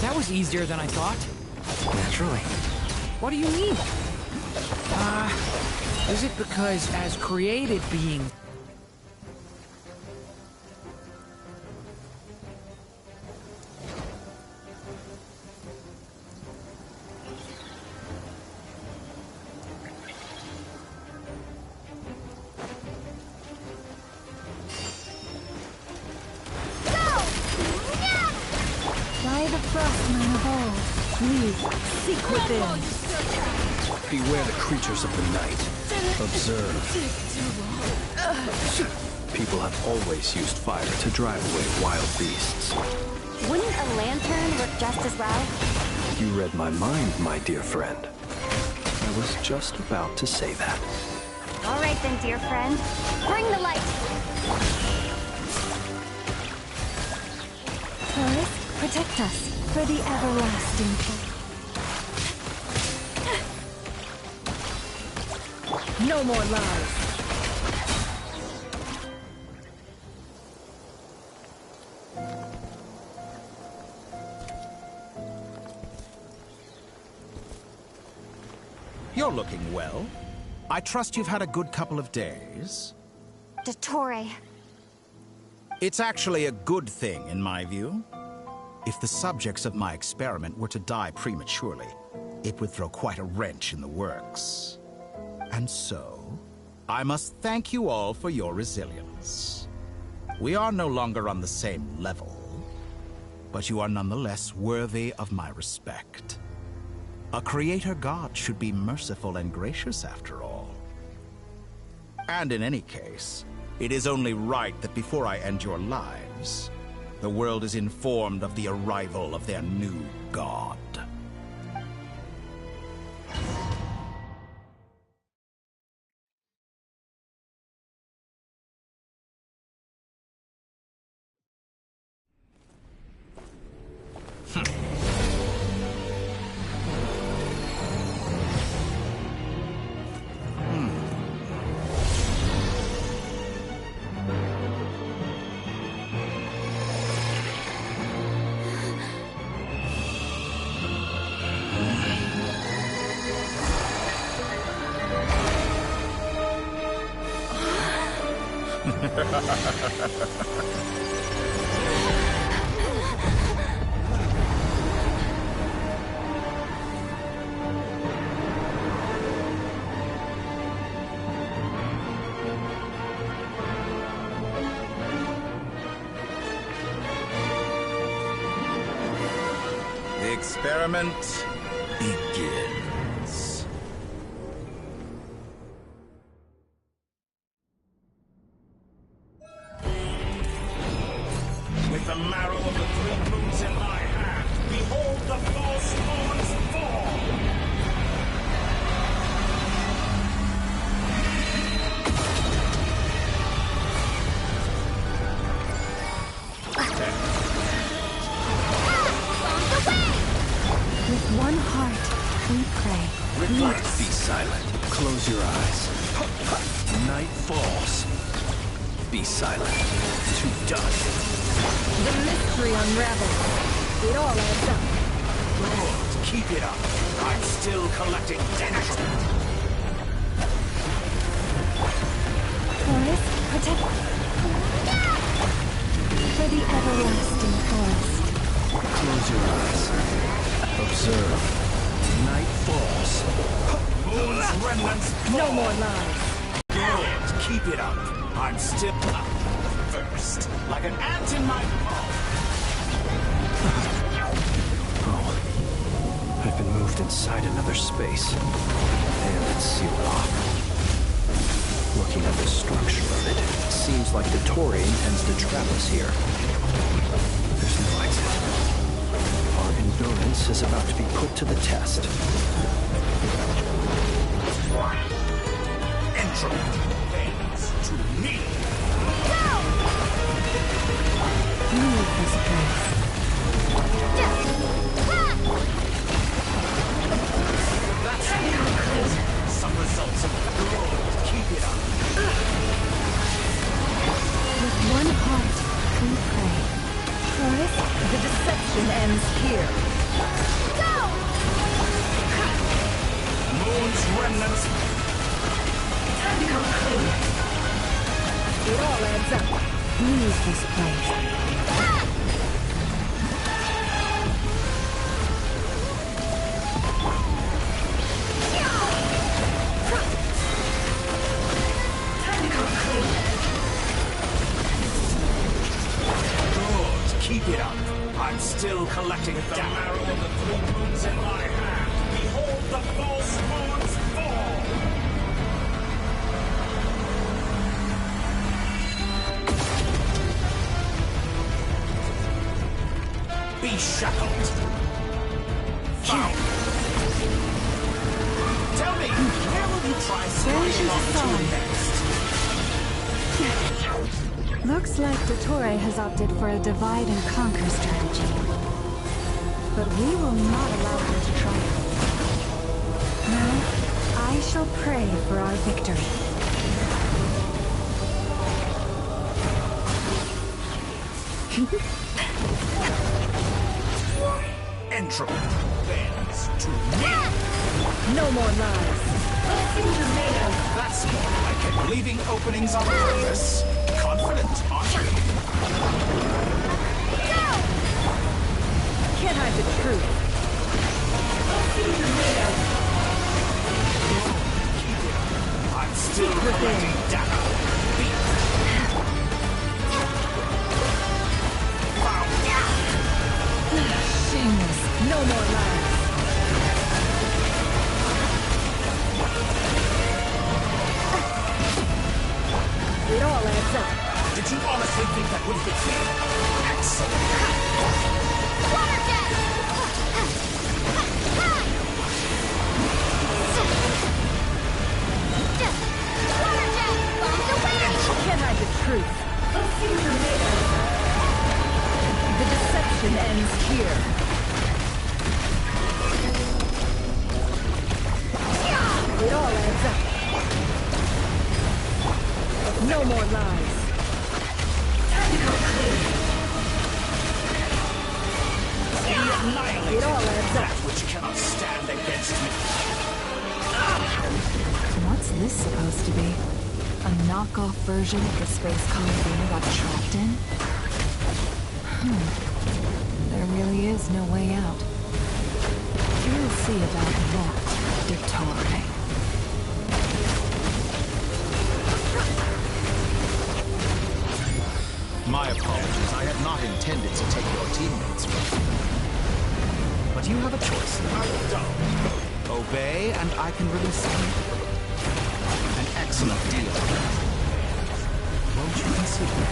That was easier than I thought.
Naturally.
What do you mean? Is it because as created beings,
By the frostman of old, please seek within.
Beware the creatures of the night. Observe. People have always used fire to drive away wild beasts.
Wouldn't a lantern work just as well?
You read my mind, my dear friend. I was just about to say that.
All right then, dear friend. Bring the light!
Forest, protect us for the everlasting king.
no more lies.
You're looking well. I trust you've had a good couple of days.
Dottore.
It's actually a good thing, in my view. If the subjects of my experiment were to die prematurely, it would throw quite a wrench in the works. And so, I must thank you all for your resilience. We are no longer on the same level, but you are nonetheless worthy of my respect. A creator god should be merciful and gracious after all. And in any case, it is only right that before I end your lives, the world is informed of the arrival of their new god. The experiment begins. With the marrow of the three moons in my hand, behold the false horns fall!
With one heart, we pray.
Reflect. Be silent. Close your eyes. Night falls. Be silent. To dust.
The mystery unravels. It all adds up.
Good. Keep it up. I'm still collecting data.
Forest, protect. For the everlasting forest.
Close your eyes. Observe. Night falls. Moon's remnants fall.
No more lies.
Good. Keep it up. I'm still up first. Like an ant in my palm. Oh. I've been moved inside another space. And it's sealed off. Looking at the structure of it, it seems like the Tory intends to trap us here. There's no exit. Our endurance is about to be put to the test. Entropy bends to me.
Leave this place.
That's some results of good. Keep it up.
With one heart, we pray. Forest,
The deception ends here.
Moon's remnants.
Time to come clean. It all adds up.
leave this place.
Keep it up. I'm still collecting the marrow of the three moons in my hand. Behold the false horns fall. Be shackled. Found. Tell me, where will you try sliding onto next?
Looks like Dottore has opted for a divide and conquer strategy. But we will not allow her to triumph. Now, I shall pray for our victory.
Entropy bends to me.
No more lies.
That's more like it. Leaving openings on purpose. Confident, aren't you?
Can't hide the truth.
I'm still collecting data. Beat. Found. adds up. Did you honestly think that would hit me? Excellent.
Water jet! Water jet! Bombs away!
Can't hide the truth.
Let's see what you're made of.
The deception ends here. It all adds up. No more lies. It all adds up.
That which cannot stand against me.
What's this supposed to be? A knockoff version of the space Columbina got trapped in? There really is no way out. We'll see about that, Dottore.
My apologies. I had not intended to take your teammates from you. But you have a choice now. Obey, and I can release you. An excellent deal. Won't you consider it?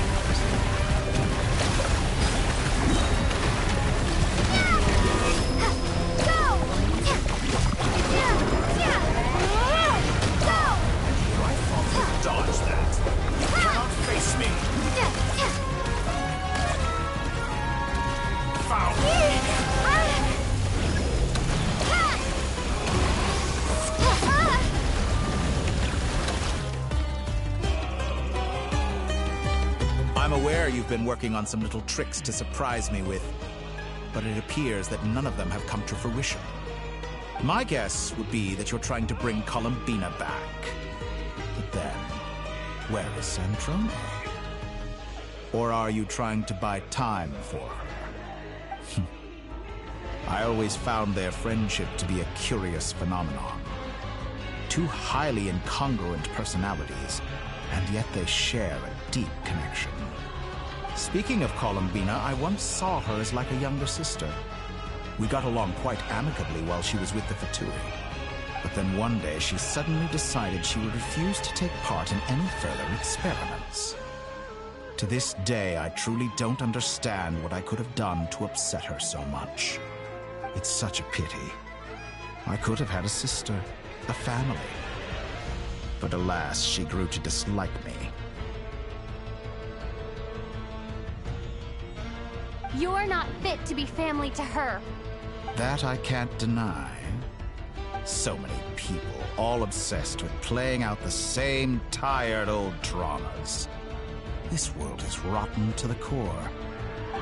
I thought you'd dodge that. You cannot face me.
I'm aware you've been working on some little tricks to surprise me with, but it appears that none of them have come to fruition. My guess would be that you're trying to bring Columbina back. But then, where is Centrone? Or are you trying to buy time for her? I always found their friendship to be a curious phenomenon. Two highly incongruent personalities, and yet they share a deep connection. Speaking of Columbina, I once saw her as like a younger sister. We got along quite amicably while she was with the Fatui. But then one day she suddenly decided she would refuse to take part in any further experiments. To this day, I truly don't understand what I could have done to upset her so much. It's such a pity. I could have had a sister, a family. But alas, she grew to dislike me.
You're not fit to be family to her.
That I can't deny. So many people, all obsessed with playing out the same tired old dramas. This world is rotten to the core.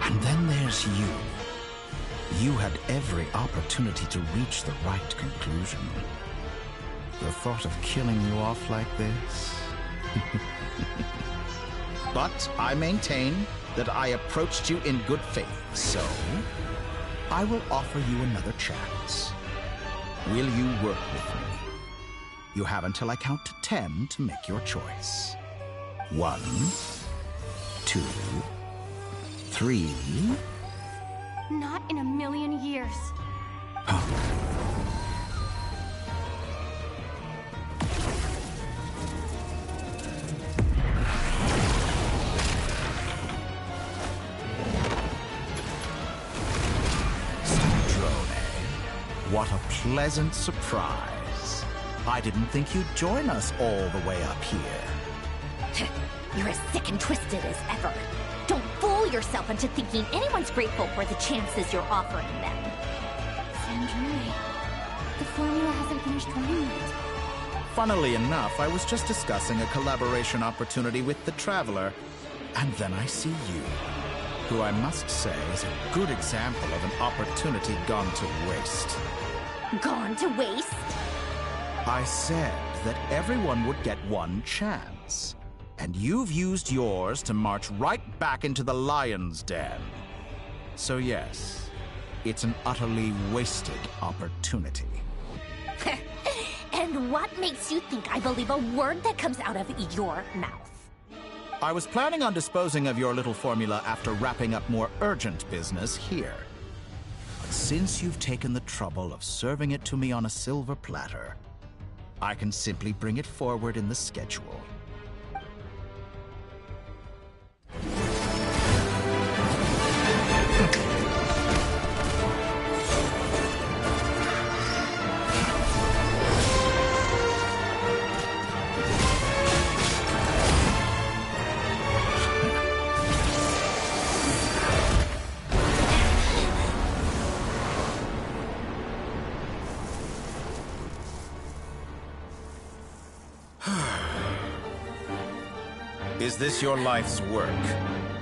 And then there's you. You had every opportunity to reach the right conclusion. The thought of killing you off like this? But I maintain that I approached you in good faith, so I will offer you another chance. Will you work with me? You have until I count to 10 to make your choice. 1, 2, 3.
Not in a million years.
What a pleasant surprise. I didn't think you'd join us all the way up here.
You're as sick and twisted as ever. Don't fool yourself into thinking anyone's grateful for the chances you're offering them.
Sandrine, the formula hasn't finished running yet.
Funnily enough, I was just discussing a collaboration opportunity with the Traveler, and then I see you, who I must say is a good example of an opportunity gone to waste.
Gone to waste?
I said that everyone would get one chance, and you've used yours to march right back into the lion's den. So yes, it's an utterly wasted opportunity.
And what makes you think I believe a word that comes out of your mouth?
I was planning on disposing of your little formula after wrapping up more urgent business here. But since you've taken the trouble of serving it to me on a silver platter, I can simply bring it forward in the schedule. Is this your life's work?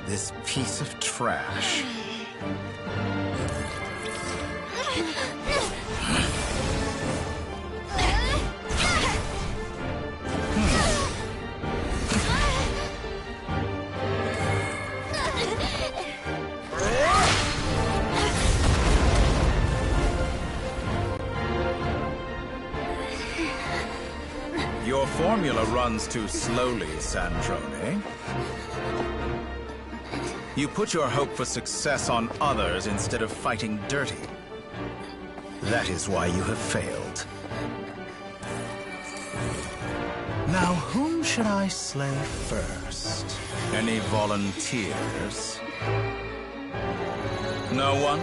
This piece of trash? Your formula runs too slowly, Sandrone. You put your hope for success on others instead of fighting dirty. That is why you have failed. Now, whom should I slay first? Any volunteers? No one?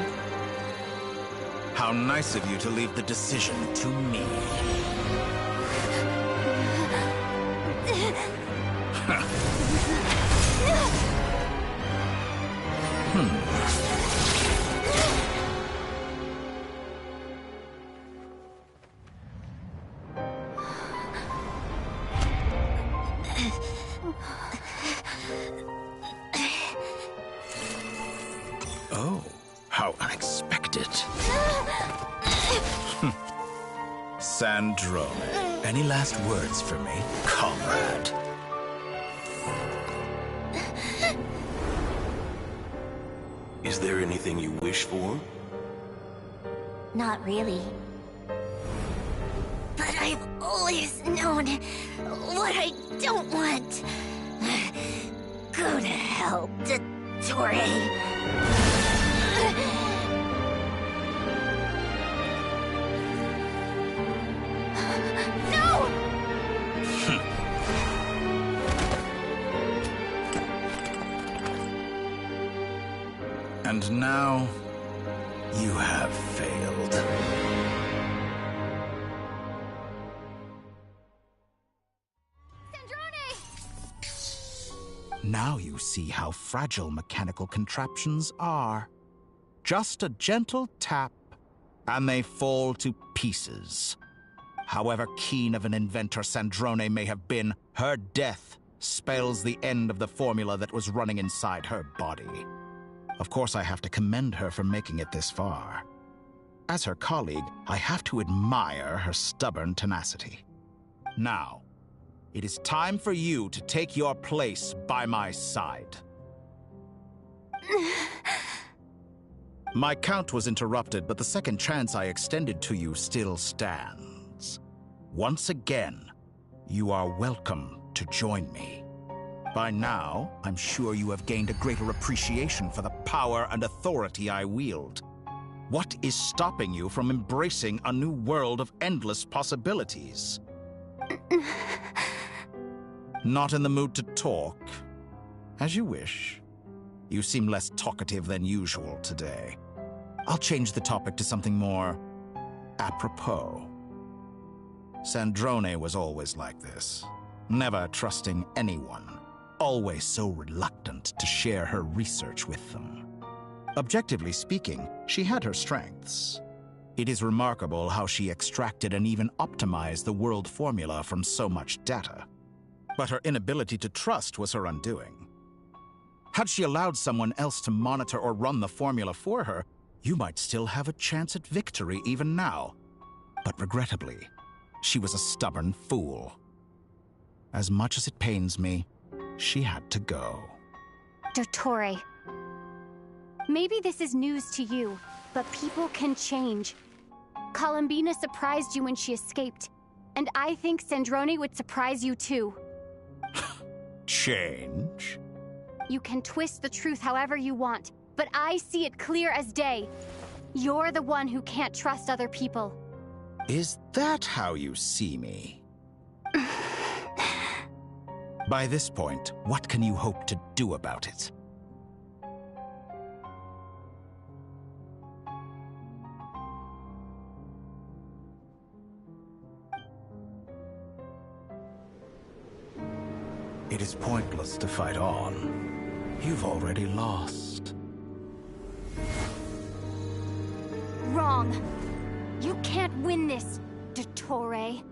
How nice of you to leave the decision to me. Oh, how unexpected. Sandrone, any last words for me, comrade?
Is there anything you wish for?
Not really. But I've always known what I don't want. Go to hell, Dottore.
And now, you have failed. Now you see how fragile mechanical contraptions are. Just a gentle tap, and they fall to pieces. However keen of an inventor Sandrone may have been, her death spells the end of the formula that was running inside her body. Of course, I have to commend her for making it this far. As her colleague, I have to admire her stubborn tenacity. Now, it is time for you to take your place by my side. My count was interrupted, but the second chance I extended to you still stands. Once again, you are welcome to join me. By now, I'm sure you have gained a greater appreciation for the power and authority I wield. What is stopping you from embracing a new world of endless possibilities? Not in the mood to talk? As you wish. You seem less talkative than usual today. I'll change the topic to something more apropos. Sandrone was always like this, never trusting anyone. Always so reluctant to share her research with them. Objectively speaking, she had her strengths. It is remarkable how she extracted and even optimized the world formula from so much data. But her inability to trust was her undoing. Had she allowed someone else to monitor or run the formula for her, you might still have a chance at victory even now. But regrettably, she was a stubborn fool. As much as it pains me, she had to go.
Dottore. Maybe this is news to you, but people can change. Columbina surprised you when she escaped, and I think Sandrone would surprise you too.
Change?
You can twist the truth however you want, but I see it clear as day. You're the one who can't trust other people.
Is that how you see me? By this point, what can you hope to do about it? It is pointless to fight on. You've already lost.
Wrong. You can't win this, Dottore.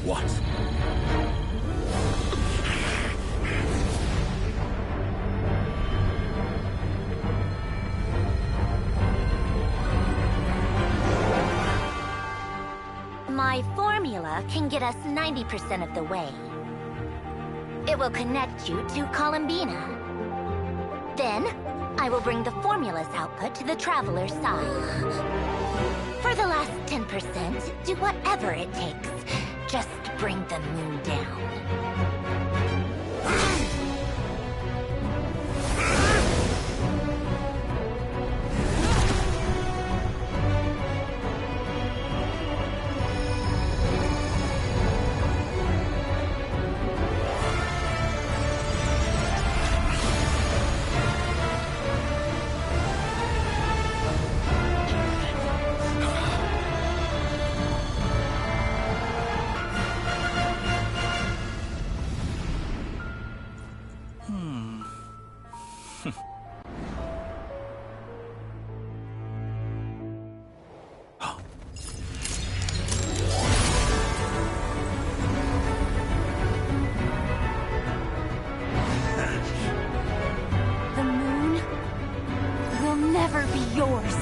What?
My formula can get us 90% of the way. It will connect you to Columbina. Then, I will bring the formula's output to the Traveler's side. For the last 10%, do whatever it takes. Just bring the moon down.
The moon will never be yours.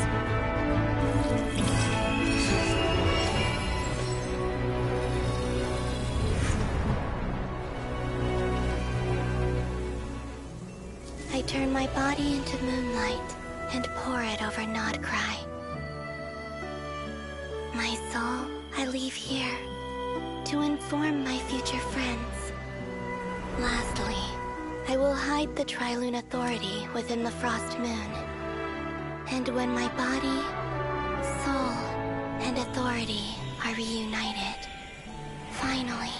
I turn my body into moonlight and pour it over Nodcry. My soul I leave here to inform my future friends. Lastly, I will hide the Trilune Authority within the Frost Moon. And when my body, soul, and authority are reunited, finally...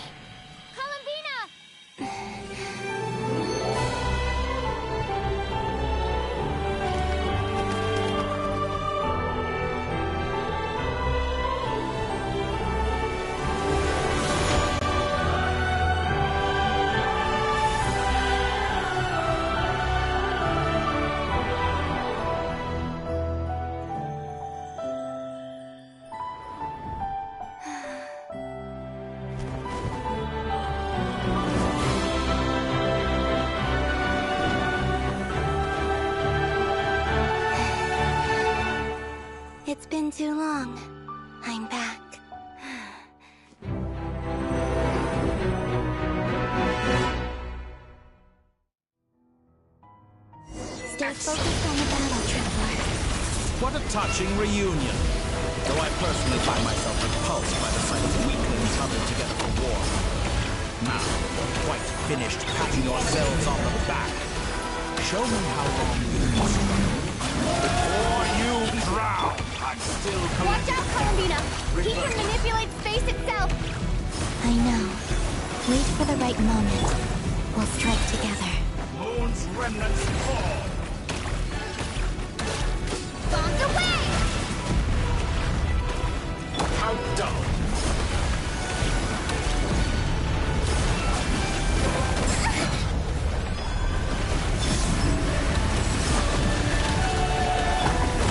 It's been too long. I'm back. Stay focused on the battle, Traveler.
What a touching reunion. Though I personally find myself repulsed by the sight of weaklings huddled together for war. Now, quite finished patting yourselves on the back. Show me how long you can struggle. Before you drown, I'm still coming.
Watch out, Columbina! He can manipulate space itself!
I know. Wait for the right moment. We'll strike together.
Moon's remnants fall.
Bombs away!
How dull.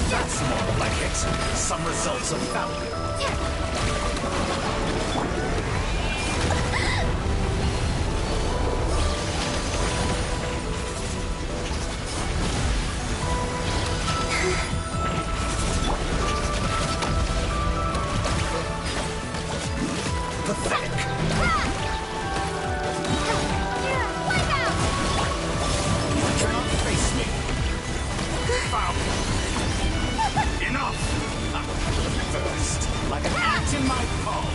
That's more like it. Some results of failure. Pathetic. You cannot face me. Foul. Enough! First, like an ant in my palm.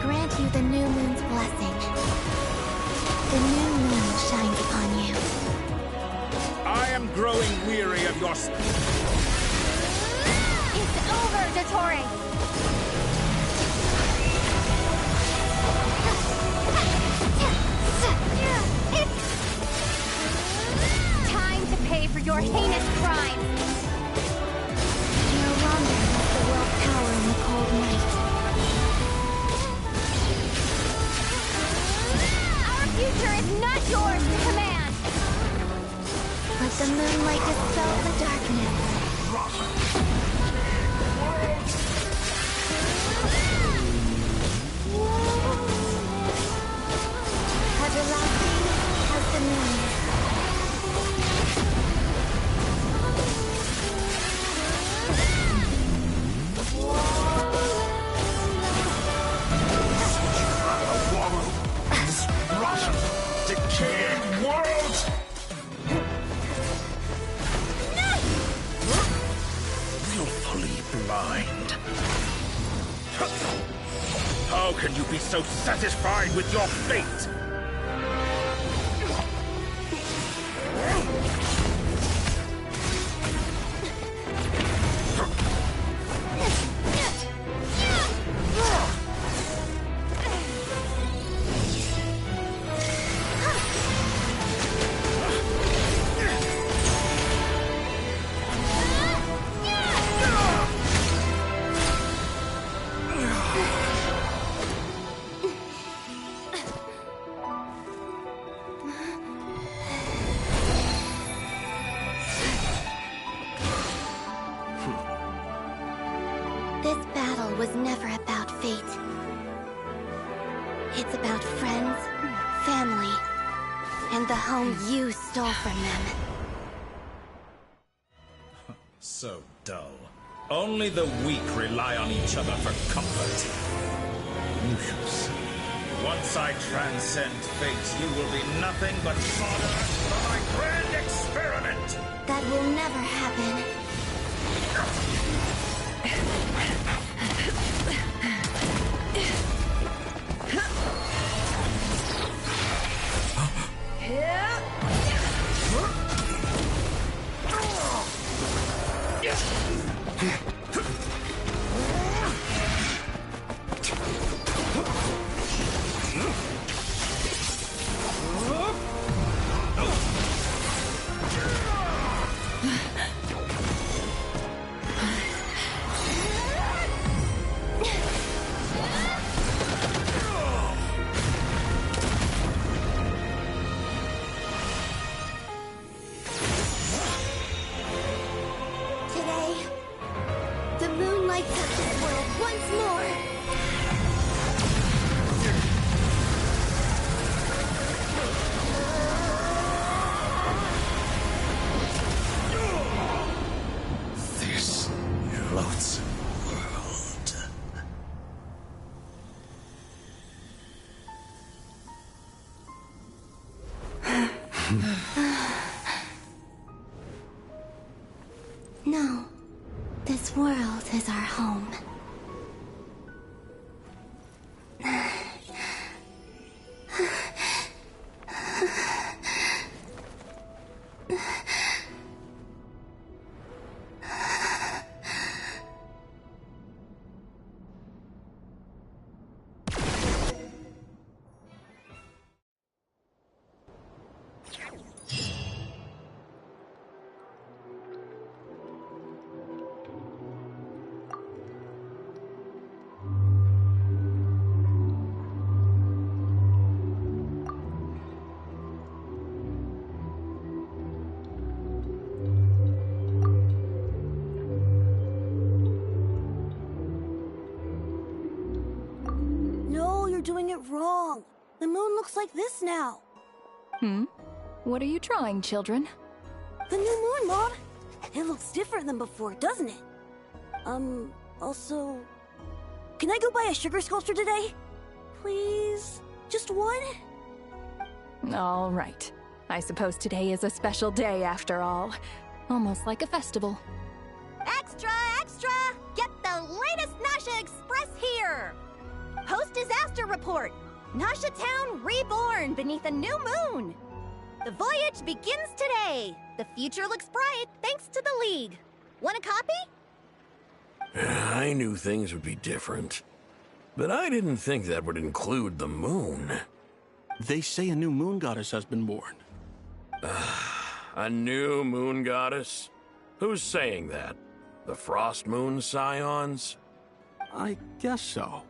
Grant you the new moon's blessing. The new moon shines upon you.
I am growing weary of your speech.
It's over, Dottore! your heinous crimes!
No longer has the world power in the cold night.
Our future is not yours to command!
Let the moonlight dispel the darkness. Everlasting as the moon.
Decaying world! Willfully blind. How can you be so satisfied with your fate?
This battle was never about fate. It's about friends, family, and the home you stole from them.
So dull. Only the weak rely on each other for comfort. You shall see. Once I transcend fate, you will be nothing but fodder for my grand experiment!
That will never happen. No. This world is our home.
Doing it wrong. The moon looks like this now.
What are you drawing, children?
The new moon, Mom. It looks different than before, doesn't it? Also... Can I go buy a sugar sculpture today? Please? Just one?
All right. I suppose today is a special day after all. Almost like a festival.
Extra, extra! Get the latest Nasha Express here! Post-disaster report! Nasha Town reborn beneath a new moon! The voyage begins today! The future looks bright thanks to the League. Want a copy?
I knew things would be different. But I didn't think that would include the moon.
They say a new moon goddess has been born.
A new moon goddess? Who's saying that? The Frost Moon Scions?
I guess so.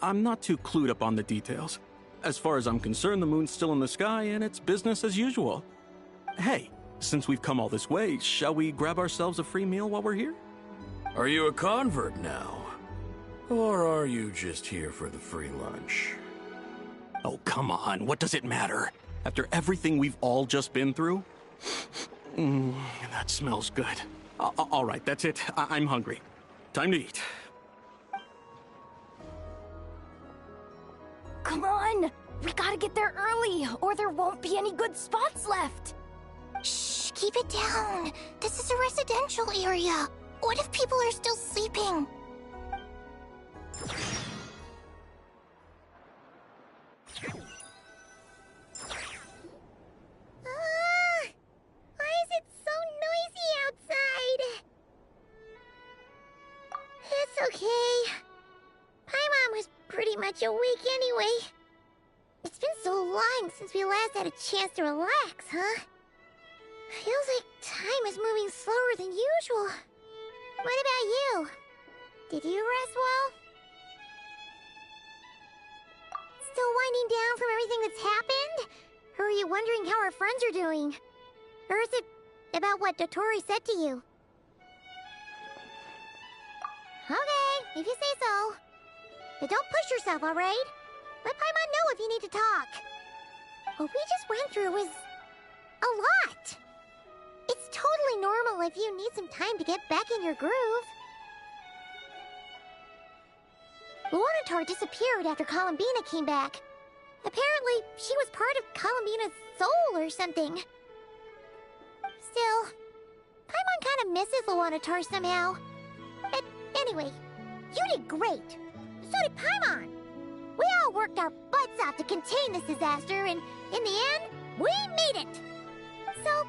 I'm not too clued up on the details. As far as I'm concerned, the moon's still in the sky and it's business as usual. Hey, since we've come all this way, shall we grab ourselves a free meal while we're here?
Are you a convert now? Or are you just here for the free lunch?
Oh, come on. What does it matter? After everything we've all just been through? That smells good. All right, that's it. I'm hungry. Time to eat.
Come on! We gotta get there early, or there won't be any good spots left!
Shh, keep it down. This is a residential area. What if people are still sleeping? Why is it so noisy outside? It's okay. Paimon was pretty much awake anyway. It's been so long since we last had a chance to relax, huh? Feels like time is moving slower than usual. What about you? Did you rest well? Still winding down from everything that's happened? Or are you wondering how our friends are doing? Or is it about what Dotori said to you? Okay, if you say so. But don't push yourself, alright? Let Paimon know if you need to talk. What we just went through was a lot. It's totally normal if you need some time to get back in your groove. Luanatar disappeared after Columbina came back. Apparently, she was part of Columbina's soul or something. Still, Paimon kind of misses Luanatar somehow. But anyway, you did great. So did Paimon. We all worked our butts off to contain this disaster, and in the end, we made it. So,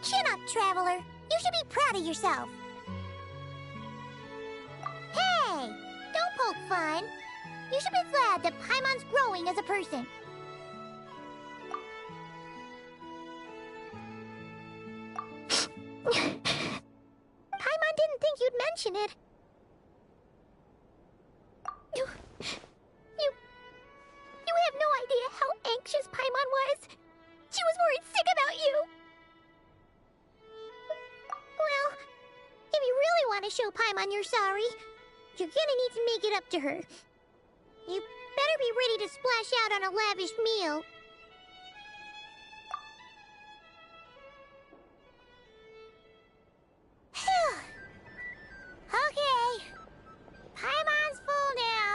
chin up, Traveler. You should be proud of yourself. Hey! Don't poke fun. You should be glad that Paimon's growing as a person. Paimon didn't think you'd mention it. You have no idea how anxious Paimon was. She was worried sick about you. Well, if you really want to show Paimon you're sorry, you're gonna need to make it up to her. You better be ready to splash out on a lavish meal. Okay. Paimon's full now.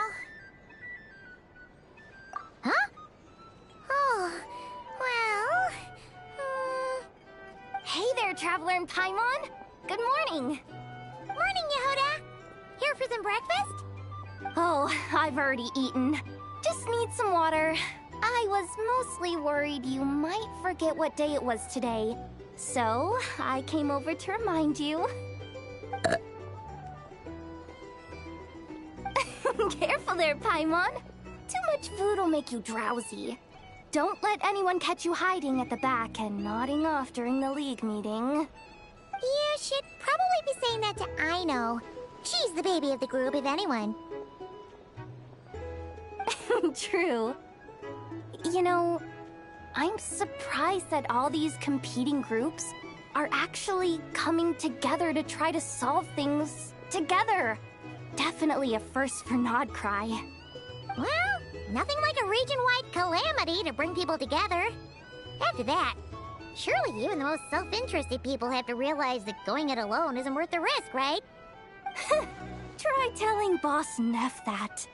Huh? Oh, well...
Hey there, Traveler and Paimon! Good morning!
Morning, Yehuda! Here for some breakfast?
Oh, I've already eaten. Just need some water. I was mostly worried you might forget what day it was today. So, I came over to remind you. Careful there, Paimon. Too much food will make you drowsy. Don't let anyone catch you hiding at the back and nodding off during the League meeting.
You should probably be saying that to Aino. She's the baby of the group, if anyone.
True. You know, I'm surprised that all these competing groups are actually coming together to try to solve things together. Definitely a first for Nodcry.
Well, nothing like a region-wide calamity to bring people together. After that, surely even the most self-interested people have to realize that going it alone isn't worth the risk, right?
Try telling Boss Neff that.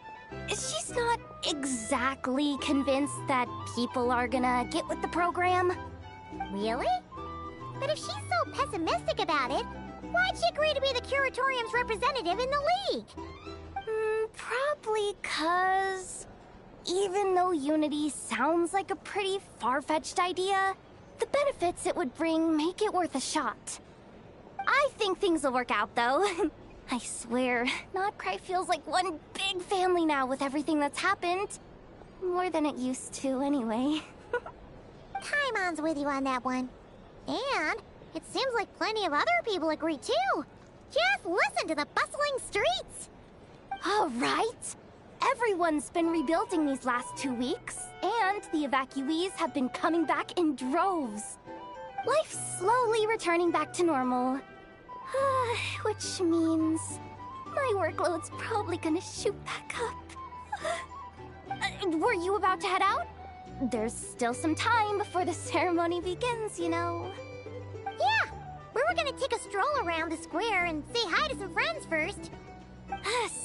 She's not exactly convinced that people are gonna get with the program.
Really? But if she's so pessimistic about it, why'd she agree to be the Curatorium's representative in the League?
Probably 'cause even though Unity sounds like a pretty far-fetched idea, the benefits it would bring make it worth a shot. I think things will work out, though. I swear, Nodcry feels like one big family now with everything that's happened. More than it used to, anyway.
Paimon's with you on that one. And It seems like plenty of other people agree too. Just listen to the bustling streets.
All right. Everyone's been rebuilding these last 2 weeks, and the evacuees have been coming back in droves. Life's slowly returning back to normal. Which means my workload's probably gonna shoot back up. Were you about to head out? There's still some time before the ceremony begins, you know.
Yeah, we were gonna take a stroll around the square and say hi to some friends first.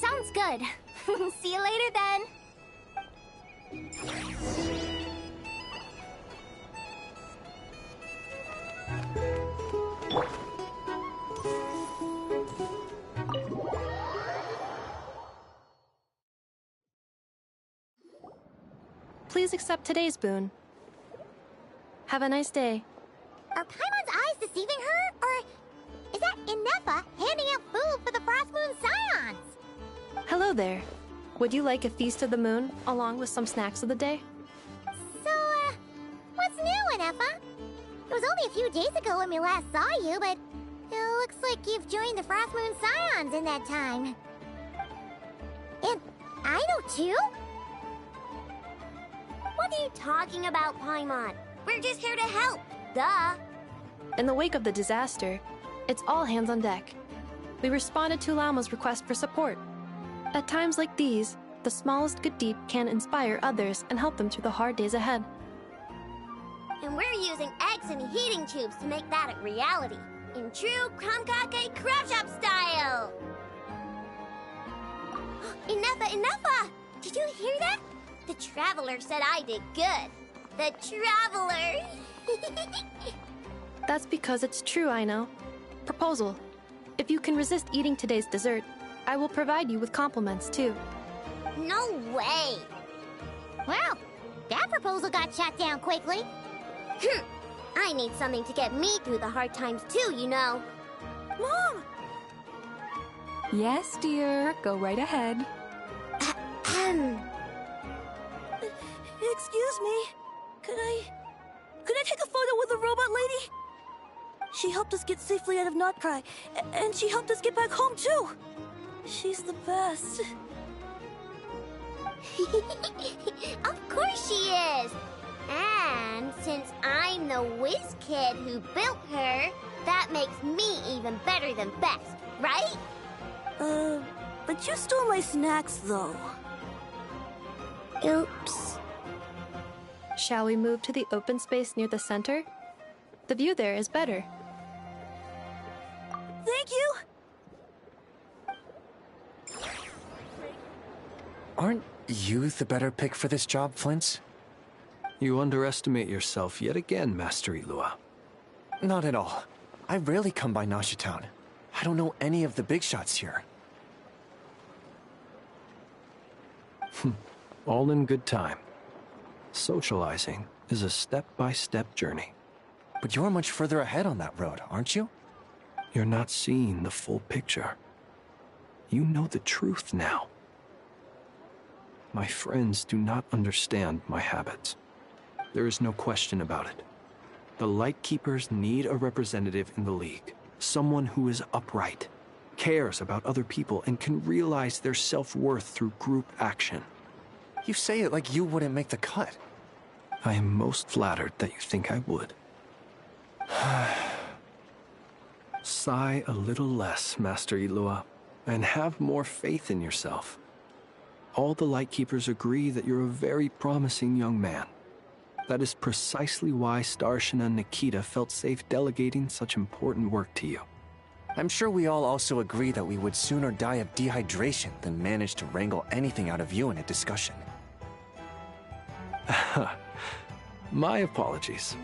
Sounds good. See you later then.
Please accept today's boon. Have a nice day.
Are Paimon's eyes deceiving her? Or is that Inefa handing out food for the Frost Moon Scions?
Hello there. Would you like a feast of the moon, along with some snacks of the day?
So, what's new, Inefa? It was only a few days ago when we last saw you, but it looks like you've joined the Frost Moon Scions in that time. And I know too?
What are you talking about, Paimon? We're just here to help, duh.
In the wake of the disaster, it's all hands on deck. We responded to Lama's request for support. At times like these, the smallest good deed can inspire others and help them through the hard days ahead.
And we're using eggs and heating tubes to make that a reality, in true Krumkake Crab Shop style! Inefa! Did you hear that? The Traveler said I did good. The Traveler!
That's because it's true, I know. Proposal. If you can resist eating today's dessert, I will provide you with compliments, too.
No way!
Well, that proposal got shot down quickly.
I need something to get me through the hard times too, you know.
Mom!
Yes, dear. Go right ahead.
Excuse me. Could I take a photo with the robot lady? She helped us get safely out of Notcry, and she helped us get back home too. She's the best.
Of course she is! And since I'm the whiz kid who built her, that makes me even better than best, right?
But you stole my snacks, though.
Oops.
Shall we move to the open space near the center? The view there is better.
Thank you!
Aren't you the better pick for this job, Flint's?
You underestimate yourself yet again, Master Ilua.
Not at all. I rarely come by Nasha Town. I don't know any of the big shots here.
All in good time. Socializing is a step-by-step journey.
But you're much further ahead on that road, aren't you?
You're not seeing the full picture. You know the truth now. My friends do not understand my habits. There is no question about it. The Lightkeepers need a representative in the League. Someone who is upright, cares about other people, and can realize their self-worth through group action.
You say it like you wouldn't make the cut.
I am most flattered that you think I would. Sigh a little less, Master Ilua, and have more faith in yourself. All the Lightkeepers agree that you're a very promising young man. That is precisely why Starshina Nikita felt safe delegating such important work to you.
I'm sure we all also agree that we would sooner die of dehydration than manage to wrangle anything out of you in a discussion.
My apologies.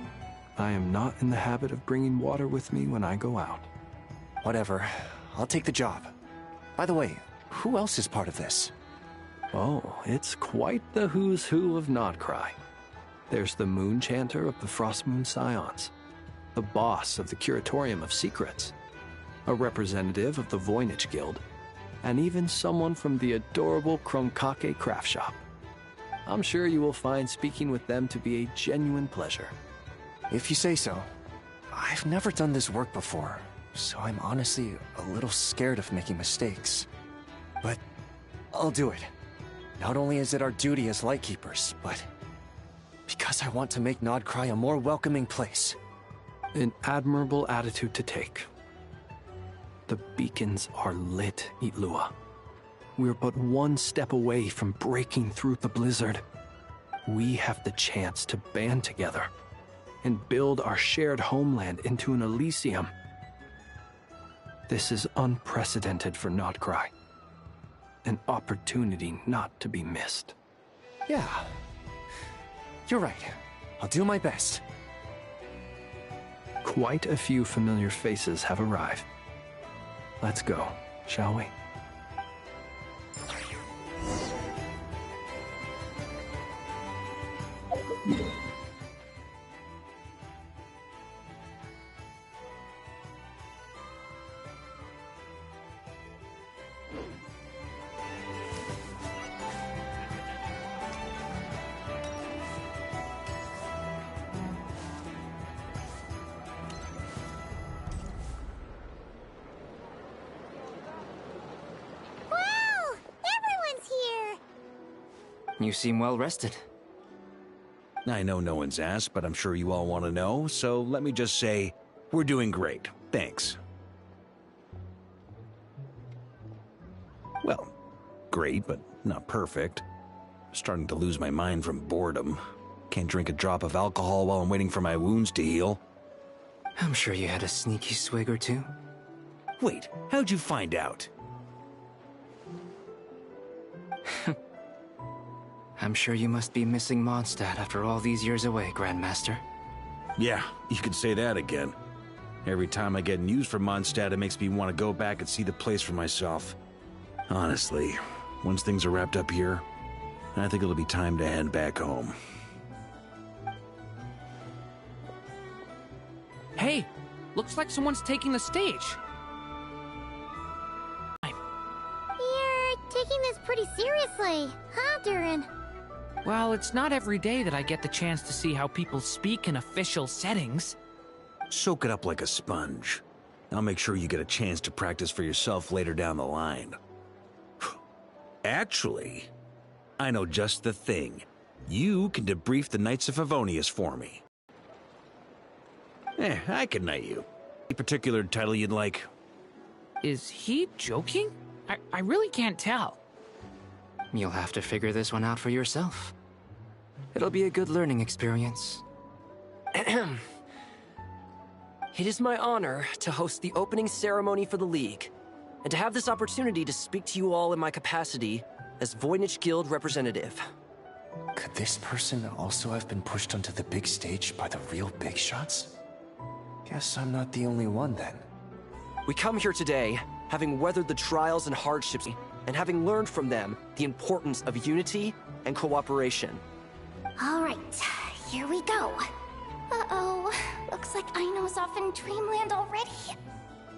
I am not in the habit of bringing water with me when I go out.
Whatever. I'll take the job. By the way, who else is part of this?
Oh, it's quite the who's who of Nodcry. There's the Moon Chanter of the Frost Moon Scions, the boss of the Curatorium of Secrets, a representative of the Voynich Guild, and even someone from the adorable Krumkake Craft Shop. I'm sure you will find speaking with them to be a genuine pleasure.
If you say so. I've never done this work before, so I'm honestly a little scared of making mistakes. But I'll do it. Not only is it our duty as Lightkeepers, but because I want to make Nodcry a more welcoming place.
An admirable attitude to take. The beacons are lit, Itlua. We're but one step away from breaking through the blizzard. We have the chance to band together and build our shared homeland into an Elysium. This is unprecedented for Nodcry. An opportunity not to be missed.
Yeah. You're right. I'll do my best.
Quite a few familiar faces have arrived. Let's go, shall we?
Wow! Everyone's here!
You seem well rested.
I know no one's asked, but I'm sure you all want to know, so let me just say, we're doing great. Thanks. Well, great, but not perfect. Starting to lose my mind from boredom. Can't drink a drop of alcohol while I'm waiting for my wounds to heal.
I'm sure you had a sneaky swig or two.
Wait, how'd you find out?
I'm sure you must be missing Mondstadt after all these years away, Grandmaster.
Yeah, you could say that again. Every time I get news from Mondstadt, it makes me want to go back and see the place for myself. Honestly, once things are wrapped up here, I think it'll be time to head back home.
Hey, looks like someone's taking the stage.
You're taking this pretty seriously, huh, Durin?
Well, it's not every day that I get the chance to see how people speak in official settings.
Soak it up like a sponge. I'll make sure you get a chance to practice for yourself later down the line. Actually, I know just the thing. You can debrief the Knights of Favonius for me. I can knight you. Any particular title you'd like?
Is he joking? I really can't tell.
You'll have to figure this one out for yourself. It'll be a good learning experience.
It is my honor to host the opening ceremony for the League, and to have this opportunity to speak to you all in my capacity as Voynich Guild representative.
Could this person also have been pushed onto the big stage by the real big shots? Guess I'm not the only one then.
We come here today, having weathered the trials and hardships, and having learned from them the importance of unity and cooperation.
All right, here we go.
Uh-oh. Looks like Aino's off in dreamland already.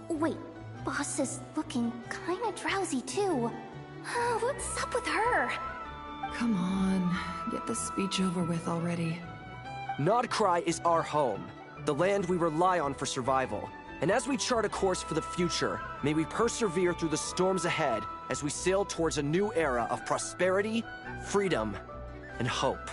Wait, Boss is looking kinda drowsy too. What's up with her?
Come on, get this speech over with already.
Nodcry is our home, the land we rely on for survival. And as we chart a course for the future, may we persevere through the storms ahead as we sail towards a new era of prosperity, freedom, and hope.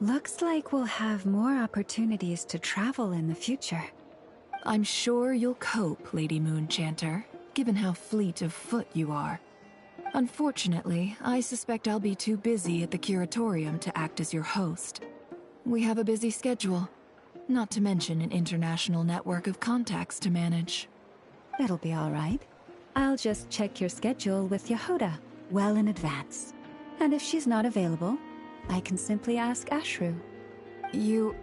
Looks like we'll have more opportunities to travel in the future.
I'm sure you'll cope, Lady Moonchanter, given how fleet of foot you are. Unfortunately, I suspect I'll be too busy at the Curatorium to act as your host. We have a busy schedule, not to mention an international network of contacts to manage.
That'll be all right. I'll just check your schedule with Yehoda well in advance. And if she's not available, I can simply ask Ashru.
You...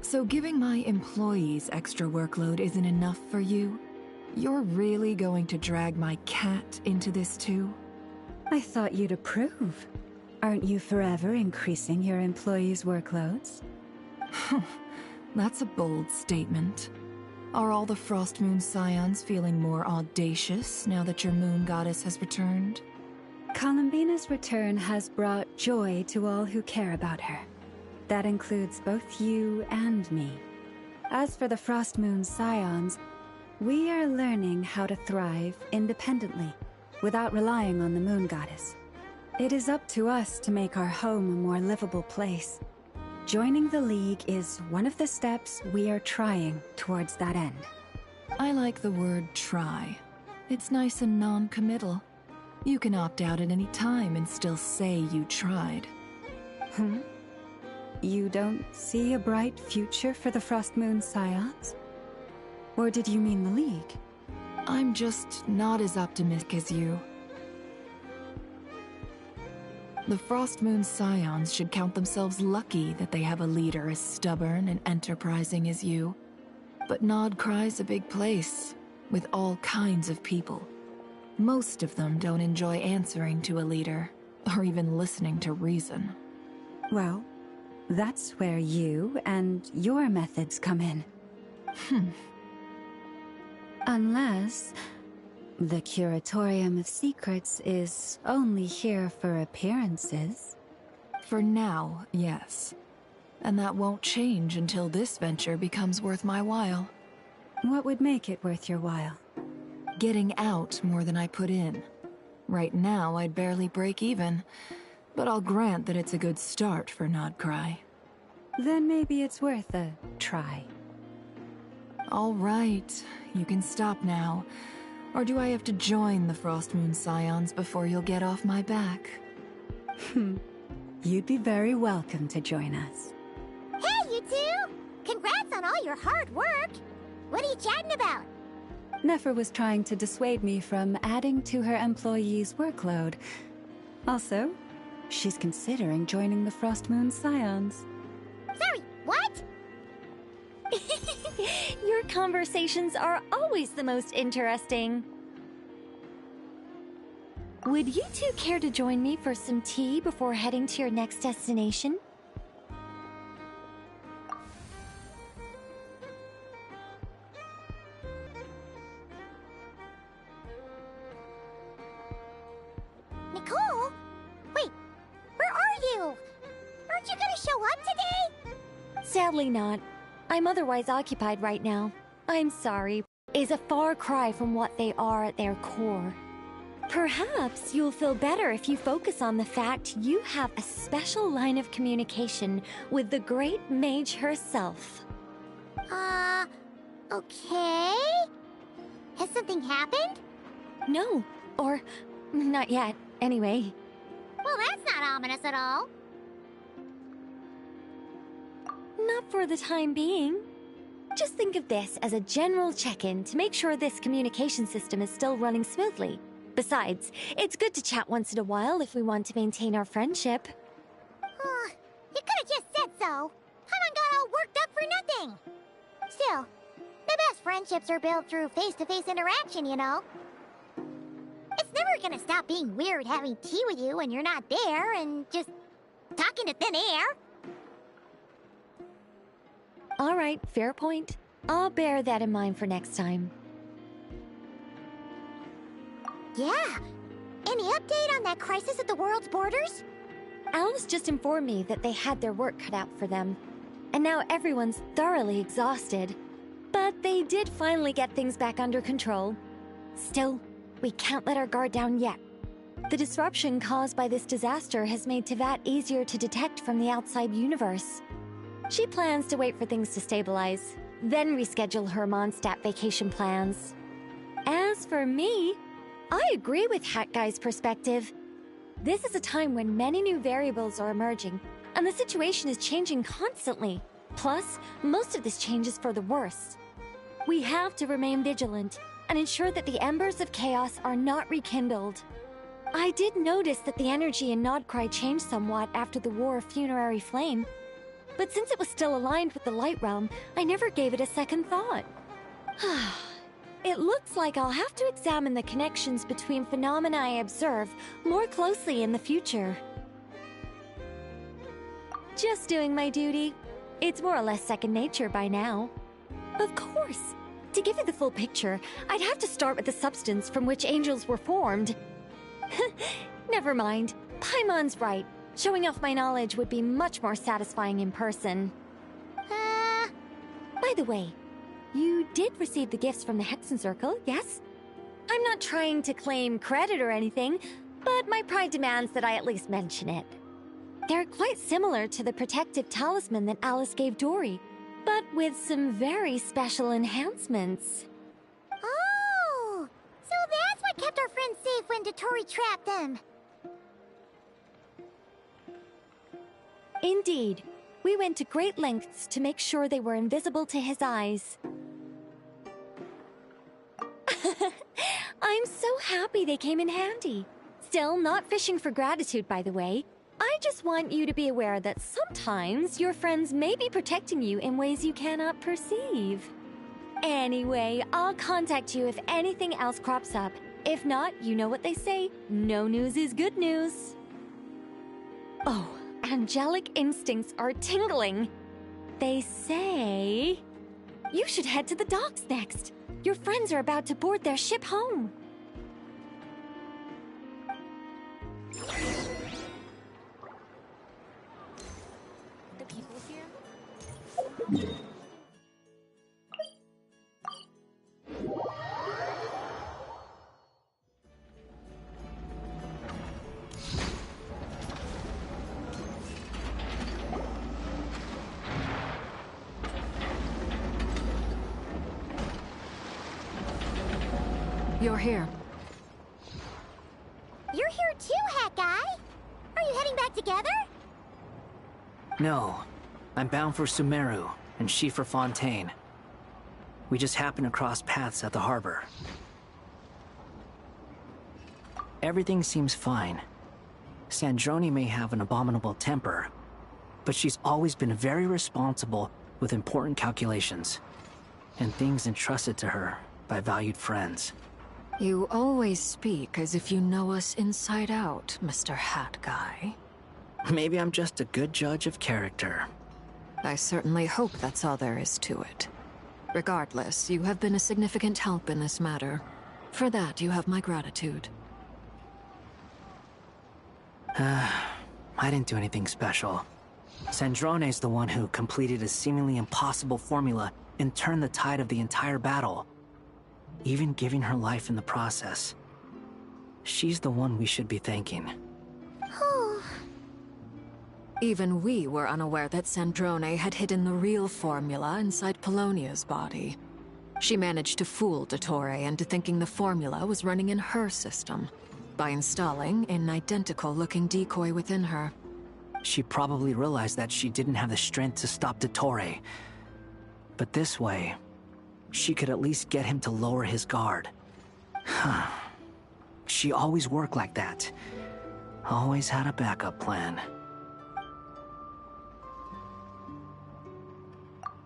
So giving my employees extra workload isn't enough for you? You're really going to drag my cat into this too?
I thought you'd approve. Aren't you forever increasing your employees' workloads?
That's a bold statement. Are all the Frost Moon Scions feeling more audacious now that your moon goddess has returned?
Columbina's return has brought joy to all who care about her. That includes both you and me. As for the Frost Moon Scions, we are learning how to thrive independently, without relying on the moon goddess. It is up to us to make our home a more livable place. Joining the League is one of the steps we are trying towards that end.
I like the word try. It's nice and non-committal. You can opt out at any time and still say you tried.
You don't see a bright future for the Frost Moon Scions? Or did you mean the League?
I'm just not as optimistic as you. The Frost Moon Scions should count themselves lucky that they have a leader as stubborn and enterprising as you. But Nodcry's a big place, with all kinds of people. Most of them don't enjoy answering to a leader, or even listening to reason.
Well, that's where you and your methods come in. Unless the Curatorium of Secrets is only here for appearances.
For now, yes. And that won't change until this venture becomes worth my while.
What would make it worth your while?
Getting out more than I put in. Right now, I'd barely break even, but I'll grant that it's a good start for Nodcry.
Then maybe it's worth a try.
All right, you can stop now. Or do I have to join the Frost Moon Scions before you'll get off my back?
You'd be very welcome to join us.
Hey, you two! Congrats on all your hard work! What are you chatting about?
Nefer was trying to dissuade me from adding to her employees' workload. Also, she's considering joining the Frost Moon Scions.
Sorry, what?
Your conversations are always the most interesting. Would you two care to join me for some tea before heading to your next destination?
Nicole? Wait, where are you? Aren't you gonna show up today?
Sadly not. I'm otherwise occupied right now. I'm sorry. Is a far cry from what they are at their core. Perhaps you'll feel better if you focus on the fact you have a special line of communication with the great mage herself.
Okay? Has something happened?
No, or not yet, anyway.
Well, that's not ominous at all.
Not for the time being. Just think of this as a general check-in to make sure this communication system is still running smoothly. Besides, it's good to chat once in a while if we want to maintain our friendship.
You could have just said so. Haven't got all worked up for nothing. Still, the best friendships are built through face-to-face interaction, you know. It's never gonna stop being weird having tea with you when you're not there and just talking to thin air.
All right, fair point. I'll bear that in mind for next time.
Yeah. Any update on that crisis at the world's borders?
Alice just informed me that they had their work cut out for them. And now everyone's thoroughly exhausted. But they did finally get things back under control. Still, we can't let our guard down yet. The disruption caused by this disaster has made Teyvat easier to detect from the outside universe. She plans to wait for things to stabilize, then reschedule her Mondstadt vacation plans. As for me, I agree with Hat Guy's perspective. This is a time when many new variables are emerging, and the situation is changing constantly. Plus, most of this change is for the worse. We have to remain vigilant and ensure that the embers of chaos are not rekindled. I did notice that the energy in Nodcry changed somewhat after the War of Funerary Flame, but since it was still aligned with the Light Realm, I never gave it a second thought.
It looks like I'll have to examine the connections between phenomena I observe more closely in the future. Just doing my duty. It's more or less second nature by now. Of course. To give you the full picture, I'd have to start with the substance from which angels were formed. Never mind. Paimon's right. Showing off my knowledge would be much more satisfying in person. By the way, you did receive the gifts from the Hexen Circle, yes? I'm not trying to claim credit or anything, but my pride demands that I at least mention it. They're quite similar to the protective talisman that Alice gave Dory, but with some very special enhancements.
Oh! So that's what kept our friends safe when Dotori trapped them.
Indeed. We went to great lengths to make sure they were invisible to his eyes. I'm so happy they came in handy. Still, not fishing for gratitude, by the way. I just want you to be aware that sometimes your friends may be protecting you in ways you cannot perceive. Anyway, I'll contact you if anything else crops up. If not, you know what they say, no news is good news. Oh, angelic instincts are tingling. They say you should head to the docks next. Your friends are about to board their ship home. The people here?
You're here.
You're here too, Hat Guy. Are you heading back together?
No. I'm bound for Sumeru, and she for Fontaine. We just happened to cross paths at the harbor. Everything seems fine. Sandrone may have an abominable temper, but she's always been very responsible with important calculations, and things entrusted to her by valued friends.
You always speak as if you know us inside out, Mr. Hat Guy.
Maybe I'm just a good judge of character.
I certainly hope that's all there is to it. Regardless, you have been a significant help in this matter. For that, you have my gratitude.
I didn't do anything special. Sandrone's the one who completed a seemingly impossible formula and turned the tide of the entire battle, even giving her life in the process. She's the one we should be thanking.
Even we were unaware that Sandrone had hidden the real formula inside Polonia's body. She managed to fool Dottore into thinking the formula was running in her system by installing an identical-looking decoy within her.
She probably realized that she didn't have the strength to stop Dottore. But this way, she could at least get him to lower his guard. She always worked like that. Always had a backup plan.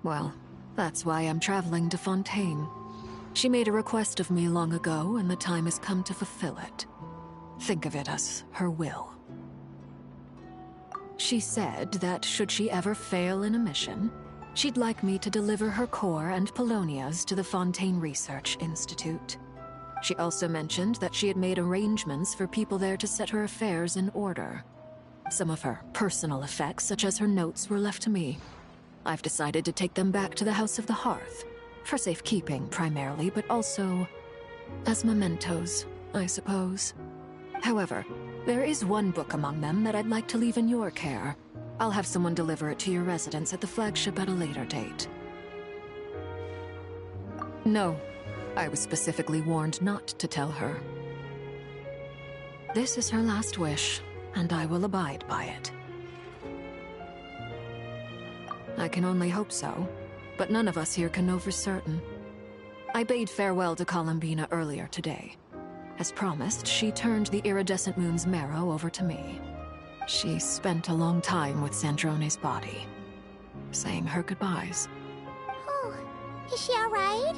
Well, that's why I'm traveling to Fontaine. She made a request of me long ago, and the time has come to fulfill it. Think of it as her will. She said that should she ever fail in a mission, she'd like me to deliver her core and Polonia's to the Fontaine Research Institute. She also mentioned that she had made arrangements for people there to set her affairs in order. Some of her personal effects, such as her notes, were left to me. I've decided to take them back to the House of the Hearth, for safekeeping primarily, but also as mementos, I suppose. However, there is one book among them that I'd like to leave in your care. I'll have someone deliver it to your residence at the flagship at a later date. No, I was specifically warned not to tell her. This is her last wish, and I will abide by it. I can only hope so, but none of us here can know for certain. I bade farewell to Columbina earlier today. As promised, she turned the iridescent moon's marrow over to me. She spent a long time with Sandrone's body, saying her goodbyes.
Oh, is she all right?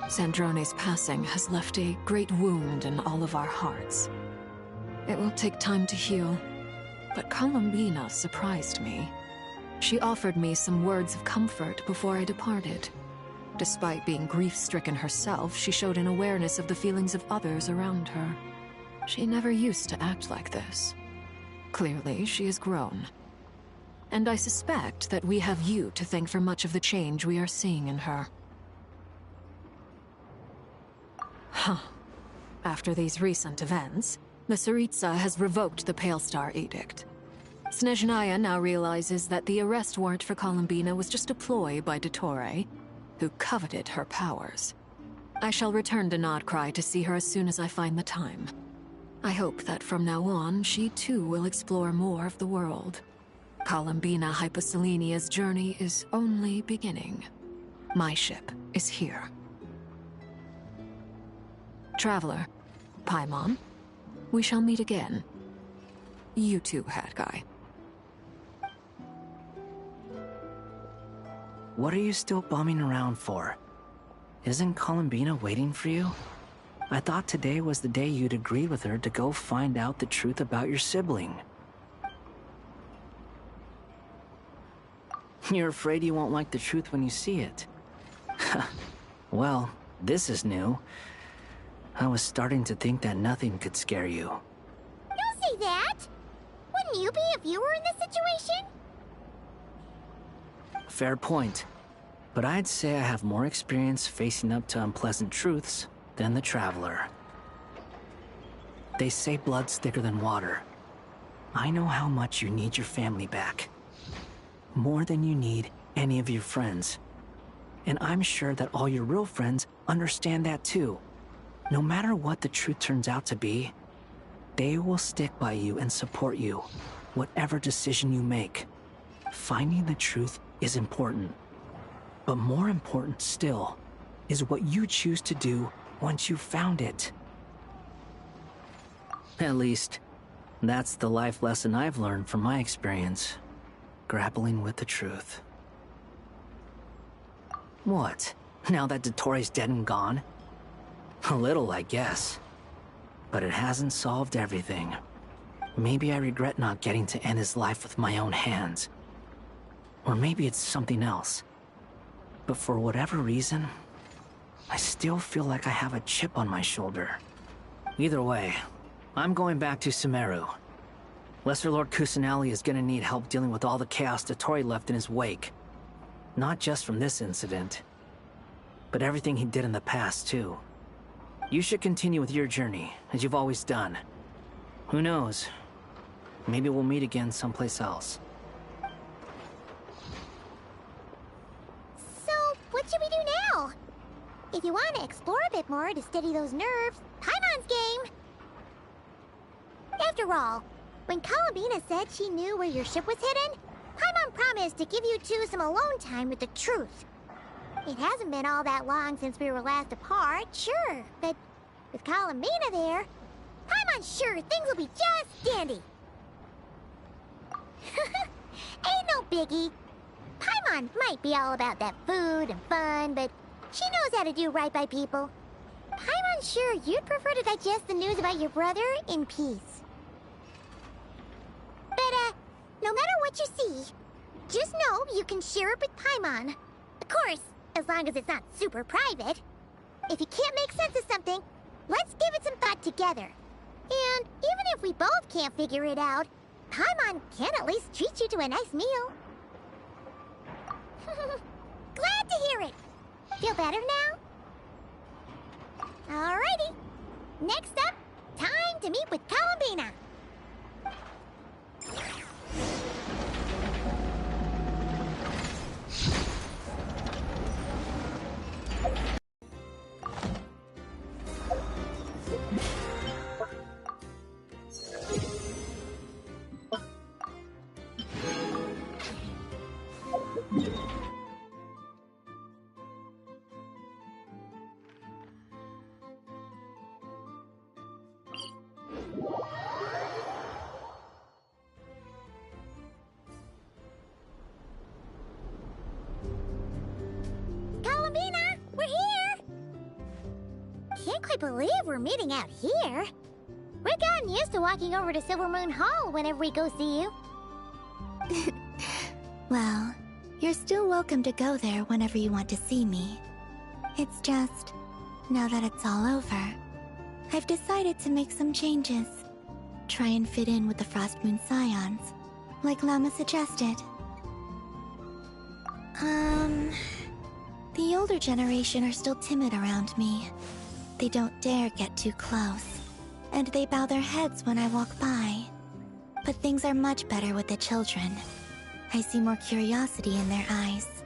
Sandrone's passing has left a great wound in all of our hearts. It will take time to heal, but Columbina surprised me. She offered me some words of comfort before I departed. Despite being grief-stricken herself, she showed an awareness of the feelings of others around her. She never used to act like this. Clearly, she has grown. And I suspect that we have you to thank for much of the change we are seeing in her. Huh. After these recent events, the Tsaritsa has revoked the Pale Star Edict. Snezhnaya now realizes that the arrest warrant for Columbina was just a ploy by Dottore, who coveted her powers. I shall return to Nodcry to see her as soon as I find the time. I hope that from now on, she too will explore more of the world. Columbina Hyposelenia's journey is only beginning. My ship is here. Traveler, Paimon, we shall meet again. You too, Hat Guy.
What are you still bumming around for? Isn't Columbina waiting for you? I thought today was the day you'd agree with her to go find out the truth about your sibling. You're afraid you won't like the truth when you see it. Well, this is new. I was starting to think that nothing could scare you.
Don't say that! Wouldn't you be if you were in this situation?
Fair point. But I'd say I have more experience facing up to unpleasant truths than the Traveler. They say blood's thicker than water. I know how much you need your family back. More than you need any of your friends. And I'm sure that all your real friends understand that too. No matter what the truth turns out to be, they will stick by you and support you, whatever decision you make. Finding the truth is important. But more important still is what you choose to do once you've found it. At least, that's the life lesson I've learned from my experience, grappling with the truth. What? Now that Dottore's dead and gone? A little, I guess. But it hasn't solved everything. Maybe I regret not getting to end his life with my own hands. Or maybe it's something else. But for whatever reason, I still feel like I have a chip on my shoulder. Either way, I'm going back to Sumeru. Lesser Lord Kusanali is gonna need help dealing with all the chaos Dottore left in his wake. Not just from this incident, but everything he did in the past, too. You should continue with your journey, as you've always done. Who knows? Maybe we'll meet again someplace else.
So, what should we do now? If you want to explore a bit more to steady those nerves, Paimon's game! After all, when Columbina said she knew where your ship was hidden, Paimon promised to give you two some alone time with the truth. It hasn't been all that long since we were last apart, sure, but with Columbina there, Paimon's sure things will be just dandy. Ain't no biggie. Paimon might be all about that food and fun, but she knows how to do right by people. Paimon's sure you'd prefer to digest the news about your brother in peace. But, no matter what you see, just know you can share it with Paimon. Of course, as long as it's not super private. If you can't make sense of something, let's give it some thought together. And even if we both can't figure it out, Paimon can at least treat you to a nice meal. Glad to hear it. Feel better now? Alrighty. Next up, time to meet with Columbina. can't quite believe we're meeting out here. We've gotten used to walking over to Silver Moon Hall whenever we go see you.
Well, you're still welcome to go there whenever you want to see me. It's just, now that it's all over, I've decided to make some changes. Try and fit in with the Frost Moon Scions, like Llama suggested. The older generation are still timid around me. They don't dare get too close, and they bow their heads when I walk by. But things are much better with the children. I see more curiosity in their eyes.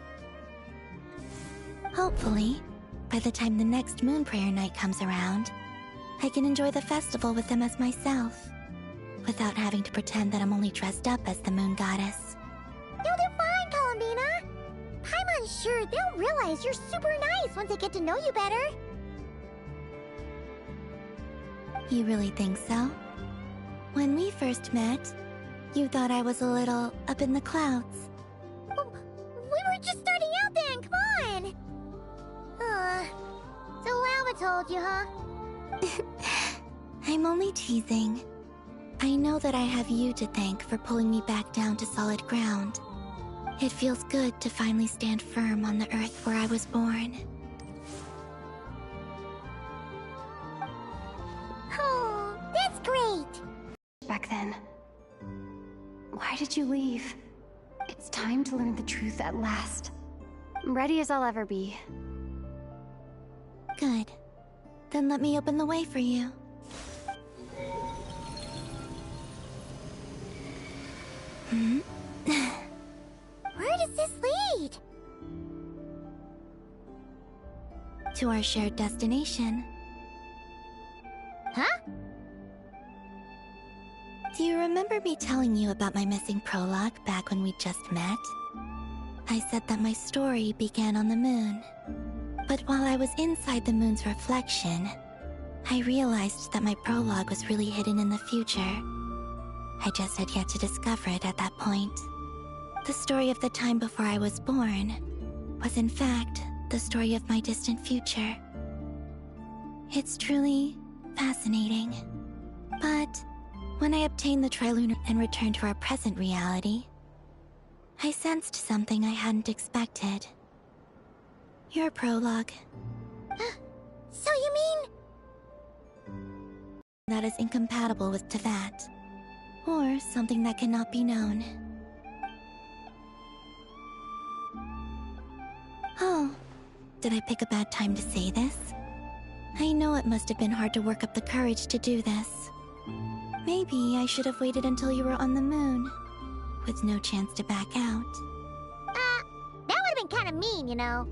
Hopefully, by the time the next Moon Prayer Night comes around, I can enjoy the festival with them as myself, without having to pretend that I'm only dressed up as the Moon Goddess.
You'll do fine, Columbina. Paimon's sure they'll realize you're super nice once they get to know you better.
You really think so? When we first met, you thought I was a little up in the clouds.
We were just starting out then, come on! So Llama told you, huh?
I'm only teasing. I know that I have you to thank for pulling me back down to solid ground. It feels good to finally stand firm on the earth where I was born.
Oh, that's great!
Back then. Why did you leave? It's time to learn the truth at last. I'm ready as I'll ever be.
Good. Then let me open the way for you.
Where does this lead?
To our shared destination.
Huh?
Do you remember me telling you about my missing prologue back when we just met? I said that my story began on the moon. But while I was inside the moon's reflection, I realized that my prologue was really hidden in the future. I just had yet to discover it at that point. The story of the time before I was born was in fact the story of my distant future. It's truly fascinating. But when I obtained the Trilunar and returned to our present reality, I sensed something I hadn't expected. Your prologue.
So you mean...
that is incompatible with Teyvat, or something that cannot be known. Oh, did I pick a bad time to say this? I know it must have been hard to work up the courage to do this. Maybe I should have waited until you were on the moon, with no chance to back out.
That would have been kind of mean, you know.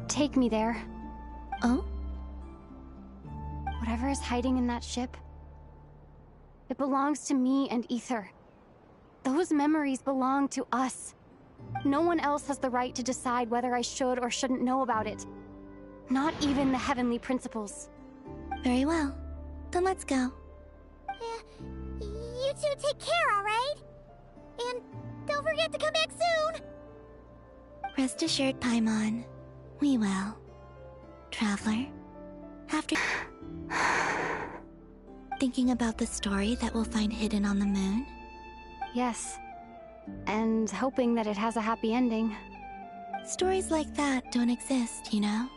Take me there.
Oh?
Whatever is hiding in that ship, it belongs to me and Ether. Those memories belong to us. No one else has the right to decide whether I should or shouldn't know about it. Not even the Heavenly Principles.
Very well. Then let's go.
You two take care, alright? And don't forget to come back soon!
Rest assured, Paimon. We will. Traveler, after... thinking about the story that we'll find hidden on the moon?
Yes. And hoping that it has a happy ending.
Stories like that don't exist, you know?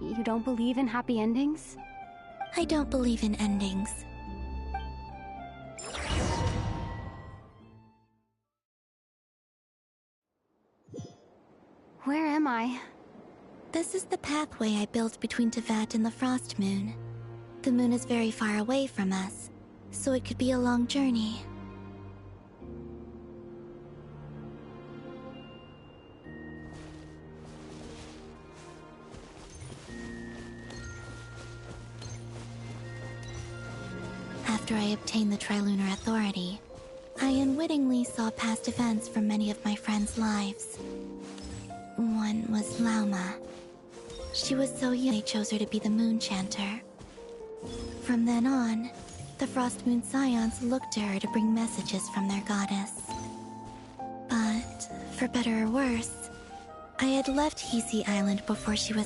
You don't believe in happy endings?
I don't believe in endings.
Where am I?
This is the pathway I built between Teyvat and the Frost Moon. The moon is very far away from us, so it could be a long journey. After I obtained the Trilunar Authority, I unwittingly saw past events from many of my friends' lives. One was Lauma. She was so young they chose her to be the Moon Chanter. From then on, the Frost Moon Scions looked to her to bring messages from their goddess. But For better or worse, I had left Hisi Island before she was